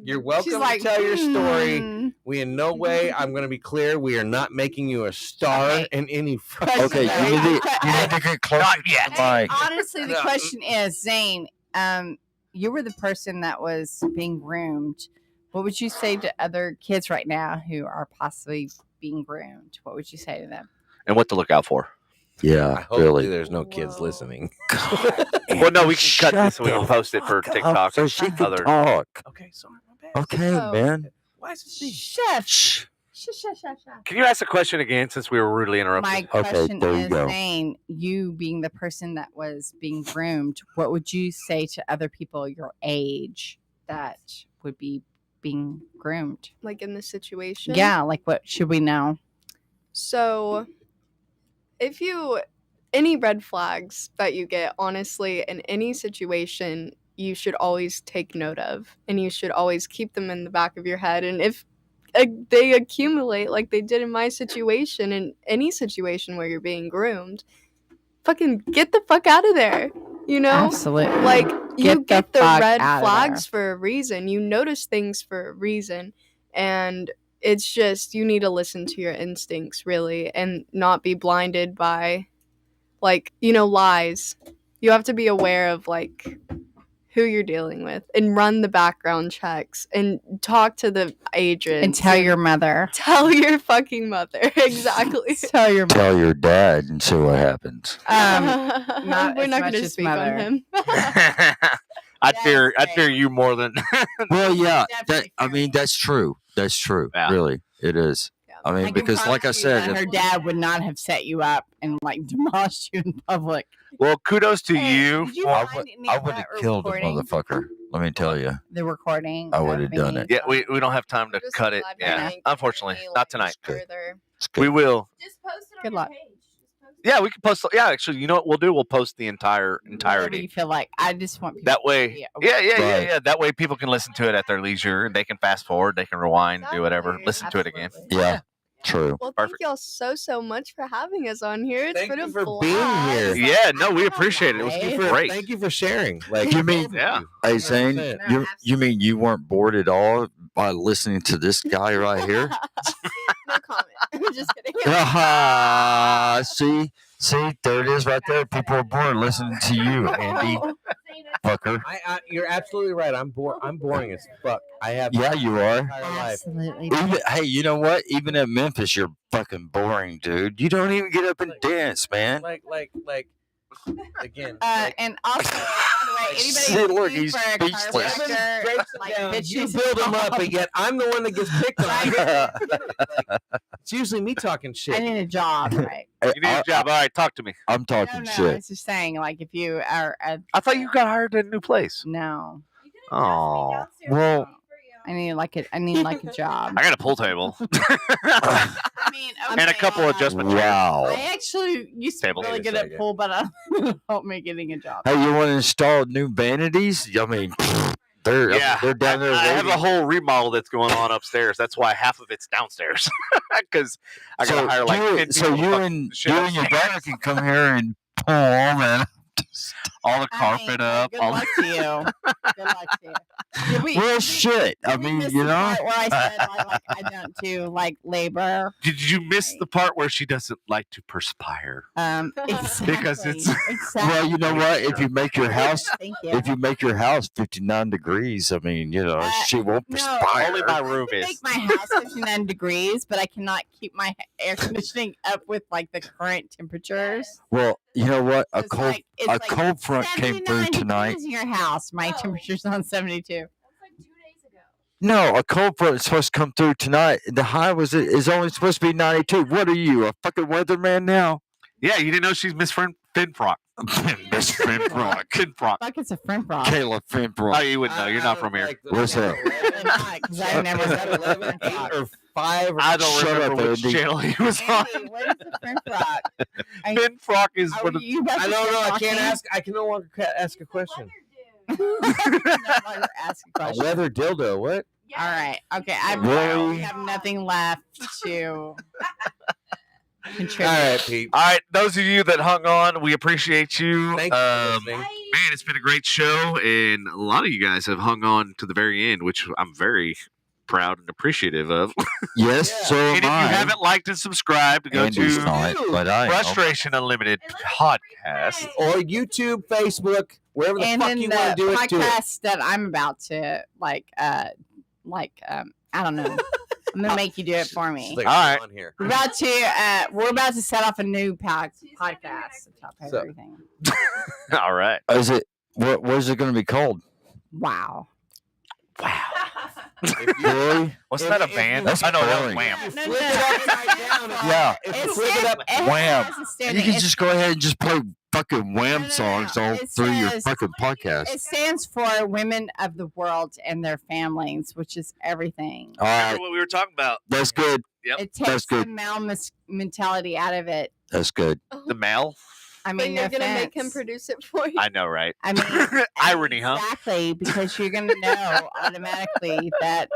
You're welcome She's like, to tell your story. "Hmm." We in no way, I'm going to be clear, we are not making you a star Okay. in any Okay, you need to get closer to the mic. Honestly, the question is, Zayne, you were the person that was being groomed. What would you say to other kids right now who are possibly being groomed? What would you say to them? And what to look out for. Yeah, Hopefully really. there's no kids listening. Well, no, we can cut this and we can post it for Fuck TikTok up so or she can other. talk. Okay, sorry, my bad. Okay, Oh. man. Why is this me? Chef. Can you ask the question again since we were rudely interrupted? My Okay, question there you is, go. Zayne, you being the person that was being groomed, what would you say to other people your age that would be being groomed? Like in this situation. Yeah, like what should we know? So, if you, any red flags that you get, honestly, in any situation, you should always take note of, and you should always keep them in the back of your head. And if they accumulate like they did in my situation, in any situation where you're being groomed, fucking get the fuck out of there. You know? Absolutely. Like, you get the fuck red out of flags for a reason. You notice things for a reason. And it's just, you need to listen to your instincts, really, and not be blinded by, like, you know, lies. You have to be aware of, like, who you're dealing with and run the background checks and talk to the agent. And tell your mother. Tell your fucking mother. Exactly. Tell your mother. Tell your dad and see what happens. We're as not much going to as speak mother. on him. I'd Yes, fear right. you more than. Well, yeah, Definitely I mean, that's true. That's true. Yeah. Really, it is. Yeah. I mean, I can because like I promise you that said, her dad would not have set you up and like demolished you in public. Well, kudos to Hey, you. did you I find would any I of would that have killed the recording? motherfucker. Let me tell you. The recording. I of would've done me? it. Yeah, we don't have time to Just cut it. glad we Yeah, didn't get unfortunately, any, not like, tonight. further. It's good. We will. Just post it on Good your luck. page. Just post it. Yeah, we can post. Yeah, actually, you know what we'll do? We'll post the Whatever entirety. you feel like. I just want people That to way, be yeah. Right. That way, people can listen to it at their leisure, and they can fast forward, they can rewind, do whatever, Exactly. listen to it again. Absolutely. Yeah, true. Well, thank Perfect. y'all so much for having us on here. It's Thank been you a for being blast. here. Yeah, no, we appreciate it. It was Thank great. Thank you for sharing. Like, You mean, Yeah. hey Zane, 100%. No, you mean you weren't bored at all by listening to this guy right here? No comment. I'm just kidding. Ah, see, there it is right there. People are bored listening to you, Andy, fucker. You're absolutely right. I'm boring as fuck. I have Yeah, you are. entire life. Absolutely. Even, hey, you know what? Even at Memphis, you're fucking boring, dude. You don't even get up and dance, man. Like again. like, And also, by the way, anybody See, look, looking he's for a speechless. chiropractor, breaks it like, down, bitches you build them up, and yet I'm the one that gets picked on. Like, it's usually me talking I shit. need a job, right? Hey, You need a job. All right, talk to me. I'm No, talking no, I shit. was just saying, like, if you are I thought you got hired at a new place. no, You can Aw. adjust me downstairs Well- for you. I need like a job. I got a pool table I mean, and a couple of adjustment chairs. Wow. I actually used to be Table. really Wait a good at second. pool, but help me getting a job. Hey, you want to install new vanities? I mean, they're Yeah, they're down there. I have a waiting. whole remodel that's going on upstairs. That's why half of it's downstairs because I got to hire like 10 so people to you fuck and shit you up. and your daughter can come here and pull and all the I carpet mean, up. Good All luck to you. Good luck to you. Did we, well, did shit. I we mean, miss you the know. part where I said I don't do like labor. Did you miss the part where she doesn't like to perspire? Exactly, Because it's- exactly. Well, you know what? If you make your house, Thank you. if you make your house 59 degrees, I mean, you know, she won't no, perspire. Only my room I can is. make my house 59 degrees, but I cannot keep my air conditioning up with like the current temperatures. Well, you know what? A It's cold like- it's a like cold front came through 79 tonight. degrees in your house. My Oh. temperature's on 72. That was like 2 days ago. No, a cold front is supposed to come through tonight. The high is only supposed to be 92. What are you, a fucking weatherman now? Yeah, you didn't know she's Miss Finfrock. Miss Finfrock. Finfrock. Fuck, it's a friend rock. Kayla Oh, Finfrock. you wouldn't know. You're not from here. What's that? Because I never Is that 11, 8, or 5? Or I don't Shut remember up, which Andy. channel he was on. Andy, what is a friend rock? Finfrock is one of You about I to don't know. start I can't talking? ask. I can no longer ask a question. Weather dude. No longer ask a A question. leather dildo. What? All right. Okay. I Really? have nothing left to contribute. All right, Pete. All right, those of you that hung on, we appreciate you. Thank you for listening. Man, it's been a great show, and a lot of you guys have hung on to the very end, which I'm very proud and appreciative of. Yes, Yeah. so And am if you I. haven't liked and subscribed, go Andy's to not, but I am. Frustration Unlimited Podcast. Or YouTube, Facebook, wherever the And fuck then you the want to do it. Do it. podcast that I'm about to I don't know. I'm gonna make you do it for me. She's like, All right. on here. We're about to set off a new podcast to top So- everything. All right. Is it? What is it going to be called? Wow. Really? Wasn't If- that a if band? That's I know that was boring. Wham. You No, flip no. it upside down. Yeah. If you It flip it up, Wham. has a You standing- can it- just go ahead and just play fucking Wham No. songs all It through your says- fucking podcast. It stands for Women of the World and Their Families, which is everything. All Remember right, what we were talking about? that's good. Yep. It That's takes good. the male mentality out of it. That's good. The Mal? I But mean, you're no gonna make him offense. produce it for you. I know, right? I mean, Irony, huh? Exactly, because you're going to know automatically that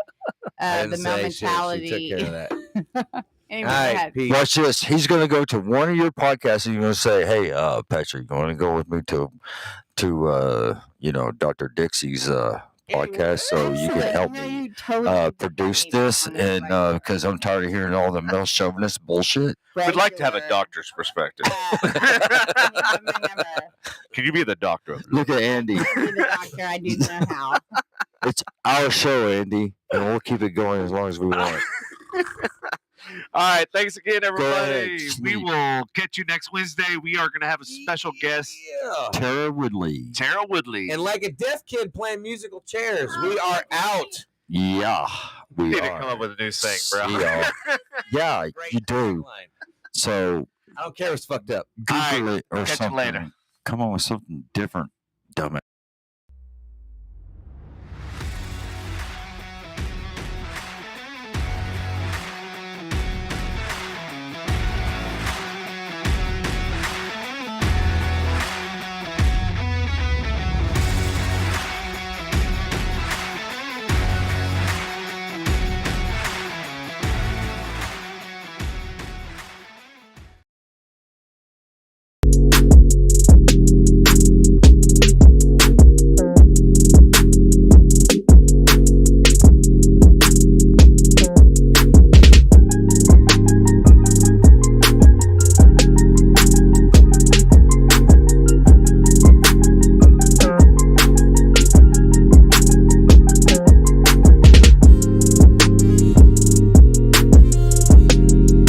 I the didn't male say shit. She mentality. took care of that. Anyway, All go right, ahead. Pete. Watch this. He's going to go to one of your podcasts and you're going to say, "Hey, Patrick, you want to go with me to Dr. Dixie's podcast so you can Absolutely. help No, me you totally produce don't need this?" on this And right because I'm tired of hearing all the male chauvinist bullshit. We'd like to have a Regular, doctor's perspective. remember, Can you be the doctor? Look at Andy. be the doctor. I do know how. It's our show, Andy, and we'll keep it going as long as we want. All right. Thanks again, ahead, everybody. We sleep. will catch you next Wednesday. We are going to have a special guest, Yeah. Tara Woodley. Tara Woodley. And like a deaf kid playing musical chairs, we are out. Yeah, we we need to are. come up with a new thing, bro. Yeah, yeah, Great you do. tagline. So I don't care if it's fucked up. Google All right, it or catch you something. later. Come on with something different, dumbass.